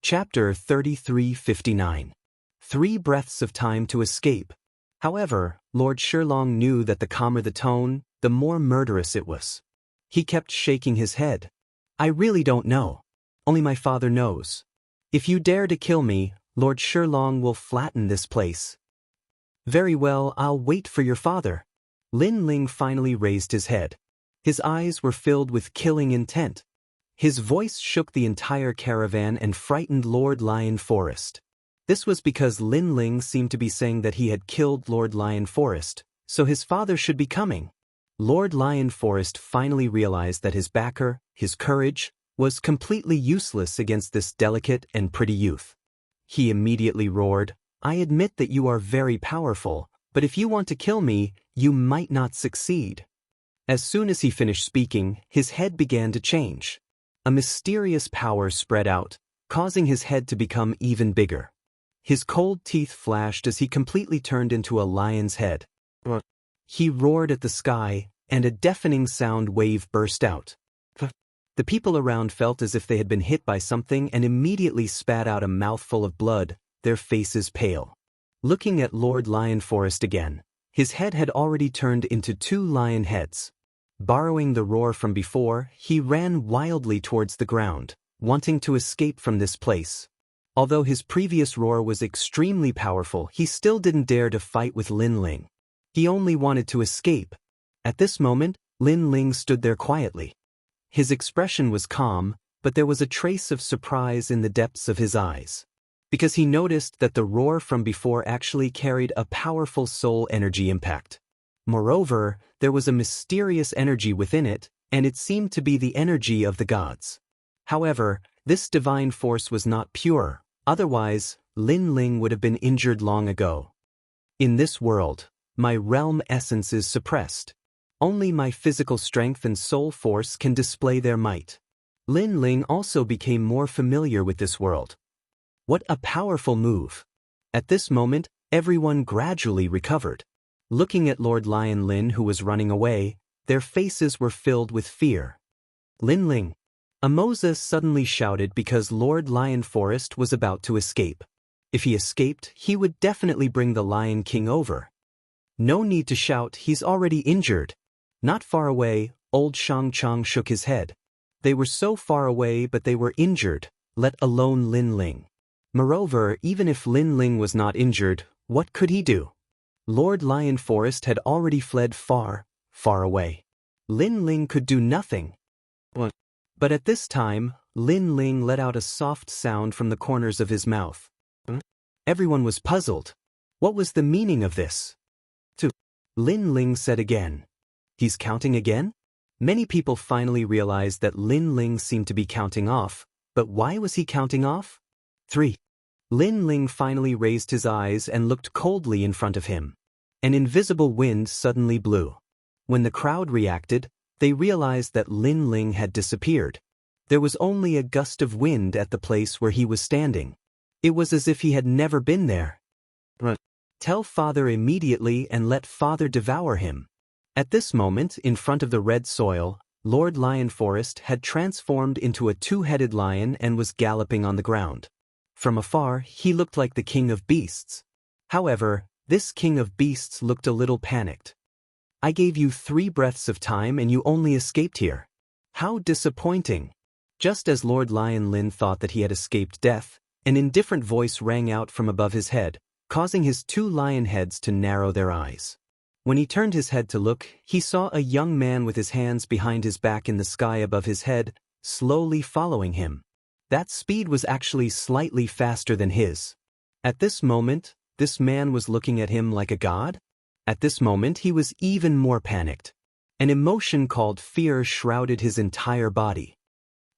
Chapter 3359. 3 breaths of time to escape. However, Lord Shilong knew that the calmer the tone, the more murderous it was. He kept shaking his head. I really don't know. Only my father knows. If you dare to kill me, Lord Shilong will flatten this place. Very well, I'll wait for your father. Lin Ling finally raised his head. His eyes were filled with killing intent. His voice shook the entire caravan and frightened Lord Lion Forest. This was because Lin Ling seemed to be saying that he had killed Lord Lion Forest, so his father should be coming. Lord Lion Forest finally realized that his backer, his courage, was completely useless against this delicate and pretty youth. He immediately roared, I admit that you are very powerful, but if you want to kill me, you might not succeed. As soon as he finished speaking, his head began to change. A mysterious power spread out, causing his head to become even bigger. His cold teeth flashed as he completely turned into a lion's head. He roared at the sky, and a deafening sound wave burst out. The people around felt as if they had been hit by something and immediately spat out a mouthful of blood, their faces pale. Looking at Lord Lion Forest again, his head had already turned into 2 lion heads. Borrowing the roar from before, he ran wildly towards the ground, wanting to escape from this place. Although his previous roar was extremely powerful, he still didn't dare to fight with Lin Ling. He only wanted to escape. At this moment, Lin Ling stood there quietly. His expression was calm, but there was a trace of surprise in the depths of his eyes. Because he noticed that the roar from before actually carried a powerful soul energy impact. Moreover, there was a mysterious energy within it, and it seemed to be the energy of the gods. However, this divine force was not pure, otherwise, Lin Ling would have been injured long ago. In this world, my realm essence is suppressed. Only my physical strength and soul force can display their might. Lin Ling also became more familiar with this world. What a powerful move! At this moment, everyone gradually recovered. Looking at Lord Lion Lin who was running away, their faces were filled with fear. Lin Ling. Amoza suddenly shouted because Lord Lion Forest was about to escape. If he escaped, he would definitely bring the Lion King over. No need to shout, he's already injured. Not far away, old Shang Chang shook his head. They were so far away but they were injured, let alone Lin Ling. Moreover, even if Lin Ling was not injured, what could he do? Lord Lion Forest had already fled far, far away. Lin Ling could do nothing. But at this time, Lin Ling let out a soft sound from the corners of his mouth. Everyone was puzzled. What was the meaning of this? Lin Ling said again. He's counting again? Many people finally realized that Lin Ling seemed to be counting off, but why was he counting off? 3. Lin Ling finally raised his eyes and looked coldly in front of him. An invisible wind suddenly blew. When the crowd reacted, they realized that Lin Ling had disappeared. There was only a gust of wind at the place where he was standing. It was as if he had never been there. Tell father immediately and let father devour him. At this moment, in front of the red soil, Lord Lion Forest had transformed into a 2-headed lion and was galloping on the ground. From afar, he looked like the king of beasts. However, this king of beasts looked a little panicked. I gave you 3 breaths of time and you only escaped here. How disappointing. Just as Lord Lion Lin thought that he had escaped death, an indifferent voice rang out from above his head, causing his 2 lion heads to narrow their eyes. When he turned his head to look, he saw a young man with his hands behind his back in the sky above his head, slowly following him. That speed was actually slightly faster than his. At this moment, this man was looking at him like a god? At this moment he was even more panicked. An emotion called fear shrouded his entire body.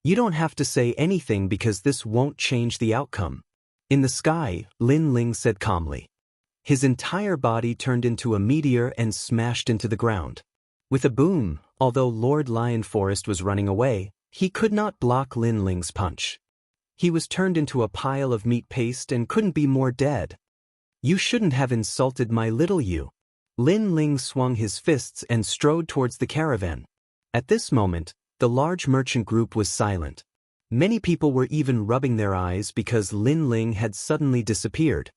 You don't have to say anything because this won't change the outcome. In the sky, Lin Ling said calmly. His entire body turned into a meteor and smashed into the ground. With a boom, although Lord Lion Forest was running away, he could not block Lin Ling's punch. He was turned into a pile of meat paste and couldn't be more dead. You shouldn't have insulted my little you. Lin Ling swung his fists and strode towards the caravan. At this moment, the large merchant group was silent. Many people were even rubbing their eyes because Lin Ling had suddenly disappeared.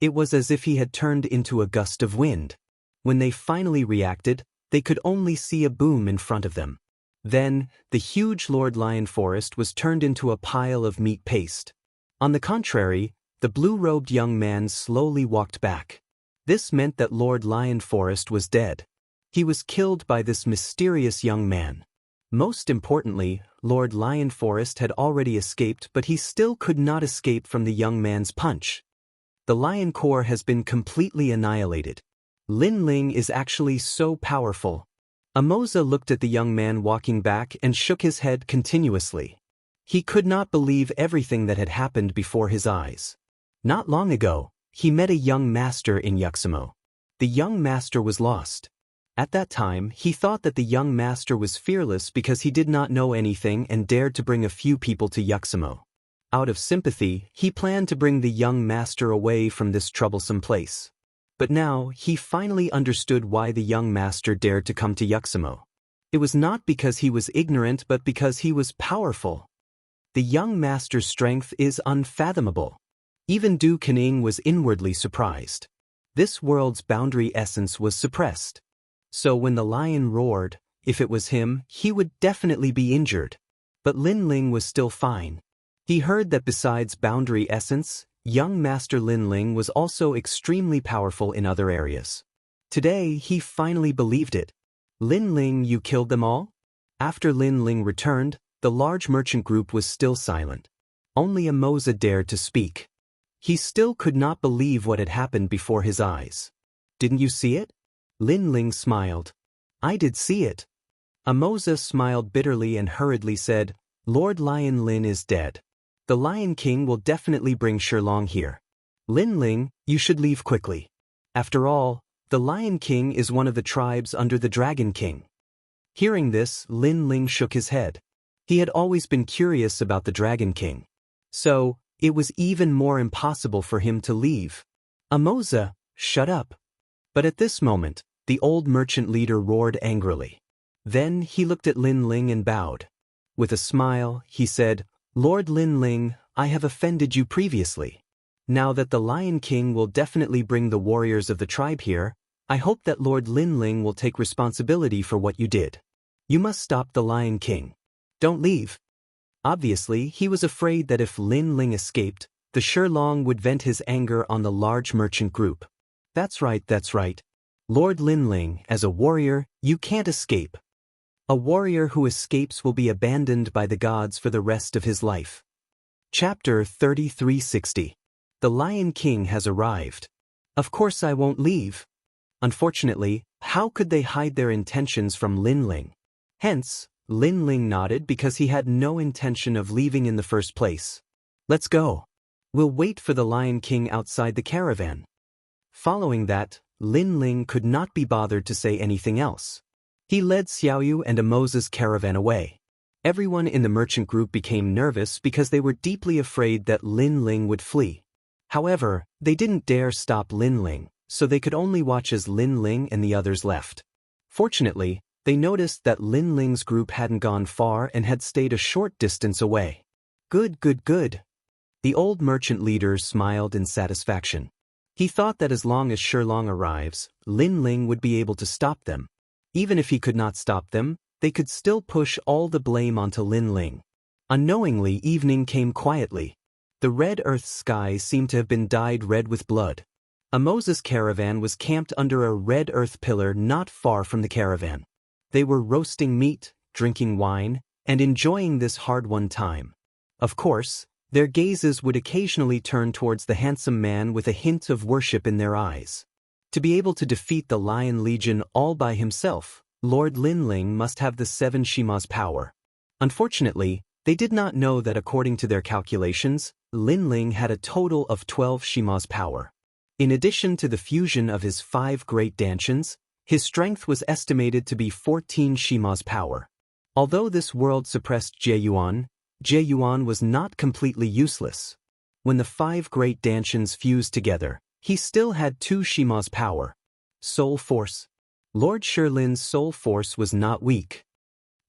It was as if he had turned into a gust of wind. When they finally reacted, they could only see a boom in front of them. Then, the huge Lord Lion Forest was turned into a pile of meat paste. On the contrary, the blue-robed young man slowly walked back. This meant that Lord Lion Forest was dead. He was killed by this mysterious young man. Most importantly, Lord Lion Forest had already escaped, but he still could not escape from the young man's punch. The Lion Core has been completely annihilated. Lin Ling is actually so powerful. Amoza looked at the young man walking back and shook his head continuously. He could not believe everything that had happened before his eyes. Not long ago, he met a young master in Yuxamo. The young master was lost. At that time, he thought that the young master was fearless because he did not know anything and dared to bring a few people to Yuxamo. Out of sympathy, he planned to bring the young master away from this troublesome place. But now, he finally understood why the young master dared to come to Yuxamo. It was not because he was ignorant but because he was powerful. The young master's strength is unfathomable. Even Du Kening was inwardly surprised. This world's boundary essence was suppressed. So when the lion roared, if it was him, he would definitely be injured. But Lin Ling was still fine. He heard that besides boundary essence, young Master Lin Ling was also extremely powerful in other areas. Today, he finally believed it. Lin Ling, you killed them all? After Lin Ling returned, the large merchant group was still silent. Only Amoza dared to speak. He still could not believe what had happened before his eyes. Didn't you see it? Lin Ling smiled. I did see it. Amoza smiled bitterly and hurriedly said, Lord Lion Lin is dead. The Lion King will definitely bring Shilong here. Lin Ling, you should leave quickly. After all, the Lion King is one of the tribes under the Dragon King. Hearing this, Lin Ling shook his head. He had always been curious about the Dragon King. So, it was even more impossible for him to leave. Amoza, shut up. But at this moment, the old merchant leader roared angrily. Then he looked at Lin Ling and bowed. With a smile, he said, Lord Lin Ling, I have offended you previously. Now that the Lion King will definitely bring the warriors of the tribe here, I hope that Lord Lin Ling will take responsibility for what you did. You must stop the Lion King. Don't leave. Obviously, he was afraid that if Lin Ling escaped, the Shilong would vent his anger on the large merchant group. That's right, that's right. Lord Lin Ling, as a warrior, you can't escape. A warrior who escapes will be abandoned by the gods for the rest of his life. Chapter 3360. The Lion King has arrived. Of course I won't leave. Unfortunately, how could they hide their intentions from Lin Ling? Hence, Lin Ling nodded because he had no intention of leaving in the first place. Let's go. We'll wait for the Lion King outside the caravan. Following that, Lin Ling could not be bothered to say anything else. He led Xiaoyu and Amoza's caravan away. Everyone in the merchant group became nervous because they were deeply afraid that Lin Ling would flee. However, they didn't dare stop Lin Ling, so they could only watch as Lin Ling and the others left. Fortunately, they noticed that Lin Ling's group hadn't gone far and had stayed a short distance away. Good, good, good. The old merchant leader smiled in satisfaction. He thought that as long as Shilong arrives, Lin Ling would be able to stop them. Even if he could not stop them, they could still push all the blame onto Lin Ling. Unknowingly, evening came quietly. The red earth sky seemed to have been dyed red with blood. Amoza's caravan was camped under a red earth pillar not far from the caravan. They were roasting meat, drinking wine, and enjoying this hard-won time. Of course, their gazes would occasionally turn towards the handsome man with a hint of worship in their eyes. To be able to defeat the Lion Legion all by himself, Lord Lin Ling must have the 7 Shima's power. Unfortunately, they did not know that according to their calculations, Lin Ling had a total of 12 Shima's power. In addition to the fusion of his 5 great dantians, his strength was estimated to be 14 Shima's power. Although this world suppressed Jeyuan was not completely useless. When the 5 great dantians fused together, he still had 2 Shima's power. Soul force. Lord Shilin's soul force was not weak.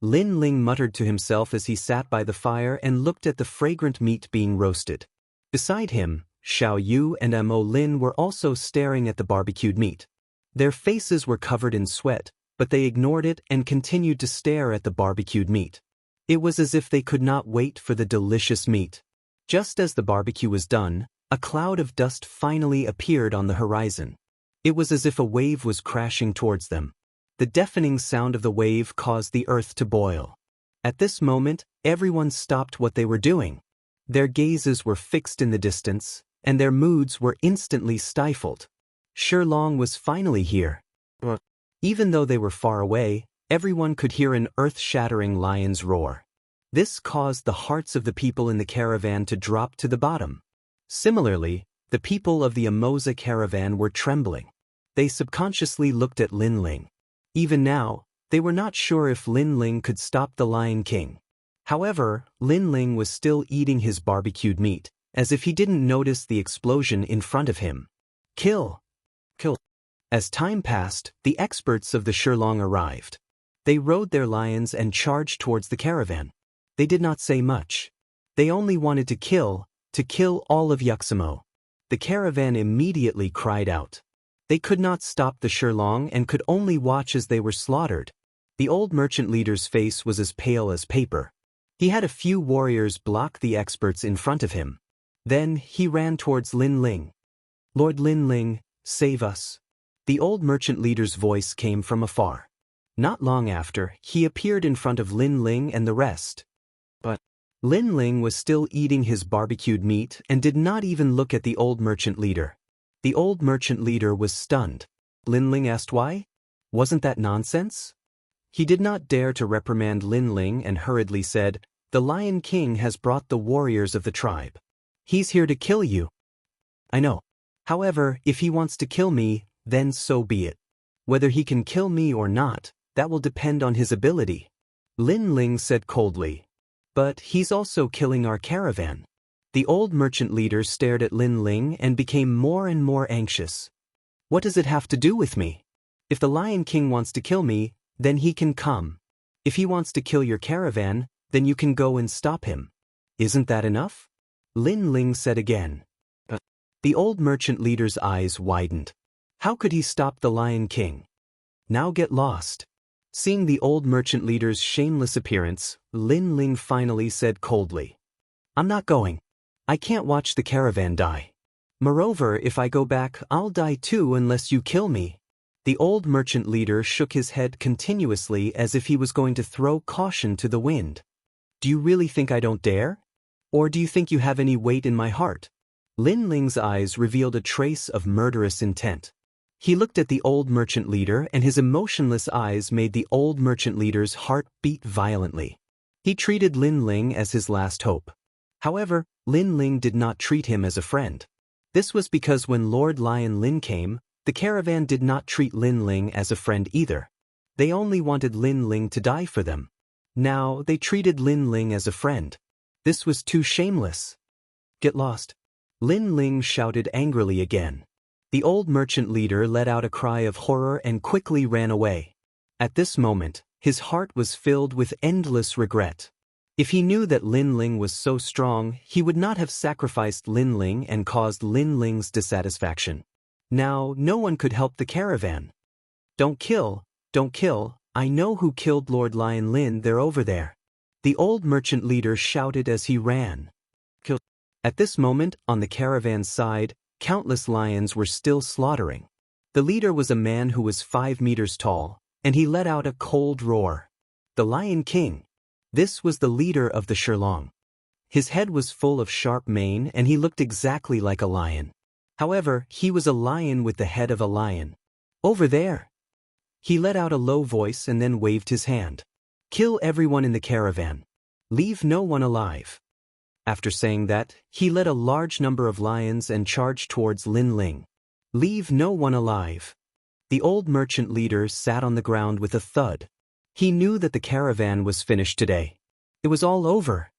Lin Ling muttered to himself as he sat by the fire and looked at the fragrant meat being roasted. Beside him, Xiao Yu and Mo Lin were also staring at the barbecued meat. Their faces were covered in sweat, but they ignored it and continued to stare at the barbecued meat. It was as if they could not wait for the delicious meat. Just as the barbecue was done, a cloud of dust finally appeared on the horizon. It was as if a wave was crashing towards them. The deafening sound of the wave caused the earth to boil. At this moment, everyone stopped what they were doing. Their gazes were fixed in the distance, and their moods were instantly stifled. Shilong was finally here. Even though they were far away, everyone could hear an earth-shattering lion's roar. This caused the hearts of the people in the caravan to drop to the bottom. Similarly, the people of the Amoza caravan were trembling. They subconsciously looked at Lin Ling. Even now, they were not sure if Lin Ling could stop the Lion King. However, Lin Ling was still eating his barbecued meat, as if he didn't notice the explosion in front of him. Kill! Kill! As time passed, the experts of the Shilong arrived. They rode their lions and charged towards the caravan. They did not say much. They only wanted to kill all of Yuxamo. The caravan immediately cried out. They could not stop the Shilong and could only watch as they were slaughtered. The old merchant leader's face was as pale as paper. He had a few warriors block the experts in front of him. Then he ran towards Lin Ling. Lord Lin Ling, save us. The old merchant leader's voice came from afar. Not long after, he appeared in front of Lin Ling and the rest. But Lin Ling was still eating his barbecued meat and did not even look at the old merchant leader. The old merchant leader was stunned. Lin Ling asked why? Wasn't that nonsense? He did not dare to reprimand Lin Ling and hurriedly said, "The Lion King has brought the warriors of the tribe. He's here to kill you." "I know. However, if he wants to kill me, then so be it. Whether he can kill me or not, that will depend on his ability," Lin Ling said coldly. "But he's also killing our caravan." The old merchant leader stared at Lin Ling and became more and more anxious. "What does it have to do with me? If the Lion King wants to kill me, then he can come. If he wants to kill your caravan, then you can go and stop him. Isn't that enough?" Lin Ling said again. The old merchant leader's eyes widened. How could he stop the Lion King? Now get lost. Seeing the old merchant leader's shameless appearance, Lin Ling finally said coldly, "I'm not going. I can't watch the caravan die. Moreover, if I go back, I'll die too unless you kill me." The old merchant leader shook his head continuously as if he was going to throw caution to the wind. "Do you really think I don't dare? Or do you think you have any weight in my heart?" Lin Ling's eyes revealed a trace of murderous intent. He looked at the old merchant leader and his emotionless eyes made the old merchant leader's heart beat violently. He treated Lin Ling as his last hope. However, Lin Ling did not treat him as a friend. This was because when Lord Lion Lin came, the caravan did not treat Lin Ling as a friend either. They only wanted Lin Ling to die for them. Now they treated Lin Ling as a friend. This was too shameless. "Get lost!" Lin Ling shouted angrily again. The old merchant leader let out a cry of horror and quickly ran away. At this moment, his heart was filled with endless regret. If he knew that Lin Ling was so strong, he would not have sacrificed Lin Ling and caused Lin Ling's dissatisfaction. Now, no one could help the caravan. Don't kill, I know who killed Lord Lion Lin, they're over there," the old merchant leader shouted as he ran. "Kill." At this moment, on the caravan's side, countless lions were still slaughtering. The leader was a man who was 5 meters tall, and he let out a cold roar. The Lion King. This was the leader of the Shilong. His head was full of sharp mane and he looked exactly like a lion. However, he was a lion with the head of a lion. "Over there!" He let out a low voice and then waved his hand. "Kill everyone in the caravan. Leave no one alive." After saying that, he led a large number of lions and charged towards Lin Ling. "Leave no one alive." The old merchant leader sat on the ground with a thud. He knew that the caravan was finished today. It was all over.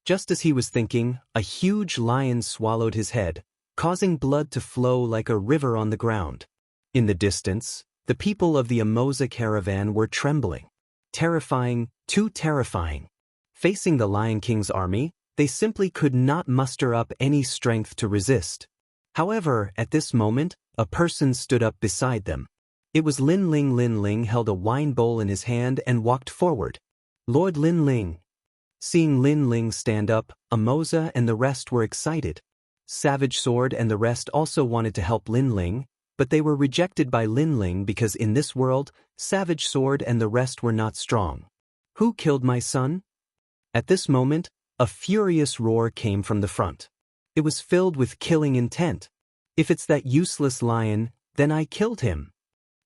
Just as he was thinking, a huge lion swallowed his head, causing blood to flow like a river on the ground. In the distance, the people of the Amoza caravan were trembling. Terrifying, too terrifying. Facing the Lion King's army, they simply could not muster up any strength to resist. However, at this moment, a person stood up beside them. It was Lin Ling. Lin Ling held a wine bowl in his hand and walked forward. Lord Lin Ling. Seeing Lin Ling stand up, Amoza and the rest were excited. Savage Sword and the rest also wanted to help Lin Ling, but they were rejected by Lin Ling because in this world, Savage Sword and the rest were not strong. Who killed my son? At this moment, a furious roar came from the front. It was filled with killing intent. If it's that useless lion, then I killed him.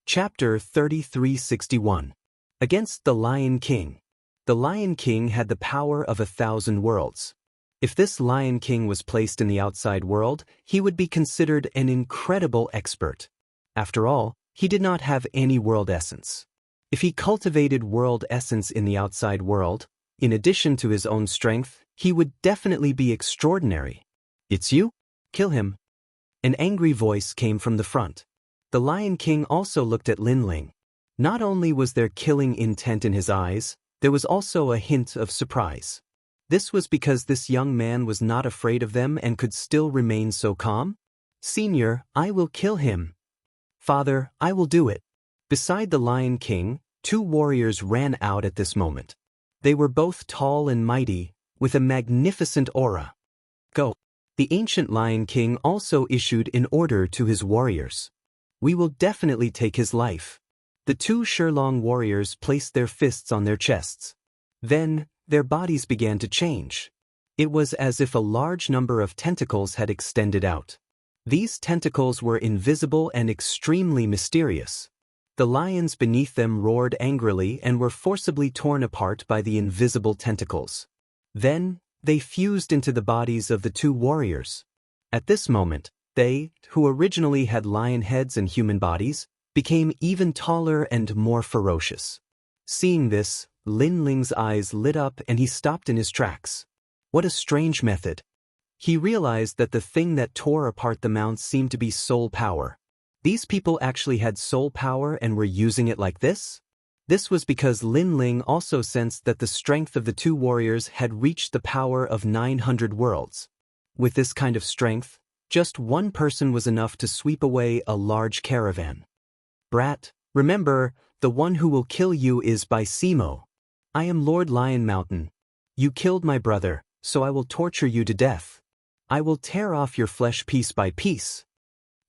Chapter 3361. Against the Lion King. The Lion King had the power of 1,000 worlds. If this Lion King was placed in the outside world, he would be considered an incredible expert. After all, he did not have any world essence. If he cultivated world essence in the outside world, in addition to his own strength, he would definitely be extraordinary. It's you? Kill him. An angry voice came from the front. The Lion King also looked at Lin Ling. Not only was there killing intent in his eyes, there was also a hint of surprise. This was because this young man was not afraid of them and could still remain so calm. Senior, I will kill him. Father, I will do it. Beside the Lion King, 2 warriors ran out at this moment. They were both tall and mighty, with a magnificent aura. Go. The ancient Lion King also issued an order to his warriors. We will definitely take his life. The 2 Shurlong warriors placed their fists on their chests. Then, their bodies began to change. It was as if a large number of tentacles had extended out. These tentacles were invisible and extremely mysterious. The lions beneath them roared angrily and were forcibly torn apart by the invisible tentacles. Then, they fused into the bodies of the 2 warriors. At this moment, they, who originally had lion heads and human bodies, became even taller and more ferocious. Seeing this, Lin Ling's eyes lit up and he stopped in his tracks. What a strange method. He realized that the thing that tore apart the mounts seemed to be soul power. These people actually had soul power and were using it like this? This was because Lin Ling also sensed that the strength of the 2 warriors had reached the power of 900 worlds. With this kind of strength, just one person was enough to sweep away a large caravan. Brat, remember, the one who will kill you is by Simo. I am Lord Lion Mountain. You killed my brother, so I will torture you to death. I will tear off your flesh piece by piece.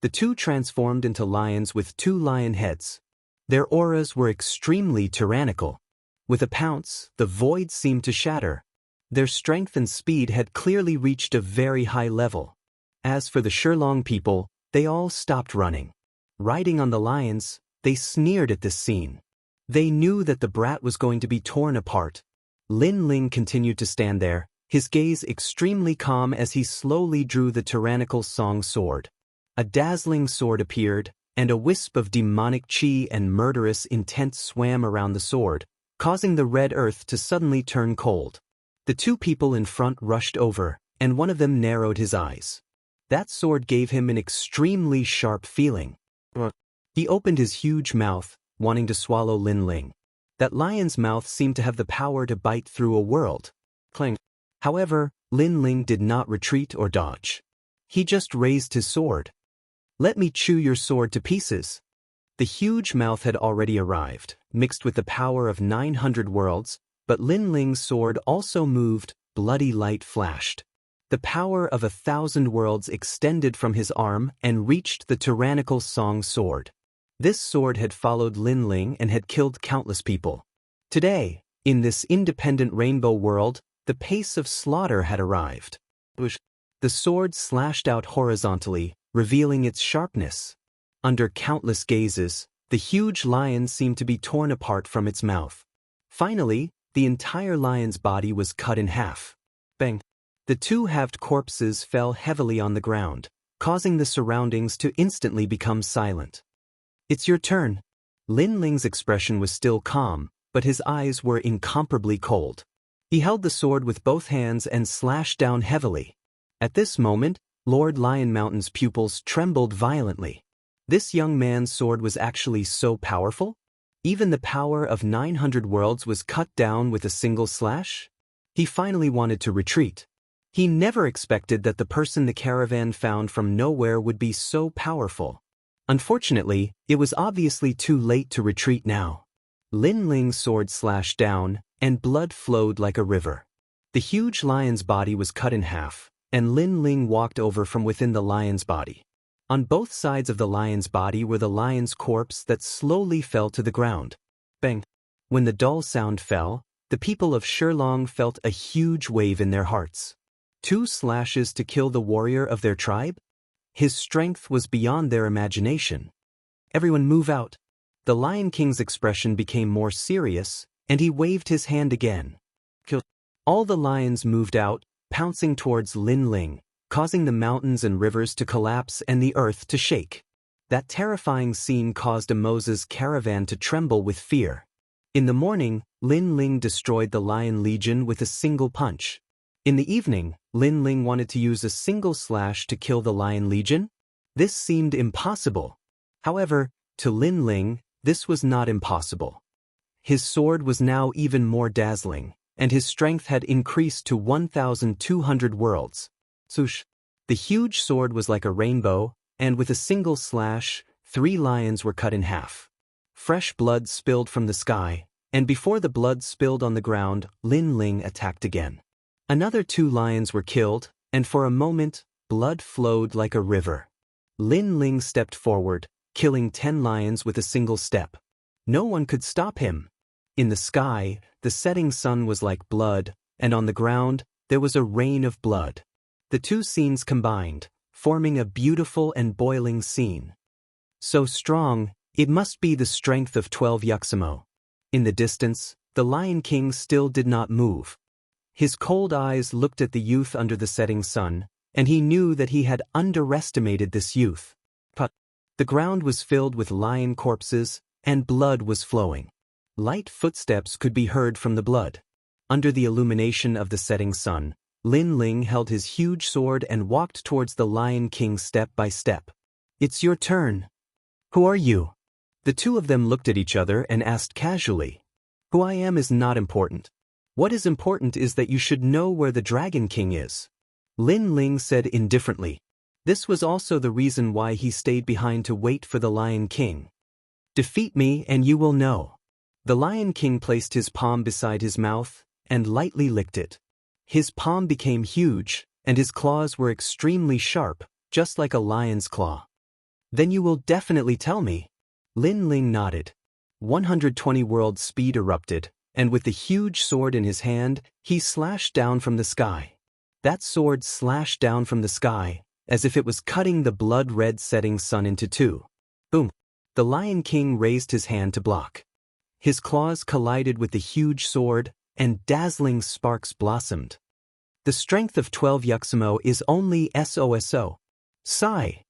The 2 transformed into lions with 2 lion heads. Their auras were extremely tyrannical. With a pounce, the void seemed to shatter. Their strength and speed had clearly reached a very high level. As for the Shurlong people, they all stopped running. Riding on the lions, they sneered at this scene. They knew that the brat was going to be torn apart. Lin Ling continued to stand there, his gaze extremely calm as he slowly drew the tyrannical song sword. A dazzling sword appeared, and a wisp of demonic chi and murderous intent swam around the sword, causing the red earth to suddenly turn cold. The 2 people in front rushed over, and one of them narrowed his eyes. That sword gave him an extremely sharp feeling. He opened his huge mouth, wanting to swallow Lin Ling. That lion's mouth seemed to have the power to bite through a world. Clang. However, Lin Ling did not retreat or dodge. He just raised his sword. Let me chew your sword to pieces. The huge mouth had already arrived, mixed with the power of 900 worlds, but Lin Ling's sword also moved, bloody light flashed. The power of 1,000 worlds extended from his arm and reached the tyrannical song sword. This sword had followed Lin Ling and had killed countless people. Today, in this independent rainbow world, the pace of slaughter had arrived. The sword slashed out horizontally, revealing its sharpness. Under countless gazes, the huge lion seemed to be torn apart from its mouth. Finally, the entire lion's body was cut in half. Bang! The 2 halved corpses fell heavily on the ground, causing the surroundings to instantly become silent. It's your turn. Lin Ling's expression was still calm, but his eyes were incomparably cold. He held the sword with both hands and slashed down heavily. At this moment, Lord Lion Mountain's pupils trembled violently. This young man's sword was actually so powerful? Even the power of 900 worlds was cut down with a single slash? He finally wanted to retreat. He never expected that the person the caravan found from nowhere would be so powerful. Unfortunately, it was obviously too late to retreat now. Lin Ling's sword slashed down, and blood flowed like a river. The huge lion's body was cut in half, and Lin Ling walked over from within the lion's body. On both sides of the lion's body were the lion's corpse that slowly fell to the ground. Bang! When the dull sound fell, the people of Shilong felt a huge wave in their hearts. 2 slashes to kill the warrior of their tribe? His strength was beyond their imagination. Everyone move out. The Lion King's expression became more serious, and he waved his hand again. Kill. All the lions moved out, pouncing towards Lin Ling, causing the mountains and rivers to collapse and the earth to shake. That terrifying scene caused Moses' caravan to tremble with fear. In the morning, Lin Ling destroyed the Lion Legion with a single punch. In the evening, Lin Ling wanted to use a single slash to kill the Lion Legion. This seemed impossible. However, to Lin Ling, this was not impossible. His sword was now even more dazzling, and his strength had increased to 1,200 worlds. Swoosh! The huge sword was like a rainbow, and with a single slash, 3 lions were cut in half. Fresh blood spilled from the sky, and before the blood spilled on the ground, Lin Ling attacked again. Another 2 lions were killed, and for a moment, blood flowed like a river. Lin Ling stepped forward, killing 10 lions with a single step. No one could stop him. In the sky, the setting sun was like blood, and on the ground, there was a rain of blood. The 2 scenes combined, forming a beautiful and boiling scene. So strong, it must be the strength of 12 Yuxamo. In the distance, the Lion King still did not move. His cold eyes looked at the youth under the setting sun, and he knew that he had underestimated this youth. But the ground was filled with lion corpses, and blood was flowing. Light footsteps could be heard from the blood. Under the illumination of the setting sun, Lin Ling held his huge sword and walked towards the Lion King step by step. "It's your turn." "Who are you?" The 2 of them looked at each other and asked casually. "Who I am is not important. What is important is that you should know where the Dragon King is," Lin Ling said indifferently. This was also the reason why he stayed behind to wait for the Lion King. "Defeat me and you will know." The Lion King placed his palm beside his mouth and lightly licked it. His palm became huge, and his claws were extremely sharp, just like a lion's claw. "Then you will definitely tell me." Lin Ling nodded. 120 world speed erupted, and with the huge sword in his hand, he slashed down from the sky. That sword slashed down from the sky, as if it was cutting the blood-red setting sun into 2. Boom! The Lion King raised his hand to block. His claws collided with the huge sword, and dazzling sparks blossomed. The strength of 12 Yuxamo is only SOSO. Sigh.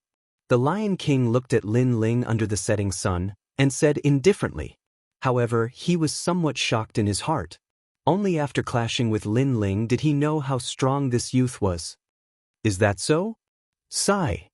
The Lion King looked at Lin Ling under the setting sun, and said indifferently. However, he was somewhat shocked in his heart. Only after clashing with Lin Ling did he know how strong this youth was. "Is that so?" Sigh.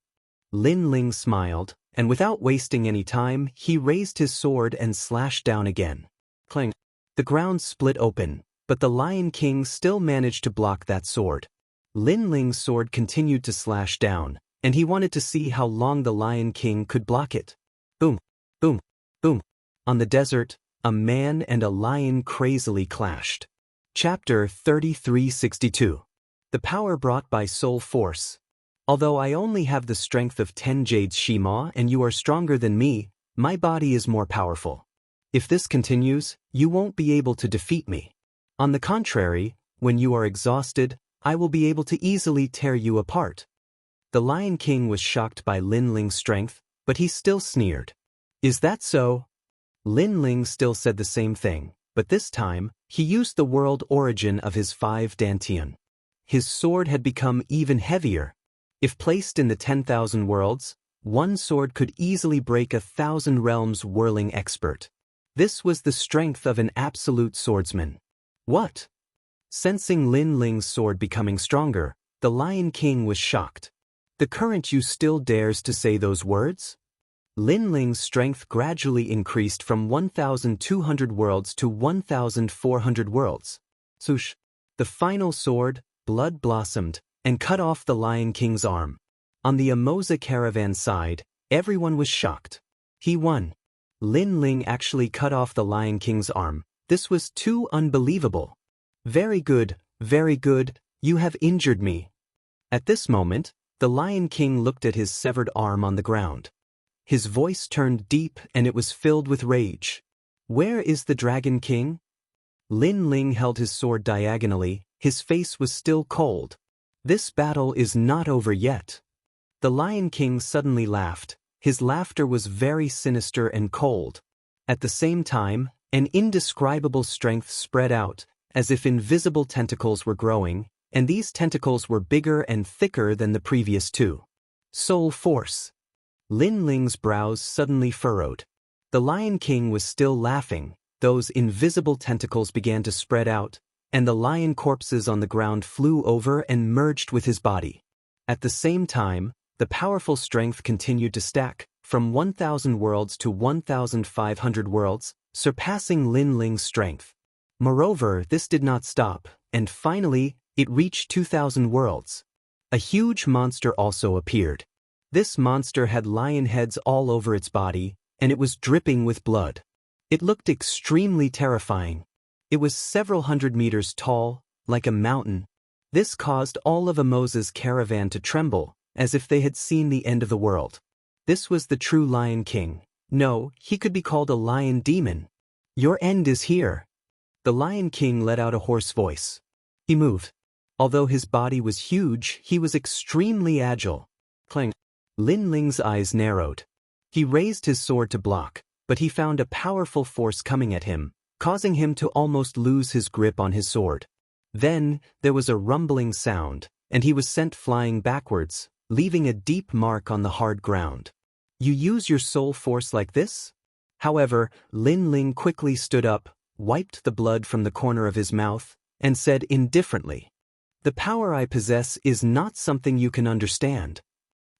Lin Ling smiled, and without wasting any time, he raised his sword and slashed down again. Clang. The ground split open, but the Lion King still managed to block that sword. Lin Ling's sword continued to slash down, and he wanted to see how long the Lion King could block it. Boom, boom, boom. On the desert, a man and a lion crazily clashed. Chapter 3362. The power brought by soul force. Although I only have the strength of 10 Jades Shima and you are stronger than me, my body is more powerful. If this continues, you won't be able to defeat me. On the contrary, when you are exhausted, I will be able to easily tear you apart. The Lion King was shocked by Lin Ling's strength, but he still sneered. "Is that so?" Lin Ling still said the same thing, but this time, he used the world origin of his 5 dantian. His sword had become even heavier. If placed in the 10,000 worlds, one sword could easily break 1,000 realms whirling expert. This was the strength of an absolute swordsman. What? Sensing Lin Ling's sword becoming stronger, the Lion King was shocked. "The current you still dares to say those words?" Lin Ling's strength gradually increased from 1,200 worlds to 1,400 worlds. Swoosh! The final sword, blood blossomed, and cut off the Lion King's arm. On the Amoza caravan side, everyone was shocked. He won. Lin Ling actually cut off the Lion King's arm. This was too unbelievable. Very good, you have injured me. At this moment, the Lion King looked at his severed arm on the ground. His voice turned deep and it was filled with rage. Where is the Dragon King? Lin Ling held his sword diagonally, his face was still cold. This battle is not over yet. The Lion King suddenly laughed. His laughter was very sinister and cold. At the same time, an indescribable strength spread out, as if invisible tentacles were growing, and these tentacles were bigger and thicker than the previous two. Soul Force. Lin Ling's brows suddenly furrowed. The Lion King was still laughing. Those invisible tentacles began to spread out, and the lion corpses on the ground flew over and merged with his body. At the same time, the powerful strength continued to stack, from 1,000 worlds to 1,500 worlds, surpassing Lin Ling's strength. Moreover, this did not stop, and finally, it reached 2,000 worlds. A huge monster also appeared. This monster had lion heads all over its body, and it was dripping with blood. It looked extremely terrifying. It was several hundred meters tall, like a mountain. This caused all of Amoza's caravan to tremble, as if they had seen the end of the world. This was the true Lion King. No, he could be called a lion demon. Your end is here. The Lion King let out a hoarse voice. He moved. Although his body was huge, he was extremely agile. Clang. Lin Ling's eyes narrowed. He raised his sword to block, but he found a powerful force coming at him, causing him to almost lose his grip on his sword. Then, there was a rumbling sound, and he was sent flying backwards, leaving a deep mark on the hard ground. You use your soul force like this? However, Lin Ling quickly stood up, wiped the blood from the corner of his mouth, and said indifferently, "The power I possess is not something you can understand."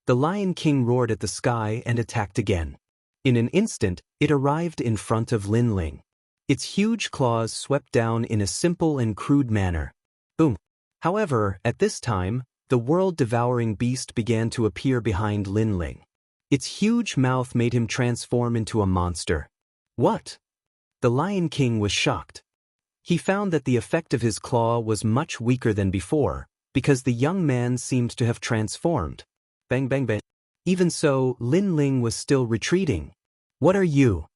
The Lion King roared at the sky and attacked again. In an instant, it arrived in front of Lin Ling. Its huge claws swept down in a simple and crude manner. Boom! However, at this time, the world-devouring beast began to appear behind Lin Ling. Its huge mouth made him transform into a monster. What? The Lion King was shocked. He found that the effect of his claw was much weaker than before, because the young man seemed to have transformed. Bang bang bang. Even so, Lin Ling was still retreating. What are you?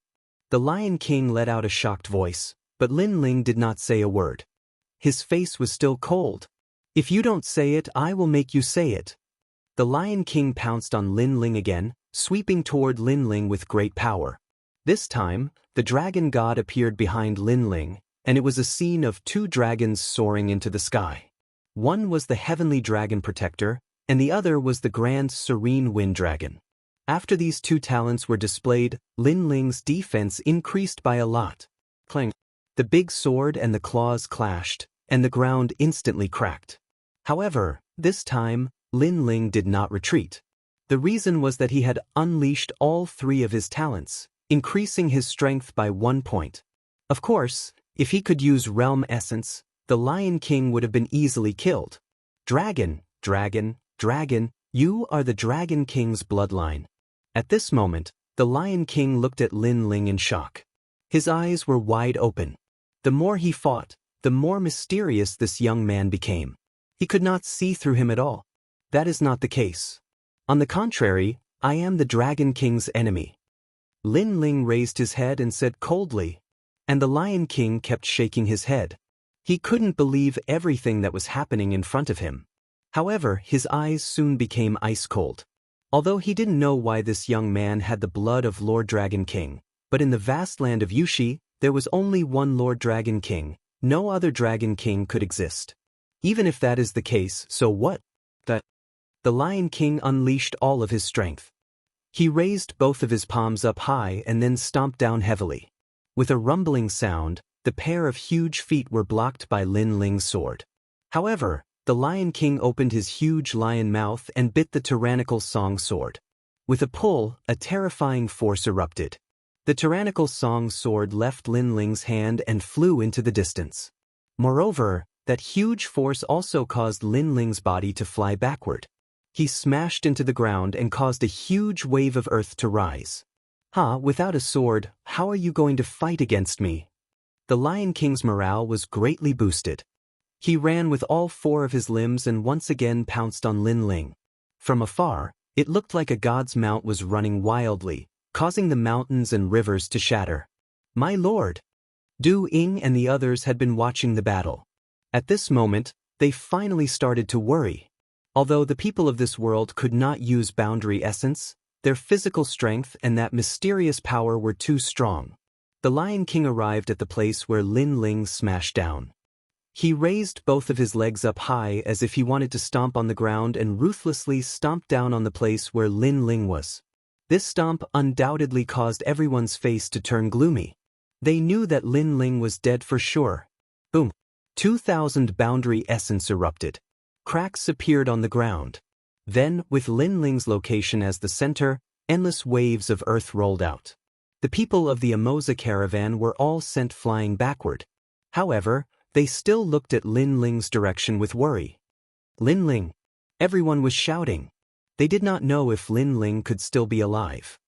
The Lion King let out a shocked voice, but Lin Ling did not say a word. His face was still cold. If you don't say it, I will make you say it. The Lion King pounced on Lin Ling again, sweeping toward Lin Ling with great power. This time, the dragon god appeared behind Lin Ling, and it was a scene of two dragons soaring into the sky. One was the heavenly dragon protector, and the other was the grand serene wind dragon. After these two talents were displayed, Lin Ling's defense increased by a lot. Clang! The big sword and the claws clashed, and the ground instantly cracked. However, this time, Lin Ling did not retreat. The reason was that he had unleashed all three of his talents, increasing his strength by 1 point. Of course, if he could use realm essence, the Lion King would have been easily killed. Dragon, dragon, dragon, you are the Dragon King's bloodline. At this moment, the Lion King looked at Lin Ling in shock. His eyes were wide open. The more he fought, the more mysterious this young man became. He could not see through him at all. That is not the case. On the contrary, I am the Dragon King's enemy. Lin Ling raised his head and said coldly, and the Lion King kept shaking his head. He couldn't believe everything that was happening in front of him. However, his eyes soon became ice cold. Although he didn't know why this young man had the blood of Lord Dragon King, but in the vast land of Yushi, there was only one Lord Dragon King. No other Dragon King could exist. Even if that is the case, so what? The Lion King unleashed all of his strength. He raised both of his palms up high and then stomped down heavily. With a rumbling sound, the pair of huge feet were blocked by Lin Ling's sword. However, the Lion King opened his huge lion mouth and bit the tyrannical song sword. With a pull, a terrifying force erupted. The tyrannical song sword left Lin Ling's hand and flew into the distance. Moreover, that huge force also caused Lin Ling's body to fly backward. He smashed into the ground and caused a huge wave of earth to rise. Without a sword, how are you going to fight against me? The Lion King's morale was greatly boosted. He ran with all 4 of his limbs and once again pounced on Lin Ling. From afar, it looked like a god's mount was running wildly, causing the mountains and rivers to shatter. My lord! Du Ying and the others had been watching the battle. At this moment, they finally started to worry. Although the people of this world could not use boundary essence, their physical strength and that mysterious power were too strong. The Lion King arrived at the place where Lin Ling smashed down. He raised both of his legs up high as if he wanted to stomp on the ground and ruthlessly stomped down on the place where Lin Ling was. This stomp undoubtedly caused everyone's face to turn gloomy. They knew that Lin Ling was dead for sure. Boom! 2,000 boundary essence erupted. Cracks appeared on the ground. Then, with Lin Ling's location as the center, endless waves of earth rolled out. The people of the Emoza caravan were all sent flying backward. However, they still looked at Lin Ling's direction with worry. Lin Ling! Everyone was shouting. They did not know if Lin Ling could still be alive.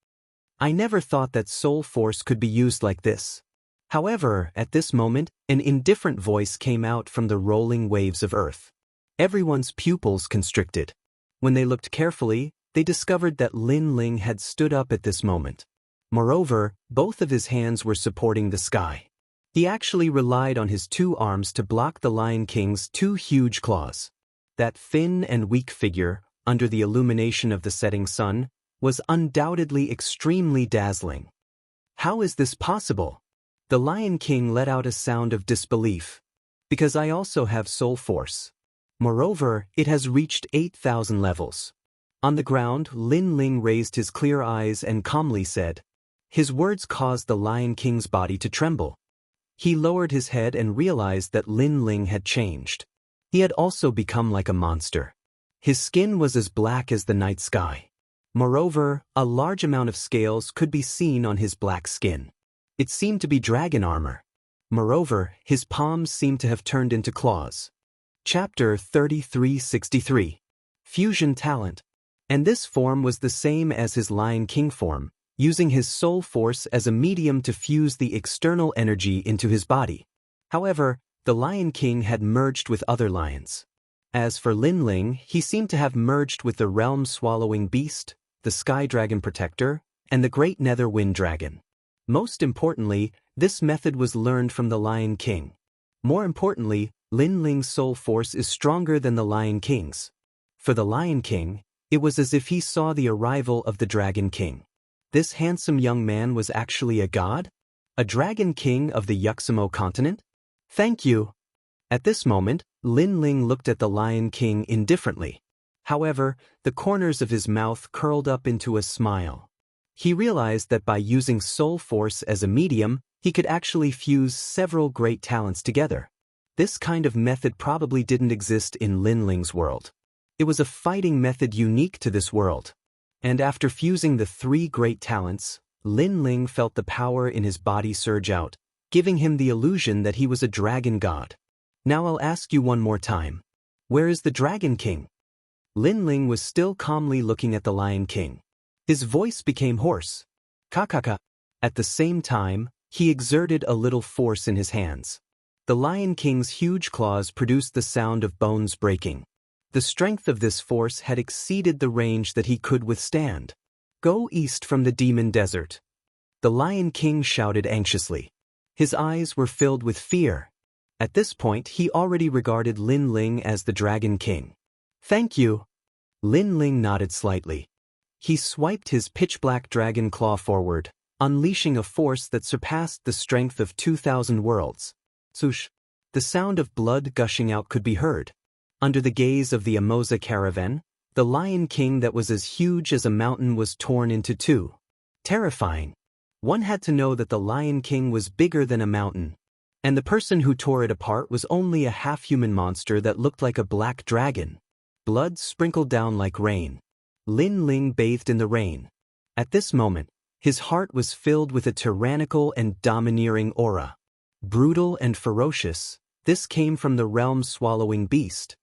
I never thought that soul force could be used like this. However, at this moment, an indifferent voice came out from the rolling waves of earth. Everyone's pupils constricted. When they looked carefully, they discovered that Lin Ling had stood up at this moment. Moreover, both of his hands were supporting the sky. He actually relied on his 2 arms to block the Lion King's 2 huge claws. That thin and weak figure, under the illumination of the setting sun, was undoubtedly extremely dazzling. How is this possible? The Lion King let out a sound of disbelief. Because I also have soul force. Moreover, it has reached 8,000 levels. On the ground, Lin Ling raised his clear eyes and calmly said. His words caused the Lion King's body to tremble. He lowered his head and realized that Lin Ling had changed. He had also become like a monster. His skin was as black as the night sky. Moreover, a large amount of scales could be seen on his black skin. It seemed to be dragon armor. Moreover, his palms seemed to have turned into claws. Chapter 3363. Fusion Talent. And this form was the same as his Lion King form, using his soul force as a medium to fuse the external energy into his body. However, the Lion King had merged with other lions. As for Lin Ling, he seemed to have merged with the realm-swallowing beast, the Sky Dragon Protector, and the Great Nether Wind Dragon. Most importantly, this method was learned from the Lion King. More importantly, Lin Ling's soul force is stronger than the Lion King's. For the Lion King, it was as if he saw the arrival of the Dragon King. This handsome young man was actually a god? A Dragon King of the Yuxamo continent? Thank you. At this moment, Lin Ling looked at the Lion King indifferently. However, the corners of his mouth curled up into a smile. He realized that by using soul force as a medium, he could actually fuse several great talents together. This kind of method probably didn't exist in Lin Ling's world. It was a fighting method unique to this world. And after fusing the 3 great talents, Lin Ling felt the power in his body surge out, giving him the illusion that he was a dragon god. Now I'll ask you one more time. Where is the Dragon King? Lin Ling was still calmly looking at the Lion King. His voice became hoarse. Kakaka. At the same time, he exerted a little force in his hands. The Lion King's huge claws produced the sound of bones breaking. The strength of this force had exceeded the range that he could withstand. Go east from the demon desert. The Lion King shouted anxiously. His eyes were filled with fear. At this point, he already regarded Lin Ling as the Dragon King. Thank you. Lin Ling nodded slightly. He swiped his pitch-black dragon claw forward, unleashing a force that surpassed the strength of 2,000 worlds. Swoosh! The sound of blood gushing out could be heard. Under the gaze of the Emoza caravan, the Lion King that was as huge as a mountain was torn into 2. Terrifying. One had to know that the Lion King was bigger than a mountain. And the person who tore it apart was only a half-human monster that looked like a black dragon. Blood sprinkled down like rain. Lin Ling bathed in the rain. At this moment, his heart was filled with a tyrannical and domineering aura. Brutal and ferocious, this came from the realm-swallowing beast.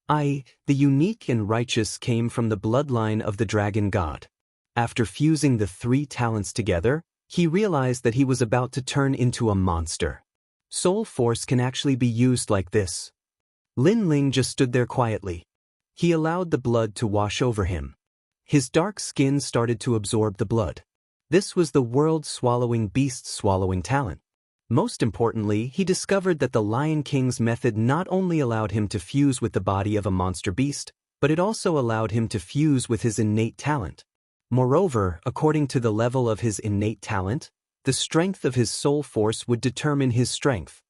The unique and righteous came from the bloodline of the dragon god. After fusing the three talents together, he realized that he was about to turn into a monster. Soul force can actually be used like this. Lin Ling just stood there quietly. He allowed the blood to wash over him. His dark skin started to absorb the blood. This was the world-swallowing beast-swallowing talent. Most importantly, he discovered that the Lion King's method not only allowed him to fuse with the body of a monster beast, but it also allowed him to fuse with his innate talent. Moreover, according to the level of his innate talent, the strength of his soul force would determine his strength.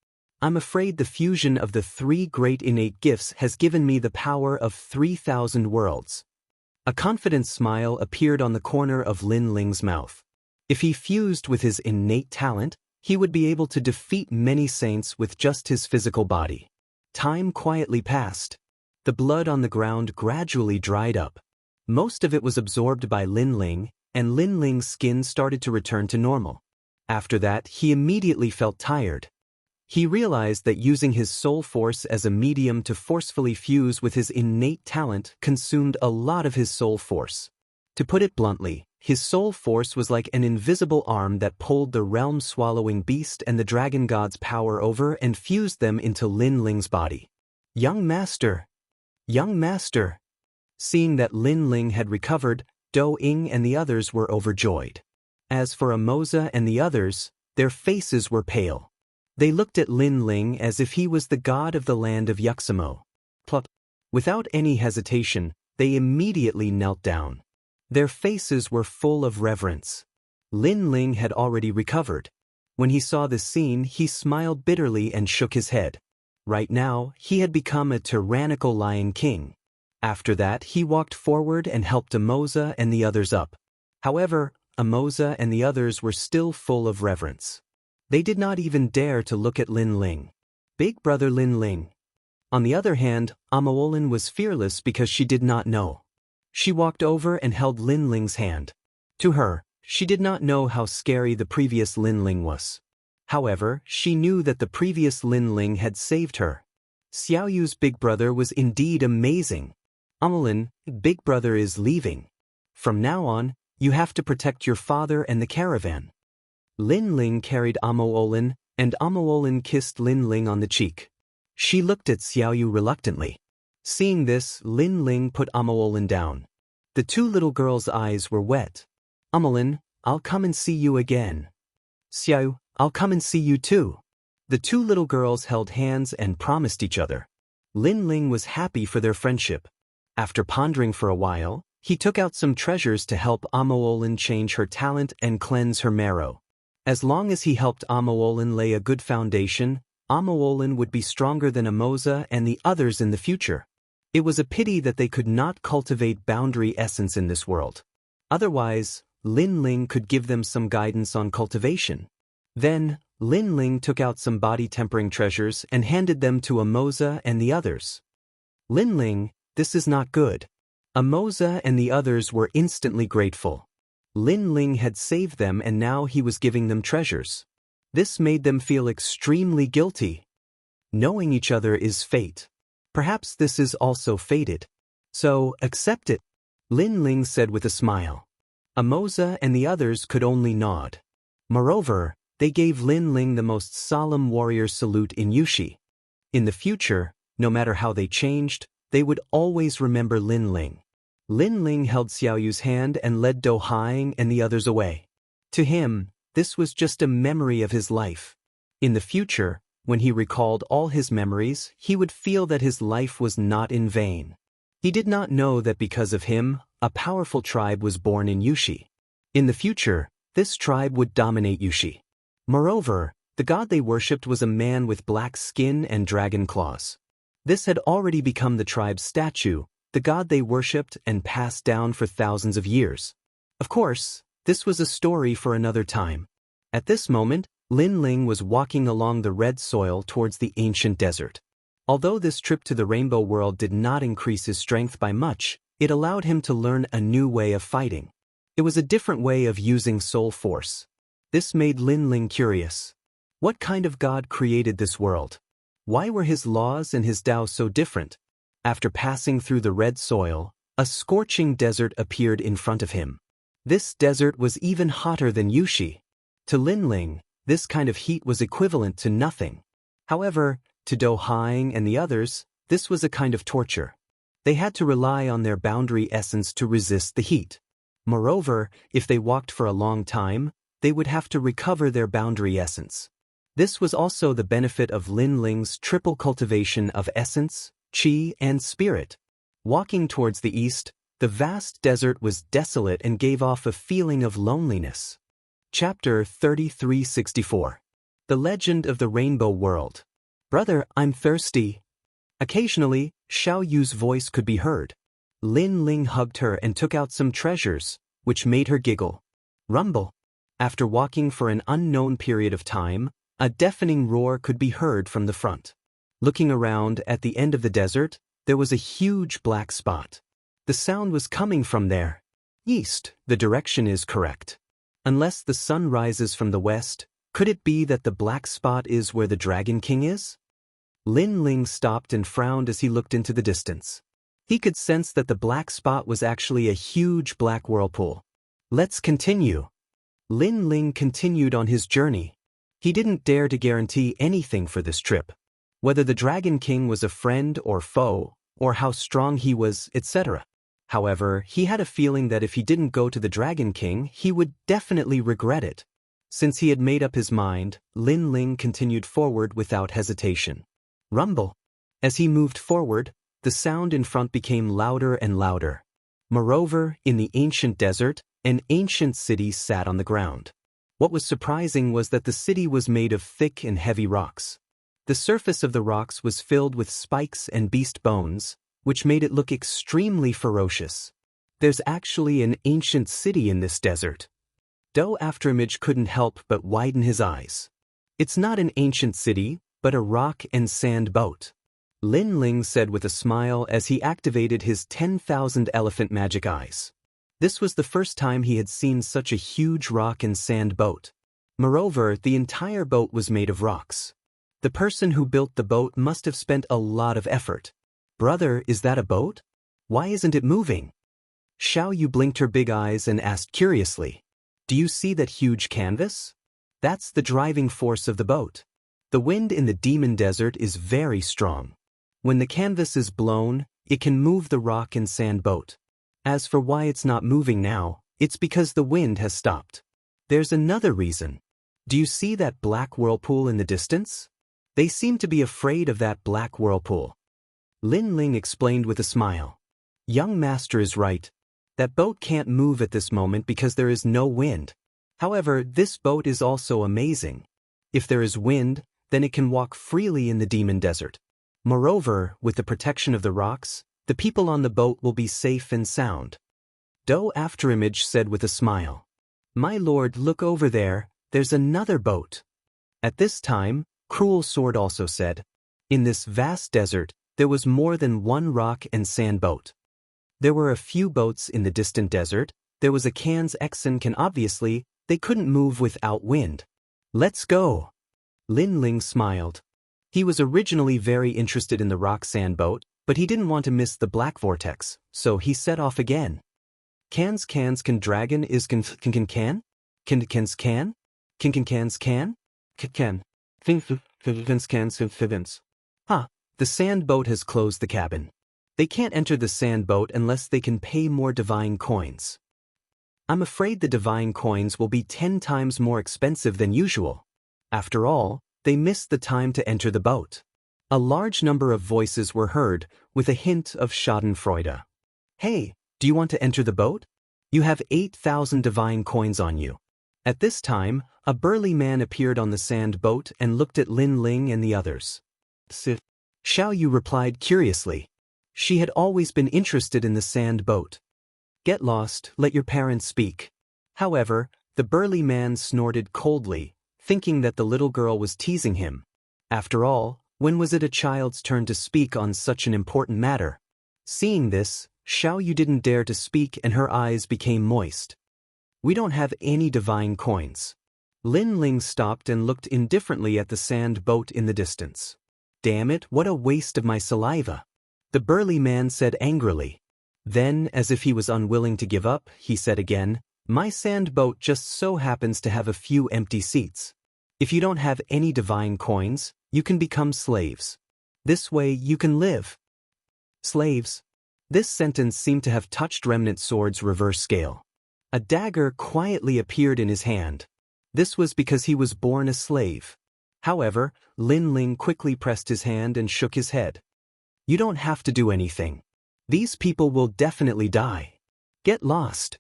I'm afraid the fusion of the three great innate gifts has given me the power of 3,000 worlds. A confident smile appeared on the corner of Lin Ling's mouth. If he fused with his innate talent, he would be able to defeat many saints with just his physical body. Time quietly passed. The blood on the ground gradually dried up. Most of it was absorbed by Lin Ling, and Lin Ling's skin started to return to normal. After that, he immediately felt tired. He realized that using his soul force as a medium to forcefully fuse with his innate talent consumed a lot of his soul force. To put it bluntly, his soul force was like an invisible arm that pulled the realm-swallowing beast and the dragon god's power over and fused them into Lin Ling's body. Young master! Young master! Seeing that Lin Ling had recovered, Do Ying and the others were overjoyed. As for Amoza and the others, their faces were pale. They looked at Lin Ling as if he was the god of the land of Yuxamo. Without any hesitation, they immediately knelt down. Their faces were full of reverence. Lin Ling had already recovered. When he saw this scene, he smiled bitterly and shook his head. Right now, he had become a tyrannical Lion King. After that, he walked forward and helped Amoza and the others up. However, Amoza and the others were still full of reverence. They did not even dare to look at Lin Ling. Big brother Lin Ling. On the other hand, Amoolin was fearless because she did not know. She walked over and held Lin Ling's hand. To her, she did not know how scary the previous Lin Ling was. However, she knew that the previous Lin Ling had saved her. Xiaoyu's big brother was indeed amazing. Amoolin, big brother is leaving. From now on, you have to protect your father and the caravan. Lin Ling carried Amoolin, and Amoolin kissed Lin Ling on the cheek. She looked at Xiaoyu reluctantly. Seeing this, Lin Ling put Amoolin down. The two little girls' eyes were wet. Amoolin, I'll come and see you again. Xiaoyu, I'll come and see you too. The two little girls held hands and promised each other. Lin Ling was happy for their friendship. After pondering for a while, he took out some treasures to help Amoolin change her talent and cleanse her marrow. As long as he helped Amoolin lay a good foundation, Amoolin would be stronger than Amoza and the others in the future. It was a pity that they could not cultivate boundary essence in this world. Otherwise, Lin Ling could give them some guidance on cultivation. Then, Lin Ling took out some body-tempering treasures and handed them to Amoza and the others. Lin Ling, this is not good. Amoza and the others were instantly grateful. Lin Ling had saved them and now he was giving them treasures. This made them feel extremely guilty. Knowing each other is fate. Perhaps this is also fated. So, accept it, Lin Ling said with a smile. Amoza and the others could only nod. Moreover, they gave Lin Ling the most solemn warrior salute in Yushi. In the future, no matter how they changed, they would always remember Lin Ling. Lin Ling held Xiaoyu's hand and led Do Haing and the others away. To him, this was just a memory of his life. In the future, when he recalled all his memories, he would feel that his life was not in vain. He did not know that because of him, a powerful tribe was born in Yushi. In the future, this tribe would dominate Yushi. Moreover, the god they worshipped was a man with black skin and dragon claws. This had already become the tribe's statue, the god they worshipped and passed down for thousands of years. Of course, this was a story for another time. At this moment, Lin Ling was walking along the red soil towards the ancient desert. Although this trip to the Rainbow World did not increase his strength by much, It allowed him to learn a new way of fighting. It was a different way of using soul force. This made Lin Ling curious. What kind of god created this world? Why were his laws and his Tao so different? After passing through the red soil, a scorching desert appeared in front of him. This desert was even hotter than Yushi. To Lin Ling, this kind of heat was equivalent to nothing. However, to Do Haing and the others, this was a kind of torture. They had to rely on their boundary essence to resist the heat. Moreover, if they walked for a long time, they would have to recover their boundary essence. This was also the benefit of Lin Ling's triple cultivation of essence, qi, and spirit. Walking towards the east, the vast desert was desolate and gave off a feeling of loneliness. Chapter 3364. The Legend of the Rainbow World. Brother, I'm thirsty. Occasionally, Xiao Yu's voice could be heard. Lin Ling hugged her and took out some treasures, which made her giggle. Rumble. After walking for an unknown period of time, a deafening roar could be heard from the front. Looking around at the end of the desert, there was a huge black spot. The sound was coming from there. East, the direction is correct. Unless the sun rises from the west, could it be that the black spot is where the Dragon King is? Lin Ling stopped and frowned as he looked into the distance. He could sense that the black spot was actually a huge black whirlpool. Let's continue. Lin Ling continued on his journey. He didn't dare to guarantee anything for this trip. Whether the Dragon King was a friend or foe, or how strong he was, etc. However, he had a feeling that if he didn't go to the Dragon King, he would definitely regret it. Since he had made up his mind, Lin Ling continued forward without hesitation. Rumble. As he moved forward, the sound in front became louder and louder. Moreover, in the ancient desert, an ancient city sat on the ground. What was surprising was that the city was made of thick and heavy rocks. The surface of the rocks was filled with spikes and beast bones, which made it look extremely ferocious. There's actually an ancient city in this desert. Do Afterimage couldn't help but widen his eyes. It's not an ancient city, but a rock and sand boat. Lin Ling said with a smile as he activated his 10,000 elephant magic eyes. This was the first time he had seen such a huge rock and sand boat. Moreover, the entire boat was made of rocks. The person who built the boat must have spent a lot of effort. Brother, is that a boat? Why isn't it moving? Xiao Yu blinked her big eyes and asked curiously. Do you see that huge canvas? That's the driving force of the boat. The wind in the Demon Desert is very strong. When the canvas is blown, it can move the rock and sand boat. As for why it's not moving now, it's because the wind has stopped. There's another reason. Do you see that black whirlpool in the distance? They seem to be afraid of that black whirlpool. Lin Ling explained with a smile. Young master is right. That boat can't move at this moment because there is no wind. However, this boat is also amazing. If there is wind, then it can walk freely in the Demon Desert. Moreover, with the protection of the rocks, the people on the boat will be safe and sound. Do Afterimage said with a smile. My lord, look over there, there's another boat. At this time, Cruel Sword also said. In this vast desert, there was more than one rock and sand boat. There were a few boats in the distant desert. There was a Can's Exon and obviously, they couldn't move without wind. Let's go. Lin Ling smiled. He was originally very interested in the rock sand boat, but he didn't want to miss the black vortex, so he set off again. Cans can dragon is can can the sand boat has closed the cabin. They can't enter the sand boat unless they can pay more divine coins. I'm afraid the divine coins will be 10 times more expensive than usual. After all, they missed the time to enter the boat. A large number of voices were heard, with a hint of schadenfreude. Hey, do you want to enter the boat? You have 8,000 divine coins on you. At this time, a burly man appeared on the sand boat and looked at Lin Ling and the others. Xiao Yu replied curiously. She had always been interested in the sand boat. Get lost, let your parents speak. However, the burly man snorted coldly, thinking that the little girl was teasing him. After all, when was it a child's turn to speak on such an important matter? Seeing this, Xiao Yu didn't dare to speak and her eyes became moist. We don't have any divine coins. Lin Ling stopped and looked indifferently at the sand boat in the distance. Damn it, what a waste of my saliva. The burly man said angrily. Then, as if he was unwilling to give up, he said again, my sand boat just so happens to have a few empty seats. If you don't have any divine coins, you can become slaves. This way you can live. Slaves. This sentence seemed to have touched Remnant Sword's reverse scale. A dagger quietly appeared in his hand. This was because he was born a slave. However, Lin Ling quickly pressed his hand and shook his head. You don't have to do anything. These people will definitely die. Get lost.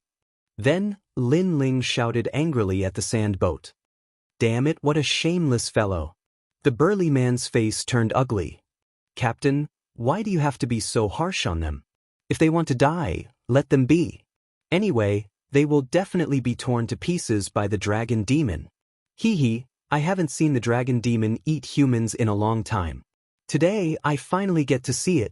Then, Lin Ling shouted angrily at the sand boat. Damn it, what a shameless fellow. The burly man's face turned ugly. Captain, why do you have to be so harsh on them? If they want to die, let them be. Anyway, they will definitely be torn to pieces by the dragon demon. Hee hee, I haven't seen the dragon demon eat humans in a long time. Today, I finally get to see it.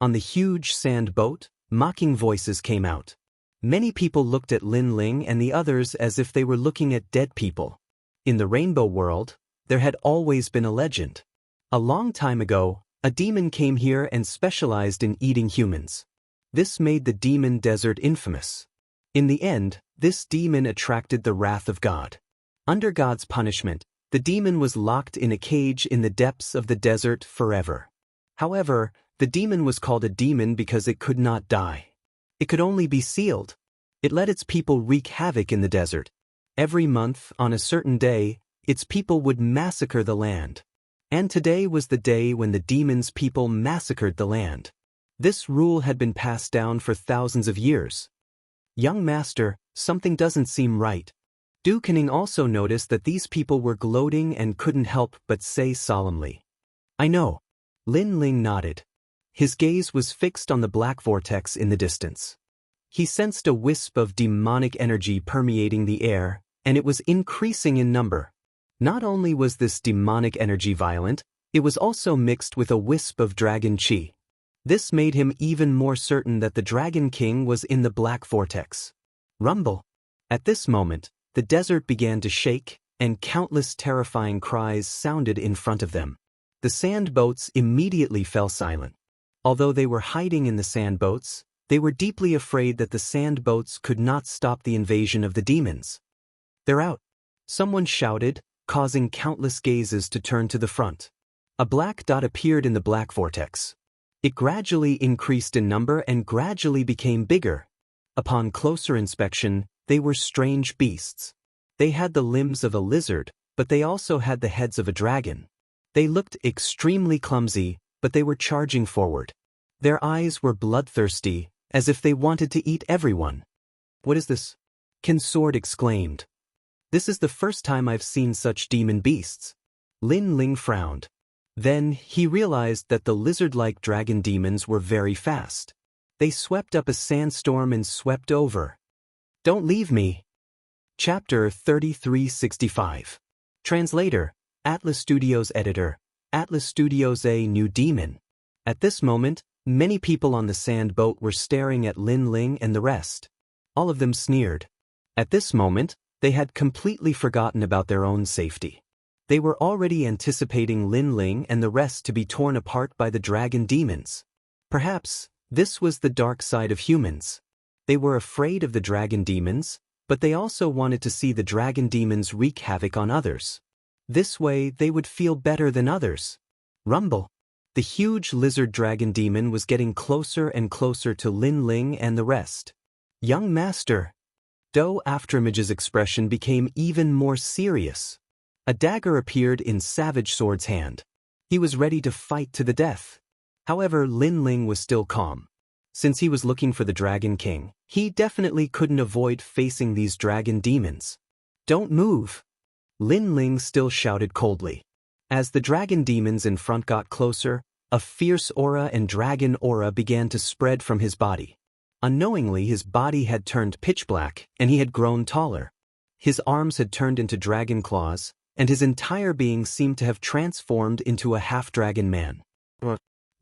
On the huge sand boat, mocking voices came out. Many people looked at Lin Ling and the others as if they were looking at dead people. In the rainbow world, there had always been a legend. A long time ago, a demon came here and specialized in eating humans. This made the demon desert infamous. In the end, this demon attracted the wrath of God. Under God's punishment, the demon was locked in a cage in the depths of the desert forever. However, the demon was called a demon because it could not die. It could only be sealed. It let its people wreak havoc in the desert. Every month, on a certain day, its people would massacre the land. And today was the day when the demon's people massacred the land. This rule had been passed down for thousands of years. Young master, something doesn't seem right. Du Kening also noticed that these people were gloating and couldn't help but say solemnly. I know. Lin Ling nodded. His gaze was fixed on the black vortex in the distance. He sensed a wisp of demonic energy permeating the air, and it was increasing in number. Not only was this demonic energy violent, it was also mixed with a wisp of dragon chi. This made him even more certain that the Dragon King was in the black vortex. Rumble. At this moment, the desert began to shake, and countless terrifying cries sounded in front of them. The sand boats immediately fell silent. Although they were hiding in the sand boats, they were deeply afraid that the sand boats could not stop the invasion of the demons. They're out. Someone shouted, causing countless gazes to turn to the front. A black dot appeared in the black vortex. It gradually increased in number and gradually became bigger. Upon closer inspection, they were strange beasts. They had the limbs of a lizard, but they also had the heads of a dragon. They looked extremely clumsy, but they were charging forward. Their eyes were bloodthirsty, as if they wanted to eat everyone. What is this? Consort exclaimed. This is the first time I've seen such demon beasts. Lin Ling frowned. Then, he realized that the lizard-like dragon demons were very fast. They swept up a sandstorm and swept over. Don't leave me. Chapter 3365. Translator, Atlas Studios Editor, Atlas Studios A New Demon. At this moment, many people on the sand boat were staring at Lin Ling and the rest. All of them sneered. At this moment, they had completely forgotten about their own safety. They were already anticipating Lin Ling and the rest to be torn apart by the dragon demons. Perhaps, this was the dark side of humans. They were afraid of the dragon demons, but they also wanted to see the dragon demons wreak havoc on others. This way, they would feel better than others. Rumble. The huge lizard dragon demon was getting closer and closer to Lin Ling and the rest. Young master. Do Afterimage's expression became even more serious. A dagger appeared in Savage Sword's hand. He was ready to fight to the death. However, Lin Ling was still calm. Since he was looking for the Dragon King, he definitely couldn't avoid facing these dragon demons. Don't move. Lin Ling still shouted coldly. As the dragon demons in front got closer, a fierce aura and dragon aura began to spread from his body. Unknowingly, his body had turned pitch black, and he had grown taller. His arms had turned into dragon claws, and his entire being seemed to have transformed into a half-dragon man.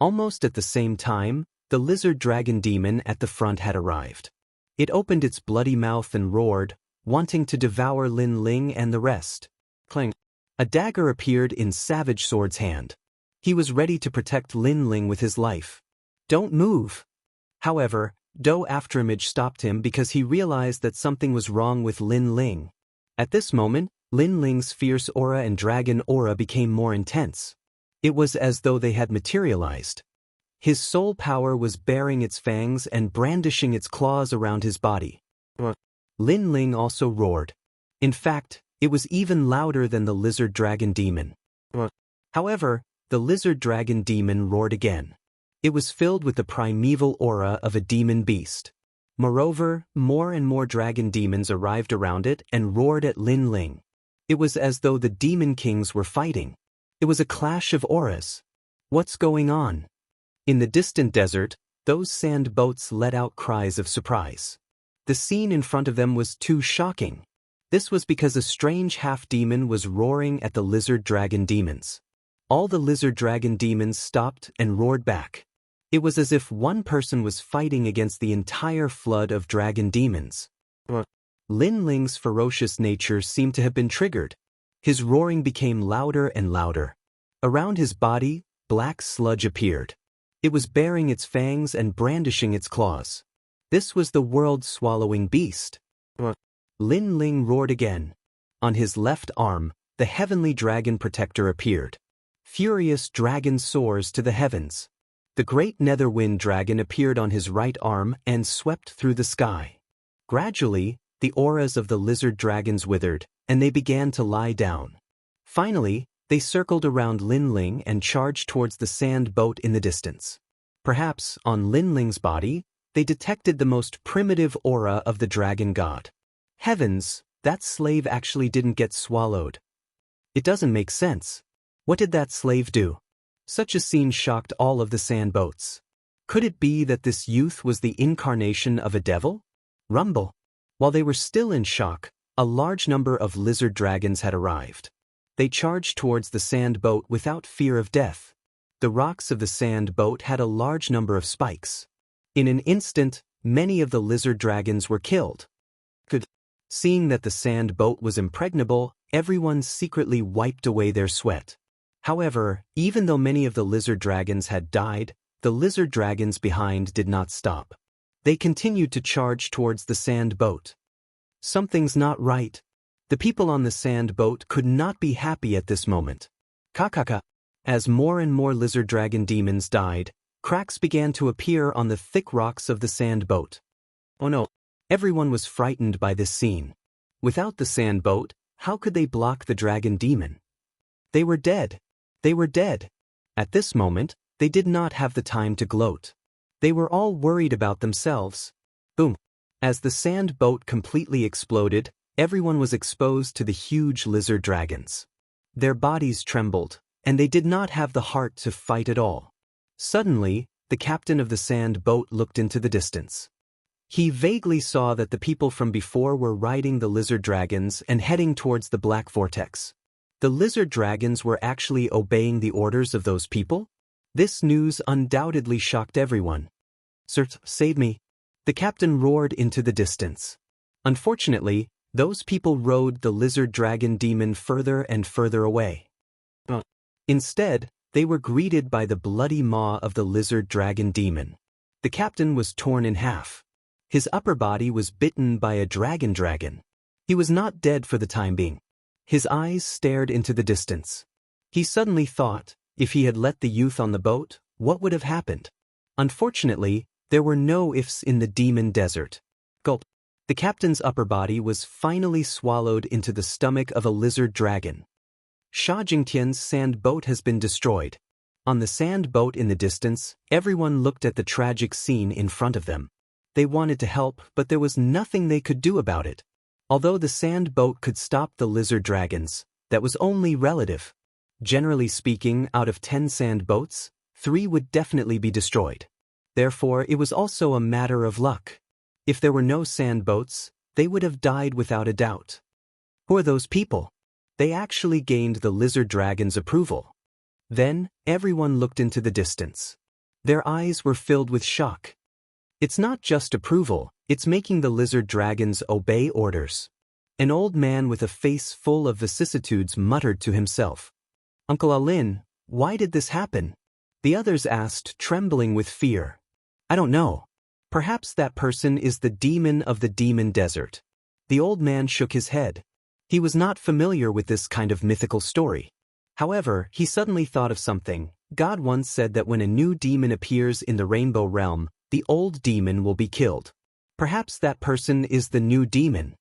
Almost at the same time, the lizard dragon demon at the front had arrived. It opened its bloody mouth and roared, wanting to devour Lin Ling and the rest. Clang! A dagger appeared in Savage Sword's hand. He was ready to protect Lin Ling with his life. Don't move! However, Do Afterimage stopped him because he realized that something was wrong with Lin Ling. At this moment, Lin Ling's fierce aura and dragon aura became more intense. It was as though they had materialized. His soul power was baring its fangs and brandishing its claws around his body. Lin Ling also roared. In fact, it was even louder than the lizard dragon demon. However, the lizard dragon demon roared again. It was filled with the primeval aura of a demon beast. Moreover, more and more dragon demons arrived around it and roared at Lin Ling. It was as though the demon kings were fighting. It was a clash of auras. What's going on? In the distant desert, those sand boats let out cries of surprise. The scene in front of them was too shocking. This was because a strange half-demon was roaring at the lizard dragon demons. All the lizard dragon demons stopped and roared back. It was as if one person was fighting against the entire flood of dragon demons. Lin Ling's ferocious nature seemed to have been triggered. His roaring became louder and louder. Around his body, black sludge appeared. It was baring its fangs and brandishing its claws. This was the world-swallowing beast. Lin Ling roared again. On his left arm, the heavenly dragon protector appeared. Furious dragon soars to the heavens. The great netherwind dragon appeared on his right arm and swept through the sky. Gradually, the auras of the lizard dragons withered, and they began to lie down. Finally, they circled around Lin Ling and charged towards the sand boat in the distance. Perhaps, on Lin Ling's body, they detected the most primitive aura of the dragon god. Heavens, that slave actually didn't get swallowed. It doesn't make sense. What did that slave do? Such a scene shocked all of the sand boats. Could it be that this youth was the incarnation of a devil? Rumble. While they were still in shock, a large number of lizard dragons had arrived. They charged towards the sand boat without fear of death. The rocks of the sand boat had a large number of spikes. In an instant, many of the lizard dragons were killed. Seeing that the sand boat was impregnable, everyone secretly wiped away their sweat. However, even though many of the lizard dragons had died, the lizard dragons behind did not stop. They continued to charge towards the sand boat. Something's not right. The people on the sand boat could not be happy at this moment. Kakaka. As more and more lizard dragon demons died, cracks began to appear on the thick rocks of the sand boat. Oh no. Everyone was frightened by this scene. Without the sand boat, how could they block the dragon demon? They were dead. They were dead. At this moment, they did not have the time to gloat. They were all worried about themselves. Boom. As the sand boat completely exploded, everyone was exposed to the huge lizard dragons. Their bodies trembled, and they did not have the heart to fight at all. Suddenly, the captain of the sand boat looked into the distance. He vaguely saw that the people from before were riding the lizard dragons and heading towards the black vortex. The lizard dragons were actually obeying the orders of those people? This news undoubtedly shocked everyone. Sir, save me. The captain roared into the distance. Unfortunately, those people rode the lizard dragon demon further and further away. Instead, they were greeted by the bloody maw of the lizard dragon demon. The captain was torn in half. His upper body was bitten by a dragon. He was not dead for the time being. His eyes stared into the distance. He suddenly thought, if he had let the youth on the boat, what would have happened? Unfortunately, there were no ifs in the demon desert. Gulp. The captain's upper body was finally swallowed into the stomach of a lizard dragon. Sha Jingtian's sand boat has been destroyed. On the sand boat in the distance, everyone looked at the tragic scene in front of them. They wanted to help, but there was nothing they could do about it. Although the sand boat could stop the lizard dragons, that was only relative. Generally speaking, out of 10 sand boats, 3 would definitely be destroyed. Therefore, it was also a matter of luck. If there were no sand boats, they would have died without a doubt. Who are those people? They actually gained the lizard dragon's approval. Then, everyone looked into the distance. Their eyes were filled with shock. It's not just approval, it's making the lizard dragons obey orders. An old man with a face full of vicissitudes muttered to himself. Uncle Lin, why did this happen? The others asked, trembling with fear. I don't know. Perhaps that person is the demon of the demon desert. The old man shook his head. He was not familiar with this kind of mythical story. However, he suddenly thought of something. God once said that when a new demon appears in the rainbow realm, the old demon will be killed. Perhaps that person is the new demon.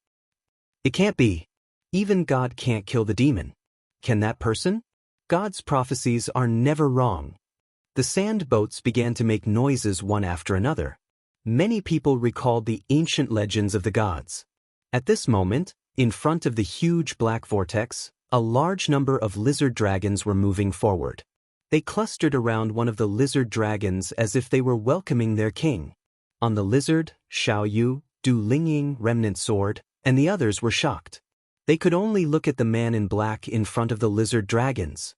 It can't be. Even God can't kill the demon. Can that person? God's prophecies are never wrong. The sand boats began to make noises one after another. Many people recalled the ancient legends of the gods. At this moment, in front of the huge black vortex, a large number of lizard dragons were moving forward. They clustered around one of the lizard dragons as if they were welcoming their king. On the lizard, Xiaoyu, Du Lingying remnant sword, and the others were shocked. They could only look at the man in black in front of the lizard dragons.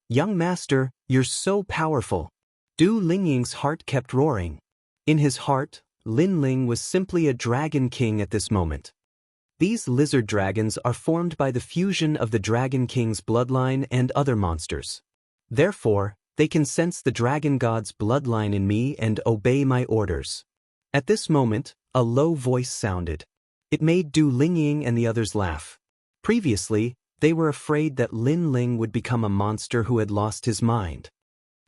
Young master, you're so powerful. Du Lingying's heart kept roaring. In his heart, Lin Ling was simply a dragon king at this moment. These lizard dragons are formed by the fusion of the Dragon King's bloodline and other monsters. Therefore, they can sense the dragon god's bloodline in me and obey my orders. At this moment, a low voice sounded. It made Du Lingying and the others laugh. Previously, they were afraid that Lin Ling would become a monster who had lost his mind.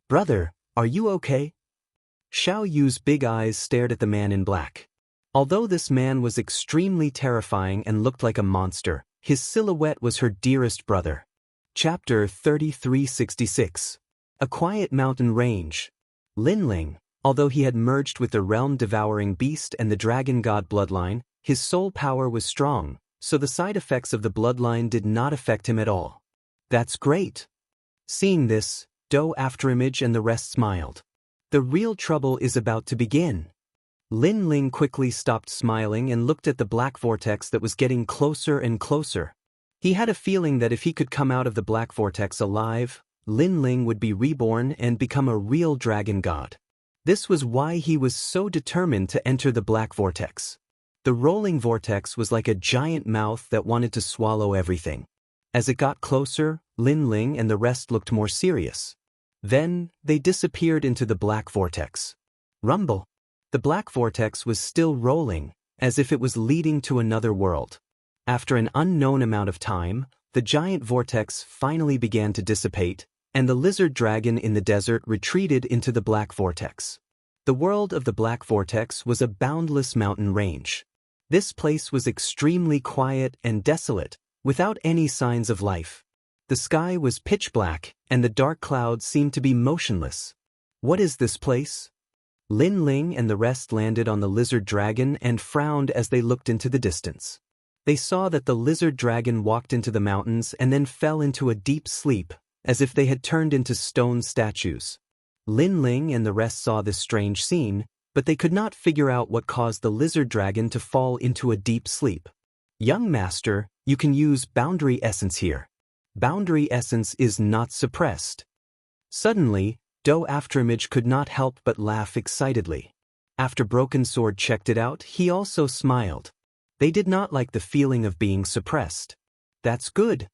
Brother, are you okay? Xiao Yu's big eyes stared at the man in black. Although this man was extremely terrifying and looked like a monster, his silhouette was her dearest brother. Chapter 3366. A quiet mountain range. Lin Ling, although he had merged with the realm-devouring beast and the dragon god bloodline, his soul power was strong, so the side effects of the bloodline did not affect him at all. That's great. Seeing this, Do Afterimage and the rest smiled. The real trouble is about to begin. Lin Ling quickly stopped smiling and looked at the black vortex that was getting closer and closer. He had a feeling that if he could come out of the black vortex alive, Lin Ling would be reborn and become a real dragon god. This was why he was so determined to enter the black vortex. The rolling vortex was like a giant mouth that wanted to swallow everything. As it got closer, Lin Ling and the rest looked more serious. Then, they disappeared into the black vortex. Rumble. The black vortex was still rolling, as if it was leading to another world. After an unknown amount of time, the giant vortex finally began to dissipate, and the lizard dragon in the desert retreated into the black vortex. The world of the black vortex was a boundless mountain range. This place was extremely quiet and desolate, without any signs of life. The sky was pitch black, and the dark clouds seemed to be motionless. What is this place? Lin Ling and the rest landed on the lizard dragon and frowned as they looked into the distance. They saw that the lizard dragon walked into the mountains and then fell into a deep sleep, as if they had turned into stone statues. Lin Ling and the rest saw this strange scene, but they could not figure out what caused the lizard dragon to fall into a deep sleep. Young master, you can use boundary essence here. Boundary essence is not suppressed. Suddenly, Do Afterimage could not help but laugh excitedly. After Broken Sword checked it out, he also smiled. They did not like the feeling of being suppressed. That's good.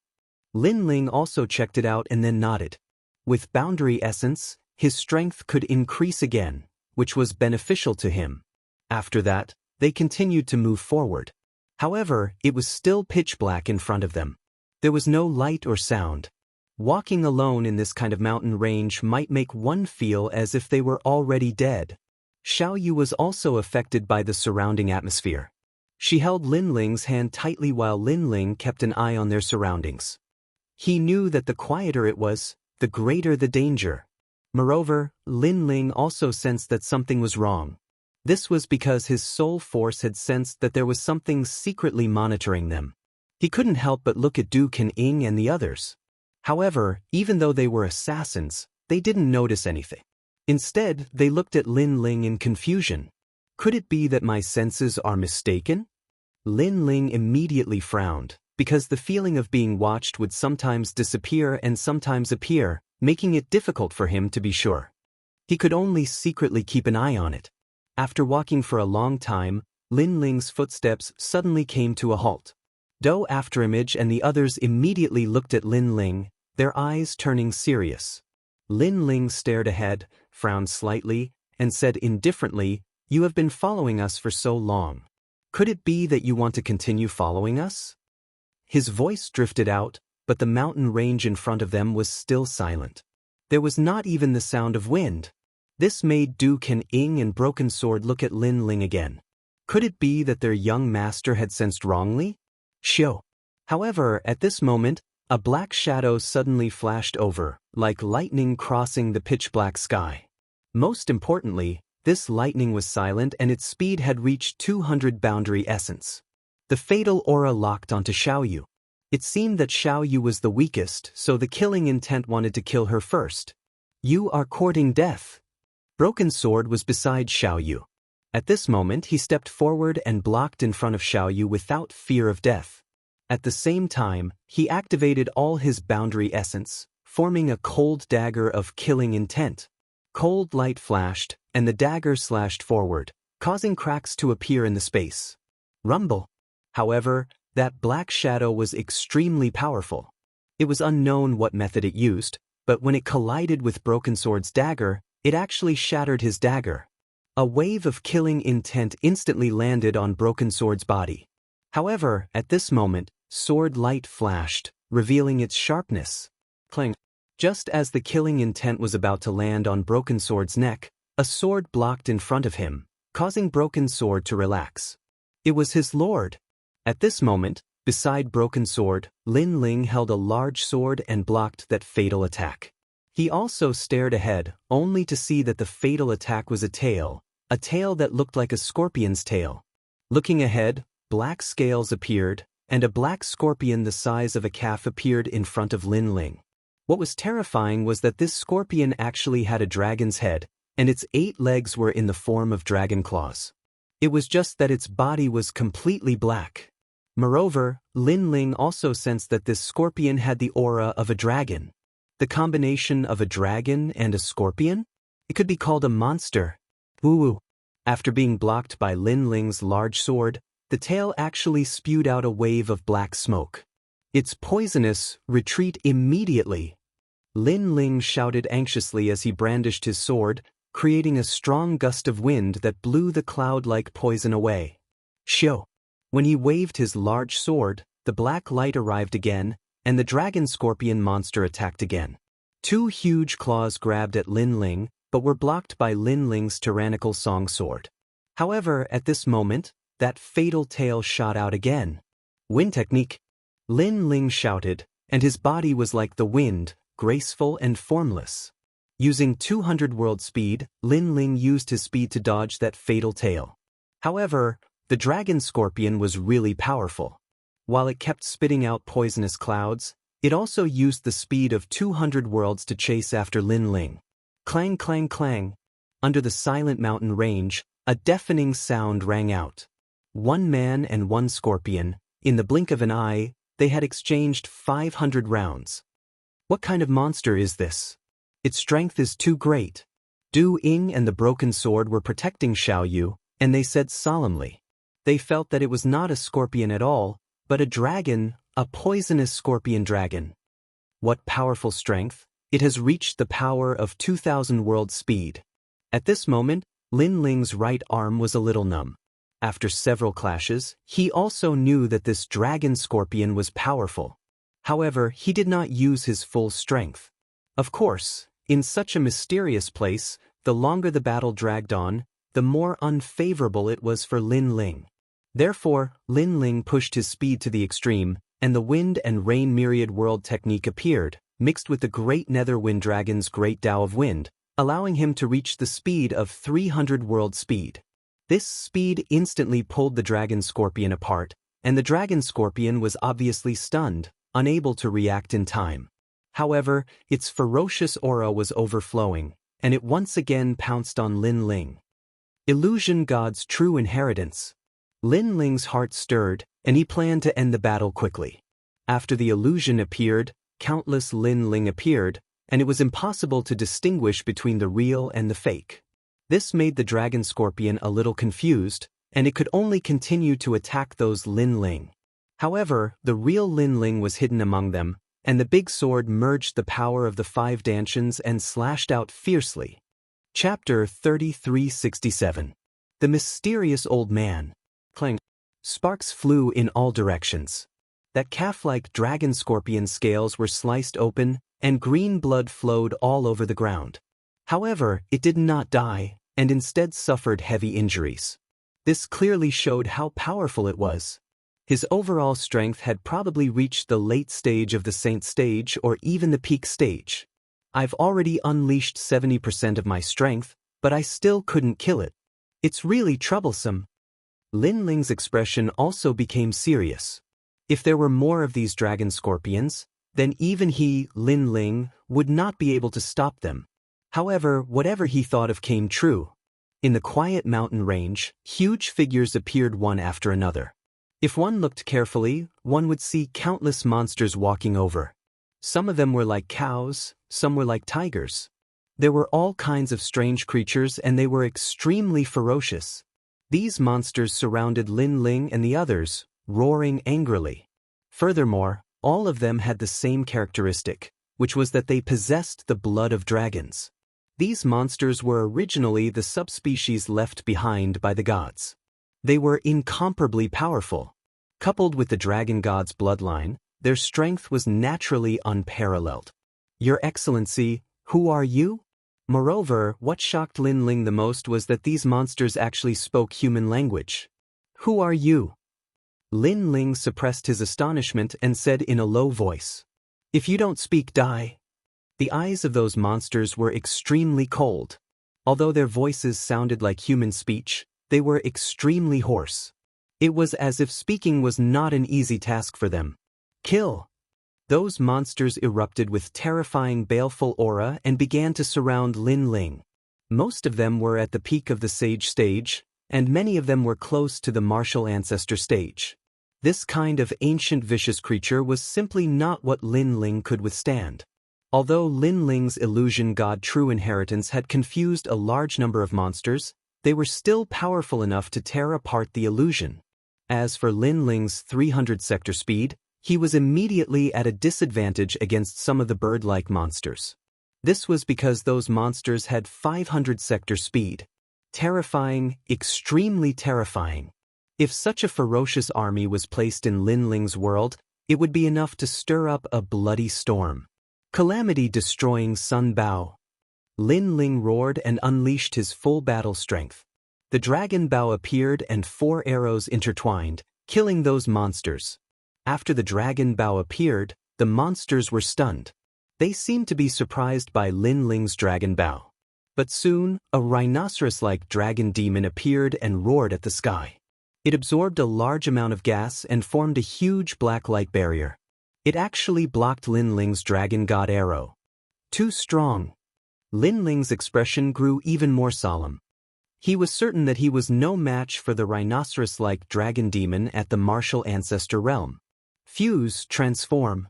Lin Ling also checked it out and then nodded. With boundary essence, his strength could increase again, which was beneficial to him. After that, they continued to move forward. However, it was still pitch black in front of them. There was no light or sound. Walking alone in this kind of mountain range might make one feel as if they were already dead. Xiao Yu was also affected by the surrounding atmosphere. She held Lin Ling's hand tightly while Lin Ling kept an eye on their surroundings. He knew that the quieter it was, the greater the danger. Moreover, Lin Ling also sensed that something was wrong. This was because his soul force had sensed that there was something secretly monitoring them. He couldn't help but look at Du Kening and the others. However, even though they were assassins, they didn't notice anything. Instead, they looked at Lin Ling in confusion. Could it be that my senses are mistaken? Lin Ling immediately frowned, because the feeling of being watched would sometimes disappear and sometimes appear, making it difficult for him to be sure. He could only secretly keep an eye on it. After walking for a long time, Lin Ling's footsteps suddenly came to a halt. Dou Afterimage and the others immediately looked at Lin Ling, their eyes turning serious. Lin Ling stared ahead, frowned slightly, and said indifferently, "You have been following us for so long. Could it be that you want to continue following us?" His voice drifted out, but the mountain range in front of them was still silent. There was not even the sound of wind. This made Du King and Broken Sword look at Lin Ling again. Could it be that their young master had sensed wrongly? Shio. However, at this moment, a black shadow suddenly flashed over, like lightning crossing the pitch-black sky. Most importantly, this lightning was silent and its speed had reached 200 boundary essence. The fatal aura locked onto Xiaoyu. It seemed that Xiaoyu was the weakest, so the killing intent wanted to kill her first. "You are courting death." Broken Sword was beside Xiaoyu. At this moment he stepped forward and blocked in front of Xiaoyu without fear of death. At the same time, he activated all his boundary essence, forming a cold dagger of killing intent. Cold light flashed, and the dagger slashed forward, causing cracks to appear in the space. Rumble. However, that black shadow was extremely powerful. It was unknown what method it used, but when it collided with Broken Sword's dagger, it actually shattered his dagger. A wave of killing intent instantly landed on Broken Sword's body. However, at this moment, sword light flashed, revealing its sharpness. Clang. Just as the killing intent was about to land on Broken Sword's neck, a sword blocked in front of him, causing Broken Sword to relax. It was his lord. At this moment, beside Broken Sword, Lin Ling held a large sword and blocked that fatal attack. He also stared ahead, only to see that the fatal attack was a tail that looked like a scorpion's tail. Looking ahead, black scales appeared, and a black scorpion the size of a calf appeared in front of Lin Ling. What was terrifying was that this scorpion actually had a dragon's head, and its 8 legs were in the form of dragon claws. It was just that its body was completely black. Moreover, Lin Ling also sensed that this scorpion had the aura of a dragon. The combination of a dragon and a scorpion? It could be called a monster. Woo-woo. After being blocked by Lin Ling's large sword, the tail actually spewed out a wave of black smoke. "It's poisonous, retreat immediately." Lin Ling shouted anxiously as he brandished his sword, creating a strong gust of wind that blew the cloud-like poison away. Shio. When he waved his large sword, the black light arrived again, and the dragon scorpion monster attacked again. 2 huge claws grabbed at Lin Ling, but were blocked by Lin Ling's tyrannical song sword. However, at this moment, that fatal tail shot out again. "Wind technique." Lin Ling shouted, and his body was like the wind, graceful and formless. Using 200 world speed, Lin Ling used his speed to dodge that fatal tail. However, the dragon scorpion was really powerful. While it kept spitting out poisonous clouds, it also used the speed of 200 worlds to chase after Lin Ling. Clang clang clang. Under the silent mountain range, a deafening sound rang out. 1 man and 1 scorpion, in the blink of an eye, they had exchanged 500 rounds. What kind of monster is this? Its strength is too great. Du Ying and the Broken Sword were protecting Xiaoyu, and they said solemnly. They felt that it was not a scorpion at all, but a dragon, a poisonous scorpion dragon. What powerful strength! It has reached the power of 2,000 world speed. At this moment, Lin Ling's right arm was a little numb. After several clashes, he also knew that this dragon scorpion was powerful. However, he did not use his full strength. Of course, in such a mysterious place, the longer the battle dragged on, the more unfavorable it was for Lin Ling. Therefore, Lin Ling pushed his speed to the extreme, and the wind and rain myriad world technique appeared, mixed with the great nether wind dragon's great Tao of wind, allowing him to reach the speed of 300 world speed. This speed instantly pulled the dragon scorpion apart, and the dragon scorpion was obviously stunned, unable to react in time. However, its ferocious aura was overflowing, and it once again pounced on Lin Ling. Illusion God's true inheritance. Lin Ling's heart stirred, and he planned to end the battle quickly. After the illusion appeared, countless Lin Ling appeared, and it was impossible to distinguish between the real and the fake. This made the dragon scorpion a little confused, and it could only continue to attack those Lin Ling. However, the real Lin Ling was hidden among them, and the big sword merged the power of the 5 Dantians and slashed out fiercely. Chapter 3367. The Mysterious Old Man. Clang. Sparks flew in all directions. That calf-like dragon scorpion scales were sliced open, and green blood flowed all over the ground. However, it did not die, and instead suffered heavy injuries. This clearly showed how powerful it was. His overall strength had probably reached the late stage of the Saint stage or even the peak stage. I've already unleashed 70% of my strength, but I still couldn't kill it. It's really troublesome. Lin Ling's expression also became serious. If there were more of these dragon scorpions, then even he, Lin Ling, would not be able to stop them. However, whatever he thought of came true. In the quiet mountain range, huge figures appeared one after another. If one looked carefully, one would see countless monsters walking over. Some of them were like cows, some were like tigers. There were all kinds of strange creatures and they were extremely ferocious. These monsters surrounded Lin Ling and the others, roaring angrily. Furthermore, all of them had the same characteristic, which was that they possessed the blood of dragons. These monsters were originally the subspecies left behind by the gods. They were incomparably powerful. Coupled with the dragon god's bloodline, their strength was naturally unparalleled. Your Excellency, who are you? Moreover, what shocked Lin Ling the most was that these monsters actually spoke human language. Who are you? Lin Ling suppressed his astonishment and said in a low voice, "If you don't speak, die." The eyes of those monsters were extremely cold. Although their voices sounded like human speech, they were extremely hoarse. It was as if speaking was not an easy task for them. Kill! Those monsters erupted with terrifying baleful aura and began to surround Lin Ling. Most of them were at the peak of the sage stage, and many of them were close to the martial ancestor stage. This kind of ancient vicious creature was simply not what Lin Ling could withstand. Although Lin Ling's illusion god true inheritance had confused a large number of monsters, they were still powerful enough to tear apart the illusion. As for Lin Ling's 300 sector speed, he was immediately at a disadvantage against some of the bird-like monsters. This was because those monsters had 500 sector speed. Terrifying, extremely terrifying. If such a ferocious army was placed in Lin Ling's world, it would be enough to stir up a bloody storm. Calamity-destroying Sun Bao. Lin Ling roared and unleashed his full battle strength. The dragon bow appeared and 4 arrows intertwined, killing those monsters. After the dragon bow appeared, the monsters were stunned. They seemed to be surprised by Lin Ling's dragon bow. But soon, a rhinoceros-like dragon demon appeared and roared at the sky. It absorbed a large amount of gas and formed a huge black light barrier. It actually blocked Lin Ling's dragon god arrow. Too strong. Lin Ling's expression grew even more solemn. He was certain that he was no match for the rhinoceros-like dragon demon at the martial ancestor realm. Fuse, transform.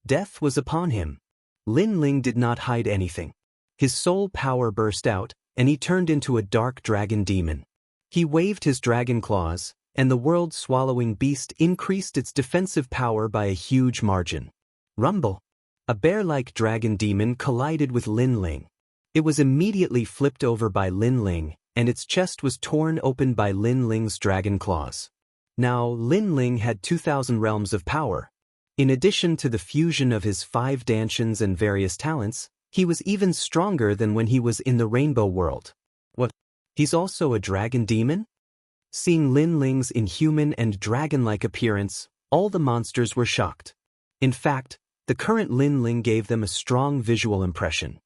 Death was upon him. Lin Ling did not hide anything. His soul power burst out, and he turned into a dark dragon demon. He waved his dragon claws, and the world-swallowing beast increased its defensive power by a huge margin. Rumble. A bear-like dragon demon collided with Lin Ling. It was immediately flipped over by Lin Ling, and its chest was torn open by Lin Ling's dragon claws. Now, Lin Ling had 2,000 realms of power. In addition to the fusion of his 5 Dantians and various talents, he was even stronger than when he was in the Rainbow World. What? He's also a dragon demon? Seeing Lin Ling's inhuman and dragon-like appearance, all the monsters were shocked. In fact, the current Lin Ling gave them a strong visual impression.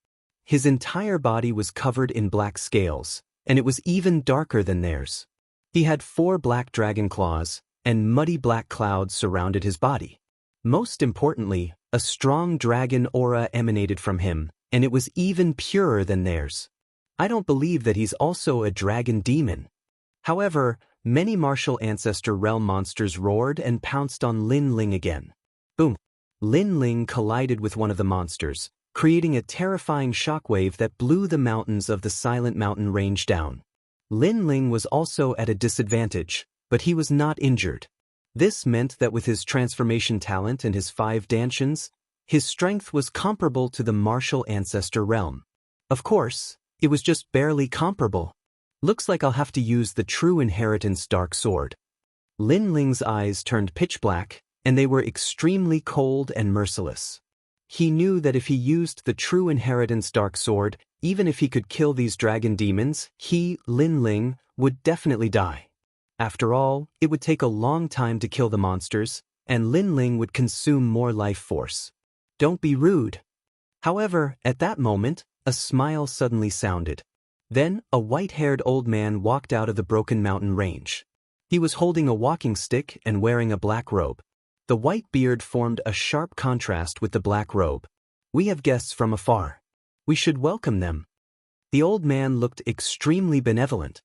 His entire body was covered in black scales, and it was even darker than theirs. He had 4 black dragon claws, and muddy black clouds surrounded his body. Most importantly, a strong dragon aura emanated from him, and it was even purer than theirs. I don't believe that he's also a dragon demon. However, many martial ancestor realm monsters roared and pounced on Lin Ling again. Boom! Lin Ling collided with one of the monsters, creating a terrifying shockwave that blew the mountains of the silent mountain range down. Lin Ling was also at a disadvantage, but he was not injured. This meant that with his transformation talent and his 5 dantians, his strength was comparable to the martial ancestor realm. Of course, it was just barely comparable. Looks like I'll have to use the true inheritance dark sword. Lin Ling's eyes turned pitch black, and they were extremely cold and merciless. He knew that if he used the true inheritance dark sword, even if he could kill these dragon demons, he, Lin Ling, would definitely die. After all, it would take a long time to kill the monsters, and Lin Ling would consume more life force. Don't be rude. However, at that moment, a smile suddenly sounded. Then, a white-haired old man walked out of the broken mountain range. He was holding a walking stick and wearing a black robe. The white beard formed a sharp contrast with the black robe. We have guests from afar. We should welcome them. The old man looked extremely benevolent.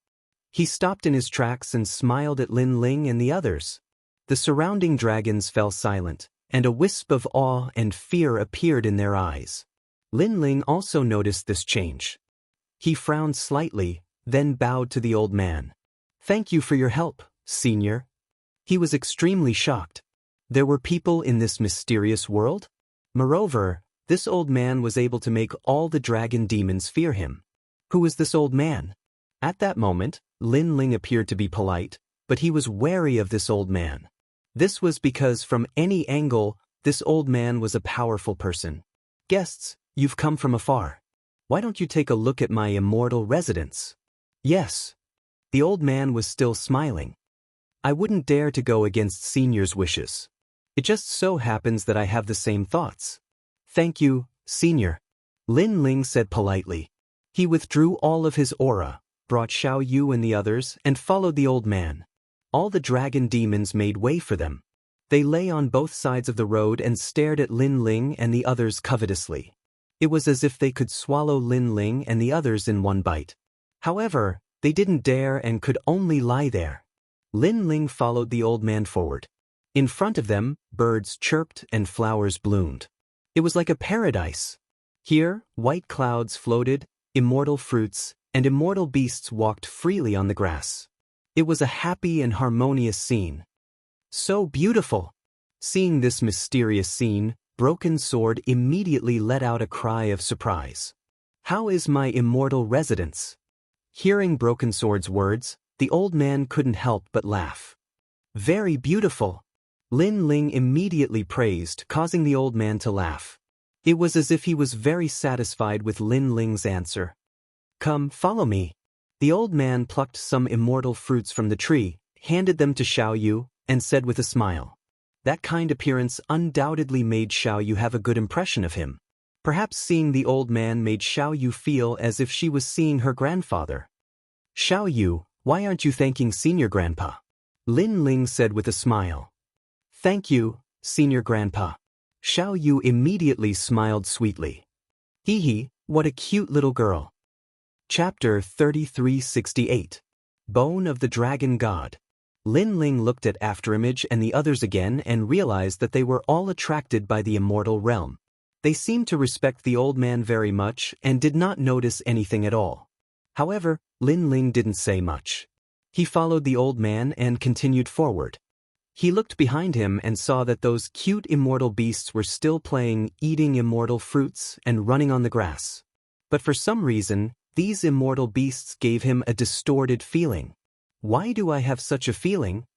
He stopped in his tracks and smiled at Lin Ling and the others. The surrounding dragons fell silent, and a wisp of awe and fear appeared in their eyes. Lin Ling also noticed this change. He frowned slightly, then bowed to the old man. "Thank you for your help, senior." He was extremely shocked. There were people in this mysterious world? Moreover, this old man was able to make all the dragon demons fear him. Who was this old man? At that moment, Lin Ling appeared to be polite, but he was wary of this old man. This was because from any angle, this old man was a powerful person. "Guests, you've come from afar. Why don't you take a look at my immortal residence?" "Yes." The old man was still smiling. "I wouldn't dare to go against senior's wishes. It just so happens that I have the same thoughts." "Thank you, senior," Lin Ling said politely. He withdrew all of his aura, brought Xiao Yu and the others, and followed the old man. All the dragon demons made way for them. They lay on both sides of the road and stared at Lin Ling and the others covetously. It was as if they could swallow Lin Ling and the others in one bite. However, they didn't dare and could only lie there. Lin Ling followed the old man forward. In front of them, birds chirped and flowers bloomed. It was like a paradise. Here, white clouds floated, immortal fruits, and immortal beasts walked freely on the grass. It was a happy and harmonious scene. So beautiful! Seeing this mysterious scene, Broken Sword immediately let out a cry of surprise. "How is my immortal residence?" Hearing Broken Sword's words, the old man couldn't help but laugh. "Very beautiful." Lin Ling immediately praised, causing the old man to laugh. It was as if he was very satisfied with Lin Ling's answer. "Come, follow me." The old man plucked some immortal fruits from the tree, handed them to Xiao Yu, and said with a smile. That kind appearance undoubtedly made Xiao Yu have a good impression of him. Perhaps seeing the old man made Xiao Yu feel as if she was seeing her grandfather. "Xiao Yu, why aren't you thanking Senior Grandpa?" Lin Ling said with a smile. "Thank you, Senior Grandpa." Xiao Yu immediately smiled sweetly. "Hee hee, what a cute little girl." Chapter 3368. Bone of the Dragon God. Lin Ling looked at Afterimage and the others again and realized that they were all attracted by the immortal realm. They seemed to respect the old man very much and did not notice anything at all. However, Lin Ling didn't say much. He followed the old man and continued forward. He looked behind him and saw that those cute immortal beasts were still playing, eating immortal fruits, and running on the grass. But for some reason, these immortal beasts gave him a distorted feeling. Why do I have such a feeling?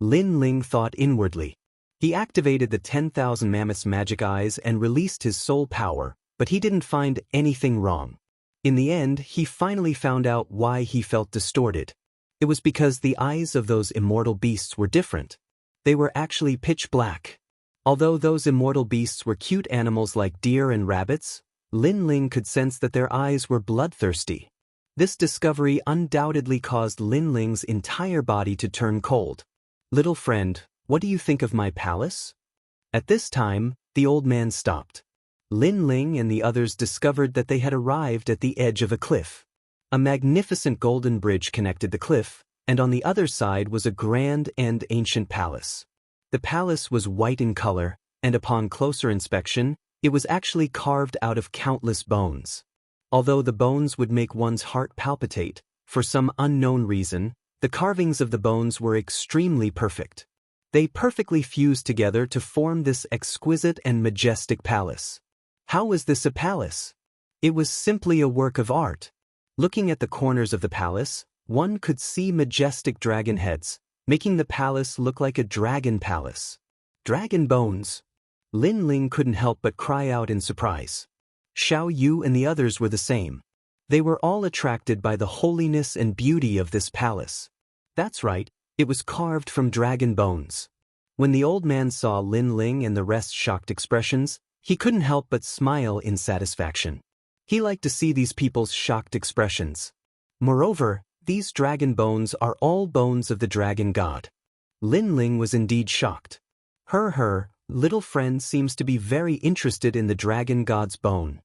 Lin Ling thought inwardly. He activated the 10,000 Mammoth's magic eyes and released his soul power, but he didn't find anything wrong. In the end, he finally found out why he felt distorted. It was because the eyes of those immortal beasts were different. They were actually pitch black. Although those immortal beasts were cute animals like deer and rabbits, Lin Ling could sense that their eyes were bloodthirsty. This discovery undoubtedly caused Lin Ling's entire body to turn cold. "Little friend, what do you think of my palace?" At this time, the old man stopped. Lin Ling and the others discovered that they had arrived at the edge of a cliff. A magnificent golden bridge connected the cliff, and on the other side was a grand and ancient palace. The palace was white in color, and upon closer inspection, It was actually carved out of countless bones. Although the bones would make one's heart palpitate, for some unknown reason, the carvings of the bones were extremely perfect. They perfectly fused together to form this exquisite and majestic palace. How was this a palace? It was simply a work of art. Looking at the corners of the palace, one could see majestic dragon heads, making the palace look like a dragon palace. Dragon bones. Lin Ling couldn't help but cry out in surprise. Xiao Yu and the others were the same. They were all attracted by the holiness and beauty of this palace. That's right, it was carved from dragon bones. When the old man saw Lin Ling and the rest's shocked expressions, he couldn't help but smile in satisfaction. He liked to see these people's shocked expressions. Moreover, these dragon bones are all bones of the dragon god. Lin Ling was indeed shocked. Her little friend seems to be very interested in the dragon god's bone.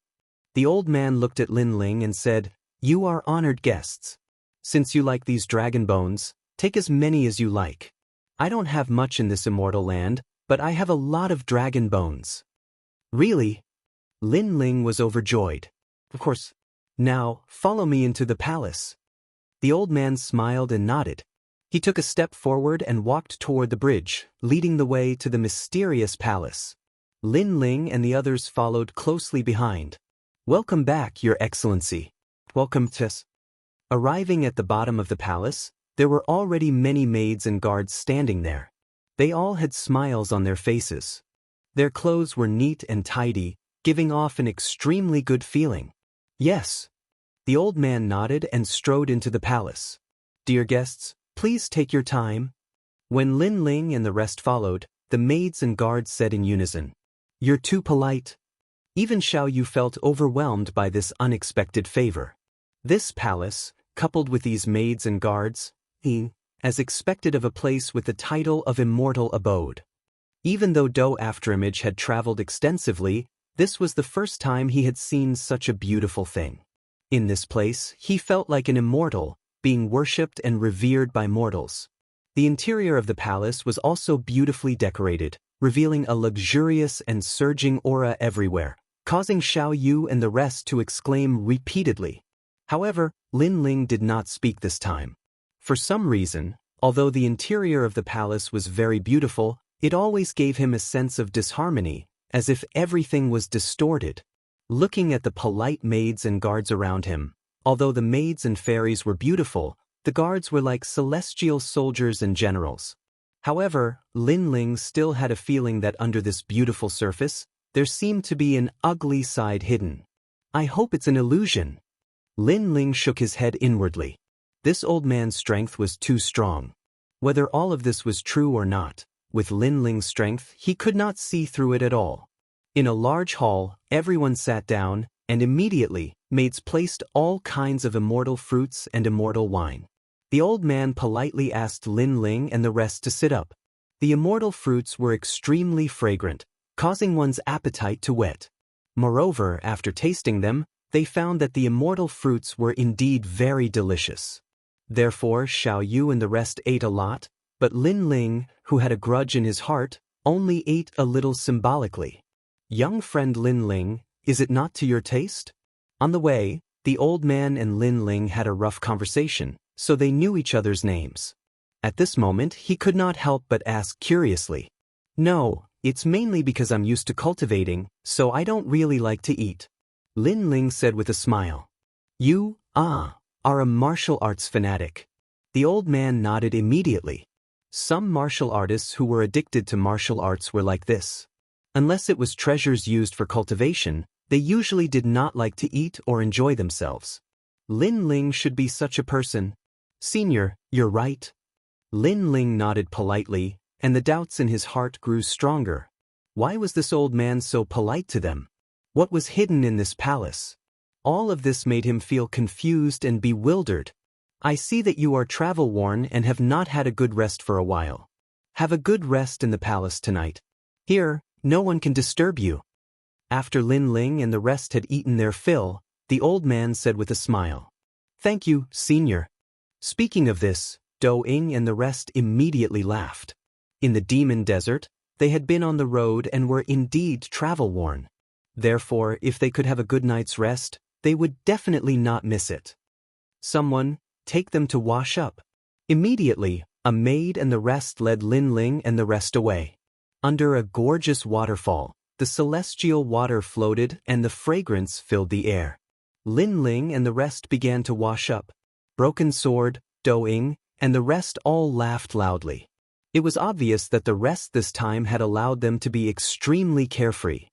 The old man looked at Lin Ling and said, "You are honored guests. Since you like these dragon bones, take as many as you like. I don't have much in this immortal land, but I have a lot of dragon bones." Really? Lin Ling was overjoyed. Of course. Now, follow me into the palace. The old man smiled and nodded. He took a step forward and walked toward the bridge, leading the way to the mysterious palace. Lin Ling and the others followed closely behind. "Welcome back, Your Excellency." "Welcome, Tis." Arriving at the bottom of the palace, there were already many maids and guards standing there. They all had smiles on their faces. Their clothes were neat and tidy, giving off an extremely good feeling. "Yes." The old man nodded and strode into the palace. "Dear guests, please take your time." When Lin Ling and the rest followed, the maids and guards said in unison, "You're too polite." Even Xiao Yu felt overwhelmed by this unexpected favor. This palace, coupled with these maids and guards, as expected of a place with the title of Immortal Abode. Even though Do Afterimage had traveled extensively, this was the first time he had seen such a beautiful thing. In this place, he felt like an immortal, being worshipped and revered by mortals. The interior of the palace was also beautifully decorated, revealing a luxurious and surging aura everywhere, causing Xiao Yu and the rest to exclaim repeatedly. However, Lin Ling did not speak this time. For some reason, although the interior of the palace was very beautiful, it always gave him a sense of disharmony, as if everything was distorted. Looking at the polite maids and guards around him, although the maids and fairies were beautiful, the guards were like celestial soldiers and generals. However, Lin Ling still had a feeling that under this beautiful surface, there seemed to be an ugly side hidden. "I hope it's an illusion." Lin Ling shook his head inwardly. This old man's strength was too strong. Whether all of this was true or not, with Lin Ling's strength, he could not see through it at all. In a large hall, everyone sat down, and immediately, maids placed all kinds of immortal fruits and immortal wine. The old man politely asked Lin Ling and the rest to sit up. The immortal fruits were extremely fragrant, causing one's appetite to whet. Moreover, after tasting them, they found that the immortal fruits were indeed very delicious. Therefore, Xiao Yu and the rest ate a lot, but Lin Ling, who had a grudge in his heart, only ate a little symbolically. "Young friend Lin Ling, is it not to your taste?" On the way, the old man and Lin Ling had a rough conversation, so they knew each other's names. At this moment, he could not help but ask curiously, "No, it's mainly because I'm used to cultivating, so I don't really like to eat." Lin Ling said with a smile, "You, are a martial arts fanatic." The old man nodded immediately. Some martial artists who were addicted to martial arts were like this. Unless it was treasures used for cultivation, they usually did not like to eat or enjoy themselves. Lin Ling should be such a person. "Senior, you're right." Lin Ling nodded politely, and the doubts in his heart grew stronger. Why was this old man so polite to them? What was hidden in this palace? All of this made him feel confused and bewildered. "I see that you are travel-worn and have not had a good rest for a while. Have a good rest in the palace tonight. Here, no one can disturb you." After Lin Ling and the rest had eaten their fill, the old man said with a smile, "Thank you, senior." Speaking of this, Do Ying and the rest immediately laughed. In the demon desert, they had been on the road and were indeed travel-worn. Therefore, if they could have a good night's rest, they would definitely not miss it. Someone, take them to wash up. Immediately, a maid and the rest led Lin Ling and the rest away. Under a gorgeous waterfall, the celestial water floated and the fragrance filled the air. Lin Ling and the rest began to wash up. Broken Sword, Doing, and the rest all laughed loudly. It was obvious that the rest this time had allowed them to be extremely carefree.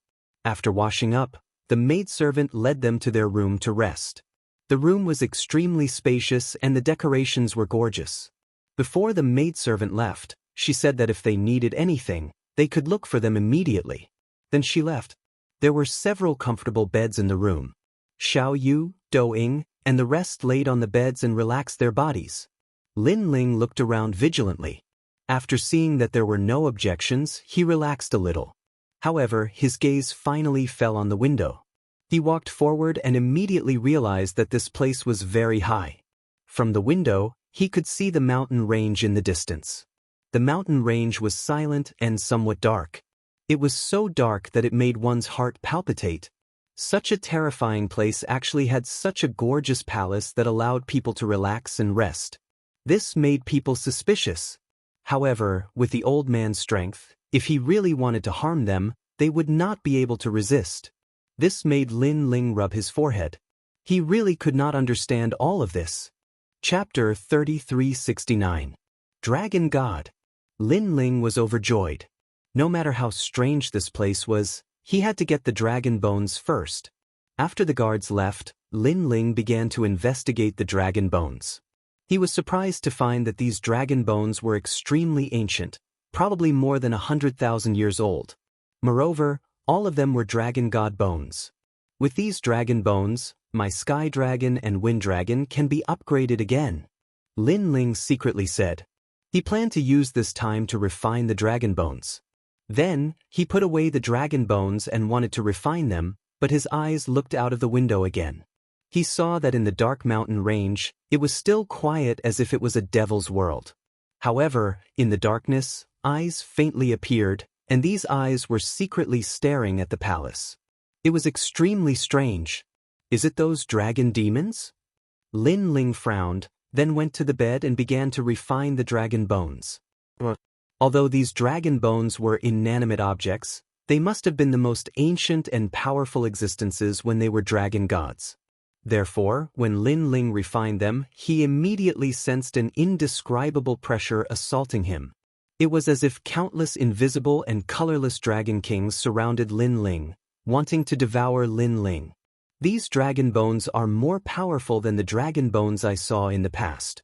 After washing up, the maidservant led them to their room to rest. The room was extremely spacious and the decorations were gorgeous. Before the maidservant left, she said that if they needed anything, they could look for them immediately. Then she left. There were several comfortable beds in the room. Xiaoyu, Doing, and the rest laid on the beds and relaxed their bodies. Lin Ling looked around vigilantly. After seeing that there were no objections, he relaxed a little. However, his gaze finally fell on the window. He walked forward and immediately realized that this place was very high. From the window, he could see the mountain range in the distance. The mountain range was silent and somewhat dark. It was so dark that it made one's heart palpitate. Such a terrifying place actually had such a gorgeous palace that allowed people to relax and rest. This made people suspicious. However, with the old man's strength, if he really wanted to harm them, they would not be able to resist. This made Lin Ling rub his forehead. He really could not understand all of this. Chapter 3369. Dragon God. Lin Ling was overjoyed. No matter how strange this place was, he had to get the dragon bones first. After the guards left, Lin Ling began to investigate the dragon bones. He was surprised to find that these dragon bones were extremely ancient, probably more than 100,000 years old. Moreover, all of them were dragon god bones. With these dragon bones, my sky dragon and wind dragon can be upgraded again. Lin Ling secretly said. He planned to use this time to refine the dragon bones. Then, he put away the dragon bones and wanted to refine them, but his eyes looked out of the window again. He saw that in the dark mountain range, it was still quiet as if it was a devil's world. However, in the darkness, eyes faintly appeared, and these eyes were secretly staring at the palace. It was extremely strange. Is it those dragon demons? Lin Ling frowned, then went to the bed and began to refine the dragon bones. Although these dragon bones were inanimate objects, they must have been the most ancient and powerful existences when they were dragon gods. Therefore, when Lin Ling refined them, he immediately sensed an indescribable pressure assaulting him. It was as if countless invisible and colorless dragon kings surrounded Lin Ling, wanting to devour Lin Ling. These dragon bones are more powerful than the dragon bones I saw in the past.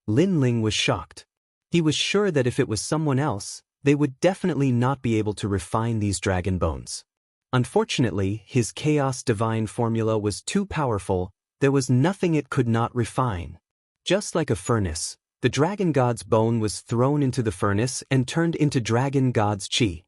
Lin Ling was shocked. He was sure that if it was someone else, they would definitely not be able to refine these dragon bones. Unfortunately, his Chaos Divine formula was too powerful, there was nothing it could not refine. Just like a furnace, the dragon god's bone was thrown into the furnace and turned into dragon god's chi.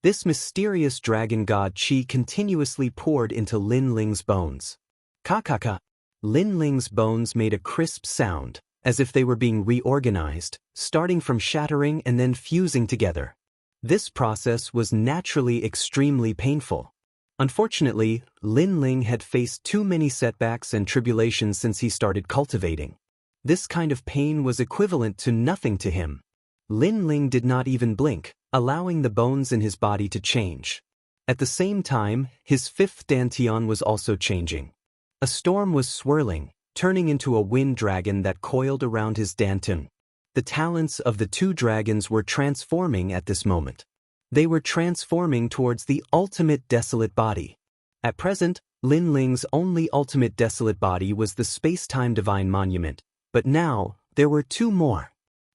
This mysterious dragon god chi continuously poured into Lin Ling's bones. Ka-ka-ka. Lin Ling's bones made a crisp sound, as if they were being reorganized, starting from shattering and then fusing together. This process was naturally extremely painful. Unfortunately, Lin Ling had faced too many setbacks and tribulations since he started cultivating. This kind of pain was equivalent to nothing to him. Lin Ling did not even blink, allowing the bones in his body to change. At the same time, his fifth dantian was also changing. A storm was swirling, turning into a wind dragon that coiled around his dantian. The talents of the two dragons were transforming at this moment. They were transforming towards the ultimate desolate body. At present, Lin Ling's only ultimate desolate body was the space-time divine monument, but now, there were two more.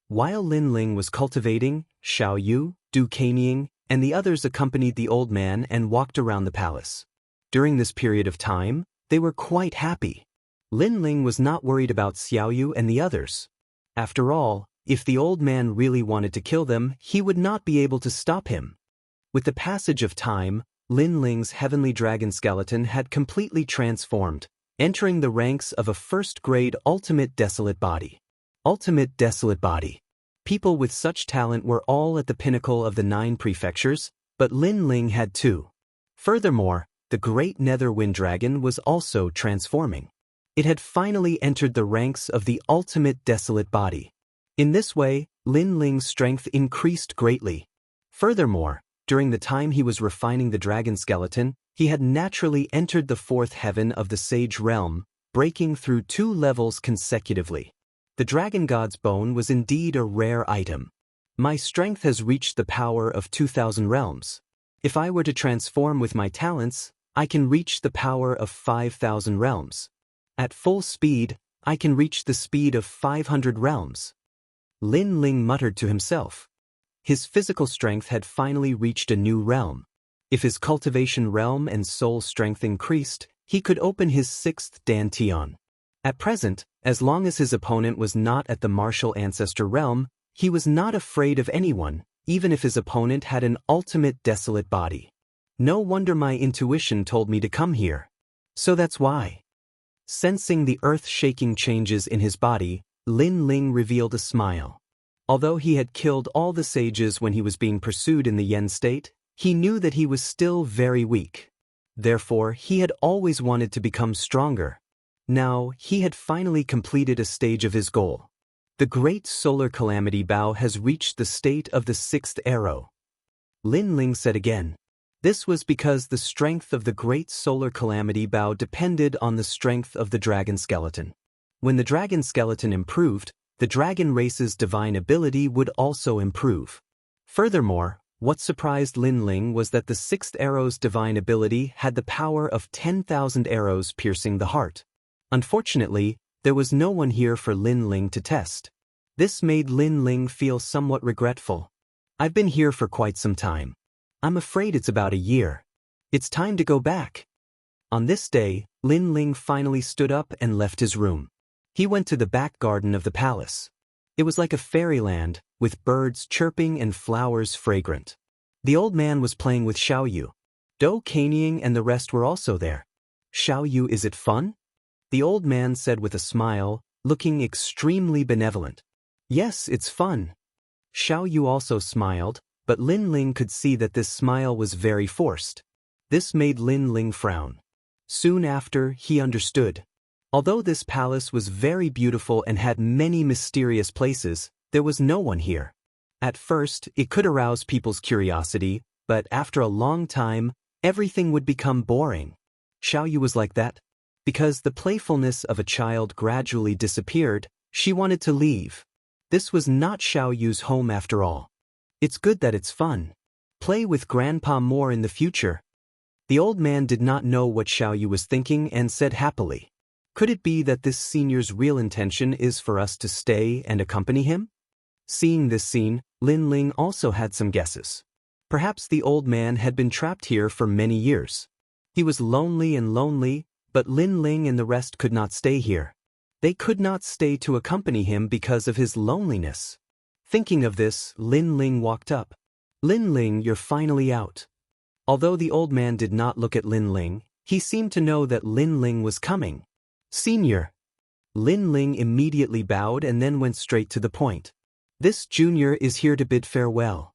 While Lin Ling was cultivating, Xiaoyu, Ducaneying, and the others accompanied the old man and walked around the palace. During this period of time, they were quite happy. Lin Ling was not worried about Xiaoyu and the others. After all, if the old man really wanted to kill them, he would not be able to stop him. With the passage of time, Lin Ling's heavenly dragon skeleton had completely transformed, entering the ranks of a first-grade ultimate desolate body. Ultimate desolate body. People with such talent were all at the pinnacle of the 9 prefectures, but Lin Ling had 2. Furthermore, the great nether wind dragon was also transforming. It had finally entered the ranks of the ultimate desolate body. In this way, Lin Ling's strength increased greatly. Furthermore, during the time he was refining the dragon skeleton, he had naturally entered the fourth heaven of the sage realm, breaking through 2 levels consecutively. The dragon god's bone was indeed a rare item. My strength has reached the power of 2,000 realms. If I were to transform with my talents, I can reach the power of 5,000 realms. At full speed, I can reach the speed of 500 realms. Lin Ling muttered to himself. His physical strength had finally reached a new realm. If his cultivation realm and soul strength increased, he could open his 6th dantian. At present, as long as his opponent was not at the martial ancestor realm, he was not afraid of anyone, even if his opponent had an ultimate desolate body. No wonder my intuition told me to come here. So that's why. Sensing the earth-shaking changes in his body, Lin Ling revealed a smile. Although he had killed all the sages when he was being pursued in the Yen state, he knew that he was still very weak. Therefore, he had always wanted to become stronger. Now, he had finally completed a stage of his goal. The great solar calamity bow has reached the state of the 6th arrow. Lin Ling said again. This was because the strength of the great solar calamity bow depended on the strength of the dragon skeleton. When the dragon skeleton improved, the dragon race's divine ability would also improve. Furthermore, what surprised Lin Ling was that the 6th arrow's divine ability had the power of 10,000 arrows piercing the heart. Unfortunately, there was no one here for Lin Ling to test. This made Lin Ling feel somewhat regretful. I've been here for quite some time. I'm afraid it's about a year. It's time to go back. On this day, Lin Ling finally stood up and left his room. He went to the back garden of the palace. It was like a fairyland, with birds chirping and flowers fragrant. The old man was playing with Xiaoyu. Do Kanying and the rest were also there. Xiaoyu, is it fun? The old man said with a smile, looking extremely benevolent. Yes, it's fun. Xiaoyu also smiled, but Lin Ling could see that this smile was very forced. This made Lin Ling frown. Soon after, he understood. Although this palace was very beautiful and had many mysterious places, there was no one here. At first, it could arouse people's curiosity, but after a long time, everything would become boring. Xiaoyu was like that. Because the playfulness of a child gradually disappeared, she wanted to leave. This was not Xiaoyu's home after all. It's good that it's fun. Play with Grandpa more in the future. The old man did not know what Xiaoyu was thinking and said happily. Could it be that this senior's real intention is for us to stay and accompany him? Seeing this scene, Lin Ling also had some guesses. Perhaps the old man had been trapped here for many years. He was lonely, but Lin Ling and the rest could not stay here. They could not stay to accompany him because of his loneliness. Thinking of this, Lin Ling walked up. Lin Ling, you're finally out. Although the old man did not look at Lin Ling, he seemed to know that Lin Ling was coming. Senior. Lin Ling immediately bowed and then went straight to the point. This junior is here to bid farewell.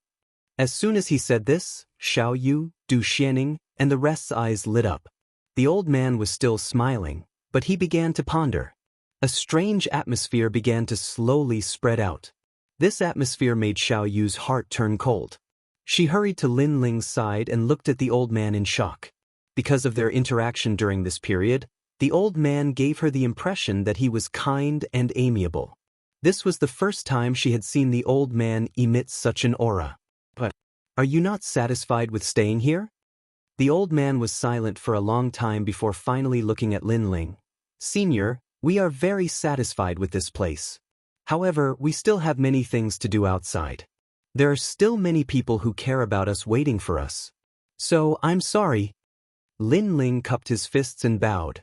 As soon as he said this, Xiaoyu, Du Xianing, and the rest's eyes lit up. The old man was still smiling, but he began to ponder. A strange atmosphere began to slowly spread out. This atmosphere made Xiaoyu's heart turn cold. She hurried to Lin Ling's side and looked at the old man in shock. Because of their interaction during this period, the old man gave her the impression that he was kind and amiable. This was the first time she had seen the old man emit such an aura. But, are you not satisfied with staying here? The old man was silent for a long time before finally looking at Lin Ling. Senior, we are very satisfied with this place. However, we still have many things to do outside. There are still many people who care about us waiting for us. So, I'm sorry. Lin Ling cupped his fists and bowed.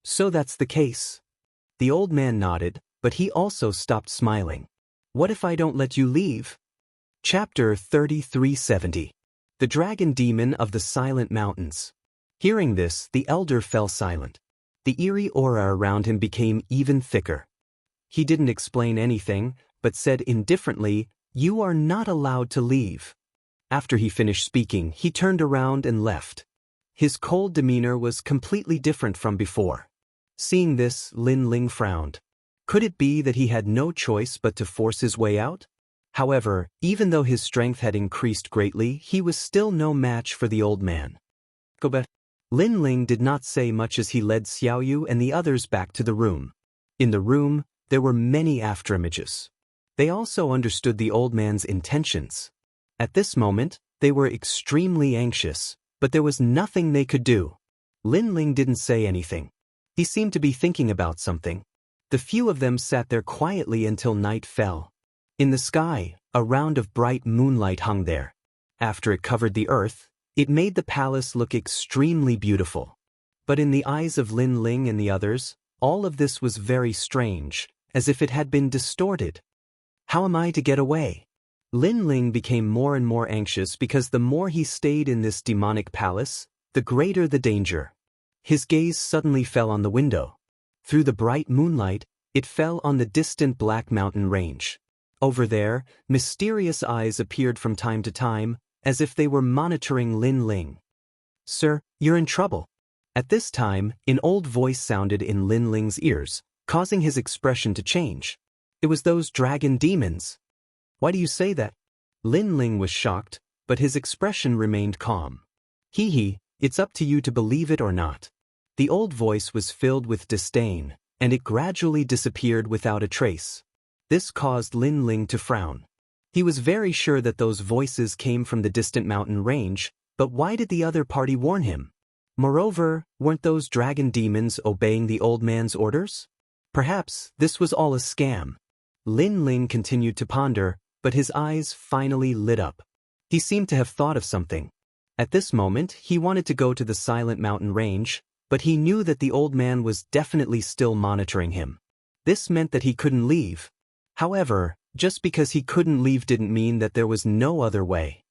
So that's the case. The old man nodded, but he also stopped smiling. What if I don't let you leave? Chapter 3370. The Dragon Demon of the Silent Mountains. Hearing this, the elder fell silent. The eerie aura around him became even thicker. He didn't explain anything, but said indifferently, "You are not allowed to leave." After he finished speaking, he turned around and left. His cold demeanor was completely different from before. Seeing this, Lin Ling frowned. Could it be that he had no choice but to force his way out? However, even though his strength had increased greatly, he was still no match for the old man. Go back. Lin Ling did not say much as he led Xiaoyu and the others back to the room. In the room, there were many afterimages. They also understood the old man's intentions. At this moment, they were extremely anxious, but there was nothing they could do. Lin Ling didn't say anything. He seemed to be thinking about something. The few of them sat there quietly until night fell. In the sky, a round of bright moonlight hung there. After it covered the earth, it made the palace look extremely beautiful. But in the eyes of Lin Ling and the others, all of this was very strange, as if it had been distorted. How am I to get away? Lin Ling became more and more anxious because the more he stayed in this demonic palace, the greater the danger. His gaze suddenly fell on the window. Through the bright moonlight, it fell on the distant Black Mountain range. Over there, mysterious eyes appeared from time to time, as if they were monitoring Lin Ling. Sir, you're in trouble. At this time, an old voice sounded in Lin Ling's ears, causing his expression to change. It was those dragon demons. Why do you say that? Lin Ling was shocked, but his expression remained calm. It's up to you to believe it or not. The old voice was filled with disdain, and it gradually disappeared without a trace. This caused Lin Ling to frown. He was very sure that those voices came from the distant mountain range, but why did the other party warn him? Moreover, weren't those dragon demons obeying the old man's orders? Perhaps this was all a scam. Lin Ling continued to ponder, but his eyes finally lit up. He seemed to have thought of something. At this moment, he wanted to go to the silent mountain range, but he knew that the old man was definitely still monitoring him. This meant that he couldn't leave. However, just because he couldn't leave didn't mean that there was no other way.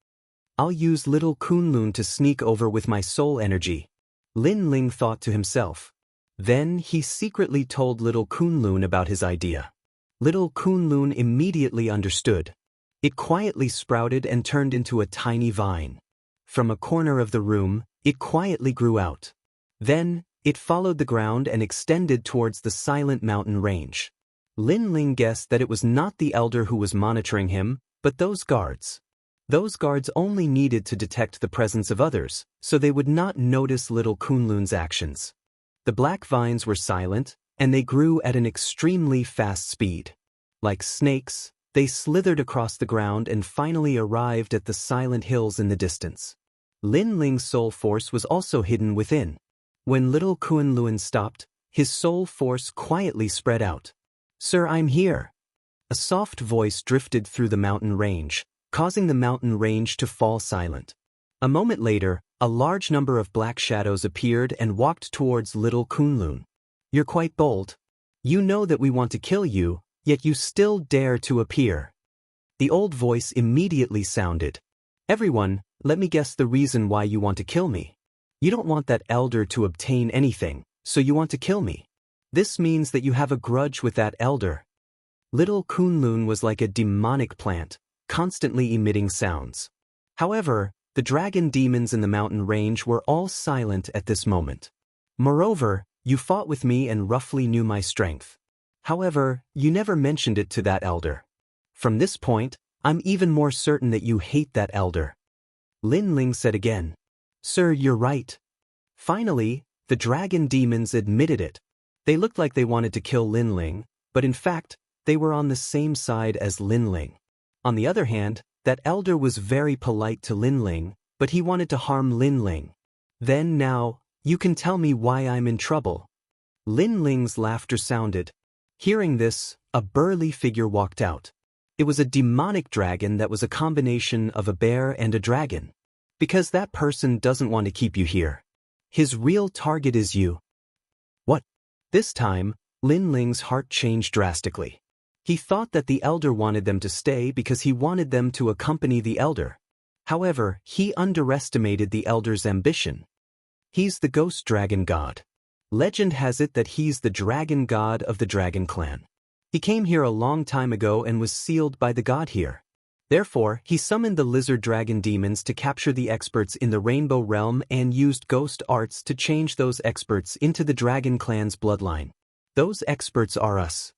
I'll use little Kunlun to sneak over with my soul energy, Lin Ling thought to himself. Then he secretly told little Kunlun about his idea. Little Kunlun immediately understood. It quietly sprouted and turned into a tiny vine. From a corner of the room, it quietly grew out. Then, it followed the ground and extended towards the silent mountain range. Lin Ling guessed that it was not the elder who was monitoring him, but those guards. Those guards only needed to detect the presence of others, so they would not notice little Kunlun's actions. The black vines were silent, and they grew at an extremely fast speed. Like snakes, they slithered across the ground and finally arrived at the silent hills in the distance. Lin Ling's soul force was also hidden within. When little Kunlun stopped, his soul force quietly spread out. Sir, I'm here. A soft voice drifted through the mountain range, causing the mountain range to fall silent. A moment later, a large number of black shadows appeared and walked towards little Kunlun. You're quite bold. You know that we want to kill you, yet you still dare to appear. The old voice immediately sounded. Everyone, let me guess the reason why you want to kill me. You don't want that elder to obtain anything, so you want to kill me. This means that you have a grudge with that elder. Little Kunlun was like a demonic plant, constantly emitting sounds. However, the dragon demons in the mountain range were all silent at this moment. Moreover, you fought with me and roughly knew my strength. However, you never mentioned it to that elder. From this point, I'm even more certain that you hate that elder. Lin Ling said again. Sir, you're right. Finally, the dragon demons admitted it. They looked like they wanted to kill Lin Ling, but in fact, they were on the same side as Lin Ling. On the other hand, that elder was very polite to Lin Ling, but he wanted to harm Lin Ling. Then now, you can tell me why I'm in trouble. Lin Ling's laughter sounded. Hearing this, a burly figure walked out. It was a demonic dragon that was a combination of a bear and a dragon. Because that person doesn't want to keep you here. His real target is you. What? This time, Lin Ling's heart changed drastically. He thought that the elder wanted them to stay because he wanted them to accompany the elder. However, he underestimated the elder's ambition. He's the ghost dragon god. Legend has it that he's the dragon god of the dragon clan. He came here a long time ago and was sealed by the god here. Therefore, he summoned the lizard dragon demons to capture the experts in the Rainbow Realm and used ghost arts to change those experts into the dragon clan's bloodline. Those experts are us.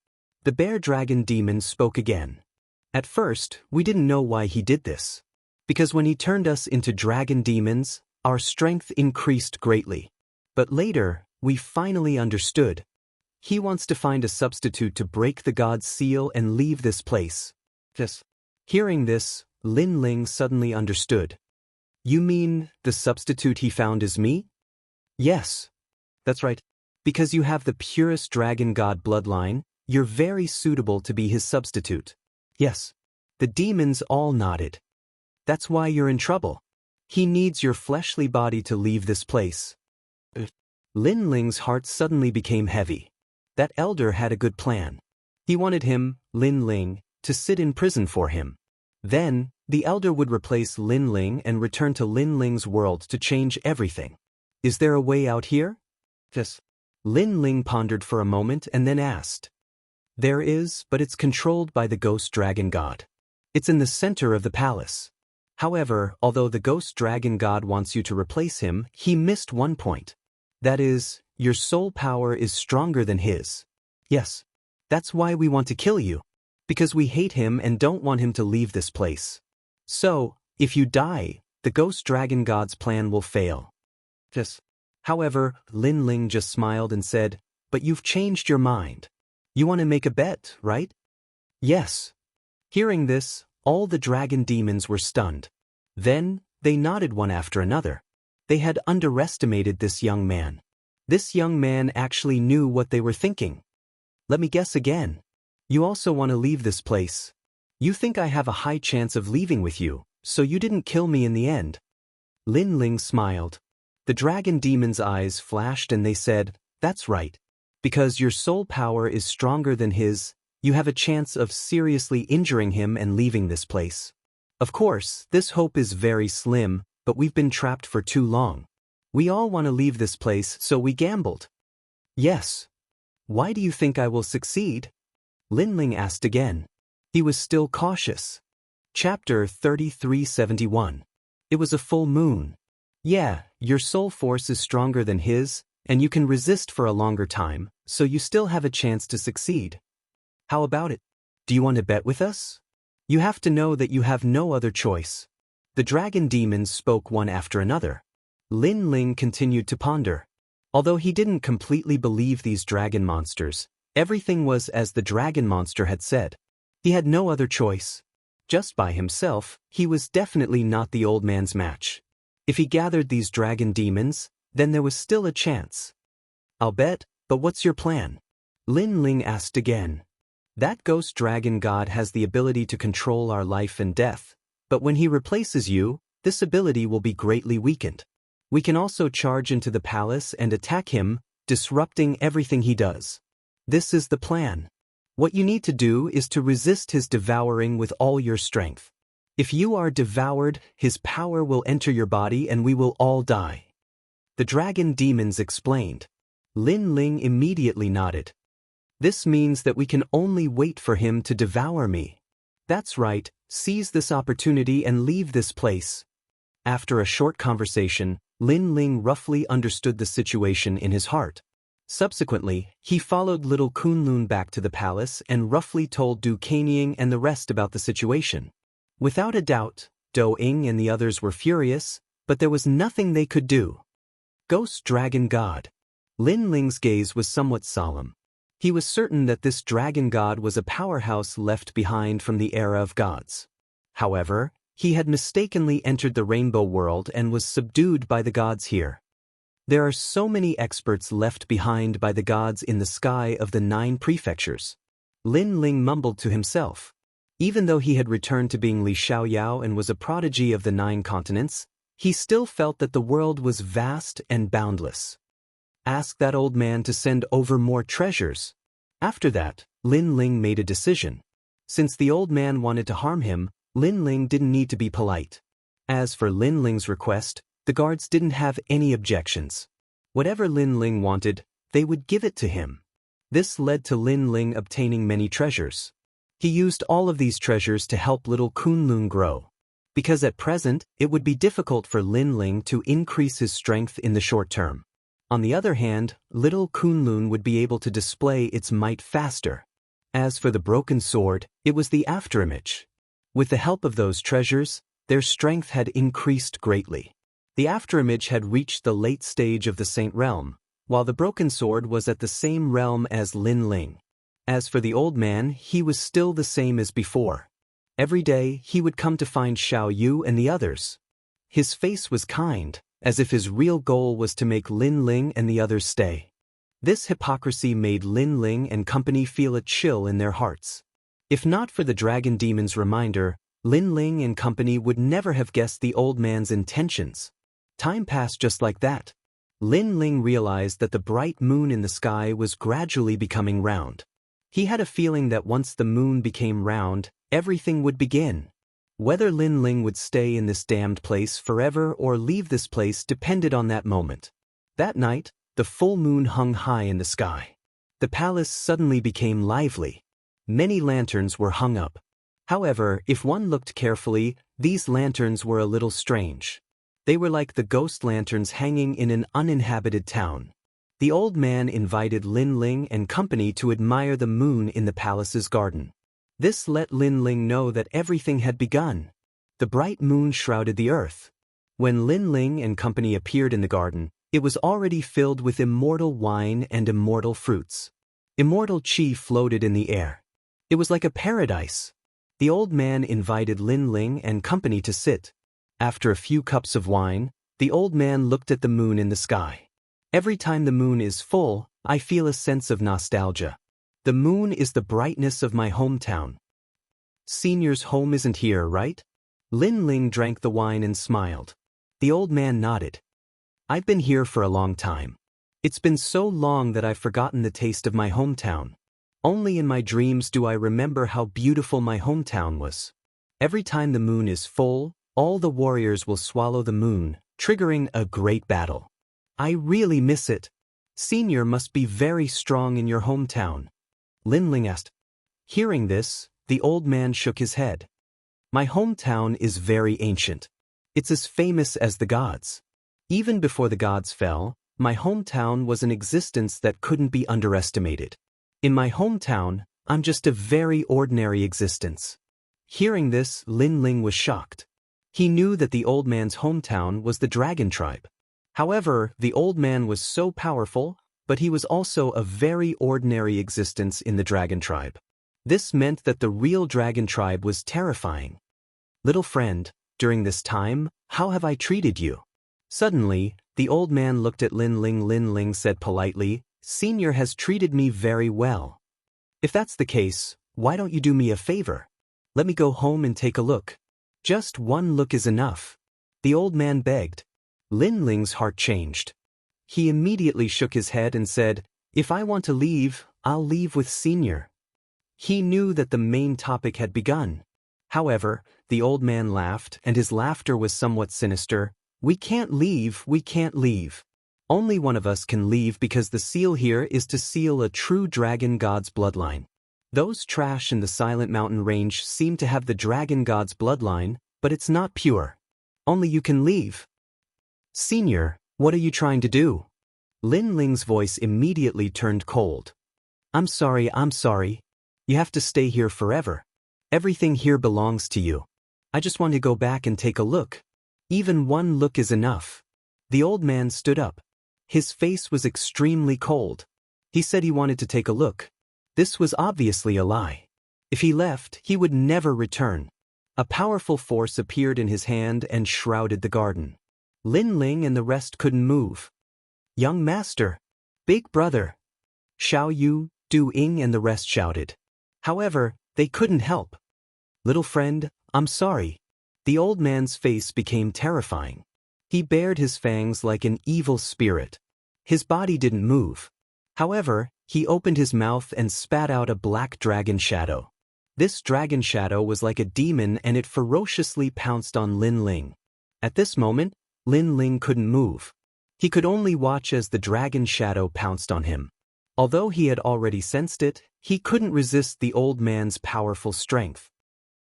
The bear dragon demon spoke again. At first, we didn't know why he did this. Because when he turned us into dragon demons, our strength increased greatly. But later, we finally understood. He wants to find a substitute to break the god's seal and leave this place. Yes. Hearing this, Lin Ling suddenly understood. You mean, the substitute he found is me? Yes. That's right. Because you have the purest dragon god bloodline, you're very suitable to be his substitute. Yes. The demons all nodded. That's why you're in trouble. He needs your fleshly body to leave this place. Lin Ling's heart suddenly became heavy. That elder had a good plan. He wanted him, Lin Ling, to sit in prison for him. Then, the elder would replace Lin Ling and return to Lin Ling's world to change everything. Is there a way out here? Yes. Lin Ling pondered for a moment and then asked. There is, but it's controlled by the ghost dragon god. It's in the center of the palace. However, although the ghost dragon god wants you to replace him, he missed one point. That is, your soul power is stronger than his. Yes. That's why we want to kill you. Because we hate him and don't want him to leave this place. So, if you die, the ghost dragon god's plan will fail. Yes. However, Lin Ling just smiled and said, but you've changed your mind. You want to make a bet, right? Yes. Hearing this, all the dragon demons were stunned. Then, they nodded one after another. They had underestimated this young man. This young man actually knew what they were thinking. Let me guess again. You also want to leave this place. You think I have a high chance of leaving with you, so you didn't kill me in the end. Lin Ling smiled. The dragon demon's eyes flashed and they said, that's right. Because your soul power is stronger than his, you have a chance of seriously injuring him and leaving this place. Of course, this hope is very slim, but we've been trapped for too long. We all want to leave this place, so we gambled. Yes. Why do you think I will succeed? Lin Ling asked again. He was still cautious. Chapter 3371. It was a full moon. Yeah, your soul force is stronger than his, and you can resist for a longer time, so you still have a chance to succeed. How about it? Do you want to bet with us? You have to know that you have no other choice. The dragon demons spoke one after another. Lin Ling continued to ponder. Although he didn't completely believe these dragon monsters, everything was as the dragon monster had said. He had no other choice. Just by himself, he was definitely not the old man's match. If he gathered these dragon demons, then there was still a chance. I'll bet, but what's your plan? Lin Ling asked again. That ghost dragon god has the ability to control our life and death, but when he replaces you, this ability will be greatly weakened. We can also charge into the palace and attack him, disrupting everything he does. This is the plan. What you need to do is to resist his devouring with all your strength. If you are devoured, his power will enter your body and we will all die. The dragon demons explained. Lin Ling immediately nodded. This means that we can only wait for him to devour me. That's right, seize this opportunity and leave this place. After a short conversation, Lin Ling roughly understood the situation in his heart. Subsequently, he followed little Kunlun back to the palace and roughly told Du Kanying and the rest about the situation. Without a doubt, Do Ying and the others were furious, but there was nothing they could do. Ghost Dragon God. Lin Ling's gaze was somewhat solemn. He was certain that this dragon god was a powerhouse left behind from the era of gods. However, he had mistakenly entered the rainbow world and was subdued by the gods here. There are so many experts left behind by the gods in the sky of the 9 prefectures. Lin Ling mumbled to himself. Even though he had returned to being Li Xiaoyao and was a prodigy of the 9 continents, he still felt that the world was vast and boundless. Ask that old man to send over more treasures. After that, Lin Ling made a decision. Since the old man wanted to harm him, Lin Ling didn't need to be polite. As for Lin Ling's request, the guards didn't have any objections. Whatever Lin Ling wanted, they would give it to him. This led to Lin Ling obtaining many treasures. He used all of these treasures to help little Kunlun grow. Because at present, it would be difficult for Lin Ling to increase his strength in the short term. On the other hand, little Kunlun would be able to display its might faster. As for the broken sword, it was the afterimage. With the help of those treasures, their strength had increased greatly. The afterimage had reached the late stage of the Saint Realm, while the broken sword was at the same realm as Lin Ling. As for the old man, he was still the same as before. Every day, he would come to find Xiao Yu and the others. His face was kind, as if his real goal was to make Lin Ling and the others stay. This hypocrisy made Lin Ling and company feel a chill in their hearts. If not for the dragon demon's reminder, Lin Ling and company would never have guessed the old man's intentions. Time passed just like that. Lin Ling realized that the bright moon in the sky was gradually becoming round. He had a feeling that once the moon became round, everything would begin. Whether Lin Ling would stay in this damned place forever or leave this place depended on that moment. That night, the full moon hung high in the sky. The palace suddenly became lively. Many lanterns were hung up. However, if one looked carefully, these lanterns were a little strange. They were like the ghost lanterns hanging in an uninhabited town. The old man invited Lin Ling and company to admire the moon in the palace's garden. This let Lin Ling know that everything had begun. The bright moon shrouded the earth. When Lin Ling and company appeared in the garden, it was already filled with immortal wine and immortal fruits. Immortal qi floated in the air. It was like a paradise. The old man invited Lin Ling and company to sit. After a few cups of wine, the old man looked at the moon in the sky. Every time the moon is full, I feel a sense of nostalgia. The moon is the brightness of my hometown. Senior's home isn't here, right? Lin Ling drank the wine and smiled. The old man nodded. I've been here for a long time. It's been so long that I've forgotten the taste of my hometown. Only in my dreams do I remember how beautiful my hometown was. Every time the moon is full, all the warriors will swallow the moon, triggering a great battle. I really miss it. Senior must be very strong in your hometown. Lin Ling asked. Hearing this, the old man shook his head. My hometown is very ancient. It's as famous as the gods. Even before the gods fell, my hometown was an existence that couldn't be underestimated. In my hometown, I'm just a very ordinary existence. Hearing this, Lin Ling was shocked. He knew that the old man's hometown was the dragon tribe. However, the old man was so powerful, but he was also a very ordinary existence in the dragon tribe. This meant that the real dragon tribe was terrifying. Little friend, during this time, how have I treated you? Suddenly, the old man looked at Lin Ling. Lin Ling said politely, Senior has treated me very well. If that's the case, why don't you do me a favor? Let me go home and take a look. Just one look is enough. The old man begged. Lin Ling's heart changed. He immediately shook his head and said, If I want to leave, I'll leave with Senior. He knew that the main topic had begun. However, the old man laughed, and his laughter was somewhat sinister. We can't leave, we can't leave. Only one of us can leave because the seal here is to seal a true dragon god's bloodline. Those trash in the Silent Mountain range seem to have the dragon god's bloodline, but it's not pure. Only you can leave. Senior, what are you trying to do? Lin Ling's voice immediately turned cold. I'm sorry. You have to stay here forever. Everything here belongs to you. I just want to go back and take a look. Even one look is enough. The old man stood up. His face was extremely cold. He said he wanted to take a look. This was obviously a lie. If he left, he would never return. A powerful force appeared in his hand and shrouded the garden. Lin Ling and the rest couldn't move. Young master, big brother, Xiao Yu, Du Ying and the rest shouted. However, they couldn't help. Little friend, I'm sorry. The old man's face became terrifying. He bared his fangs like an evil spirit. His body didn't move. However, he opened his mouth and spat out a black dragon shadow. This dragon shadow was like a demon and it ferociously pounced on Lin Ling. At this moment, Lin Ling couldn't move. He could only watch as the dragon shadow pounced on him. Although he had already sensed it, He couldn't resist the old man's powerful strength.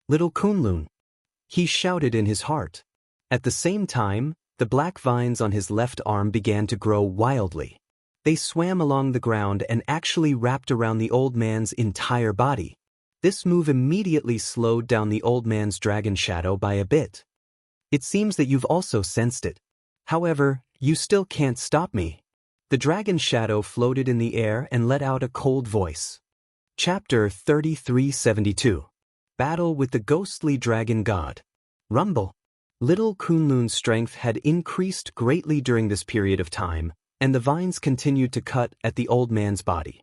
"Little Kunlun," he shouted in his heart. At the same time, the black vines on his left arm began to grow wildly. They swam along the ground and actually wrapped around the old man's entire body. This move immediately slowed down the old man's dragon shadow by a bit. "It seems that you've also sensed it. However, you still can't stop me." The dragon shadow floated in the air and let out a cold voice. Chapter 3372. Battle with the Ghostly Dragon God. Rumble. Little Kunlun's strength had increased greatly during this period of time, and the vines continued to cut at the old man's body.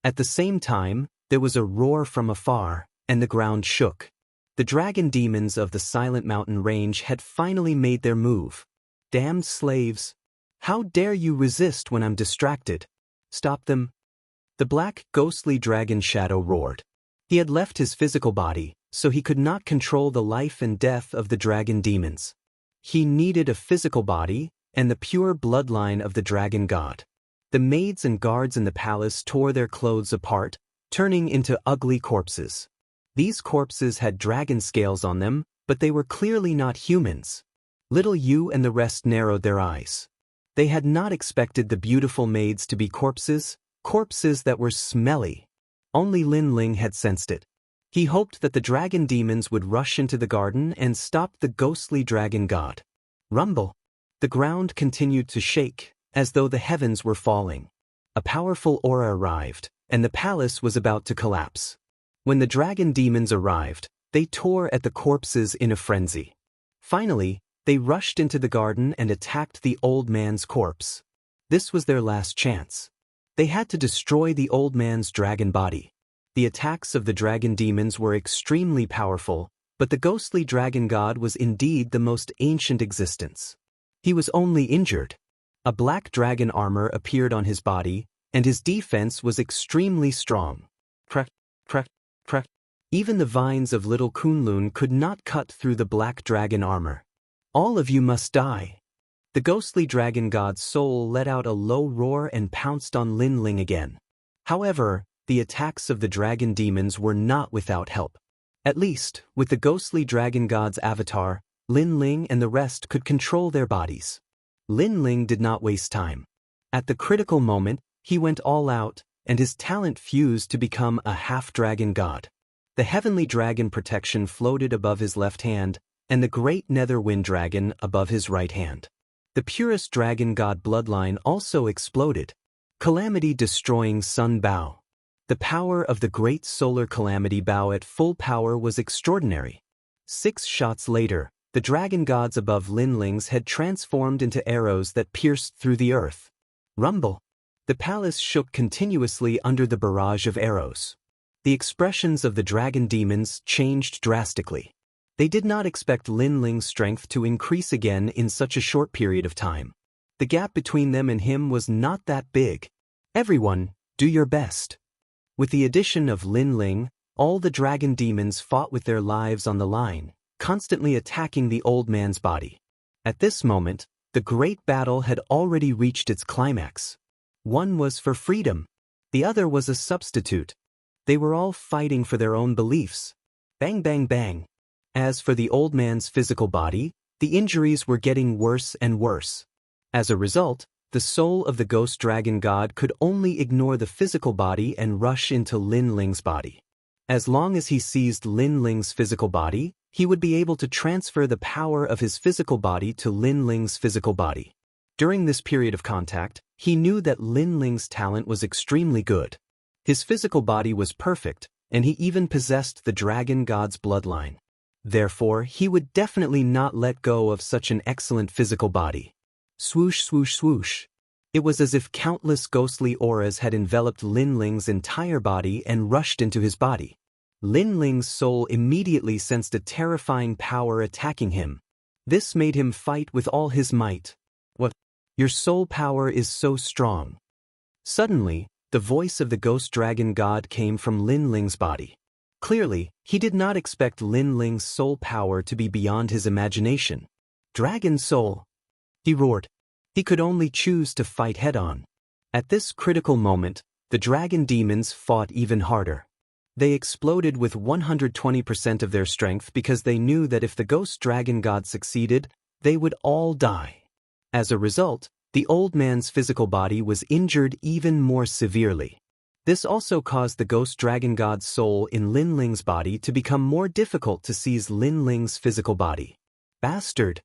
At the same time, there was a roar from afar, and the ground shook. The dragon demons of the Silent Mountain Range had finally made their move. "Damned slaves! How dare you resist when I'm distracted? Stop them!" The black, ghostly dragon shadow roared. He had left his physical body, so he could not control the life and death of the dragon demons. He needed a physical body and the pure bloodline of the dragon god. The maids and guards in the palace tore their clothes apart, turning into ugly corpses. These corpses had dragon scales on them, but they were clearly not humans. Little Yu and the rest narrowed their eyes. They had not expected the beautiful maids to be corpses that were smelly. Only Lin Ling had sensed it. He hoped that the dragon demons would rush into the garden and stop the ghostly dragon god. Rumble. The ground continued to shake, as though the heavens were falling. A powerful aura arrived, and the palace was about to collapse. When the dragon demons arrived, they tore at the corpses in a frenzy. Finally, they rushed into the garden and attacked the old man's corpse. This was their last chance. They had to destroy the old man's dragon body. The attacks of the dragon demons were extremely powerful, but the ghostly dragon god was indeed the most ancient existence. He was only injured. A black dragon armor appeared on his body, and his defense was extremely strong. Crack, crack, crack. Even the vines of Little Kunlun could not cut through the black dragon armor. "All of you must die." The ghostly dragon god's soul let out a low roar and pounced on Lin Ling again. However, the attacks of the dragon demons were not without help. At least, with the ghostly dragon god's avatar, Lin Ling and the rest could control their bodies. Lin Ling did not waste time. At the critical moment, he went all out, and his talent fused to become a half-dragon god. The heavenly dragon protection floated above his left hand, and the great nether wind dragon above his right hand. The purest dragon god bloodline also exploded. Calamity destroying Sun Bao. The power of the great solar calamity Bao at full power was extraordinary. 6 shots later, the dragon gods above Lin Ling's had transformed into arrows that pierced through the earth. Rumble. The palace shook continuously under the barrage of arrows. The expressions of the dragon demons changed drastically. They did not expect Lin Ling's strength to increase again in such a short period of time. The gap between them and him was not that big. "Everyone, do your best." With the addition of Lin Ling, all the dragon demons fought with their lives on the line, constantly attacking the old man's body. At this moment, the great battle had already reached its climax. One was for freedom. The other was a substitute. They were all fighting for their own beliefs. Bang, bang, bang. As for the old man's physical body, the injuries were getting worse and worse. As a result, the soul of the ghost dragon god could only ignore the physical body and rush into Lin Ling's body. As long as he seized Lin Ling's physical body, he would be able to transfer the power of his physical body to Lin Ling's physical body. During this period of contact, he knew that Lin Ling's talent was extremely good. His physical body was perfect, and he even possessed the dragon god's bloodline. Therefore, he would definitely not let go of such an excellent physical body. Swoosh, swoosh, swoosh. It was as if countless ghostly auras had enveloped Lin Ling's entire body and rushed into his body. Lin Ling's soul immediately sensed a terrifying power attacking him. This made him fight with all his might. "What? Your soul power is so strong." Suddenly, the voice of the ghost dragon god came from Lin Ling's body. Clearly, he did not expect Lin Ling's soul power to be beyond his imagination. "Dragon soul!" he roared. He could only choose to fight head-on. At this critical moment, The dragon demons fought even harder. They exploded with 120% of their strength because they knew that if the ghost dragon god succeeded, they would all die. As a result, the old man's physical body was injured even more severely. This also caused the ghost dragon god's soul in Lin Ling's body to become more difficult to seize Lin Ling's physical body. Bastard!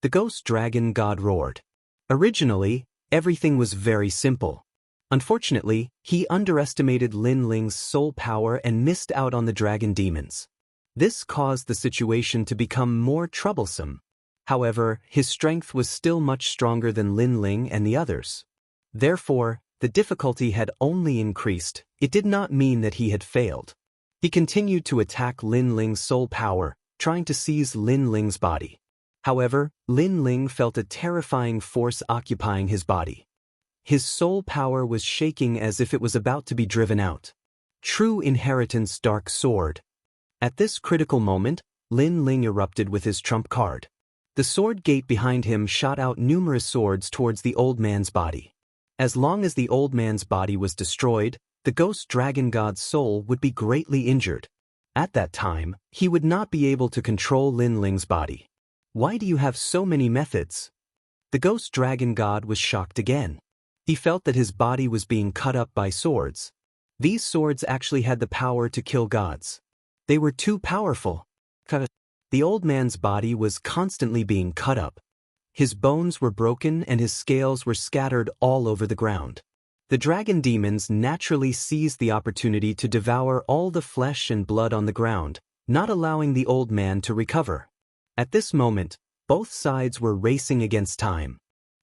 The ghost dragon god roared. Originally, everything was very simple. Unfortunately, he underestimated Lin Ling's soul power and missed out on the dragon demons. This caused the situation to become more troublesome. However, his strength was still much stronger than Lin Ling and the others. Therefore, the difficulty had only increased. It did not mean that he had failed. He continued to attack Lin Ling's soul power, trying to seize Lin Ling's body. However, Lin Ling felt a terrifying force occupying his body. His soul power was shaking as if it was about to be driven out. True inheritance dark sword. At this critical moment, Lin Ling erupted with his trump card. The sword gate behind him shot out numerous swords towards the old man's body. As long as the old man's body was destroyed, the ghost dragon god's soul would be greatly injured. At that time, he would not be able to control Lin Ling's body. Why do you have so many methods? The ghost dragon god was shocked again. He felt that his body was being cut up by swords. These swords actually had the power to kill gods. They were too powerful. The old man's body was constantly being cut up. His bones were broken and his scales were scattered all over the ground. The dragon demons naturally seized the opportunity to devour all the flesh and blood on the ground, not allowing the old man to recover. At this moment, both sides were racing against time.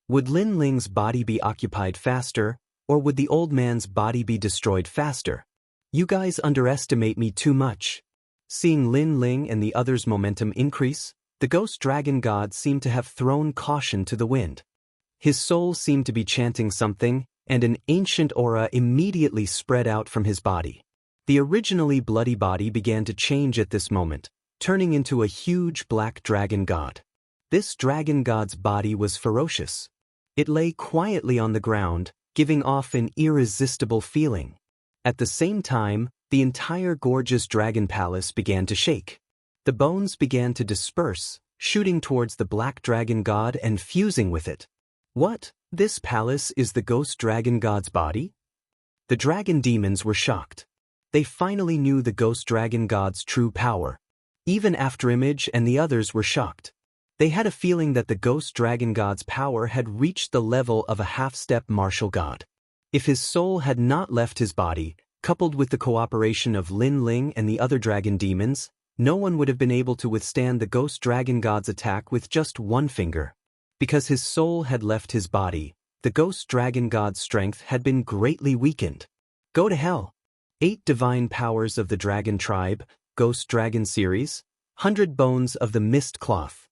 Would Lin Ling's body be occupied faster, or would the old man's body be destroyed faster? You guys underestimate me too much. Seeing Lin Ling and the others' momentum increase, the ghost dragon god seemed to have thrown caution to the wind. His soul seemed to be chanting something, and an ancient aura immediately spread out from his body. The originally bloody body began to change at this moment, turning into a huge black dragon god. This dragon god's body was ferocious. It lay quietly on the ground, giving off an irresistible feeling. At the same time, the entire gorgeous dragon palace began to shake. The bones began to disperse, shooting towards the black dragon god and fusing with it. What? This palace is the ghost dragon god's body? The dragon demons were shocked. They finally knew the ghost dragon god's true power. Even Afterimage and the others were shocked. They had a feeling that the ghost dragon god's power had reached the level of a half-step martial god. If his soul had not left his body, coupled with the cooperation of Lin Ling and the other dragon demons, no one would have been able to withstand the ghost dragon god's attack with just one finger. Because his soul had left his body, the ghost dragon god's strength had been greatly weakened. Go to hell. 8 divine powers of the dragon tribe, Ghost Dragon Series, 100 bones of the mist cloth.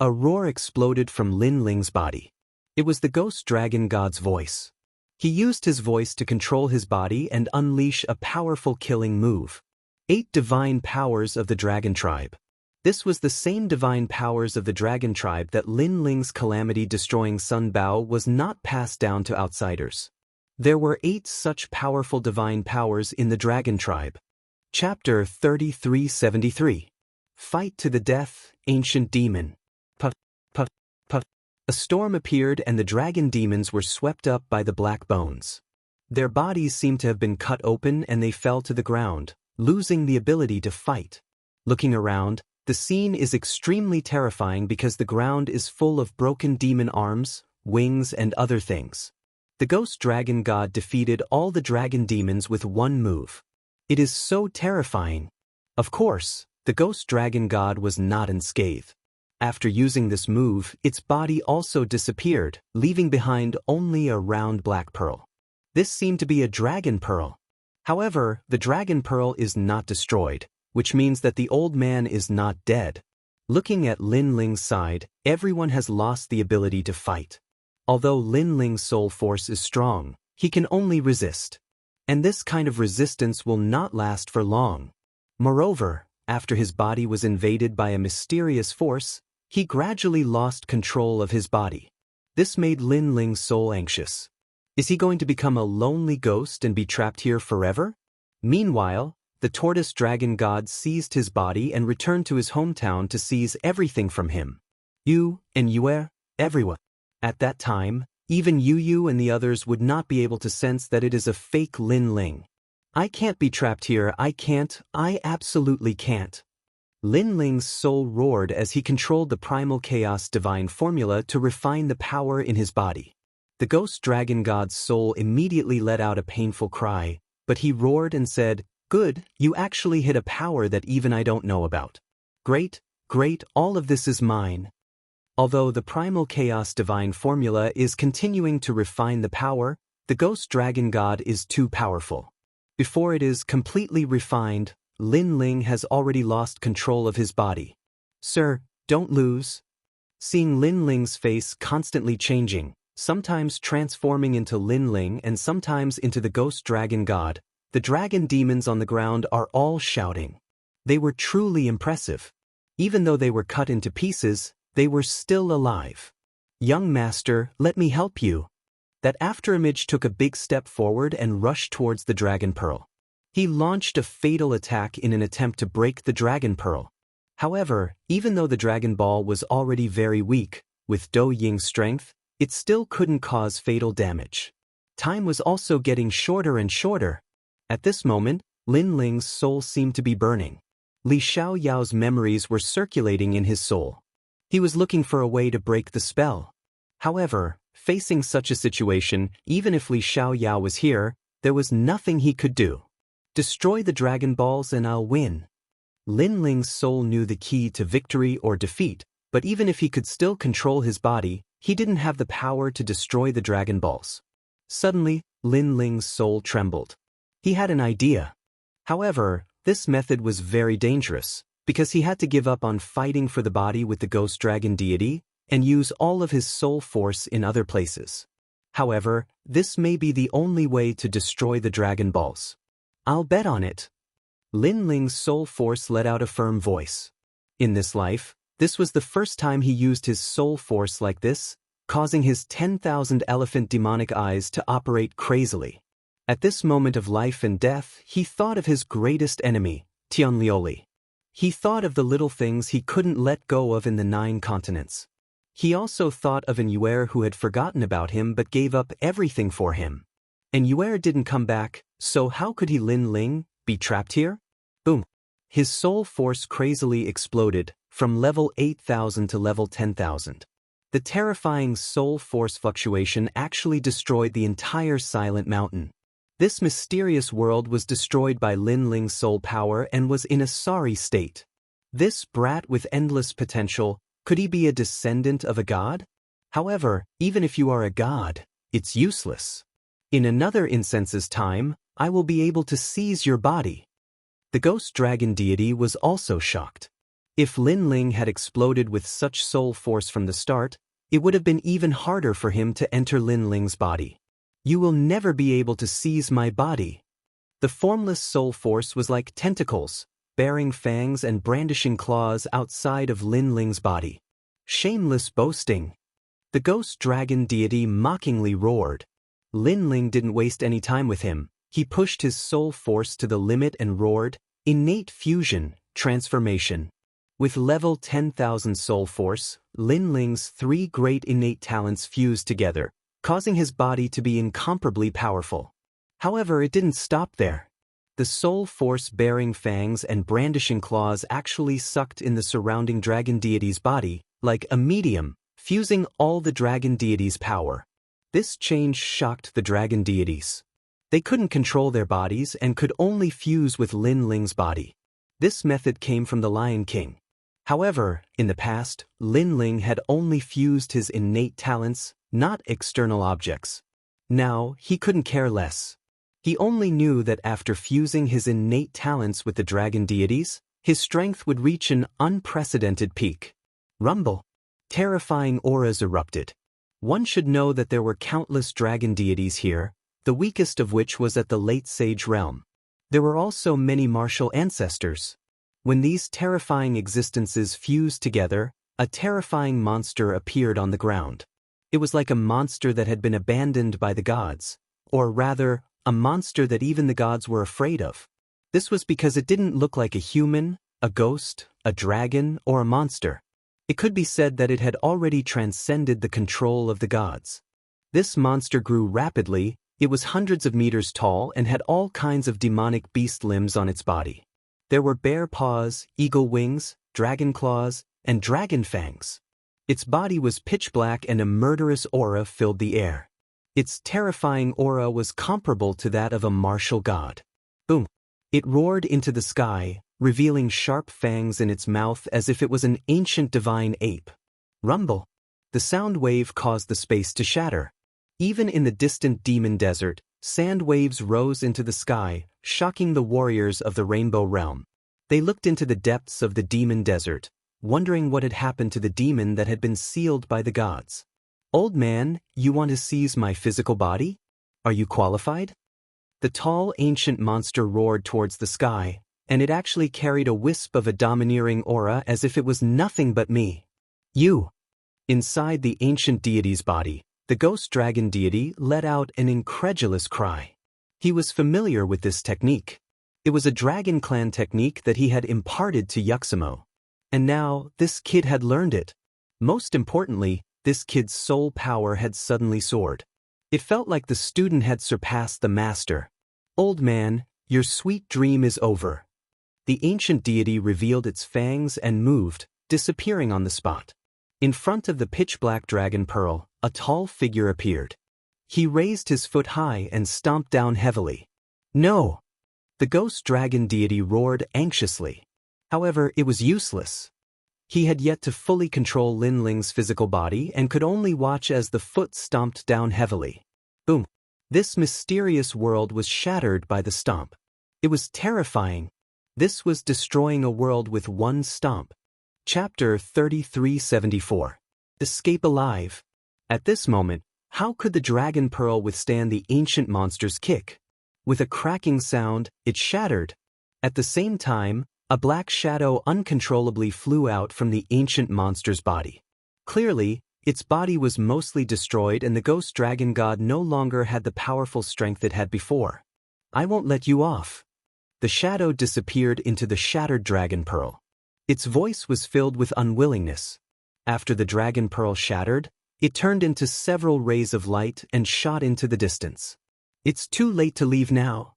A roar exploded from Lin Ling's body. It was the ghost dragon god's voice. He used his voice to control his body and unleash a powerful killing move. 8 divine powers of the dragon tribe. This was the same divine powers of the dragon tribe that Lin Ling's calamity-destroying Sun Bao was not passed down to outsiders. There were 8 such powerful divine powers in the dragon tribe. Chapter 3373. Fight to the death, ancient demon. A storm appeared and the dragon demons were swept up by the black bones. Their bodies seemed to have been cut open and they fell to the ground, losing the ability to fight. Looking around, the scene is extremely terrifying because the ground is full of broken demon arms, wings, and other things. The ghost dragon god defeated all the dragon demons with one move. It is so terrifying. Of course, the ghost dragon god was not unscathed. After using this move, its body also disappeared, leaving behind only a round black pearl. This seemed to be a dragon pearl. However, the dragon pearl is not destroyed, which means that the old man is not dead. Looking at Lin Ling's side, everyone has lost the ability to fight. Although Lin Ling's soul force is strong, he can only resist. And this kind of resistance will not last for long. Moreover, after his body was invaded by a mysterious force, he gradually lost control of his body. This made Lin Ling's soul anxious. Is he going to become a lonely ghost and be trapped here forever? Meanwhile, the tortoise dragon god seized his body and returned to his hometown to seize everything from him. Yu and Yue, everyone. At that time, even Yu and the others would not be able to sense that it is a fake Lin Ling. I can't be trapped here, I absolutely can't. Lin Ling's soul roared as he controlled the primal chaos divine formula to refine the power in his body. The ghost dragon god's soul immediately let out a painful cry, but he roared and said, "Good, you actually hit a power that even I don't know about. Great, great, all of this is mine." Although the primal chaos divine formula is continuing to refine the power, the ghost dragon god is too powerful. Before it is completely refined, Lin Ling has already lost control of his body. "Sir, don't lose." Seeing Lin Ling's face constantly changing, sometimes transforming into Lin Ling and sometimes into the ghost dragon god, the dragon demons on the ground are all shouting. They were truly impressive. Even though they were cut into pieces, they were still alive. "Young master, let me help you." That afterimage took a big step forward and rushed towards the dragon pearl. He launched a fatal attack in an attempt to break the dragon pearl. However, even though the dragon ball was already very weak, with Dou Ying's strength, it still couldn't cause fatal damage. Time was also getting shorter and shorter. At this moment, Lin Ling's soul seemed to be burning. Li Xiaoyao's memories were circulating in his soul. He was looking for a way to break the spell. However, facing such a situation, even if Li Xiaoyao was here, there was nothing he could do. "Destroy the Dragon Balls and I'll win." Lin Ling's soul knew the key to victory or defeat, but even if he could still control his body, he didn't have the power to destroy the Dragon Balls. Suddenly, Lin Ling's soul trembled. He had an idea. However, this method was very dangerous, because he had to give up on fighting for the body with the ghost dragon deity, and use all of his soul force in other places. However, this may be the only way to destroy the Dragon Balls. "I'll bet on it." Lin Ling's soul force let out a firm voice. In this life, this was the first time he used his soul force like this, causing his 10,000 elephant demonic eyes to operate crazily. At this moment of life and death, he thought of his greatest enemy, Tianlioli. He thought of the little things he couldn't let go of in the 9 continents. He also thought of an Yuer who had forgotten about him but gave up everything for him. And Yuer didn't come back, so how could he Lin Ling be trapped here? Boom. His soul force crazily exploded, from level 8,000 to level 10,000. The terrifying soul force fluctuation actually destroyed the entire Silent Mountain. This mysterious world was destroyed by Lin Ling's soul power and was in a sorry state. This brat with endless potential, could he be a descendant of a god? However, even if you are a god, it's useless. In another incense's time, I will be able to seize your body. The ghost dragon deity was also shocked. If Lin Ling had exploded with such soul force from the start, it would have been even harder for him to enter Lin Ling's body. "You will never be able to seize my body." The formless soul force was like tentacles, bearing fangs and brandishing claws outside of Lin Ling's body. Shameless boasting. The ghost dragon deity mockingly roared. Lin Ling didn't waste any time with him. He pushed his soul force to the limit and roared, "Innate fusion, transformation." With level 10,000 soul force, Lin Ling's 3 great innate talents fused together, causing his body to be incomparably powerful. However, it didn't stop there. The soul force bearing fangs and brandishing claws actually sucked in the surrounding dragon deity's body, like a medium, fusing all the dragon deity's power. This change shocked the dragon deities. They couldn't control their bodies and could only fuse with Lin Ling's body. This method came from the Lion King. However, in the past, Lin Ling had only fused his innate talents, not external objects. Now, he couldn't care less. He only knew that after fusing his innate talents with the dragon deities, his strength would reach an unprecedented peak. Rumble. Terrifying auras erupted. One should know that there were countless dragon deities here, the weakest of which was at the late sage realm. There were also many martial ancestors. When these terrifying existences fused together, a terrifying monster appeared on the ground. It was like a monster that had been abandoned by the gods, or rather, a monster that even the gods were afraid of. This was because it didn't look like a human, a ghost, a dragon, or a monster. It could be said that it had already transcended the control of the gods. This monster grew rapidly. It was hundreds of meters tall and had all kinds of demonic beast limbs on its body. There were bear paws, eagle wings, dragon claws, and dragon fangs. Its body was pitch black and a murderous aura filled the air. Its terrifying aura was comparable to that of a martial god. Boom! It roared into the sky, revealing sharp fangs in its mouth as if it was an ancient divine ape. Rumble! The sound wave caused the space to shatter. Even in the distant demon desert, sand waves rose into the sky, shocking the warriors of the Rainbow Realm. They looked into the depths of the demon desert, wondering what had happened to the demon that had been sealed by the gods. "Old man, you want to seize my physical body? Are you qualified?" The tall, ancient monster roared towards the sky, and it actually carried a wisp of a domineering aura as if it was nothing but me. "You!" Inside the ancient deity's body, the ghost dragon deity let out an incredulous cry. He was familiar with this technique. It was a dragon clan technique that he had imparted to Yuxamo. And now, this kid had learned it. Most importantly, this kid's soul power had suddenly soared. It felt like the student had surpassed the master. "Old man, your sweet dream is over." The ancient deity revealed its fangs and moved, disappearing on the spot. In front of the pitch-black dragon pearl, a tall figure appeared. He raised his foot high and stomped down heavily. "No!" The ghost dragon deity roared anxiously. However, it was useless. He had yet to fully control Lin Ling's physical body and could only watch as the foot stomped down heavily. Boom! This mysterious world was shattered by the stomp. It was terrifying. This was destroying a world with one stomp. Chapter 3374. Escape alive. At this moment, how could the dragon pearl withstand the ancient monster's kick? With a cracking sound, it shattered. At the same time, a black shadow uncontrollably flew out from the ancient monster's body. Clearly, its body was mostly destroyed and the ghost dragon god no longer had the powerful strength it had before. "I won't let you off." The shadow disappeared into the shattered dragon pearl. Its voice was filled with unwillingness. After the dragon pearl shattered, it turned into several rays of light and shot into the distance. "It's too late to leave now."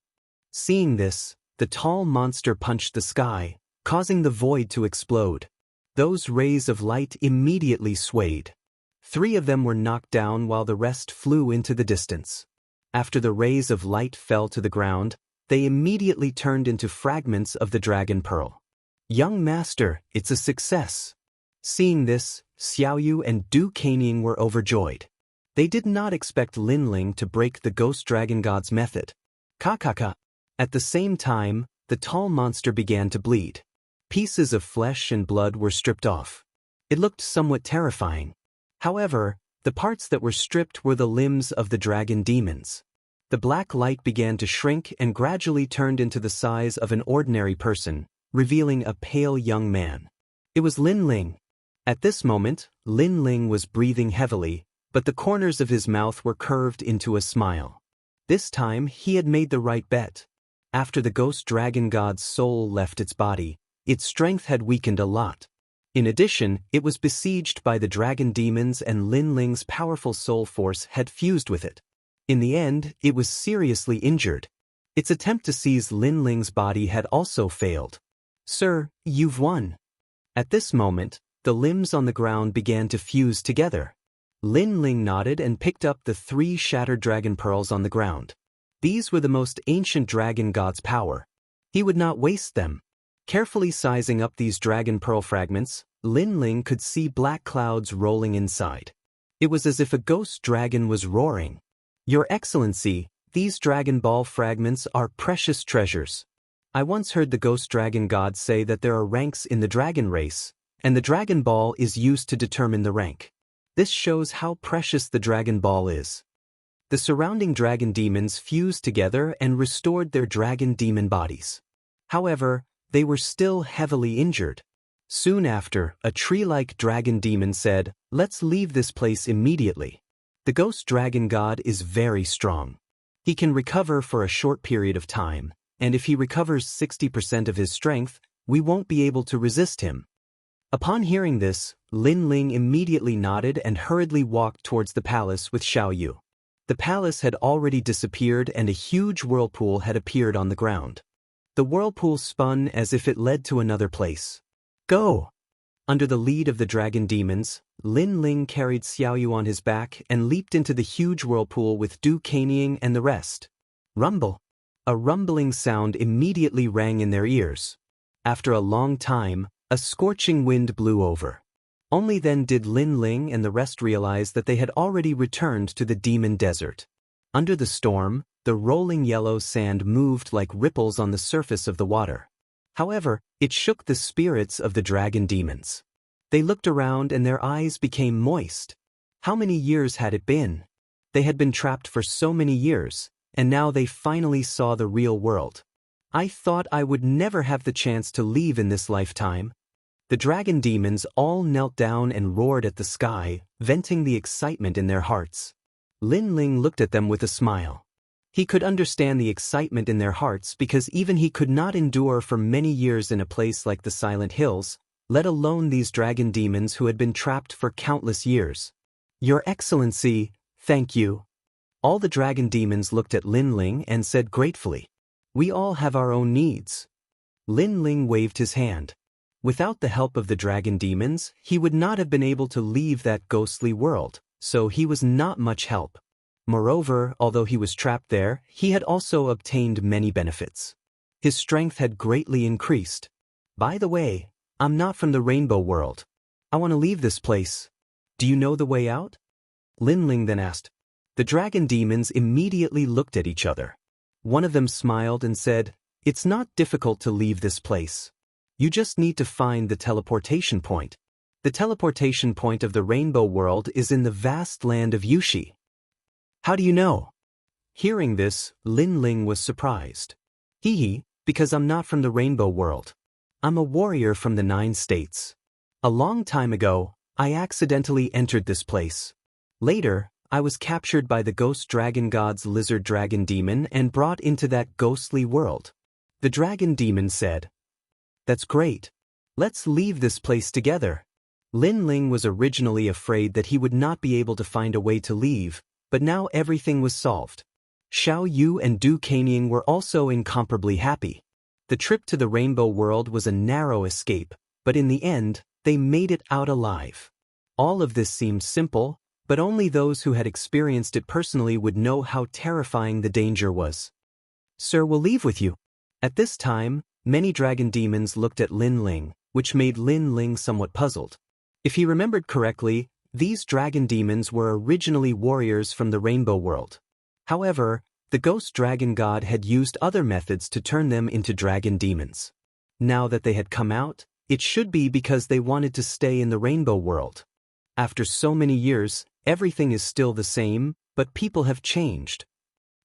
Seeing this, the tall monster punched the sky, causing the void to explode. Those rays of light immediately swayed. 3 of them were knocked down while the rest flew into the distance. After the rays of light fell to the ground, they immediately turned into fragments of the dragon pearl. "Young master, it's a success." Seeing this, Xiaoyu and Du Kanying were overjoyed. They did not expect Lin Ling to break the ghost dragon god's method. Kakaka. At the same time, the tall monster began to bleed. Pieces of flesh and blood were stripped off. It looked somewhat terrifying. However, the parts that were stripped were the limbs of the dragon demons. The black light began to shrink and gradually turned into the size of an ordinary person, revealing a pale young man. It was Lin Ling. At this moment, Lin Ling was breathing heavily, but the corners of his mouth were curved into a smile. This time, he had made the right bet. After the ghost dragon god's soul left its body, its strength had weakened a lot. In addition, it was besieged by the dragon demons and Lin Ling's powerful soul force had fused with it. In the end, it was seriously injured. Its attempt to seize Lin Ling's body had also failed. "Sir, you've won." At this moment, the limbs on the ground began to fuse together. Lin Ling nodded and picked up the 3 shattered dragon pearls on the ground. These were the most ancient dragon god's power. He would not waste them. Carefully sizing up these dragon pearl fragments, Lin Ling could see black clouds rolling inside. It was as if a ghost dragon was roaring. "Your Excellency, these dragon ball fragments are precious treasures. I once heard the ghost dragon god say that there are ranks in the dragon race, and the dragon ball is used to determine the rank. This shows how precious the dragon ball is." The surrounding dragon demons fused together and restored their dragon demon bodies. However, they were still heavily injured. Soon after, a tree-like dragon demon said, "Let's leave this place immediately." The ghost dragon god is very strong. He can recover for a short period of time, and if he recovers 60% of his strength, we won't be able to resist him. Upon hearing this, Lin Ling immediately nodded and hurriedly walked towards the palace with Xiao Yu. The palace had already disappeared and a huge whirlpool had appeared on the ground. The whirlpool spun as if it led to another place. Go! Under the lead of the dragon demons, Lin Ling carried Xiao Yu on his back and leaped into the huge whirlpool with Du Kanying and the rest. Rumble! A rumbling sound immediately rang in their ears. After a long time, a scorching wind blew over. Only then did Lin Ling and the rest realize that they had already returned to the demon desert. Under the storm, the rolling yellow sand moved like ripples on the surface of the water. However, it shook the spirits of the dragon demons. They looked around and their eyes became moist. How many years had it been? They had been trapped for so many years, and now they finally saw the real world. I thought I would never have the chance to leave in this lifetime. The dragon demons all knelt down and roared at the sky, venting the excitement in their hearts. Lin Ling looked at them with a smile. He could understand the excitement in their hearts because even he could not endure for many years in a place like the Silent Hills, let alone these dragon demons who had been trapped for countless years. Your Excellency, thank you. All the dragon demons looked at Lin Ling and said gratefully, "We all have our own needs." Lin Ling waved his hand. Without the help of the dragon demons, he would not have been able to leave that ghostly world, so he was not much help. Moreover, although he was trapped there, he had also obtained many benefits. His strength had greatly increased. By the way, I'm not from the Rainbow World. I want to leave this place. Do you know the way out? Lin Ling then asked. The dragon demons immediately looked at each other. One of them smiled and said, "It's not difficult to leave this place. You just need to find the teleportation point. The teleportation point of the Rainbow World is in the vast land of Yushi." How do you know? Hearing this, Lin Ling was surprised. Hee, because I'm not from the Rainbow World. I'm a warrior from the 9 states. A long time ago, I accidentally entered this place. Later, I was captured by the ghost dragon god's lizard dragon demon and brought into that ghostly world. The dragon demon said, "That's great. Let's leave this place together." Lin Ling was originally afraid that he would not be able to find a way to leave, but now everything was solved. Xiao Yu and Du Kanying were also incomparably happy. The trip to the Rainbow World was a narrow escape, but in the end, they made it out alive. All of this seemed simple, but only those who had experienced it personally would know how terrifying the danger was. "Sir, we'll leave with you." At this time, many dragon demons looked at Lin Ling, which made Lin Ling somewhat puzzled. If he remembered correctly, these dragon demons were originally warriors from the Rainbow World. However, the ghost dragon god had used other methods to turn them into dragon demons. Now that they had come out, it should be because they wanted to stay in the Rainbow World. After so many years, everything is still the same, but people have changed.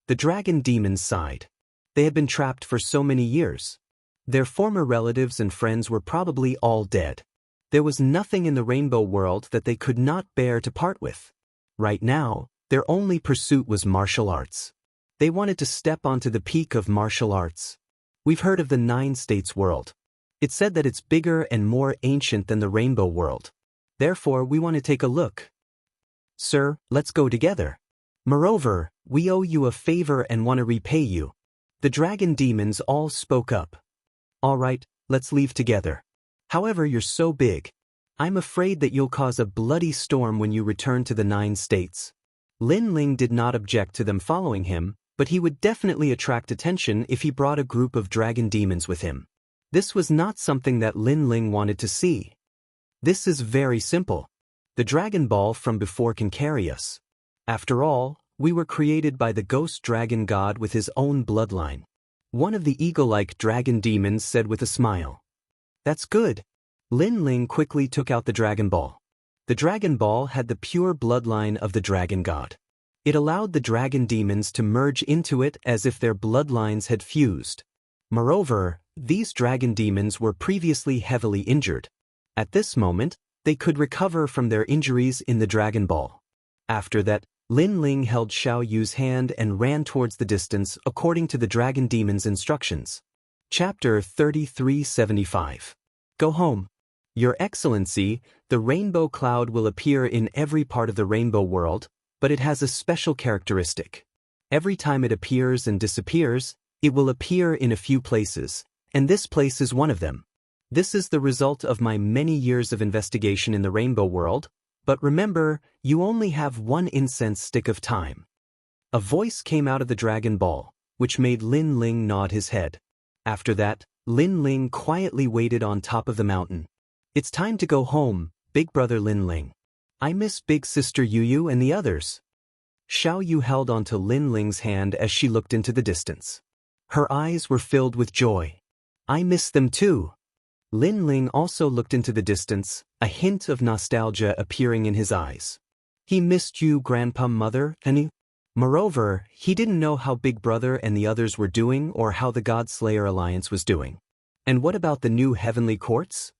The dragon demons sighed. They had been trapped for so many years. Their former relatives and friends were probably all dead. There was nothing in the Rainbow World that they could not bear to part with. Right now, their only pursuit was martial arts. They wanted to step onto the peak of martial arts. We've heard of the 9 states world. It's said that it's bigger and more ancient than the Rainbow World. Therefore, we want to take a look. Sir, let's go together. Moreover, we owe you a favor and want to repay you. The dragon demons all spoke up. All right, let's leave together. However, you're so big. I'm afraid that you'll cause a bloody storm when you return to the 9 states. Lin Ling did not object to them following him, but he would definitely attract attention if he brought a group of dragon demons with him. This was not something that Lin Ling wanted to see. This is very simple. The Dragon Ball from before can carry us. After all, we were created by the ghost dragon god with his own bloodline. One of the eagle-like dragon demons said with a smile. That's good. Lin Ling quickly took out the Dragon Ball. The Dragon Ball had the pure bloodline of the dragon god. It allowed the dragon demons to merge into it as if their bloodlines had fused. Moreover, these dragon demons were previously heavily injured. At this moment, they could recover from their injuries in the Dragon Ball. After that, Lin Ling held Xiao Yu's hand and ran towards the distance according to the dragon demon's instructions. Chapter 3375. Go home. Your Excellency, the rainbow cloud will appear in every part of the rainbow world, but it has a special characteristic. Every time it appears and disappears, it will appear in a few places, and this place is one of them. This is the result of my many years of investigation in the rainbow world, but remember, you only have one incense stick of time. A voice came out of the Dragon Ball, which made Lin Ling nod his head. After that, Lin Ling quietly waited on top of the mountain. It's time to go home, big brother Lin Ling. I miss big sister Yu and the others. Xiao Yu held onto Lin Ling's hand as she looked into the distance. Her eyes were filled with joy. I miss them too. Lin Ling also looked into the distance, a hint of nostalgia appearing in his eyes. He missed you, Grandpa Mother, and moreover, he didn't know how Big Brother and the others were doing or how the God-Slayer Alliance was doing. And what about the new heavenly courts?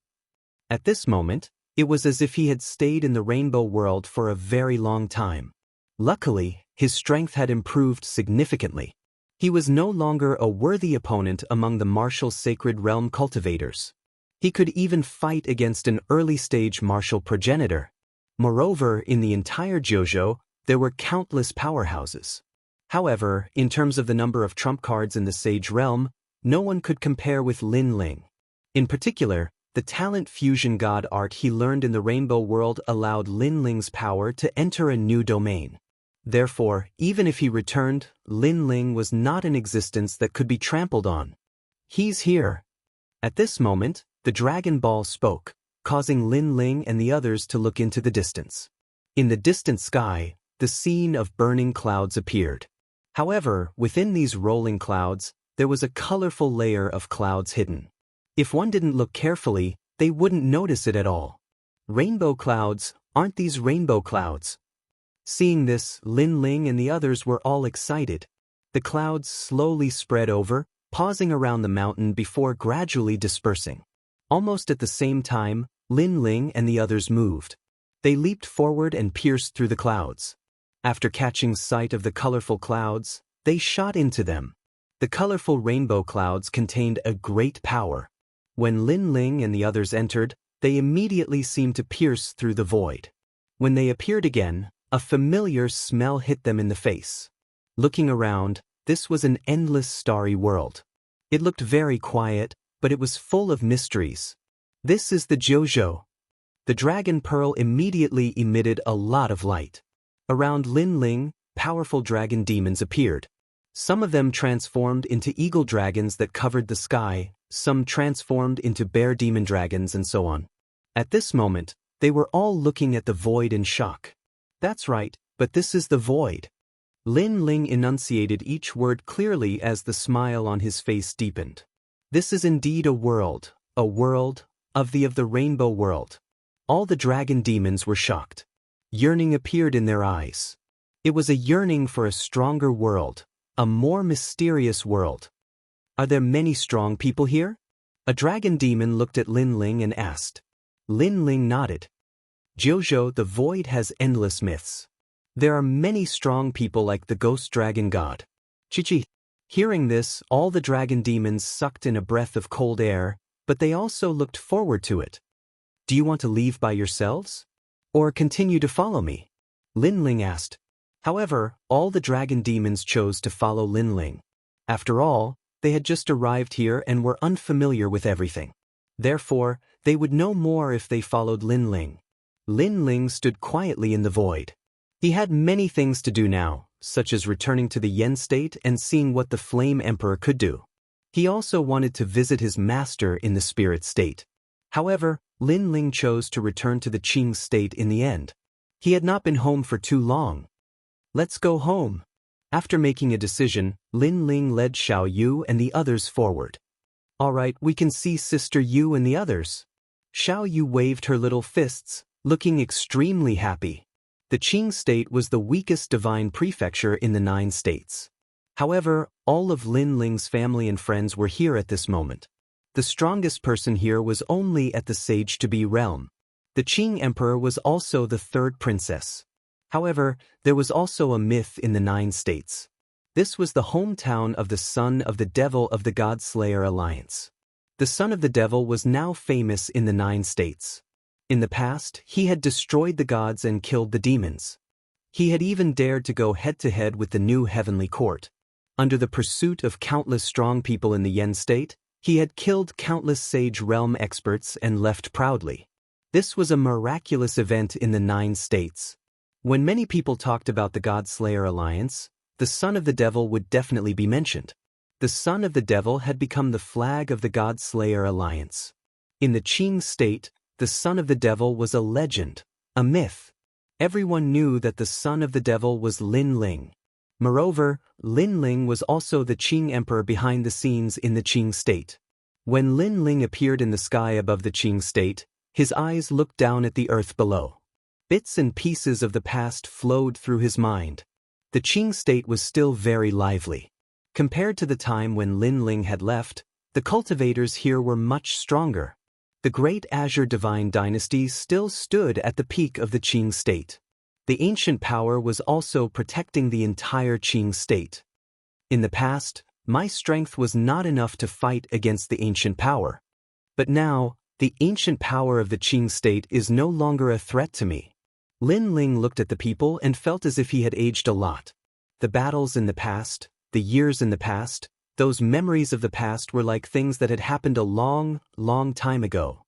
At this moment, it was as if he had stayed in the rainbow world for a very long time. Luckily, his strength had improved significantly. He was no longer a worthy opponent among the martial sacred realm cultivators. He could even fight against an early-stage martial progenitor. Moreover, in the entire Jojo, there were countless powerhouses. However, in terms of the number of trump cards in the Sage realm, no one could compare with Lin Ling. In particular, the talent fusion god art he learned in the rainbow world allowed Lin Ling's power to enter a new domain. Therefore, even if he returned, Lin Ling was not an existence that could be trampled on. He's here. At this moment, the Dragon Ball spoke, causing Lin Ling and the others to look into the distance. In the distant sky, the scene of burning clouds appeared. However, within these rolling clouds, there was a colorful layer of clouds hidden. If one didn't look carefully, they wouldn't notice it at all. Rainbow clouds, aren't these rainbow clouds? Seeing this, Lin Ling and the others were all excited. The clouds slowly spread over, pausing around the mountain before gradually dispersing. Almost at the same time, Lin Ling and the others moved. They leaped forward and pierced through the clouds. After catching sight of the colorful clouds, they shot into them. The colorful rainbow clouds contained a great power. When Lin Ling and the others entered, they immediately seemed to pierce through the void. When they appeared again, a familiar smell hit them in the face. Looking around, this was an endless starry world. It looked very quiet, but it was full of mysteries. This is the Jojo. The dragon pearl immediately emitted a lot of light. Around Lin Ling, powerful dragon demons appeared. Some of them transformed into eagle dragons that covered the sky, some transformed into bear demon dragons, and so on. At this moment, they were all looking at the void in shock. That's right, but this is the void. Lin Ling enunciated each word clearly as the smile on his face deepened. This is indeed a world of the rainbow world. All the dragon demons were shocked. Yearning appeared in their eyes. It was a yearning for a stronger world, a more mysterious world. Are there many strong people here? A dragon demon looked at Lin Ling and asked. Lin Ling nodded. Jojo, the void has endless myths. There are many strong people like the ghost dragon god. Chi-Chi. Hearing this, all the dragon demons sucked in a breath of cold air, but they also looked forward to it. Do you want to leave by yourselves? Or continue to follow me? Lin Ling asked. However, all the dragon demons chose to follow Lin Ling. After all, they had just arrived here and were unfamiliar with everything. Therefore, they would know more if they followed Lin Ling. Lin Ling stood quietly in the void. He had many things to do now, such as returning to the Yen state and seeing what the Flame Emperor could do. He also wanted to visit his master in the spirit state. However, Lin Ling chose to return to the Qing state in the end. He had not been home for too long. Let's go home. After making a decision, Lin Ling led Xiao Yu and the others forward. All right, we can see Sister Yu and the others. Xiao Yu waved her little fists, looking extremely happy. The Qing state was the weakest divine prefecture in the 9 states. However, all of Lin Ling's family and friends were here at this moment. The strongest person here was only at the Sage-to-be realm. The Qing Emperor was also the 3rd princess. However, there was also a myth in the 9 states. This was the hometown of the son of the devil of the God-Slayer alliance. The son of the devil was now famous in the 9 states. In the past, he had destroyed the gods and killed the demons. He had even dared to go head-to-head with the new heavenly court. Under the pursuit of countless strong people in the Yen state, he had killed countless sage realm experts and left proudly. This was a miraculous event in the 9 states. When many people talked about the God-Slayer alliance, the son of the devil would definitely be mentioned. The son of the devil had become the flag of the God-Slayer alliance. In the Qing state, the son of the devil was a legend, a myth. Everyone knew that the son of the devil was Lin Ling. Moreover, Lin Ling was also the Qing emperor behind the scenes in the Qing state. When Lin Ling appeared in the sky above the Qing state, his eyes looked down at the earth below. Bits and pieces of the past flowed through his mind. The Qing state was still very lively. Compared to the time when Lin Ling had left, the cultivators here were much stronger. The great Azure Divine Dynasty still stood at the peak of the Qing state. The ancient power was also protecting the entire Qing state. In the past, my strength was not enough to fight against the ancient power. But now, the ancient power of the Qing state is no longer a threat to me. Lin Ling looked at the people and felt as if he had aged a lot. The battles in the past, the years in the past, those memories of the past were like things that had happened a long, long time ago.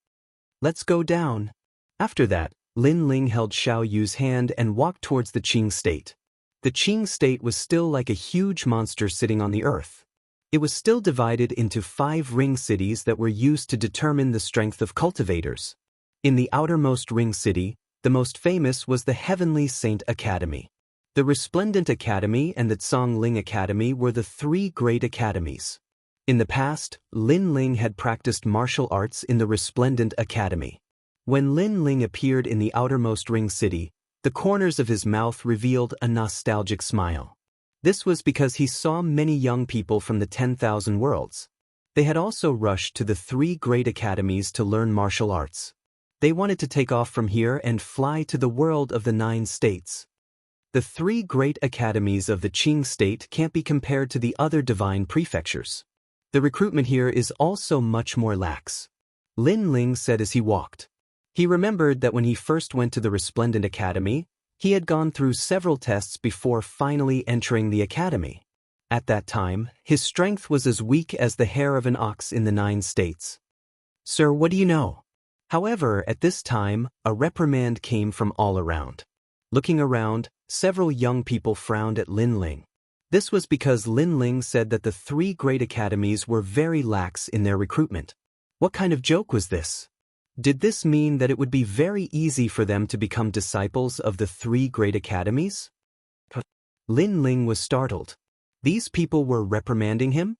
Let's go down. After that, Lin Ling held Xiao Yu's hand and walked towards the Qing state. The Qing state was still like a huge monster sitting on the earth. It was still divided into 5 ring cities that were used to determine the strength of cultivators. In the outermost ring city, the most famous was the Heavenly Saint Academy. The Resplendent Academy and the Zhongling Academy were the 3 great academies. In the past, Lin Ling had practiced martial arts in the Resplendent Academy. When Lin Ling appeared in the outermost ring city, the corners of his mouth revealed a nostalgic smile. This was because he saw many young people from the 10,000 worlds. They had also rushed to the 3 great academies to learn martial arts. They wanted to take off from here and fly to the world of the 9 states. The 3 great academies of the Qing state can't be compared to the other divine prefectures. The recruitment here is also much more lax. Lin Ling said as he walked. He remembered that when he first went to the Resplendent Academy, he had gone through several tests before finally entering the academy. At that time, his strength was as weak as the hair of an ox in the 9 states. "Sir, what do you know?" However, at this time, a reprimand came from all around. Looking around, several young people frowned at Lin Ling. This was because Lin Ling said that the 3 great academies were very lax in their recruitment. What kind of joke was this? Did this mean that it would be very easy for them to become disciples of the 3 great academies? Lin Ling was startled. These people were reprimanding him?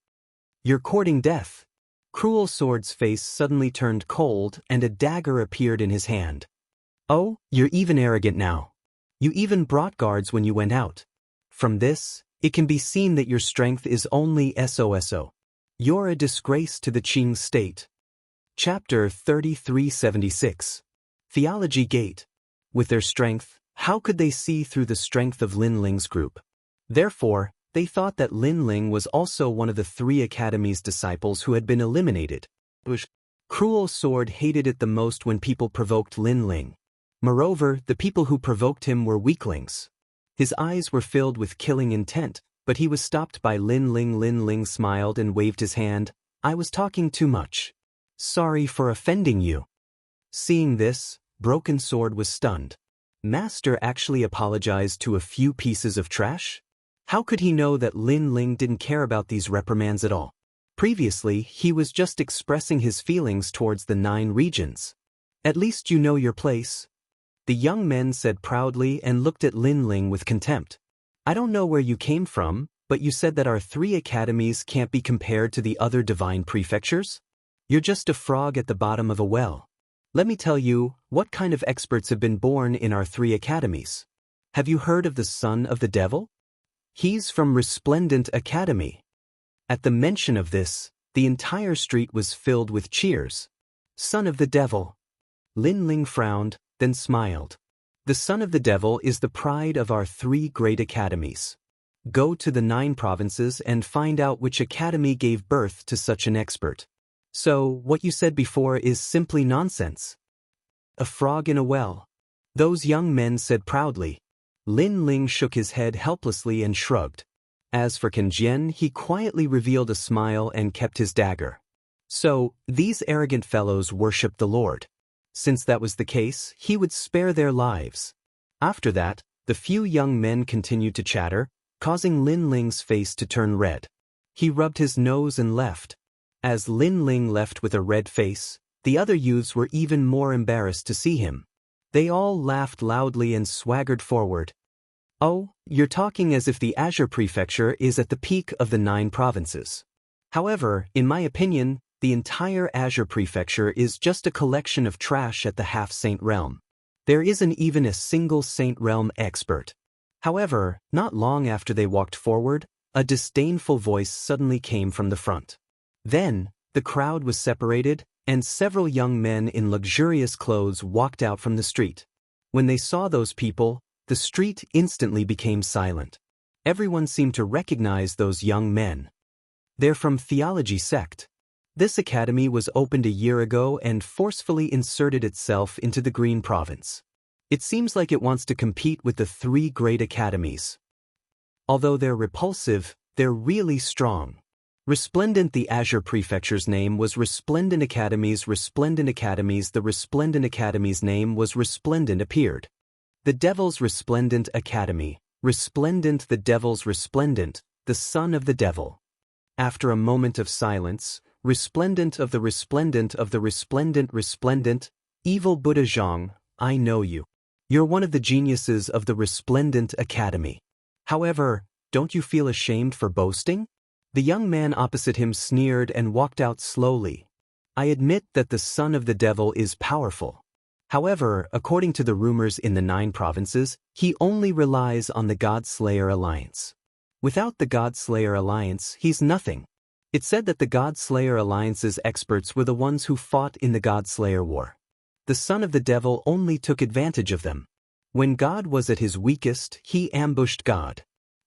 "You're courting death." Cruel Sword's face suddenly turned cold and a dagger appeared in his hand. "Oh, you're even arrogant now. You even brought guards when you went out. From this, it can be seen that your strength is only SOSO. You're a disgrace to the Qing state." Chapter 3376. Theology Gate. With their strength, how could they see through the strength of Lin Ling's group? Therefore, they thought that Lin Ling was also one of the 3 academies' disciples who had been eliminated. Cruel Sword hated it the most when people provoked Lin Ling. Moreover, the people who provoked him were weaklings. His eyes were filled with killing intent, but he was stopped by Lin Ling. Lin Ling smiled and waved his hand. "I was talking too much. Sorry for offending you." Seeing this, Broken Sword was stunned. Master actually apologized to a few pieces of trash? How could he know that Lin Ling didn't care about these reprimands at all? Previously, he was just expressing his feelings towards the 9 regions. "At least you know your place," the young men said proudly and looked at Lin Ling with contempt. "I don't know where you came from, but you said that our 3 academies can't be compared to the other divine prefectures? You're just a frog at the bottom of a well. Let me tell you, what kind of experts have been born in our 3 academies? Have you heard of the son of the devil? He's from Resplendent Academy." At the mention of this, the entire street was filled with cheers. "Son of the devil." Lin Ling frowned, then smiled. The son of the devil is the pride of our 3 great academies. Go to the 9 provinces and find out which academy gave birth to such an expert. So, what you said before is simply nonsense. A frog in a well. Those young men said proudly. Lin Ling shook his head helplessly and shrugged. As for Can Jian, he quietly revealed a smile and kept his dagger. So, these arrogant fellows worshipped the Lord. Since that was the case, he would spare their lives. After that, the few young men continued to chatter, causing Lin Ling's face to turn red. He rubbed his nose and left. As Lin Ling left with a red face, the other youths were even more embarrassed to see him. They all laughed loudly and swaggered forward. Oh, you're talking as if the Azure Prefecture is at the peak of the 9 provinces. However, in my opinion, the entire Azure Prefecture is just a collection of trash at the half-saint realm. There isn't even a single saint realm expert. However, not long after they walked forward, a disdainful voice suddenly came from the front. Then, the crowd was separated, and several young men in luxurious clothes walked out from the street. When they saw those people, the street instantly became silent. Everyone seemed to recognize those young men. They're from Theology Sect. This academy was opened a year ago and forcefully inserted itself into the Green Province. It seems like it wants to compete with the 3 great academies. Although they're repulsive, they're really strong. Resplendent. The Azure Prefecture's name was Resplendent Academies. Resplendent Academies. The Resplendent Academy's name was Resplendent appeared. The Devil's Resplendent Academy. Resplendent. The Devil's Resplendent, the son of the devil. After a moment of silence, Resplendent of the Resplendent of the Resplendent Resplendent, Evil Buddha Zhang, I know you. You're one of the geniuses of the Resplendent Academy. However, don't you feel ashamed for boasting? The young man opposite him sneered and walked out slowly. I admit that the son of the devil is powerful. However, according to the rumors in the 9 provinces, he only relies on the God-Slayer Alliance. Without the God-Slayer Alliance, he's nothing. It's said that the God-Slayer Alliance's experts were the ones who fought in the God-Slayer War. The son of the devil only took advantage of them. When God was at his weakest, he ambushed God.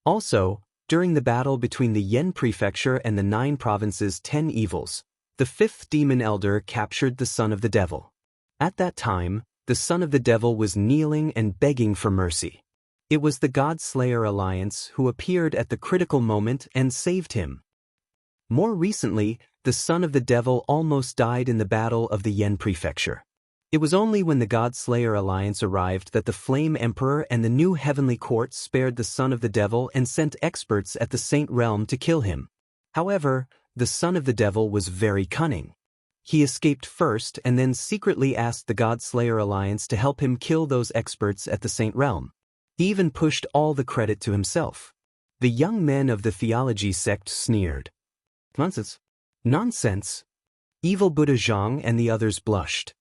Also, during the battle between the Yen Prefecture and the 9 provinces' 10 evils, the 5th demon elder captured the son of the devil. At that time, the son of the devil was kneeling and begging for mercy. It was the God-Slayer Alliance who appeared at the critical moment and saved him. More recently, the son of the devil almost died in the battle of the Yen Prefecture. It was only when the God-Slayer Alliance arrived that the Flame Emperor and the new Heavenly Court spared the son of the devil and sent experts at the Saint Realm to kill him. However, the son of the devil was very cunning. He escaped first and then secretly asked the God-Slayer Alliance to help him kill those experts at the Saint Realm. He even pushed all the credit to himself. The young men of the Theology Sect sneered. Nonsense. Nonsense. Evil Buddha Zhang and the others blushed.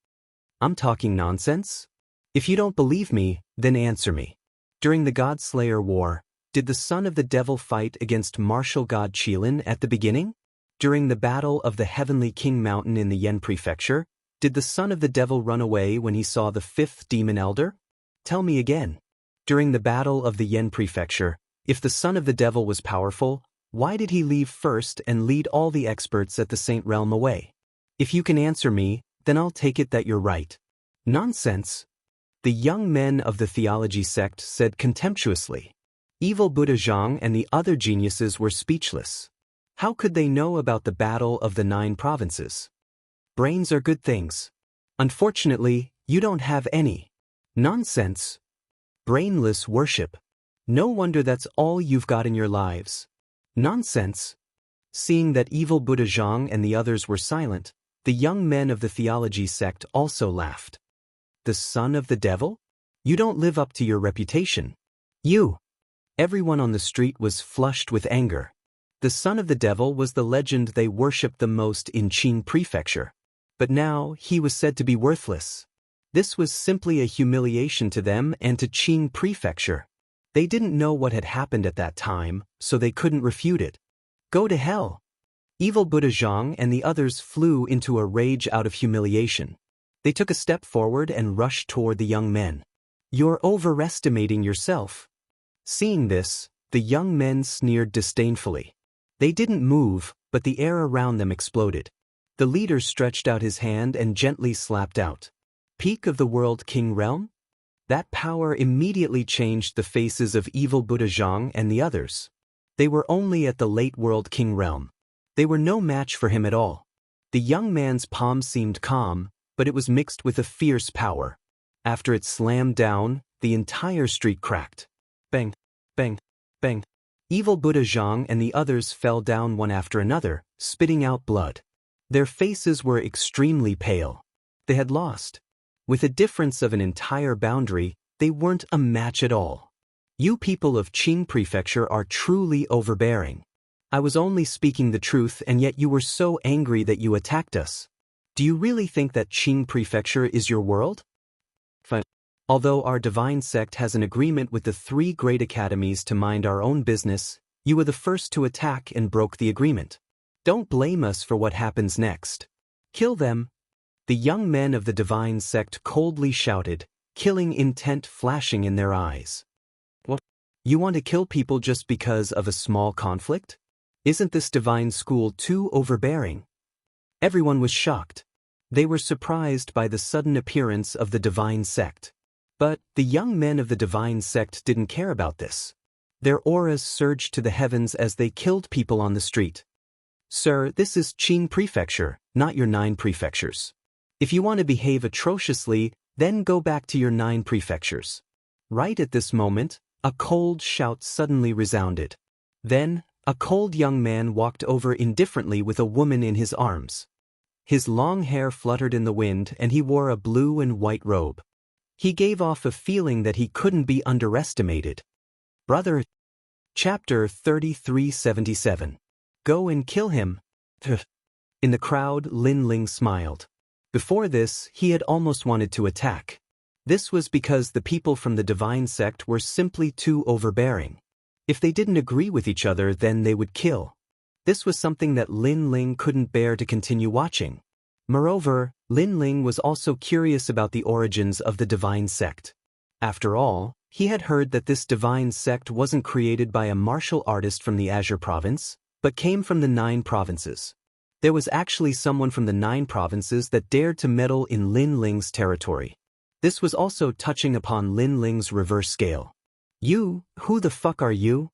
I'm talking nonsense? If you don't believe me, then answer me. During the God-Slayer War, did the son of the devil fight against martial god Qilin at the beginning? During the battle of the Heavenly King Mountain in the Yen Prefecture, did the son of the devil run away when he saw the 5th demon elder? Tell me again. During the battle of the Yen Prefecture, if the son of the devil was powerful, why did he leave first and lead all the experts at the Saint Realm away? If you can answer me, then I'll take it that you're right. Nonsense. The young men of the Theology Sect said contemptuously. Evil Buddha Zhang and the other geniuses were speechless. How could they know about the battle of the 9 provinces? Brains are good things. Unfortunately, you don't have any. Nonsense. Brainless worship. No wonder that's all you've got in your lives. Nonsense. Seeing that evil Buddha Zhang and the others were silent, the young men of the Theology Sect also laughed. The son of the devil? You don't live up to your reputation. You. Everyone on the street was flushed with anger. The son of the devil was the legend they worshipped the most in Qing Prefecture. But now he was said to be worthless. This was simply a humiliation to them and to Qing Prefecture. They didn't know what had happened at that time, so they couldn't refute it. Go to hell. Evil Buddha Zhang and the others flew into a rage out of humiliation. They took a step forward and rushed toward the young men. You're overestimating yourself. Seeing this, the young men sneered disdainfully. They didn't move, but the air around them exploded. The leader stretched out his hand and gently slapped out. Peak of the World King realm? That power immediately changed the faces of evil Buddha Zhang and the others. They were only at the late World King realm. They were no match for him at all. The young man's palm seemed calm, but it was mixed with a fierce power. After it slammed down, the entire street cracked. Bang, bang, bang. Evil Buddha Zhang and the others fell down one after another, spitting out blood. Their faces were extremely pale. They had lost. With a difference of an entire boundary, they weren't a match at all. You people of Qing Prefecture are truly overbearing. I was only speaking the truth and yet you were so angry that you attacked us. Do you really think that Qing Prefecture is your world? Fine. Although our divine sect has an agreement with the 3 great academies to mind our own business, you were the first to attack and broke the agreement. Don't blame us for what happens next. Kill them. The young men of the divine sect coldly shouted, killing intent flashing in their eyes. What? You want to kill people just because of a small conflict? Isn't this divine school too overbearing? Everyone was shocked. They were surprised by the sudden appearance of the divine sect. But the young men of the divine sect didn't care about this. Their auras surged to the heavens as they killed people on the street. Sir, this is Qing Prefecture, not your 9 prefectures. If you want to behave atrociously, then go back to your 9 prefectures. Right at this moment, a cold shout suddenly resounded. Then, a cold young man walked over indifferently with a woman in his arms. His long hair fluttered in the wind and he wore a blue and white robe. He gave off a feeling that he couldn't be underestimated. Brother. Chapter 3377. Go and kill him. In the crowd, Lin Ling smiled. Before this, he had almost wanted to attack. This was because the people from the divine sect were simply too overbearing. If they didn't agree with each other, then they would kill. This was something that Lin Ling couldn't bear to continue watching. Moreover, Lin Ling was also curious about the origins of the divine sect. After all, he had heard that this divine sect wasn't created by a martial artist from the Azure province, but came from the 9 provinces. There was actually someone from the 9 provinces that dared to meddle in Lin Ling's territory. This was also touching upon Lin Ling's reverse scale. You, who the fuck are you?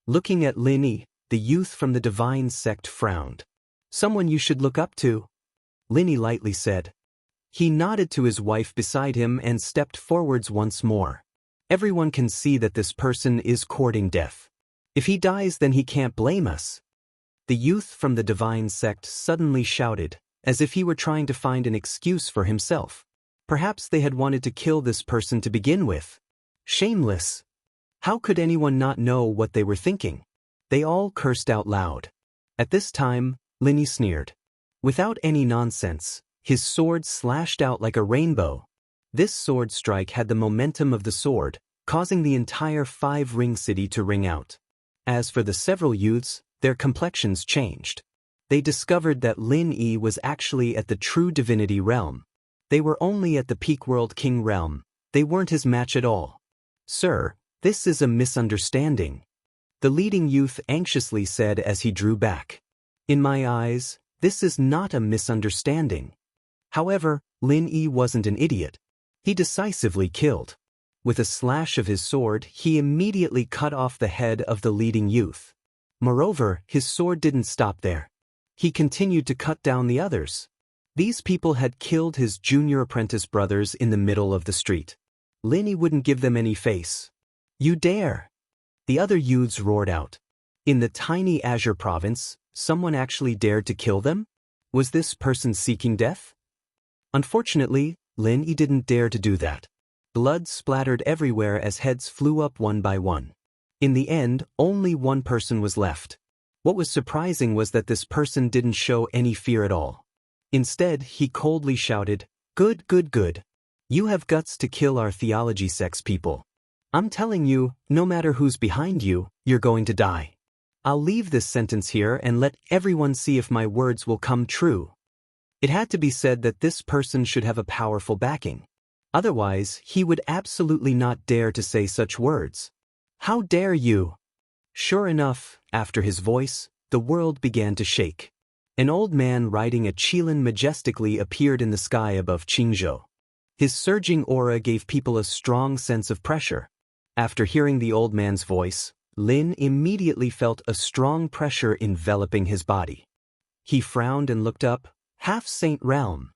Looking at Lin Yi, the youth from the divine sect frowned. Someone you should look up to. Lin Yi lightly said. He nodded to his wife beside him and stepped forwards once more. Everyone can see that this person is courting death. If he dies, then he can't blame us. The youth from the divine sect suddenly shouted, as if he were trying to find an excuse for himself. Perhaps they had wanted to kill this person to begin with. Shameless. How could anyone not know what they were thinking? They all cursed out loud. At this time, Lin Yi sneered. Without any nonsense, his sword slashed out like a rainbow. This sword strike had the momentum of the sword, causing the entire 5-ring city to ring out. As for the several youths, their complexions changed. They discovered that Lin Yi was actually at the true divinity realm. They were only at the peak World King realm. They weren't his match at all. Sir, this is a misunderstanding. The leading youth anxiously said as he drew back. In my eyes, this is not a misunderstanding. However, Lin Yi wasn't an idiot. He decisively killed. With a slash of his sword, he immediately cut off the head of the leading youth. Moreover, his sword didn't stop there. He continued to cut down the others. These people had killed his junior apprentice brothers in the middle of the street. Lin Yi wouldn't give them any face. You dare! The other youths roared out. In the tiny Azure province, someone actually dared to kill them? Was this person seeking death? Unfortunately, Lin Yi didn't dare to do that. Blood splattered everywhere as heads flew up one by one. In the end, only one person was left. What was surprising was that this person didn't show any fear at all. Instead, he coldly shouted, "Good, good, good. You have guts to kill our theology sect's people. I'm telling you, no matter who's behind you, you're going to die. I'll leave this sentence here and let everyone see if my words will come true." It had to be said that this person should have a powerful backing. Otherwise, he would absolutely not dare to say such words. How dare you? Sure enough, after his voice, the world began to shake. An old man riding a qilin majestically appeared in the sky above Qingzhou. His surging aura gave people a strong sense of pressure. After hearing the old man's voice, Lin immediately felt a strong pressure enveloping his body. He frowned and looked up, half-saint realm.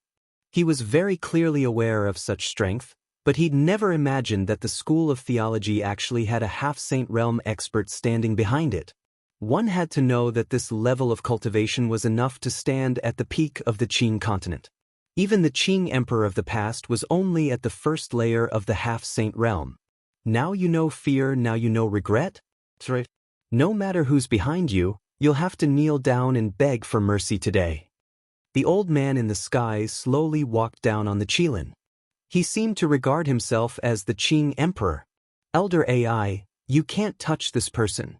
He was very clearly aware of such strength, but he'd never imagined that the school of theology actually had a half-saint realm expert standing behind it. One had to know that this level of cultivation was enough to stand at the peak of the Qing continent. Even the Qing emperor of the past was only at the first layer of the half-saint realm. Now you know fear, now you know regret? No matter who's behind you, you'll have to kneel down and beg for mercy today. The old man in the sky slowly walked down on the qilin. He seemed to regard himself as the Qing emperor. Elder AI, you can't touch this person.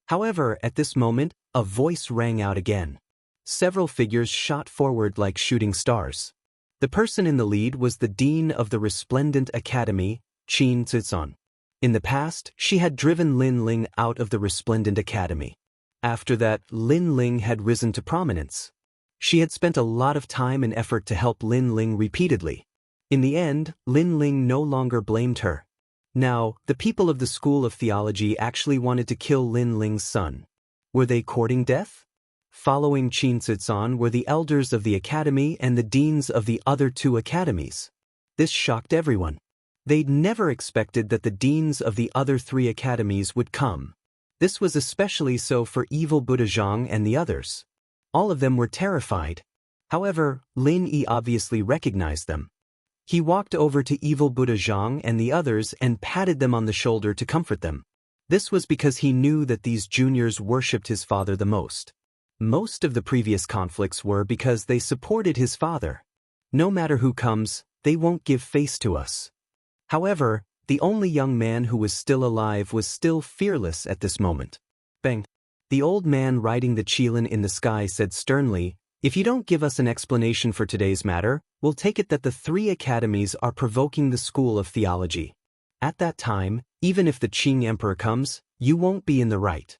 However, at this moment, a voice rang out again. Several figures shot forward like shooting stars. The person in the lead was the dean of the Resplendent Academy, Qin Zizan. In the past, she had driven Lin Ling out of the Resplendent Academy. After that, Lin Ling had risen to prominence. She had spent a lot of time and effort to help Lin Ling repeatedly. In the end, Lin Ling no longer blamed her. Now, the people of the School of Theology actually wanted to kill Lin Ling's son. Were they courting death? Following Qin Zizan were the elders of the academy and the deans of the other two academies. This shocked everyone. They'd never expected that the deans of the other three academies would come. This was especially so for Evil Buddha Zhang and the others. All of them were terrified. However, Lin Yi obviously recognized them. He walked over to Evil Buddha Zhang and the others and patted them on the shoulder to comfort them. This was because he knew that these juniors worshipped his father the most. Most of the previous conflicts were because they supported his father. No matter who comes, they won't give face to us. However, the only young man who was still alive was still fearless at this moment. Bang! The old man riding the qilin in the sky said sternly, "If you don't give us an explanation for today's matter, we'll take it that the three academies are provoking the school of theology. At that time, even if the Qing emperor comes, you won't be in the right.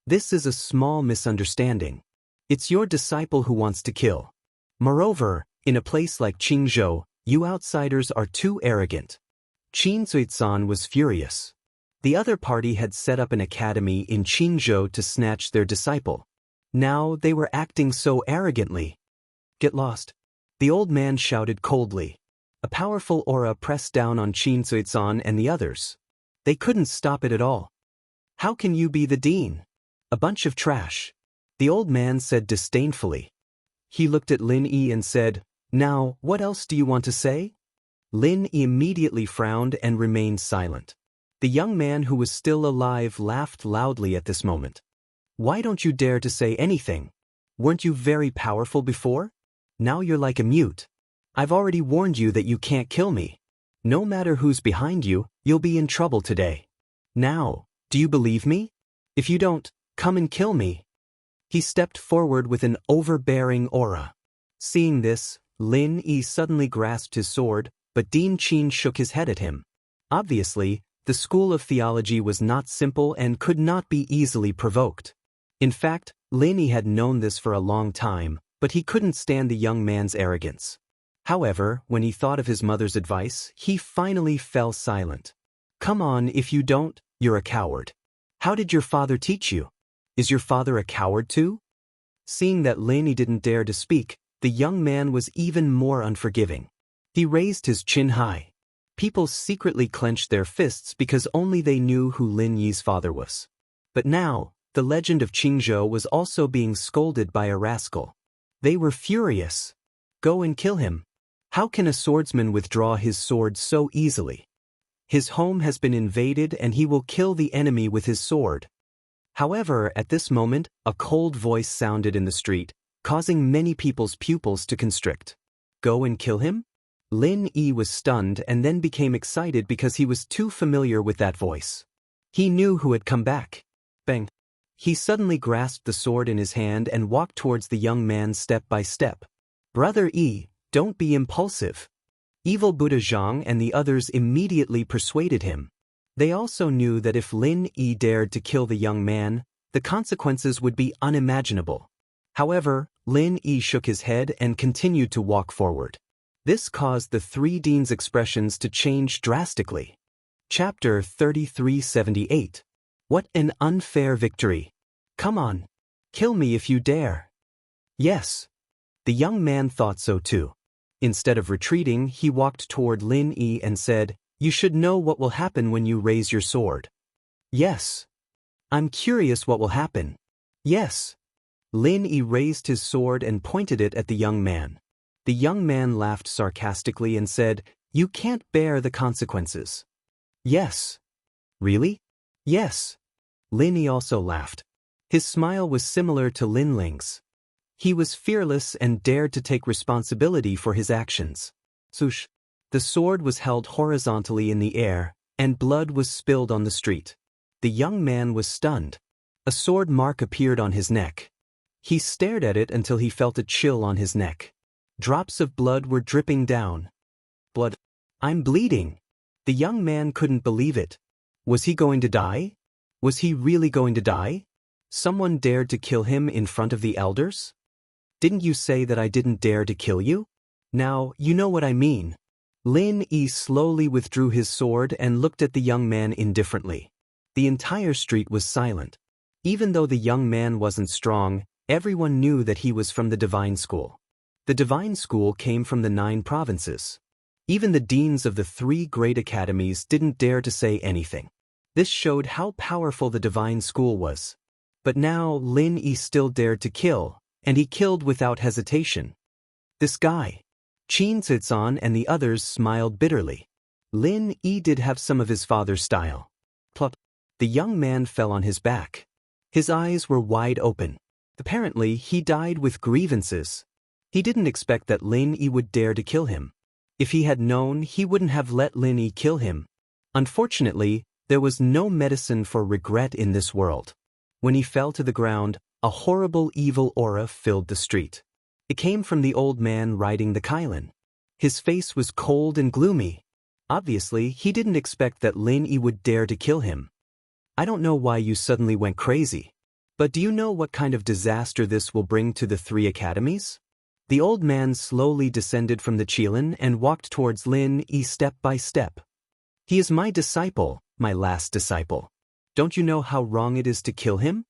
This is a small misunderstanding. It's your disciple who wants to kill. Moreover, in a place like Qingzhou, you outsiders are too arrogant." Qin Zuizan was furious. The other party had set up an academy in Qingzhou to snatch their disciple. Now they were acting so arrogantly. "Get lost," the old man shouted coldly. A powerful aura pressed down on Qin Zuizan and the others. They couldn't stop it at all. "How can you be the dean? A bunch of trash," the old man said disdainfully. He looked at Lin Yi and said, "Now, what else do you want to say?" Lin Yi immediately frowned and remained silent. The young man who was still alive laughed loudly at this moment. "Why don't you dare to say anything? Weren't you very powerful before? Now you're like a mute. I've already warned you that you can't kill me. No matter who's behind you, you'll be in trouble today. Now, do you believe me? If you don't, come and kill me." He stepped forward with an overbearing aura. Seeing this, Lin Yi suddenly grasped his sword, but Dean Qin shook his head at him. Obviously, the school of theology was not simple and could not be easily provoked. In fact, Lin Yi had known this for a long time, but he couldn't stand the young man's arrogance. However, when he thought of his mother's advice, he finally fell silent. "Come on, if you don't, you're a coward. How did your father teach you? Is your father a coward too?" Seeing that Lin Yi didn't dare to speak, the young man was even more unforgiving. He raised his chin high. People secretly clenched their fists because only they knew who Lin Yi's father was. But now, the legend of Qingzhou was also being scolded by a rascal. They were furious. "Go and kill him. How can a swordsman withdraw his sword so easily? His home has been invaded and he will kill the enemy with his sword." However, at this moment, a cold voice sounded in the street, causing many people's pupils to constrict. "Go and kill him?" Lin Yi was stunned and then became excited because he was too familiar with that voice. He knew who had come back. Bang! He suddenly grasped the sword in his hand and walked towards the young man step by step. "Brother Yi, don't be impulsive." Evil Buddha Zhang and the others immediately persuaded him. They also knew that if Lin Yi dared to kill the young man, the consequences would be unimaginable. However, Lin Yi shook his head and continued to walk forward. This caused the three deans' expressions to change drastically. Chapter 3378. What an unfair victory! Come on, kill me if you dare. Yes. The young man thought so too. Instead of retreating, he walked toward Lin Yi and said, "You should know what will happen when you raise your sword." Yes. I'm curious what will happen. Yes. Lin Yi raised his sword and pointed it at the young man. The young man laughed sarcastically and said, "You can't bear the consequences." Yes. Really? Yes. Lin Yi also laughed. His smile was similar to Lin Ling's. He was fearless and dared to take responsibility for his actions. Swoosh. The sword was held horizontally in the air, and blood was spilled on the street. The young man was stunned. A sword mark appeared on his neck. He stared at it until he felt a chill on his neck. Drops of blood were dripping down. Blood. I'm bleeding. The young man couldn't believe it. Was he going to die? Was he really going to die? Someone dared to kill him in front of the elders? Didn't you say that I didn't dare to kill you? Now, you know what I mean. Lin Yi slowly withdrew his sword and looked at the young man indifferently. The entire street was silent. Even though the young man wasn't strong, everyone knew that he was from the Divine School. The Divine School came from the 9 provinces. Even the deans of the 3 great academies didn't dare to say anything. This showed how powerful the Divine School was. But now Lin Yi still dared to kill, and he killed without hesitation. This guy. Qin Zizan and the others smiled bitterly. Lin Yi did have some of his father's style. Plop. The young man fell on his back. His eyes were wide open. Apparently, he died with grievances. He didn't expect that Lin Yi would dare to kill him. If he had known, he wouldn't have let Lin Yi kill him. Unfortunately, there was no medicine for regret in this world. When he fell to the ground, a horrible evil aura filled the street. It came from the old man riding the Kailan. His face was cold and gloomy. Obviously, he didn't expect that Lin Yi would dare to kill him. I don't know why you suddenly went crazy. But do you know what kind of disaster this will bring to the 3 academies? The old man slowly descended from the Qilin and walked towards Lin Yi step by step. He is my disciple, my last disciple. Don't you know how wrong it is to kill him?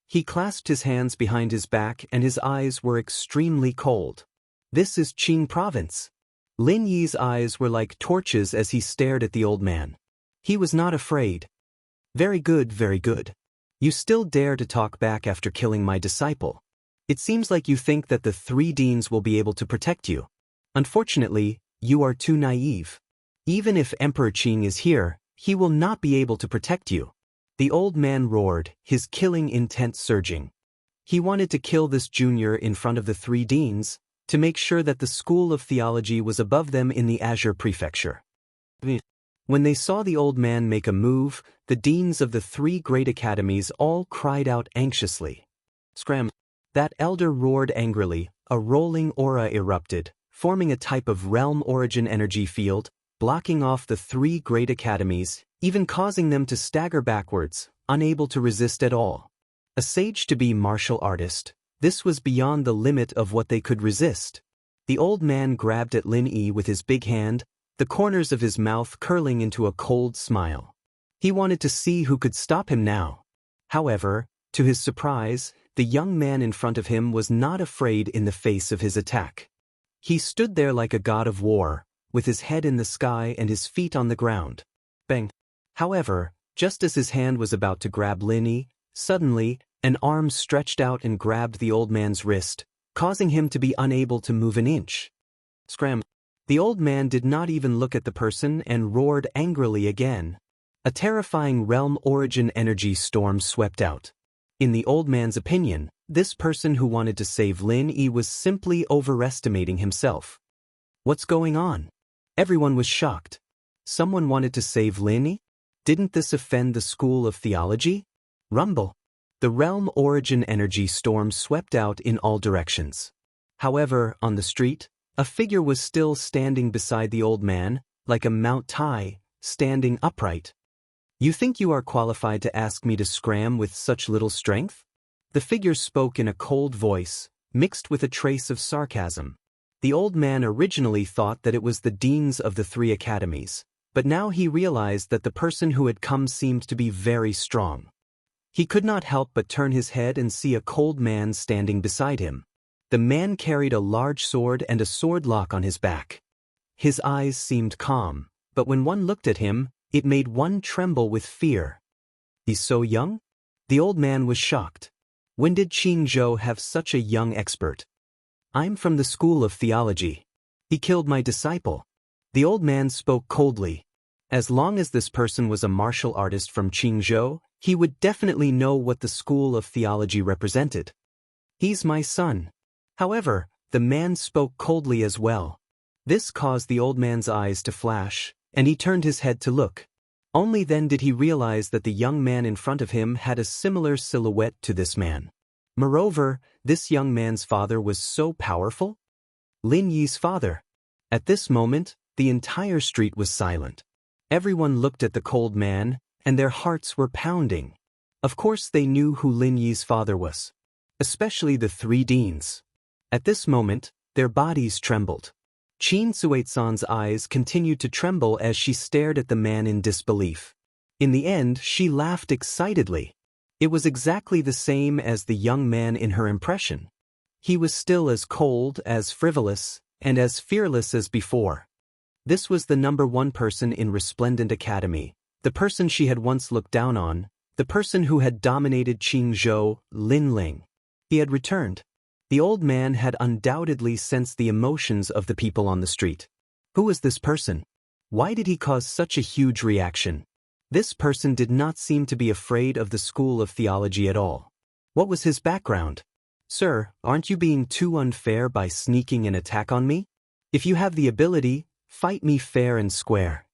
He clasped his hands behind his back and his eyes were extremely cold. This is Qin province. Lin Yi's eyes were like torches as he stared at the old man. He was not afraid. Very good, very good. You still dare to talk back after killing my disciple. It seems like you think that the 3 deans will be able to protect you. Unfortunately, you are too naive. Even if Emperor Qing is here, he will not be able to protect you. The old man roared, his killing intent surging. He wanted to kill this junior in front of the 3 deans, to make sure that the School of Theology was above them in the Azure Prefecture. When they saw the old man make a move, the deans of the 3 great academies all cried out anxiously. Scram! That elder roared angrily, a rolling aura erupted, forming a type of realm origin energy field, blocking off the 3 great academies, even causing them to stagger backwards, unable to resist at all. A sage-to-be martial artist, this was beyond the limit of what they could resist. The old man grabbed at Lin Yi with his big hand, the corners of his mouth curling into a cold smile. He wanted to see who could stop him now. However, to his surprise, the young man in front of him was not afraid in the face of his attack. He stood there like a god of war, with his head in the sky and his feet on the ground. Bang! However, just as his hand was about to grab Lin Yi, suddenly, an arm stretched out and grabbed the old man's wrist, causing him to be unable to move an inch. Scram! The old man did not even look at the person and roared angrily again. A terrifying realm origin energy storm swept out. In the old man's opinion, this person who wanted to save Lin Yi was simply overestimating himself. What's going on? Everyone was shocked. Someone wanted to save Lin Yi? Didn't this offend the School of Theology? Rumble. The realm origin energy storm swept out in all directions. However, on the street, A figure was still standing beside the old man, like a Mount Tai, standing upright. You think you are qualified to ask me to scram with such little strength? The figure spoke in a cold voice, mixed with a trace of sarcasm. The old man originally thought that it was the deans of the 3 academies, but now he realized that the person who had come seemed to be very strong. He could not help but turn his head and see a cold man standing beside him. The man carried a large sword and a sword lock on his back. His eyes seemed calm, but when one looked at him, it made one tremble with fear. He's so young? The old man was shocked. When did Qingzhou have such a young expert? I'm from the school of theology. He killed my disciple. The old man spoke coldly. As long as this person was a martial artist from Qingzhou, he would definitely know what the school of theology represented. He's my son. However, the man spoke coldly as well. This caused the old man's eyes to flash, and he turned his head to look. Only then did he realize that the young man in front of him had a similar silhouette to this man. Moreover, this young man's father was so powerful. Lin Yi's father. At this moment, the entire street was silent. Everyone looked at the cold man, and their hearts were pounding. Of course they knew who Lin Yi's father was. Especially the 3 deans. At this moment, their bodies trembled. Qin Suizan's eyes continued to tremble as she stared at the man in disbelief. In the end, she laughed excitedly. It was exactly the same as the young man in her impression. He was still as cold, as frivolous, and as fearless as before. This was the number 1 person in Resplendent Academy, the person she had once looked down on, the person who had dominated Qingzhou, Lin Ling. He had returned. The old man had undoubtedly sensed the emotions of the people on the street. Who was this person? Why did he cause such a huge reaction? This person did not seem to be afraid of the school of theology at all. What was his background? Sir, aren't you being too unfair by sneaking an attack on me? If you have the ability, fight me fair and square.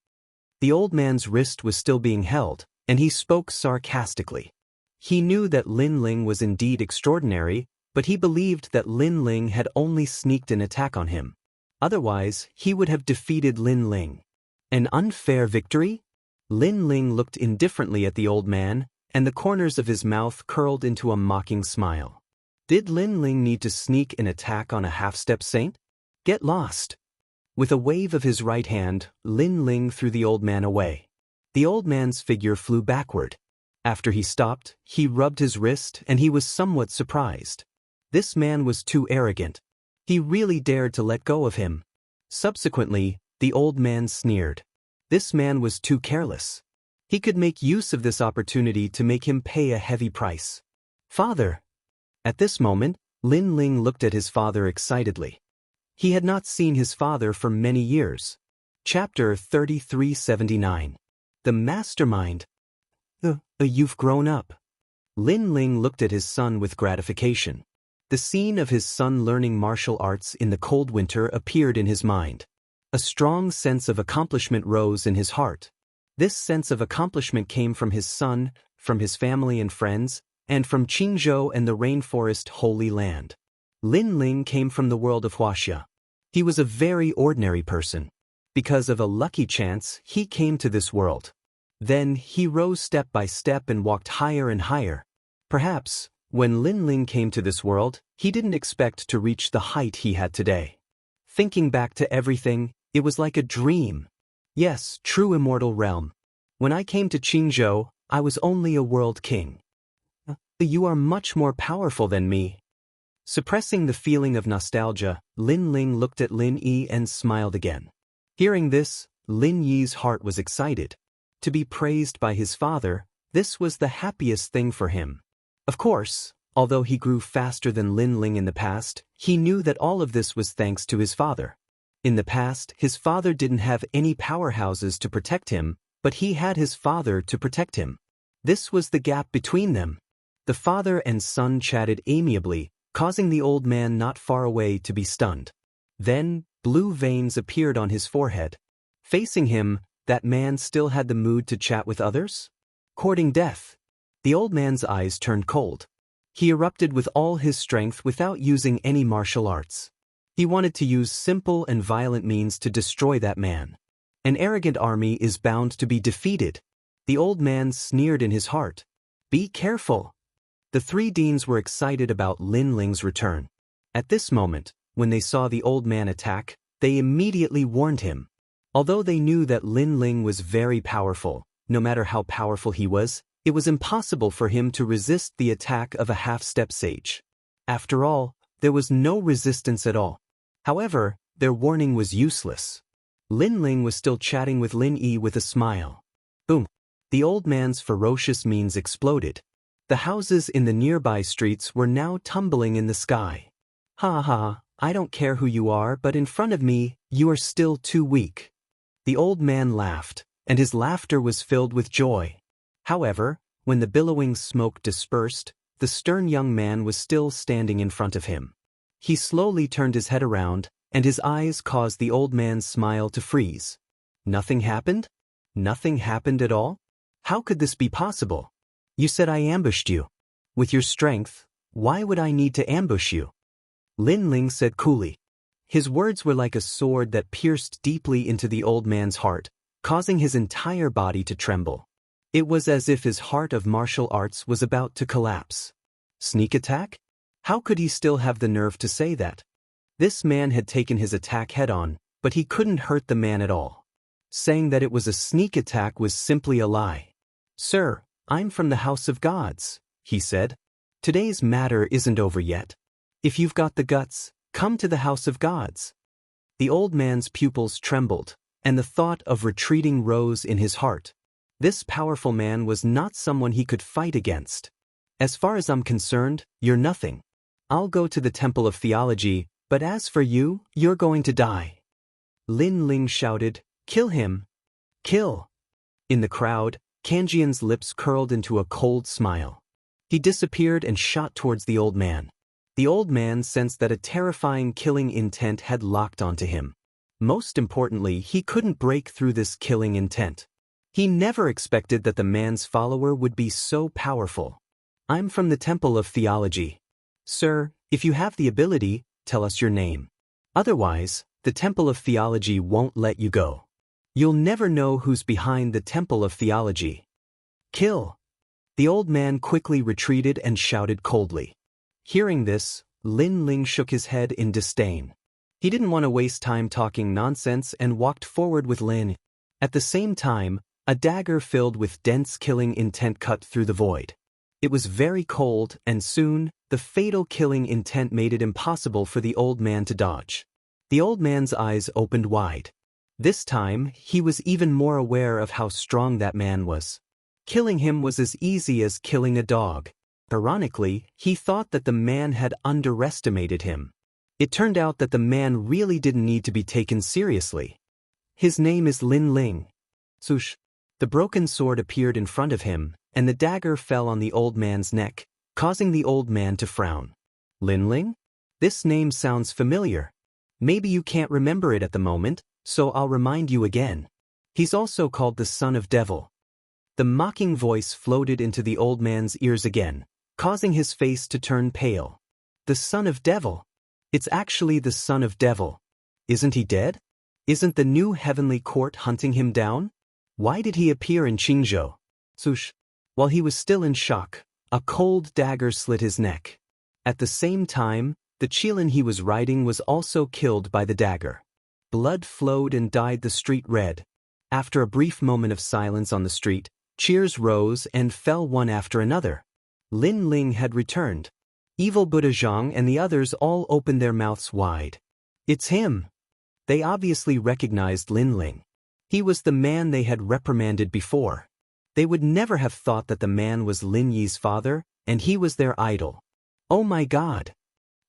The old man's wrist was still being held, and he spoke sarcastically. He knew that Lin Ling was indeed extraordinary, but he believed that Lin Ling had only sneaked an attack on him. Otherwise, he would have defeated Lin Ling. An unfair victory? Lin Ling looked indifferently at the old man, and the corners of his mouth curled into a mocking smile. Did Lin Ling need to sneak an attack on a half-step saint? Get lost. With a wave of his right hand, Lin Ling threw the old man away. The old man's figure flew backward. After he stopped, he rubbed his wrist and he was somewhat surprised. This man was too arrogant. He really dared to let go of him. Subsequently, the old man sneered. This man was too careless. He could make use of this opportunity to make him pay a heavy price. Father! At this moment, Lin Ling looked at his father excitedly. He had not seen his father for many years. Chapter 3379. The Mastermind. You've grown up. Lin Ling looked at his son with gratification. The scene of his son learning martial arts in the cold winter appeared in his mind. A strong sense of accomplishment rose in his heart. This sense of accomplishment came from his son, from his family and friends, and from Qingzhou and the rainforest Holy Land. Lin Ling came from the world of Wuxia. He was a very ordinary person. Because of a lucky chance, he came to this world. Then he rose step by step and walked higher and higher. Perhaps, when Lin Ling came to this world, he didn't expect to reach the height he had today. Thinking back to everything, it was like a dream. Yes, true immortal realm. When I came to Qingzhou, I was only a world king. You are much more powerful than me. Suppressing the feeling of nostalgia, Lin Ling looked at Lin Yi and smiled again. Hearing this, Lin Yi's heart was excited. To be praised by his father, this was the happiest thing for him. Of course, although he grew faster than Lin Ling in the past, he knew that all of this was thanks to his father. In the past, his father didn't have any powerhouses to protect him, but he had his father to protect him. This was the gap between them. The father and son chatted amiably, causing the old man not far away to be stunned. Then, blue veins appeared on his forehead. Facing him, that man still had the mood to chat with others? Courting death. The old man's eyes turned cold. He erupted with all his strength without using any martial arts. He wanted to use simple and violent means to destroy that man. An arrogant army is bound to be defeated. The old man sneered in his heart. Be careful. The three deans were excited about Lin Ling's return. At this moment, when they saw the old man attack, they immediately warned him. Although they knew that Lin Ling was very powerful, no matter how powerful he was, it was impossible for him to resist the attack of a half-step sage. After all, there was no resistance at all. However, their warning was useless. Lin Ling was still chatting with Lin Yi with a smile. Boom! The old man's ferocious means exploded. The houses in the nearby streets were now tumbling in the sky. Ha ha, I don't care who you are, but in front of me, you are still too weak. The old man laughed, and his laughter was filled with joy. However, when the billowing smoke dispersed, the stern young man was still standing in front of him. He slowly turned his head around, and his eyes caused the old man's smile to freeze. Nothing happened? Nothing happened at all? How could this be possible? You said I ambushed you. With your strength, why would I need to ambush you? Lin Ling said coolly. His words were like a sword that pierced deeply into the old man's heart, causing his entire body to tremble. It was as if his heart of martial arts was about to collapse. Sneak attack? How could he still have the nerve to say that? This man had taken his attack head-on, but he couldn't hurt the man at all. Saying that it was a sneak attack was simply a lie. Sir, I'm from the House of Gods, he said. Today's matter isn't over yet. If you've got the guts, come to the House of Gods. The old man's pupils trembled, and the thought of retreating rose in his heart. This powerful man was not someone he could fight against. As far as I'm concerned, you're nothing. I'll go to the Temple of Theology, but as for you, you're going to die. Lin Ling shouted, Kill him! Kill! In the crowd, Kanjian's lips curled into a cold smile. He disappeared and shot towards the old man. The old man sensed that a terrifying killing intent had locked onto him. Most importantly, he couldn't break through this killing intent. He never expected that the man's follower would be so powerful. I'm from the Temple of Theology. Sir, if you have the ability, tell us your name. Otherwise, the Temple of Theology won't let you go. You'll never know who's behind the Temple of Theology. Kill! The old man quickly retreated and shouted coldly. Hearing this, Lin Ling shook his head in disdain. He didn't want to waste time talking nonsense and walked forward with Lin. At the same time, a dagger filled with dense killing intent cut through the void. It was very cold, and soon, the fatal killing intent made it impossible for the old man to dodge. The old man's eyes opened wide. This time, he was even more aware of how strong that man was. Killing him was as easy as killing a dog. Ironically, he thought that the man had underestimated him. It turned out that the man really didn't need to be taken seriously. His name is Lin Ling. Swoosh! The broken sword appeared in front of him, and the dagger fell on the old man's neck, causing the old man to frown. Lin Ling? This name sounds familiar. Maybe you can't remember it at the moment, so I'll remind you again. He's also called the Son of Devil. The mocking voice floated into the old man's ears again, causing his face to turn pale. The Son of Devil? It's actually the Son of Devil. Isn't he dead? Isn't the new heavenly court hunting him down? Why did he appear in Qingzhou? Swoosh! While he was still in shock, a cold dagger slit his neck. At the same time, the Qilin he was riding was also killed by the dagger. Blood flowed and dyed the street red. After a brief moment of silence on the street, cheers rose and fell one after another. Lin Ling had returned. Evil Buddha Zhang and the others all opened their mouths wide. It's him! They obviously recognized Lin Ling. He was the man they had reprimanded before. They would never have thought that the man was Lin Yi's father, and he was their idol. Oh my God!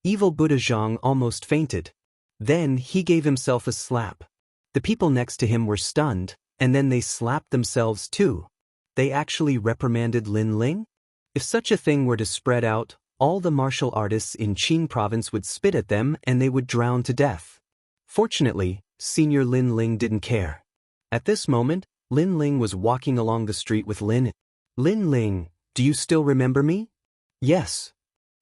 Evil Buddha Zhang almost fainted. Then he gave himself a slap. The people next to him were stunned, and then they slapped themselves too. They actually reprimanded Lin Ling? If such a thing were to spread out, all the martial artists in Qing province would spit at them and they would drown to death. Fortunately, Senior Lin Ling didn't care. At this moment, Lin Ling was walking along the street with Lin. Lin Ling, do you still remember me? Yes.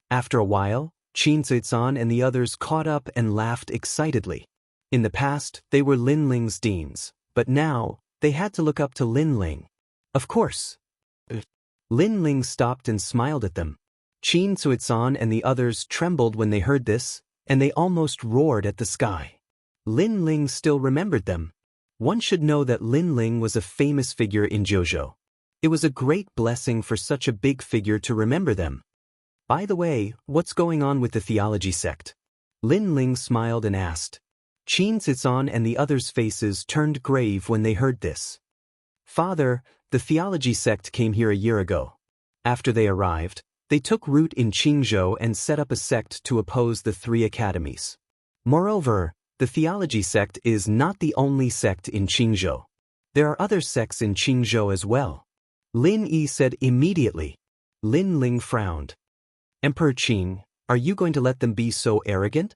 After a while, Qin Zuizan and the others caught up and laughed excitedly. In the past, they were Lin Ling's deans, but now, they had to look up to Lin Ling. Of course. Lin Ling stopped and smiled at them. Qin Zuizan and the others trembled when they heard this, and they almost roared at the sky. Lin Ling still remembered them. One should know that Lin Ling was a famous figure in Jiuzhou. It was a great blessing for such a big figure to remember them. By the way, what's going on with the theology sect? Lin Ling smiled and asked. Qin Zuizan and the others' faces turned grave when they heard this. Father, the theology sect came here a year ago. After they arrived, they took root in Qingzhou and set up a sect to oppose the three academies. Moreover, the theology sect is not the only sect in Qingzhou. There are other sects in Qingzhou as well. Lin Yi said immediately. Lin Ling frowned. Emperor Qing, are you going to let them be so arrogant?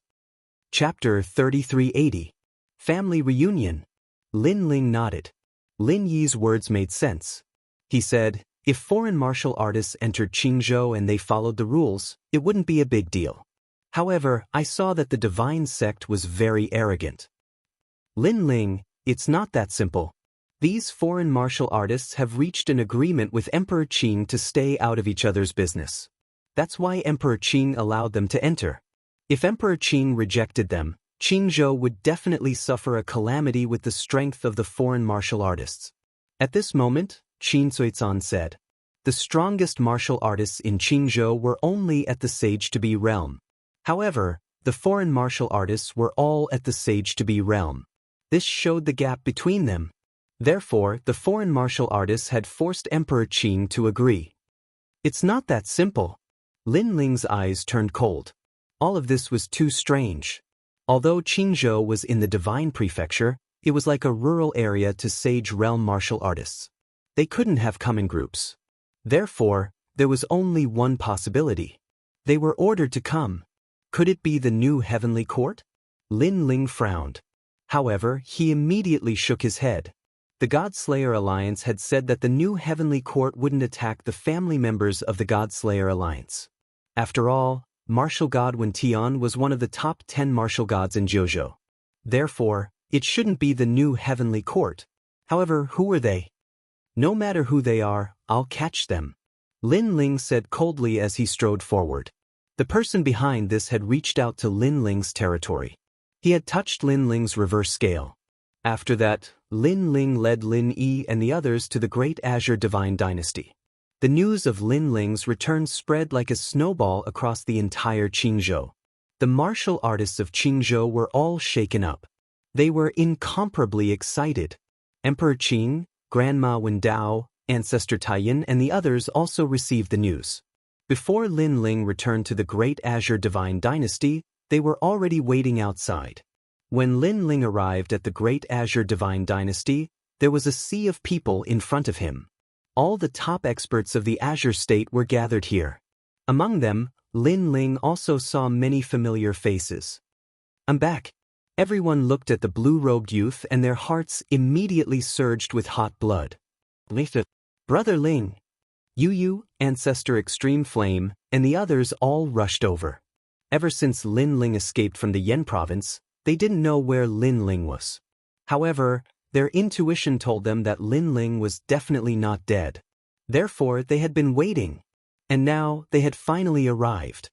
Chapter 3380. Family Reunion. Lin Ling nodded. Lin Yi's words made sense. He said, if foreign martial artists entered Qingzhou and they followed the rules, it wouldn't be a big deal. However, I saw that the divine sect was very arrogant. Lin Ling, it's not that simple. These foreign martial artists have reached an agreement with Emperor Qing to stay out of each other's business. That's why Emperor Qing allowed them to enter. If Emperor Qing rejected them, Qingzhou would definitely suffer a calamity with the strength of the foreign martial artists. At this moment, Qin Zuizan said, the strongest martial artists in Qingzhou were only at the Sage-to-be realm. However, the foreign martial artists were all at the Sage-to-be realm. This showed the gap between them. Therefore, the foreign martial artists had forced Emperor Qing to agree. It's not that simple. Lin Ling's eyes turned cold. All of this was too strange. Although Qingzhou was in the Divine Prefecture, it was like a rural area to Sage Realm martial artists. They couldn't have come in groups. Therefore, there was only one possibility. They were ordered to come. Could it be the new heavenly court? Lin Ling frowned. However, he immediately shook his head. The Godslayer Alliance had said that the new heavenly court wouldn't attack the family members of the Godslayer Alliance. After all, martial god Wen Tian was one of the top 10 martial gods in Jiuzhou. Therefore, it shouldn't be the new heavenly court. However, who are they? No matter who they are, I'll catch them. Lin Ling said coldly as he strode forward. The person behind this had reached out to Lin Ling's territory. He had touched Lin Ling's reverse scale. After that, Lin Ling led Lin Yi and the others to the Great Azure Divine Dynasty. The news of Lin Ling's return spread like a snowball across the entire Qingzhou. The martial artists of Qingzhou were all shaken up. They were incomparably excited. Emperor Qing, Grandma Wen Dao, Ancestor Taiyin and the others also received the news. Before Lin Ling returned to the Great Azure Divine Dynasty, they were already waiting outside. When Lin Ling arrived at the Great Azure Divine Dynasty, there was a sea of people in front of him. All the top experts of the Azure State were gathered here. Among them, Lin Ling also saw many familiar faces. I'm back. Everyone looked at the blue-robed youth and their hearts immediately surged with hot blood. Brother Ling, Yu, Ancestor Extreme Flame, and the others all rushed over. Ever since Lin Ling escaped from the Yan province, they didn't know where Lin Ling was. However, their intuition told them that Lin Ling was definitely not dead. Therefore, they had been waiting. And now, they had finally arrived.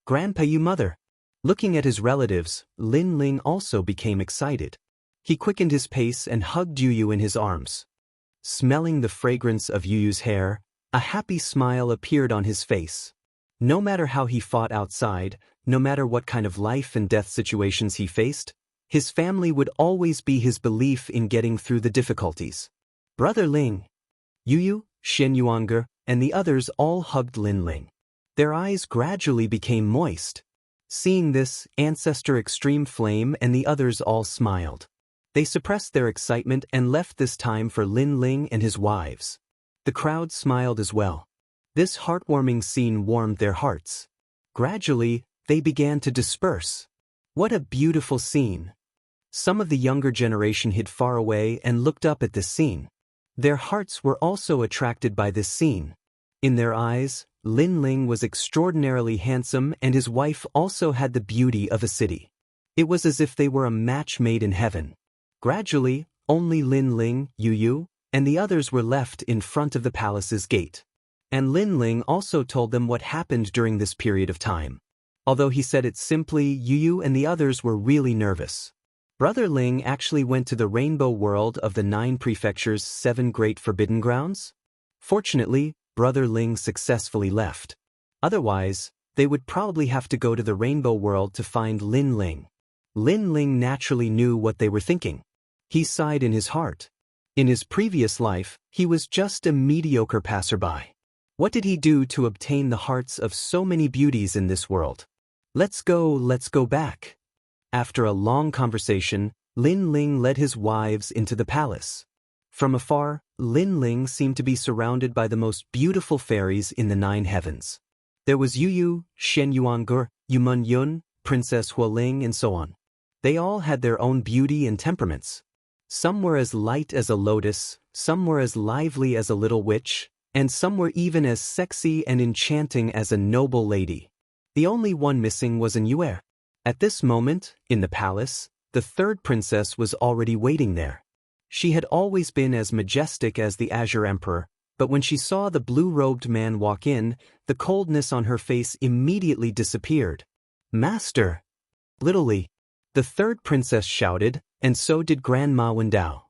Grandpa Yu mother. Looking at his relatives, Lin Ling also became excited. He quickened his pace and hugged Yu in his arms. Smelling the fragrance of Yu's hair, a happy smile appeared on his face. No matter how he fought outside, no matter what kind of life and death situations he faced, his family would always be his belief in getting through the difficulties. Brother Ling, Yu, Shen Yuanger, and the others all hugged Lin Ling. Their eyes gradually became moist. Seeing this, Ancestor Extreme Flame and the others all smiled. They suppressed their excitement and left this time for Lin Ling and his wives. The crowd smiled as well. This heartwarming scene warmed their hearts. Gradually, they began to disperse. What a beautiful scene. Some of the younger generation hid far away and looked up at this scene. Their hearts were also attracted by this scene. In their eyes, Lin Ling was extraordinarily handsome and his wife also had the beauty of a city. It was as if they were a match made in heaven. Gradually, only Lin Ling, Yu Yu, and the others were left in front of the palace's gate. And Lin Ling also told them what happened during this period of time. Although he said it simply, Yu Yu and the others were really nervous. Brother Ling actually went to the rainbow world of the 9 prefectures' 7 great forbidden grounds. Fortunately, Brother Ling successfully left. Otherwise, they would probably have to go to the rainbow world to find Lin Ling. Lin Ling naturally knew what they were thinking. He sighed in his heart. In his previous life, he was just a mediocre passerby. What did he do to obtain the hearts of so many beauties in this world? Let's go back. After a long conversation, Lin Ling led his wives into the palace. From afar, Lin Ling seemed to be surrounded by the most beautiful fairies in the 9 heavens. There was Yu Yu, Shen Yuange, Yumun Yun, Princess Hualing, and so on. They all had their own beauty and temperaments. Some were as light as a lotus, some were as lively as a little witch, and some were even as sexy and enchanting as a noble lady. The only one missing was an Yue. At this moment, in the palace, the 3rd princess was already waiting there. She had always been as majestic as the Azure Emperor, but when she saw the blue-robed man walk in, the coldness on her face immediately disappeared. "Master!" Literally, the 3rd princess shouted, and so did Grandma Wendao.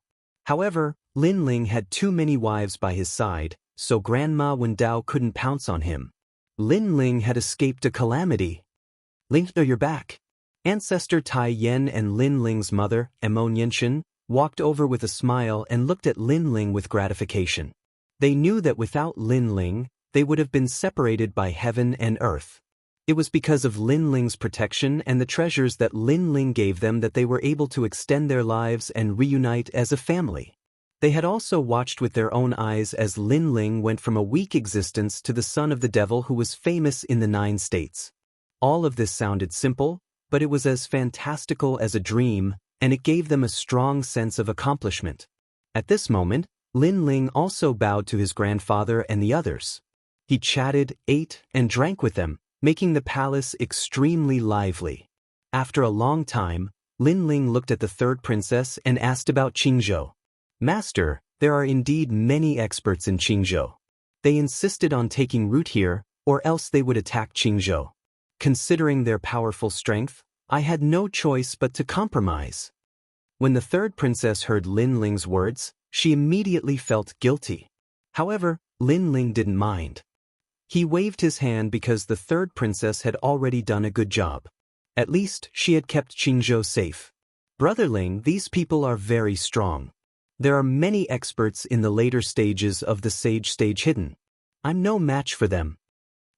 However, Lin Ling had too many wives by his side, so Grandma Wendao couldn't pounce on him. Lin Ling had escaped a calamity. "Ling, you're back." Ancestor Tai Yen and Lin Ling's mother, Emon Yenshin, walked over with a smile and looked at Lin Ling with gratification. They knew that without Lin Ling, they would have been separated by heaven and earth. It was because of Lin Ling's protection and the treasures that Lin Ling gave them that they were able to extend their lives and reunite as a family. They had also watched with their own eyes as Lin Ling went from a weak existence to the son of the devil who was famous in the 9 states. All of this sounded simple, but it was as fantastical as a dream, and it gave them a strong sense of accomplishment. At this moment, Lin Ling also bowed to his grandfather and the others. He chatted, ate, and drank with them, making the palace extremely lively. After a long time, Lin Ling looked at the 3rd princess and asked about Qingzhou. "Master, there are indeed many experts in Qingzhou. They insisted on taking root here, or else they would attack Qingzhou. Considering their powerful strength, I had no choice but to compromise." When the 3rd princess heard Lin Ling's words, she immediately felt guilty. However, Lin Ling didn't mind. He waved his hand because the 3rd princess had already done a good job. At least, she had kept Qingzhou safe. "Brother Ling, these people are very strong. There are many experts in the later stages of the sage stage hidden. I'm no match for them."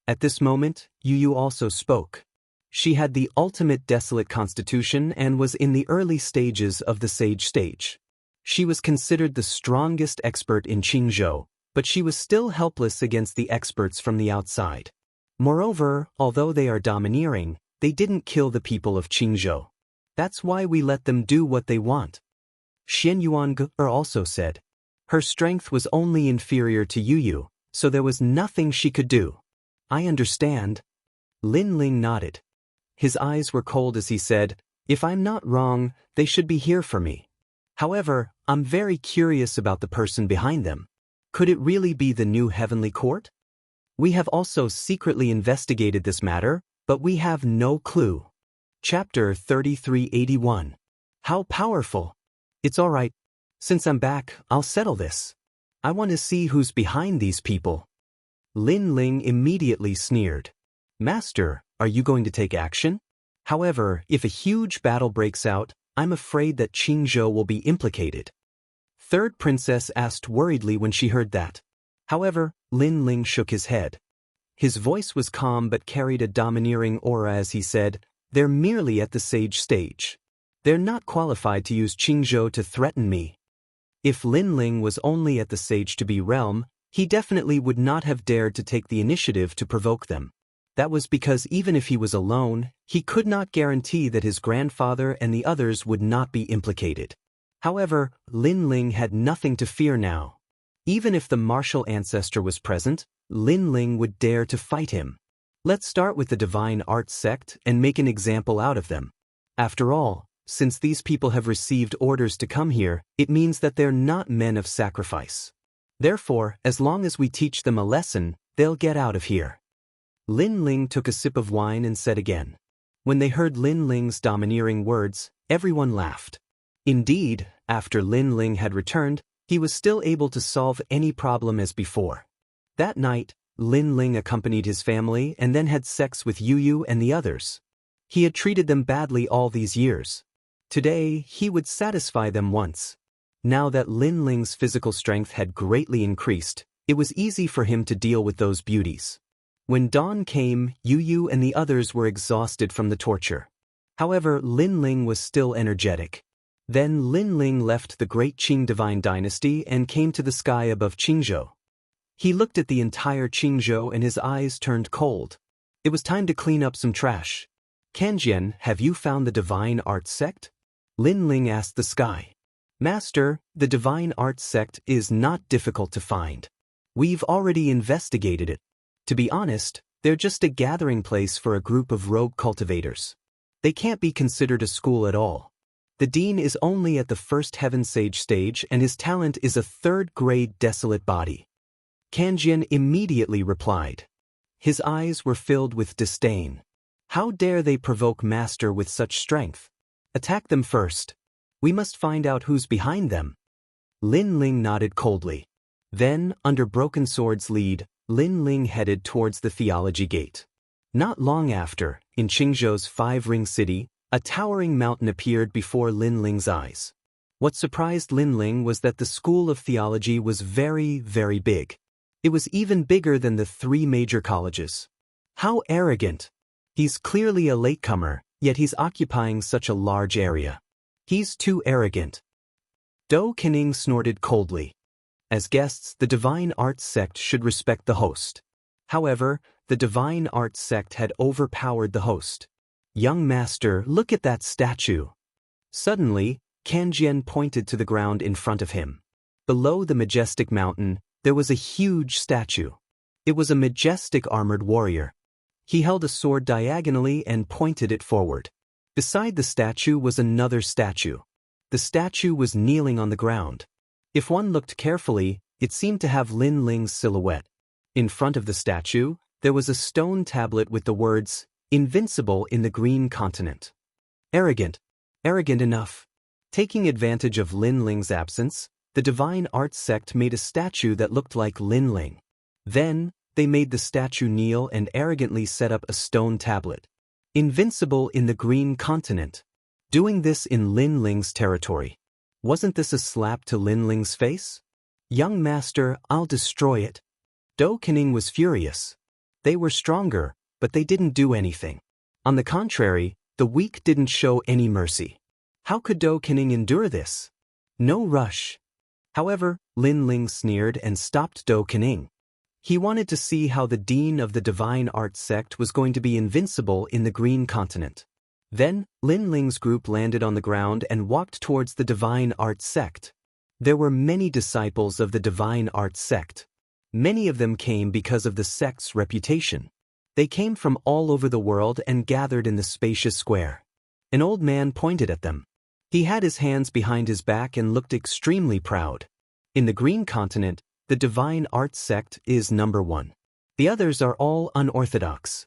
At this moment, Yu Yu also spoke. She had the ultimate desolate constitution and was in the early stages of the sage stage. She was considered the strongest expert in Qingzhou, but she was still helpless against the experts from the outside. Moreover, although they are domineering, they didn't kill the people of Qingzhou. That's why we let them do what they want. Shen Yuange also said. Her strength was only inferior to Yu Yu, so there was nothing she could do. "I understand." Lin Ling nodded. His eyes were cold as he said, "If I'm not wrong, they should be here for me. However, I'm very curious about the person behind them. Could it really be the new heavenly court? We have also secretly investigated this matter, but we have no clue." Chapter 3381. How powerful! It's all right. Since I'm back, I'll settle this. I want to see who's behind these people. Lin Ling immediately sneered. "Master, are you going to take action? However, if a huge battle breaks out, I'm afraid that Qingzhou will be implicated." 3rd princess asked worriedly when she heard that. However, Lin Ling shook his head. His voice was calm but carried a domineering aura as he said, "They're merely at the sage stage. They're not qualified to use Qingzhou to threaten me." If Lin Ling was only at the sage to be realm, he definitely would not have dared to take the initiative to provoke them. That was because even if he was alone, he could not guarantee that his grandfather and the others would not be implicated. However, Lin Ling had nothing to fear now. Even if the martial ancestor was present, Lin Ling would dare to fight him. Let's start with the divine arts sect and make an example out of them. After all, since these people have received orders to come here, it means that they're not men of sacrifice. Therefore, as long as we teach them a lesson, they'll get out of here. Lin Ling took a sip of wine and said again. When they heard Lin Ling's domineering words, everyone laughed. Indeed, after Lin Ling had returned, he was still able to solve any problem as before. That night, Lin Ling accompanied his family and then had sex with Yu and the others. He had treated them badly all these years. Today, he would satisfy them once. Now that Lin Ling's physical strength had greatly increased, it was easy for him to deal with those beauties. When dawn came, Yu and the others were exhausted from the torture. However, Lin Ling was still energetic. Then Lin Ling left the great Qing divine dynasty and came to the sky above Qingzhou. He looked at the entire Qingzhou and his eyes turned cold. It was time to clean up some trash. Kanjian, have you found the divine arts sect? Lin Ling asked the sky. Master, the divine arts sect is not difficult to find. We've already investigated it. To be honest, they're just a gathering place for a group of rogue cultivators. They can't be considered a school at all. The dean is only at the first heaven sage stage and his talent is a third-grade desolate body. Kanjian immediately replied. His eyes were filled with disdain. How dare they provoke Master with such strength? Attack them first. We must find out who's behind them. Lin Ling nodded coldly. Then, under Broken Sword's lead, Lin Ling headed towards the theology gate. Not long after, in Qingzhou's five-ring city, a towering mountain appeared before Lin Ling's eyes. What surprised Lin Ling was that the school of theology was very, very big. It was even bigger than the three major colleges. How arrogant! He's clearly a latecomer, yet he's occupying such a large area. He's too arrogant. Dou Kening snorted coldly. As guests, the divine arts sect should respect the host. However, the divine arts sect had overpowered the host. Young master, look at that statue. Suddenly, Kanjian pointed to the ground in front of him. Below the majestic mountain, there was a huge statue. It was a majestic armored warrior. He held a sword diagonally and pointed it forward. Beside the statue was another statue. The statue was kneeling on the ground. If one looked carefully, it seemed to have Lin Ling's silhouette. In front of the statue, there was a stone tablet with the words, "Invincible in the Green Continent." Arrogant. Arrogant enough. Taking advantage of Lin Ling's absence, the divine arts sect made a statue that looked like Lin Ling. Then, they made the statue kneel and arrogantly set up a stone tablet. Invincible in the Green Continent. Doing this in Lin Ling's territory. Wasn't this a slap to Lin Ling's face? Young master, I'll destroy it. Dou Kening was furious. They were stronger, but they didn't do anything. On the contrary, the weak didn't show any mercy. How could Dou Kening endure this? No rush. However, Lin Ling sneered and stopped Dou Kening. He wanted to see how the dean of the divine arts sect was going to be invincible in the Green Continent. Then, Lin Ling's group landed on the ground and walked towards the divine arts sect. There were many disciples of the divine arts sect. Many of them came because of the sect's reputation. They came from all over the world and gathered in the spacious square. An old man pointed at them. He had his hands behind his back and looked extremely proud. In the Green Continent, the divine arts sect is number one. The others are all unorthodox.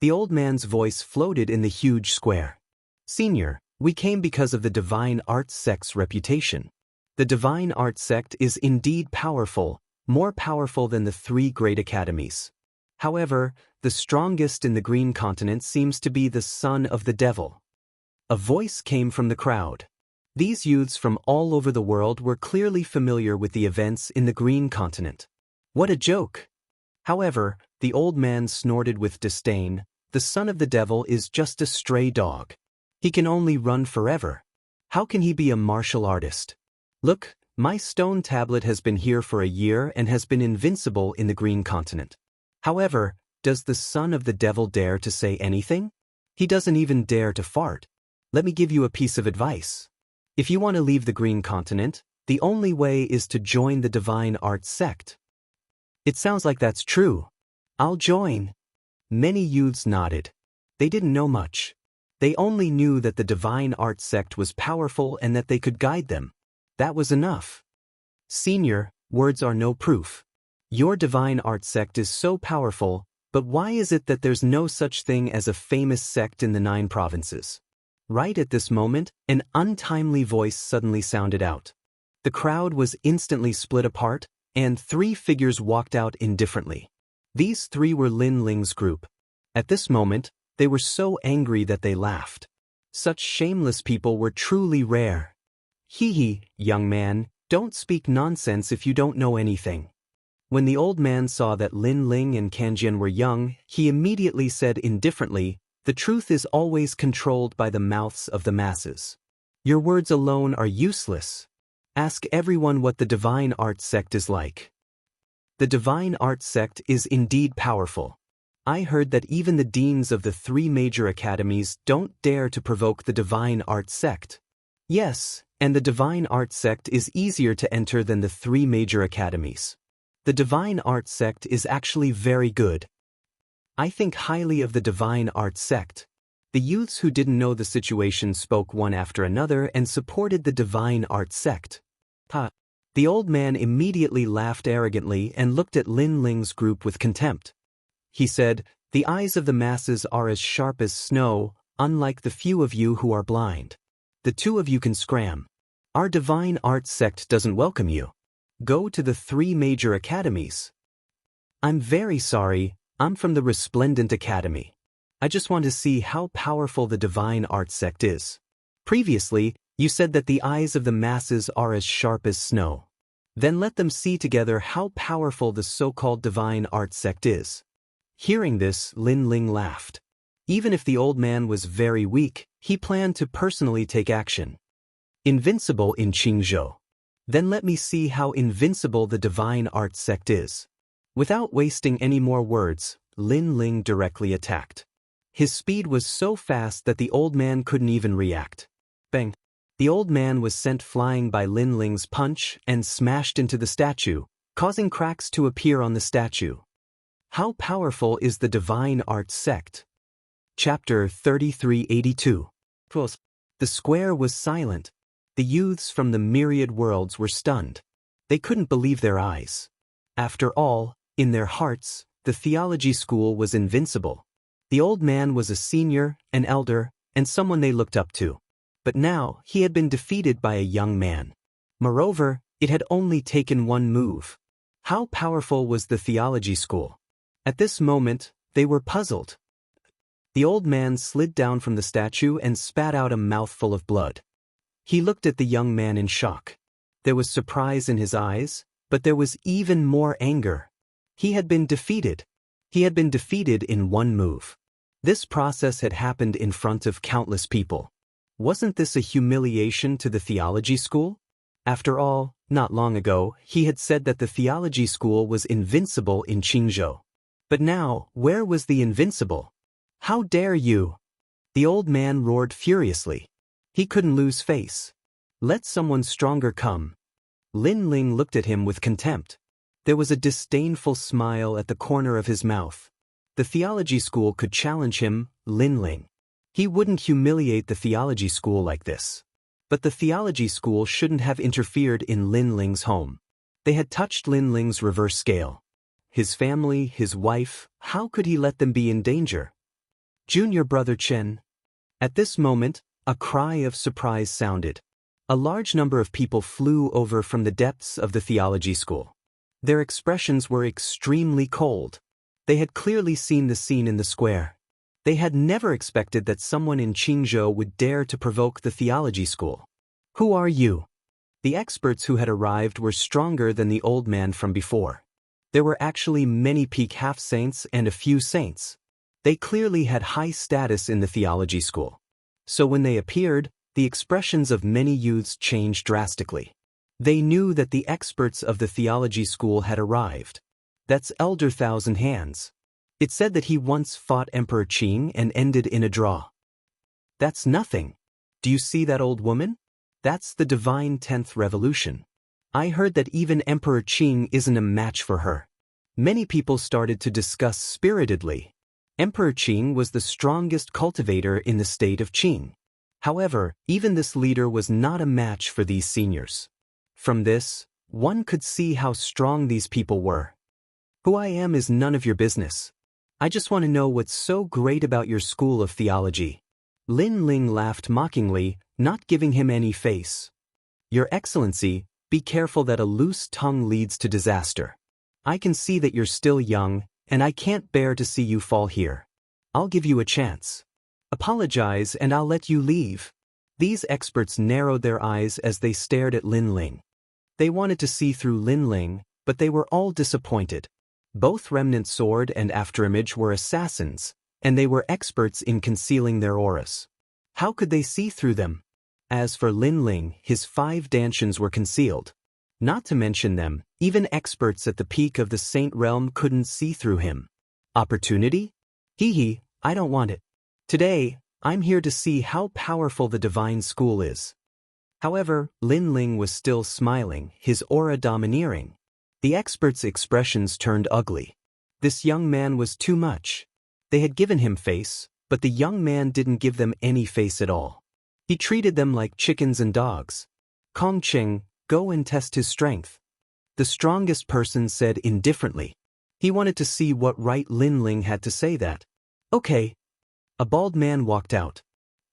The old man's voice floated in the huge square. Senior, we came because of the divine arts sect's reputation. The divine arts sect is indeed powerful, more powerful than the three great academies. However, the strongest in the Green Continent seems to be the son of the devil. A voice came from the crowd. These youths from all over the world were clearly familiar with the events in the Green Continent. What a joke! However, the old man snorted with disdain. The son of the devil is just a stray dog. He can only run forever. How can he be a martial artist? Look, my stone tablet has been here for a year and has been invincible in the Green Continent. However, does the son of the devil dare to say anything? He doesn't even dare to fart. Let me give you a piece of advice. If you want to leave the Green Continent, the only way is to join the divine arts sect. It sounds like that's true. I'll join. Many youths nodded. They didn't know much. They only knew that the divine art sect was powerful and that they could guide them. That was enough. Senior, words are no proof. Your divine art sect is so powerful, but why is it that there's no such thing as a famous sect in the 9 provinces? Right at this moment, an untimely voice suddenly sounded out. The crowd was instantly split apart, and 3 figures walked out indifferently. These 3 were Lin Ling's group. At this moment, they were so angry that they laughed. Such shameless people were truly rare. Hee, young man, don't speak nonsense if you don't know anything. When the old man saw that Lin Ling and Kanjian were young, he immediately said indifferently, "The truth is always controlled by the mouths of the masses. Your words alone are useless. Ask everyone what the divine art sect is like." The divine art sect is indeed powerful. I heard that even the deans of the 3 major academies don't dare to provoke the divine art sect. Yes, and the divine art sect is easier to enter than the 3 major academies. The divine art sect is actually very good. I think highly of the divine art sect. The youths who didn't know the situation spoke one after another and supported the divine art sect. The old man immediately laughed arrogantly and looked at Lin Ling's group with contempt. He said, "The eyes of the masses are as sharp as snow, unlike the few of you who are blind. The 2 of you can scram. Our divine art sect doesn't welcome you. Go to the 3 major academies." "I'm very sorry, I'm from the Resplendent Academy. I just want to see how powerful the divine art sect is. Previously, you said that the eyes of the masses are as sharp as snow. Then let them see together how powerful the so-called divine art sect is." Hearing this, Lin Ling laughed. Even if the old man was very weak, he planned to personally take action. Invincible in Qingzhou. Then let me see how invincible the divine art sect is. Without wasting any more words, Lin Ling directly attacked. His speed was so fast that the old man couldn't even react. Bang! The old man was sent flying by Lin Ling's punch and smashed into the statue, causing cracks to appear on the statue. How powerful is the divine art sect? Chapter 3382. The square was silent. The youths from the myriad worlds were stunned. They couldn't believe their eyes. After all, in their hearts, the theology school was invincible. The old man was a senior, an elder, and someone they looked up to. But now, he had been defeated by a young man. Moreover, it had only taken one move. How powerful was the theology school? At this moment, they were puzzled. The old man slid down from the statue and spat out a mouthful of blood. He looked at the young man in shock. There was surprise in his eyes, but there was even more anger. He had been defeated. He had been defeated in one move. This process had happened in front of countless people. Wasn't this a humiliation to the theology school? After all, not long ago, he had said that the theology school was invincible in Qingzhou. But now, where was the invincible? "How dare you?" The old man roared furiously. He couldn't lose face. "Let someone stronger come." Lin Ling looked at him with contempt. There was a disdainful smile at the corner of his mouth. The theology school could challenge him, Lin Ling. He wouldn't humiliate the theology school like this. But the theology school shouldn't have interfered in Lin Ling's home. They had touched Lin Ling's reverse scale. His family, his wife, how could he let them be in danger? "Junior brother Chen." At this moment, a cry of surprise sounded. A large number of people flew over from the depths of the theology school. Their expressions were extremely cold. They had clearly seen the scene in the square. They had never expected that someone in Qingzhou would dare to provoke the theology school. "Who are you?" The experts who had arrived were stronger than the old man from before. There were actually many peak half-saints and a few saints. They clearly had high status in the theology school. So when they appeared, the expressions of many youths changed drastically. They knew that the experts of the theology school had arrived. That's Elder Thousand Hands. It said that he once fought Emperor Qing and ended in a draw. That's nothing. Do you see that old woman? That's the divine 10th revolution. I heard that even Emperor Qing isn't a match for her. Many people started to discuss spiritedly. Emperor Qing was the strongest cultivator in the state of Qing. However, even this leader was not a match for these seniors. From this, one could see how strong these people were. Who I am is none of your business. I just want to know what's so great about your school of theology. Lin Ling laughed mockingly, not giving him any face. Your Excellency, be careful that a loose tongue leads to disaster. I can see that you're still young, and I can't bear to see you fall here. I'll give you a chance. Apologize and I'll let you leave. These experts narrowed their eyes as they stared at Lin Ling. They wanted to see through Lin Ling, but they were all disappointed. Both Remnant Sword and Afterimage were assassins, and they were experts in concealing their auras. How could they see through them? As for Lin Ling, his 5 dantians were concealed. Not to mention them, even experts at the peak of the Saint Realm couldn't see through him. Opportunity? Hee, I don't want it. Today, I'm here to see how powerful the divine school is. However, Lin Ling was still smiling, his aura domineering. The experts' expressions turned ugly. This young man was too much. They had given him face, but the young man didn't give them any face at all. He treated them like chickens and dogs. Kong Cheng, go and test his strength. The strongest person said indifferently. He wanted to see what right Lin Ling had to say that. Okay. A bald man walked out.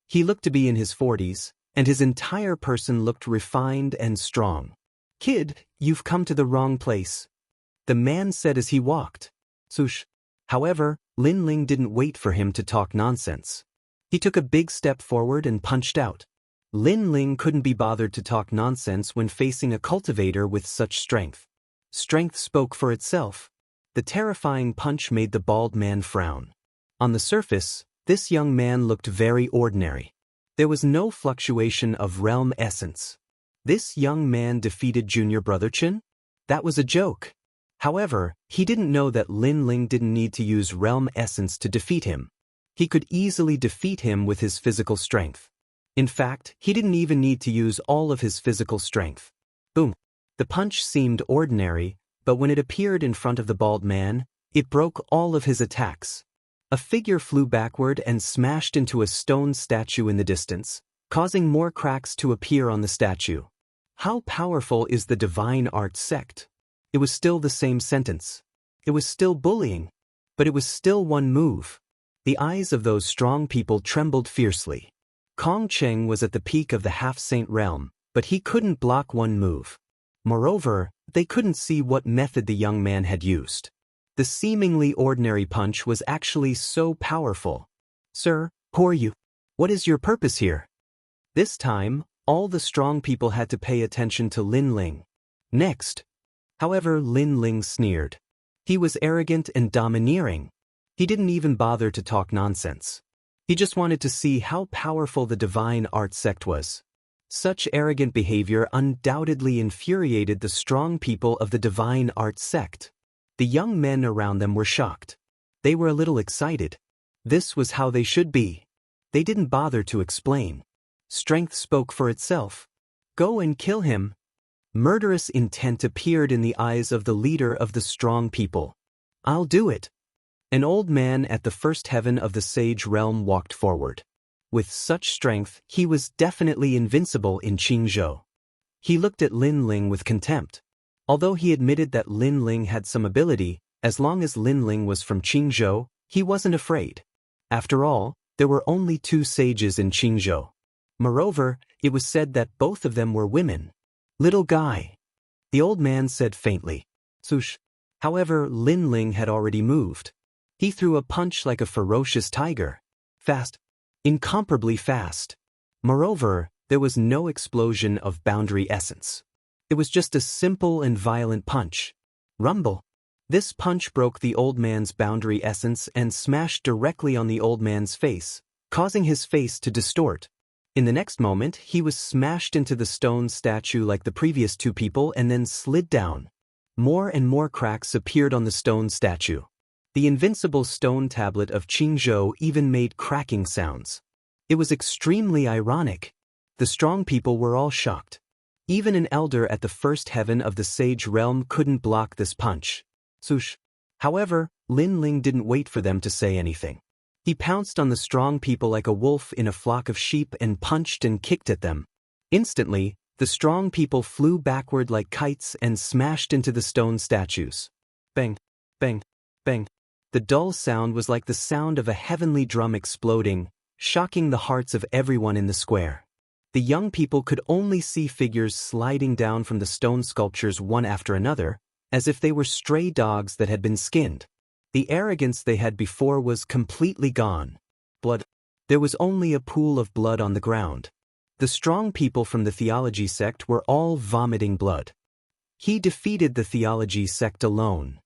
He looked to be in his 40s, and his entire person looked refined and strong. Kid, you've come to the wrong place. The man said as he walked. Sush. However, Lin Ling didn't wait for him to talk nonsense. He took a big step forward and punched out. Lin Ling couldn't be bothered to talk nonsense when facing a cultivator with such strength. Strength spoke for itself. The terrifying punch made the bald man frown. On the surface, this young man looked very ordinary. There was no fluctuation of realm essence. This young man defeated Junior Brother Chen? That was a joke. However, he didn't know that Lin Ling didn't need to use realm essence to defeat him. He could easily defeat him with his physical strength. In fact, he didn't even need to use all of his physical strength. Boom. The punch seemed ordinary, but when it appeared in front of the bald man, it broke all of his attacks. A figure flew backward and smashed into a stone statue in the distance, causing more cracks to appear on the statue. How powerful is the divine art sect? It was still the same sentence. It was still bullying, but it was still one move. The eyes of those strong people trembled fiercely. Kong Cheng was at the peak of the half-saint realm, but he couldn't block one move. Moreover, they couldn't see what method the young man had used. The seemingly ordinary punch was actually so powerful. Sir, who are you? What is your purpose here? This time, all the strong people had to pay attention to Lin Ling. Next. However, Lin Ling sneered. He was arrogant and domineering. He didn't even bother to talk nonsense. He just wanted to see how powerful the divine art sect was. Such arrogant behavior undoubtedly infuriated the strong people of the divine art sect. The young men around them were shocked. They were a little excited. This was how they should be. They didn't bother to explain. Strength spoke for itself. Go and kill him. Murderous intent appeared in the eyes of the leader of the strong people. I'll do it. An old man at the first heaven of the sage realm walked forward. With such strength, he was definitely invincible in Qingzhou. He looked at Lin Ling with contempt. Although he admitted that Lin Ling had some ability, as long as Lin Ling was from Qingzhou, he wasn't afraid. After all, there were only 2 sages in Qingzhou. Moreover, it was said that both of them were women. Little guy. The old man said faintly. Sush. However, Lin Ling had already moved. He threw a punch like a ferocious tiger. Fast. Incomparably fast. Moreover, there was no explosion of boundary essence. It was just a simple and violent punch. Rumble. This punch broke the old man's boundary essence and smashed directly on the old man's face, causing his face to distort. In the next moment, he was smashed into the stone statue like the previous 2 people and then slid down. More and more cracks appeared on the stone statue. The invincible stone tablet of Qingzhou even made cracking sounds. It was extremely ironic. The strong people were all shocked. Even an elder at the first heaven of the sage realm couldn't block this punch. Sush. However, Lin Ling didn't wait for them to say anything. He pounced on the strong people like a wolf in a flock of sheep and punched and kicked at them. Instantly, the strong people flew backward like kites and smashed into the stone statues. Bang, bang, bang. The dull sound was like the sound of a heavenly drum exploding, shocking the hearts of everyone in the square. The young people could only see figures sliding down from the stone sculptures one after another, as if they were stray dogs that had been skinned. The arrogance they had before was completely gone. Blood. There was only a pool of blood on the ground. The strong people from the theology sect were all vomiting blood. He defeated the theology sect alone.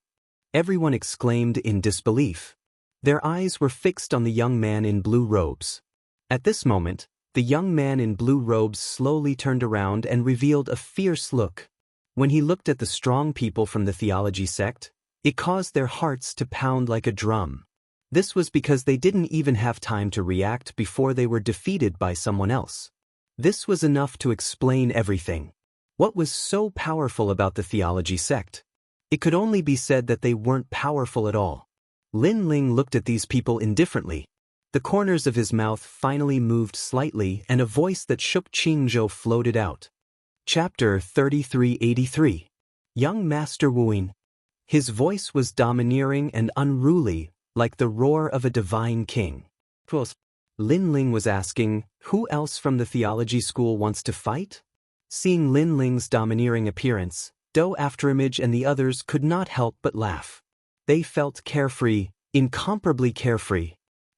Everyone exclaimed in disbelief. Their eyes were fixed on the young man in blue robes. At this moment, the young man in blue robes slowly turned around and revealed a fierce look. When he looked at the strong people from the theology sect, it caused their hearts to pound like a drum. This was because they didn't even have time to react before they were defeated by someone else. This was enough to explain everything. What was so powerful about the theology sect? It could only be said that they weren't powerful at all. Lin Ling looked at these people indifferently. The corners of his mouth finally moved slightly and a voice that shook Qingzhou floated out. Chapter 3383. Young Master Wuyin. His voice was domineering and unruly, like the roar of a divine king. Lin Ling was asking, who else from the theology school wants to fight? Seeing Lin Ling's domineering appearance, Dou Afterimage and the others could not help but laugh. They felt carefree, incomparably carefree.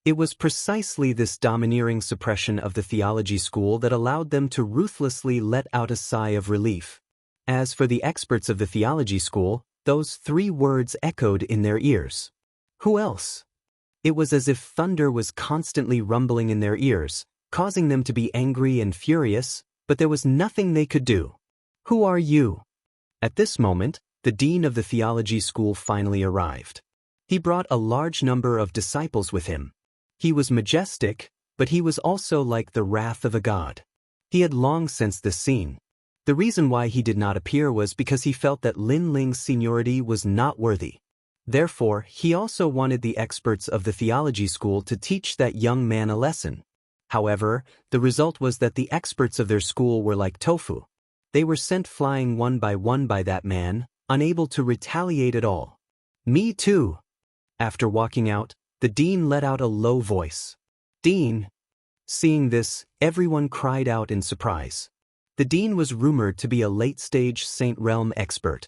It was precisely this domineering suppression of the theology school that allowed them to ruthlessly let out a sigh of relief. As for the experts of the theology school, those three words echoed in their ears. Who else? It was as if thunder was constantly rumbling in their ears, causing them to be angry and furious, but there was nothing they could do. Who are you? At this moment, the dean of the theology school finally arrived. He brought a large number of disciples with him. He was majestic, but he was also like the wrath of a god. He had long sensed this scene. The reason why he did not appear was because he felt that Lin Ling's seniority was not worthy. Therefore, he also wanted the experts of the theology school to teach that young man a lesson. However, the result was that the experts of their school were like tofu. They were sent flying one by that man, unable to retaliate at all. Me too. After walking out, the dean let out a low voice. Dean. Seeing this, everyone cried out in surprise. The dean was rumored to be a late-stage Saint Realm expert.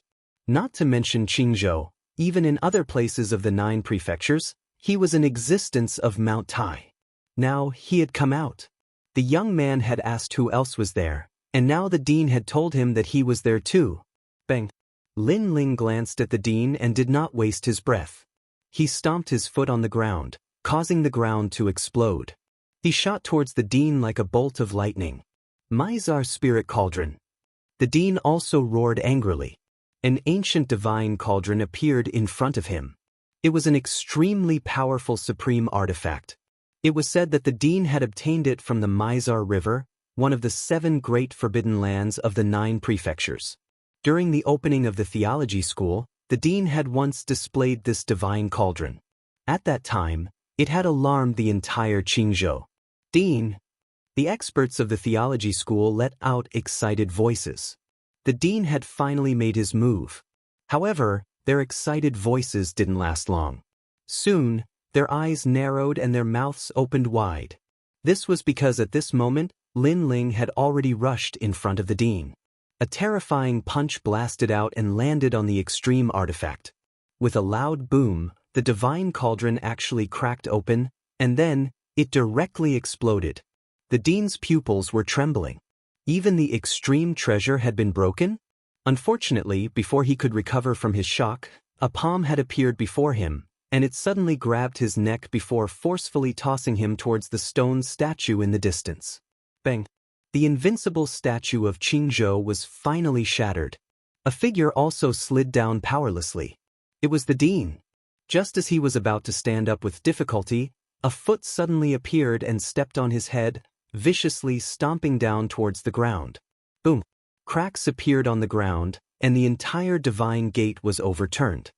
Not to mention Qingzhou, even in other places of the 9 prefectures, he was an existence of Mount Tai. Now he had come out. The young man had asked who else was there, and now the dean had told him that he was there too. Bang! Lin Ling glanced at the dean and did not waste his breath. He stomped his foot on the ground, causing the ground to explode. He shot towards the dean like a bolt of lightning. Mizar Spirit Cauldron. The dean also roared angrily. An ancient divine cauldron appeared in front of him. It was an extremely powerful supreme artifact. It was said that the dean had obtained it from the Mizar River, one of the 7 great forbidden lands of the 9 prefectures. During the opening of the theology school, the dean had once displayed this divine cauldron. At that time, it had alarmed the entire Qingzhou. Dean. The experts of the theology school let out excited voices. The dean had finally made his move. However, their excited voices didn't last long. Soon, their eyes narrowed and their mouths opened wide. This was because at this moment, Lin Ling had already rushed in front of the dean. A terrifying punch blasted out and landed on the extreme artifact. With a loud boom, the divine cauldron actually cracked open, and then, it directly exploded. The dean's pupils were trembling. Even the extreme treasure had been broken? Unfortunately, before he could recover from his shock, a palm had appeared before him, and it suddenly grabbed his neck before forcefully tossing him towards the stone statue in the distance. Bang! The invincible statue of Qingzhou was finally shattered. A figure also slid down powerlessly. It was the dean. Just as he was about to stand up with difficulty, a foot suddenly appeared and stepped on his head, viciously stomping down towards the ground. Boom! Cracks appeared on the ground, and the entire divine gate was overturned.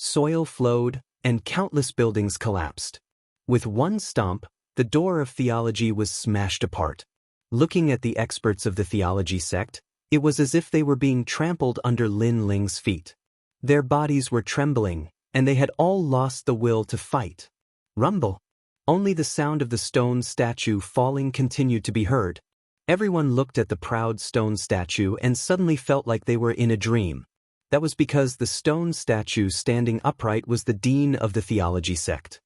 soil flowed, and countless buildings collapsed. With one stomp, the door of theology was smashed apart. Looking at the experts of the theology sect, it was as if they were being trampled under Lin Ling's feet. Their bodies were trembling, and they had all lost the will to fight. Rumble. Only the sound of the stone statue falling continued to be heard. Everyone looked at the proud stone statue and suddenly felt like they were in a dream. That was because the stone statue standing upright was the dean of the theology sect.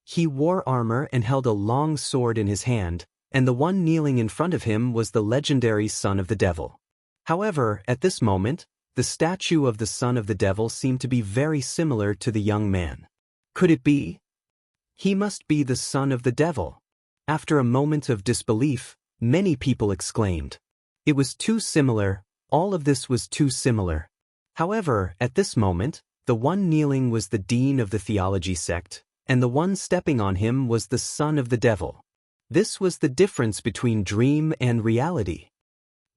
He wore armor and held a long sword in his hand, and the one kneeling in front of him was the legendary son of the devil. However, at this moment, the statue of the son of the devil seemed to be very similar to the young man. Could it be? He must be the son of the devil. After a moment of disbelief, many people exclaimed. It was too similar, all of this was too similar. However, at this moment, the one kneeling was the dean of the theology sect, and the one stepping on him was the son of the devil. This was the difference between dream and reality.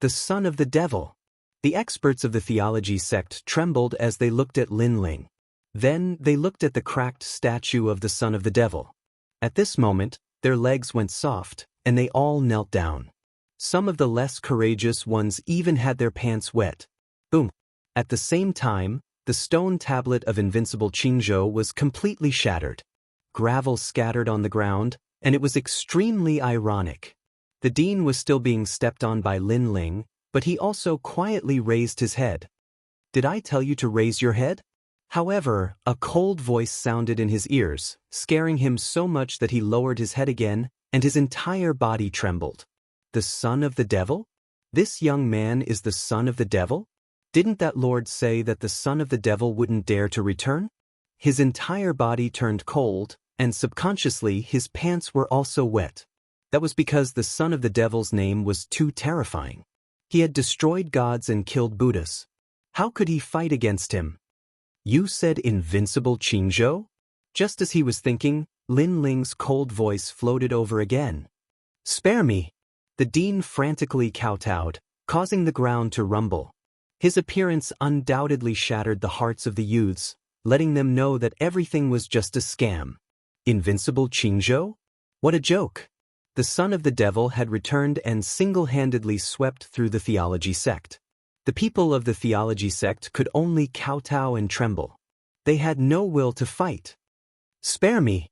The son of the devil. The experts of the theology sect trembled as they looked at Lin Ling. Then they looked at the cracked statue of the son of the devil. At this moment, their legs went soft, and they all knelt down. Some of the less courageous ones even had their pants wet. Boom. At the same time, the stone tablet of invincible Qingzhou was completely shattered. Gravel scattered on the ground, and it was extremely ironic. The dean was still being stepped on by Lin Ling, but he also quietly raised his head. Did I tell you to raise your head? However, a cold voice sounded in his ears, scaring him so much that he lowered his head again, and his entire body trembled. The son of the devil? This young man is the son of the devil? Didn't that Lord say that the son of the devil wouldn't dare to return? His entire body turned cold, and subconsciously his pants were also wet. That was because the son of the devil's name was too terrifying. He had destroyed gods and killed Buddhas. How could he fight against him? You said invincible Qingzhou? Just as he was thinking, Lin Ling's cold voice floated over again. Spare me! The dean frantically kowtowed, causing the ground to rumble. His appearance undoubtedly shattered the hearts of the youths, letting them know that everything was just a scam. Invincible Qingzhou? What a joke! The son of the devil had returned and single-handedly swept through the theology sect. The people of the theology sect could only kowtow and tremble. They had no will to fight. Spare me!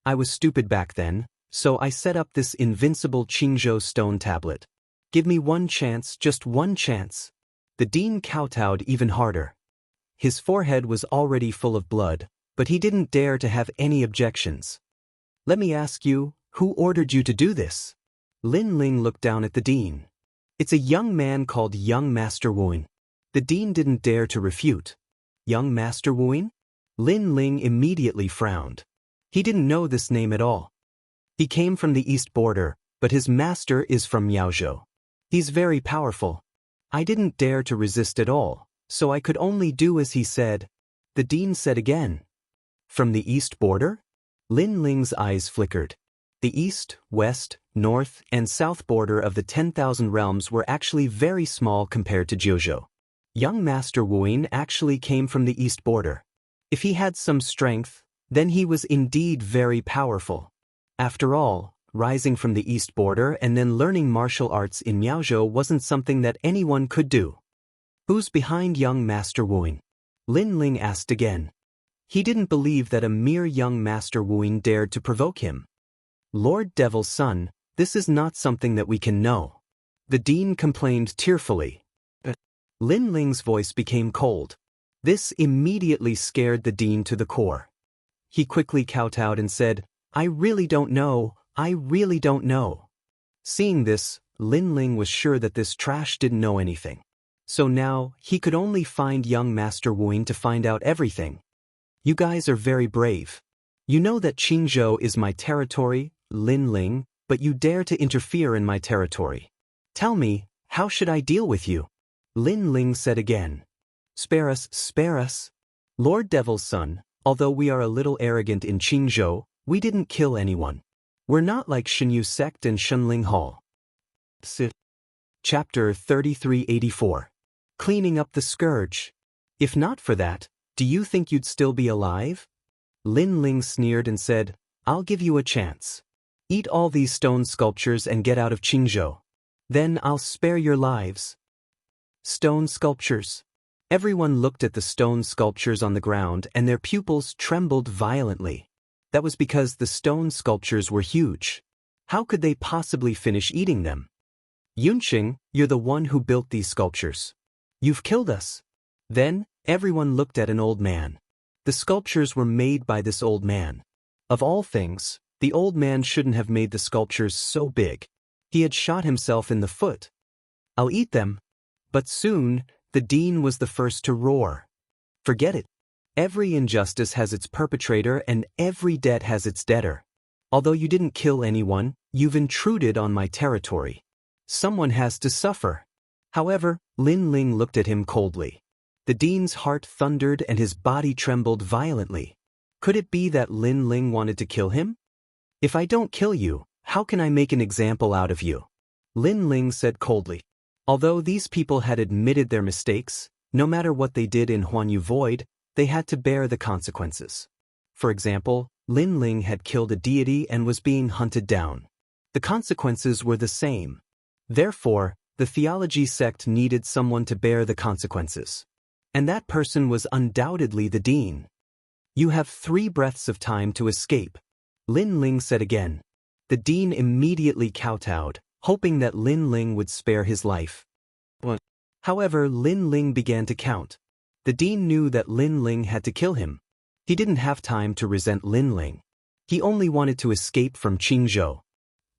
I was stupid back then, so I set up this invincible Qingzhou stone tablet. Give me one chance, just one chance. The dean kowtowed even harder. His forehead was already full of blood, but he didn't dare to have any objections. Let me ask you, who ordered you to do this? Lin Ling looked down at the dean. It's a young man called Young Master Wuin. The dean didn't dare to refute. Young Master Wuin? Lin Ling immediately frowned. He didn't know this name at all. He came from the east border, but his master is from Miaozhou. He's very powerful. I didn't dare to resist at all, so I could only do as he said. The dean said again. From the east border? Lin Ling's eyes flickered. The east, west, north, and south border of the 10,000 realms were actually very small compared to Jiuzhou. Young Master Wuin actually came from the east border. If he had some strength, then he was indeed very powerful. After all, rising from the east border and then learning martial arts in Miaozhou wasn't something that anyone could do. Who's behind young Master Wuin? Lin Ling asked again. He didn't believe that a mere young Master Wuin dared to provoke him. Lord Devil's son, this is not something that we can know. The dean complained tearfully. Lin Ling's voice became cold. This immediately scared the dean to the core. He quickly kowtowed and said, I really don't know, I really don't know. Seeing this, Lin Ling was sure that this trash didn't know anything. So now, he could only find young Master Wuin to find out everything. You guys are very brave. You know that Qingzhou is my territory, Lin Ling, but you dare to interfere in my territory. Tell me, how should I deal with you? Lin Ling said again. Spare us, spare us. Lord Devil's son, although we are a little arrogant in Qingzhou, we didn't kill anyone. We're not like Shenyu sect and Shenling Hall. Chapter 3384. Cleaning up the scourge. If not for that, Do you think you'd still be alive? Lin Ling sneered and said, I'll give you a chance. Eat all these stone sculptures and get out of Qingzhou. Then I'll spare your lives. Stone sculptures. Everyone looked at the stone sculptures on the ground and their pupils trembled violently. That was because the stone sculptures were huge. How could they possibly finish eating them? Yunqing, you're the one who built these sculptures. You've killed us. Then, everyone looked at an old man. The sculptures were made by this old man. Of all things, the old man shouldn't have made the sculptures so big. He had shot himself in the foot. I'll eat them. But soon, the dean was the first to roar. Forget it. Every injustice has its perpetrator and every debt has its debtor. Although you didn't kill anyone, you've intruded on my territory. Someone has to suffer. However, Lin Ling looked at him coldly. The dean's heart thundered and his body trembled violently. Could it be that Lin Ling wanted to kill him? If I don't kill you, how can I make an example out of you? Lin Ling said coldly. Although these people had admitted their mistakes, no matter what they did in Huanyu Void, they had to bear the consequences. For example, Lin Ling had killed a deity and was being hunted down. The consequences were the same. Therefore, the theology sect needed someone to bear the consequences. And that person was undoubtedly the dean. You have 3 breaths of time to escape, Lin Ling said again. The dean immediately kowtowed, hoping that Lin Ling would spare his life. However, Lin Ling began to count. The dean knew that Lin Ling had to kill him. He didn't have time to resent Lin Ling. He only wanted to escape from Qingzhou.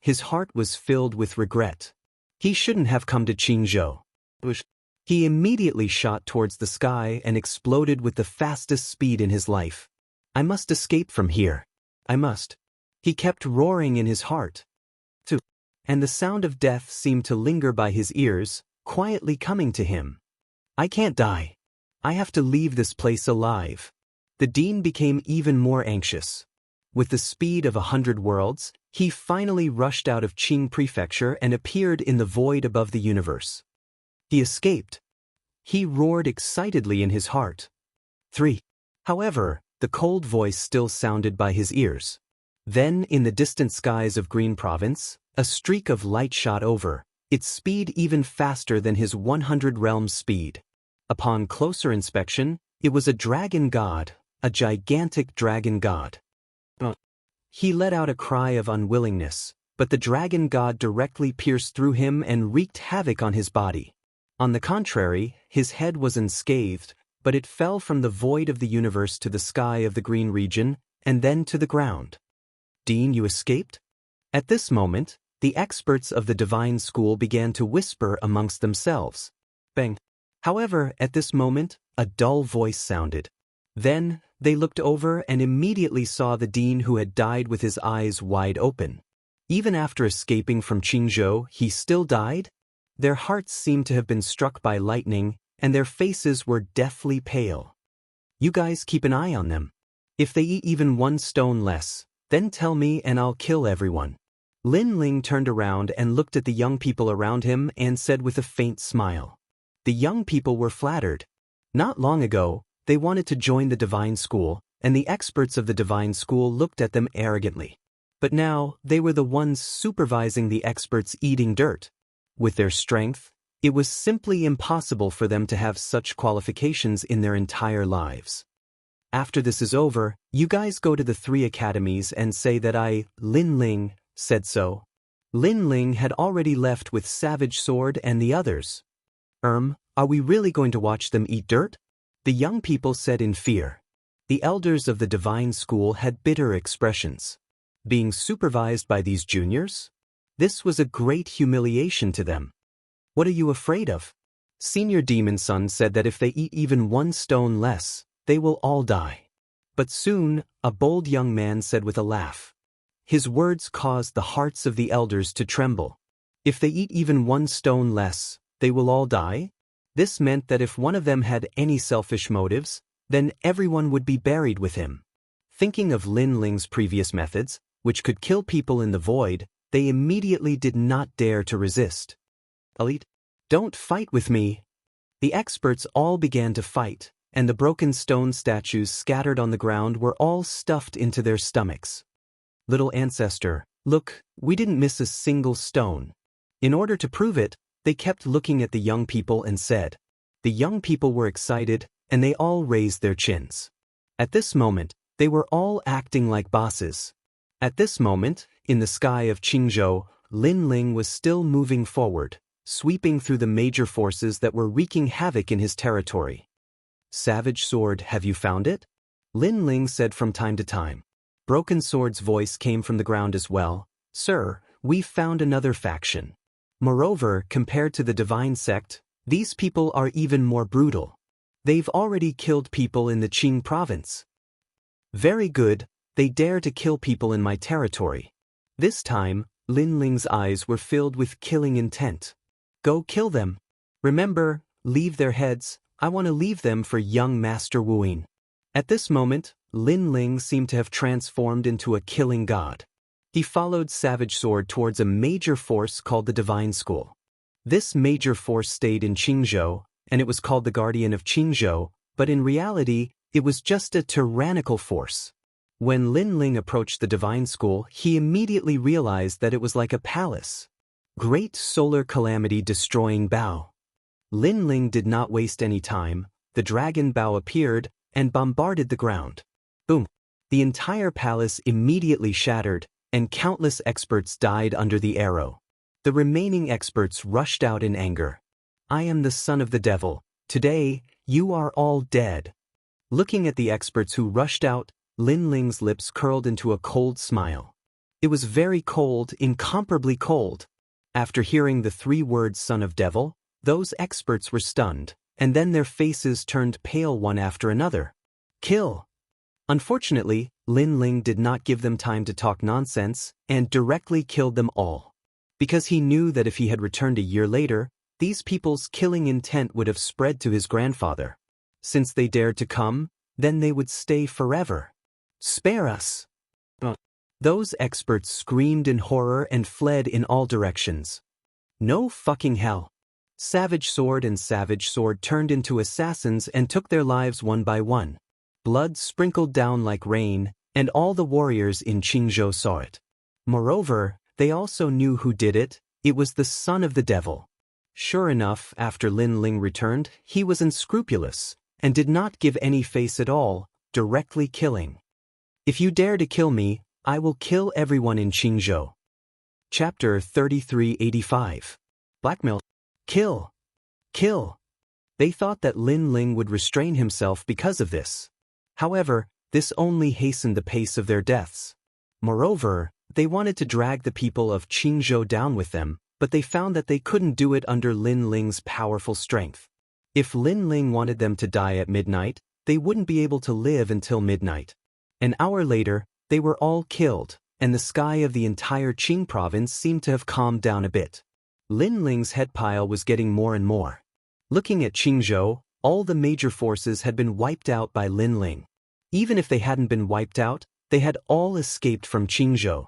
His heart was filled with regret. He shouldn't have come to Qingzhou. He immediately shot towards the sky and exploded with the fastest speed in his life. I must escape from here. I must. He kept roaring in his heart. And the sound of death seemed to linger by his ears, quietly coming to him. I can't die. I have to leave this place alive. The dean became even more anxious. With the speed of 100 worlds, he finally rushed out of Qing Prefecture and appeared in the void above the universe. He escaped. He roared excitedly in his heart. 3. However, the cold voice still sounded by his ears. Then, in the distant skies of Green Province, a streak of light shot over, its speed even faster than his 100 realms speed. Upon closer inspection, it was a dragon god, a gigantic dragon god. He let out a cry of unwillingness, but the dragon god directly pierced through him and wreaked havoc on his body. On the contrary, his head was unscathed, but it fell from the void of the universe to the sky of the green region, and then to the ground. Dean, you escaped? At this moment, the experts of the divine school began to whisper amongst themselves. Bang. However, at this moment, a dull voice sounded. Then, they looked over and immediately saw the dean who had died with his eyes wide open. Even after escaping from Qingzhou, he still died? Their hearts seemed to have been struck by lightning, and their faces were deathly pale. You guys keep an eye on them. If they eat even 1 stone less, then tell me and I'll kill everyone. Lin Ling turned around and looked at the young people around him and said with a faint smile. The young people were flattered. Not long ago, they wanted to join the divine school, and the experts of the divine school looked at them arrogantly. But now, they were the ones supervising the experts eating dirt. With their strength, it was simply impossible for them to have such qualifications in their entire lives. After this is over, you guys go to the 3 academies and say that I, Lin Ling, said so. Lin Ling had already left with Savage Sword and the others. Are we really going to watch them eat dirt? The young people said in fear. The elders of the divine school had bitter expressions. Being supervised by these juniors? This was a great humiliation to them. What are you afraid of? Senior Demon Son said that if they eat even 1 stone less, they will all die. But soon, a bold young man said with a laugh. His words caused the hearts of the elders to tremble. If they eat even 1 stone less, they will all die? This meant that if one of them had any selfish motives, then everyone would be buried with him. Thinking of Lin Ling's previous methods, which could kill people in the void, they immediately did not dare to resist. Elite, don't fight with me. The experts all began to fight, and the broken stone statues scattered on the ground were all stuffed into their stomachs. Little ancestor, look, we didn't miss a single stone. In order to prove it, they kept looking at the young people and said. The young people were excited, and they all raised their chins. At this moment, they were all acting like bosses. At this moment, in the sky of Qingzhou, Lin Ling was still moving forward, sweeping through the major forces that were wreaking havoc in his territory. Savage Sword, have you found it? Lin Ling said from time to time. Broken Sword's voice came from the ground as well. Sir, we've found another faction. Moreover, compared to the divine sect, these people are even more brutal. They've already killed people in the Qing province. Very good, they dare to kill people in my territory. This time, Lin Ling's eyes were filled with killing intent. Go kill them. Remember, leave their heads, I want to leave them for young Master Wuyin. At this moment, Lin Ling seemed to have transformed into a killing god. He followed Savage Sword towards a major force called the Divine School. This major force stayed in Qingzhou, and it was called the Guardian of Qingzhou, but in reality, it was just a tyrannical force. When Lin Ling approached the Divine School, he immediately realized that it was like a palace. Great solar calamity destroying Bao. Lin Ling did not waste any time. The dragon Bao appeared and bombarded the ground. Boom! The entire palace immediately shattered, and countless experts died under the arrow. The remaining experts rushed out in anger. I am the son of the devil. Today, you are all dead. Looking at the experts who rushed out, Lin Ling's lips curled into a cold smile. It was very cold, incomparably cold. After hearing the 3 words son of devil, those experts were stunned, and then their faces turned pale one after another. Kill! Unfortunately, Lin Ling did not give them time to talk nonsense and directly killed them all. Because he knew that if he had returned a year later, these people's killing intent would have spread to his grandfather. Since they dared to come, then they would stay forever. Spare us! Those experts screamed in horror and fled in all directions. No fucking hell! Savage Sword and Savage Sword turned into assassins and took their lives one by one. Blood sprinkled down like rain, and all the warriors in Qingzhou saw it. Moreover, they also knew who did it. It was the son of the devil. Sure enough, after Lin Ling returned, he was unscrupulous, and did not give any face at all, directly killing. If you dare to kill me, I will kill everyone in Qingzhou. Chapter 3385. Blackmail. Kill! Kill! They thought that Lin Ling would restrain himself because of this. However, this only hastened the pace of their deaths. Moreover, they wanted to drag the people of Qingzhou down with them, but they found that they couldn't do it under Lin Ling's powerful strength. If Lin Ling wanted them to die at midnight, they wouldn't be able to live until midnight. An hour later, they were all killed, and the sky of the entire Qing province seemed to have calmed down a bit. Lin Ling's head pile was getting more and more. Looking at Qingzhou, all the major forces had been wiped out by Lin Ling. Even if they hadn't been wiped out, they had all escaped from Qingzhou.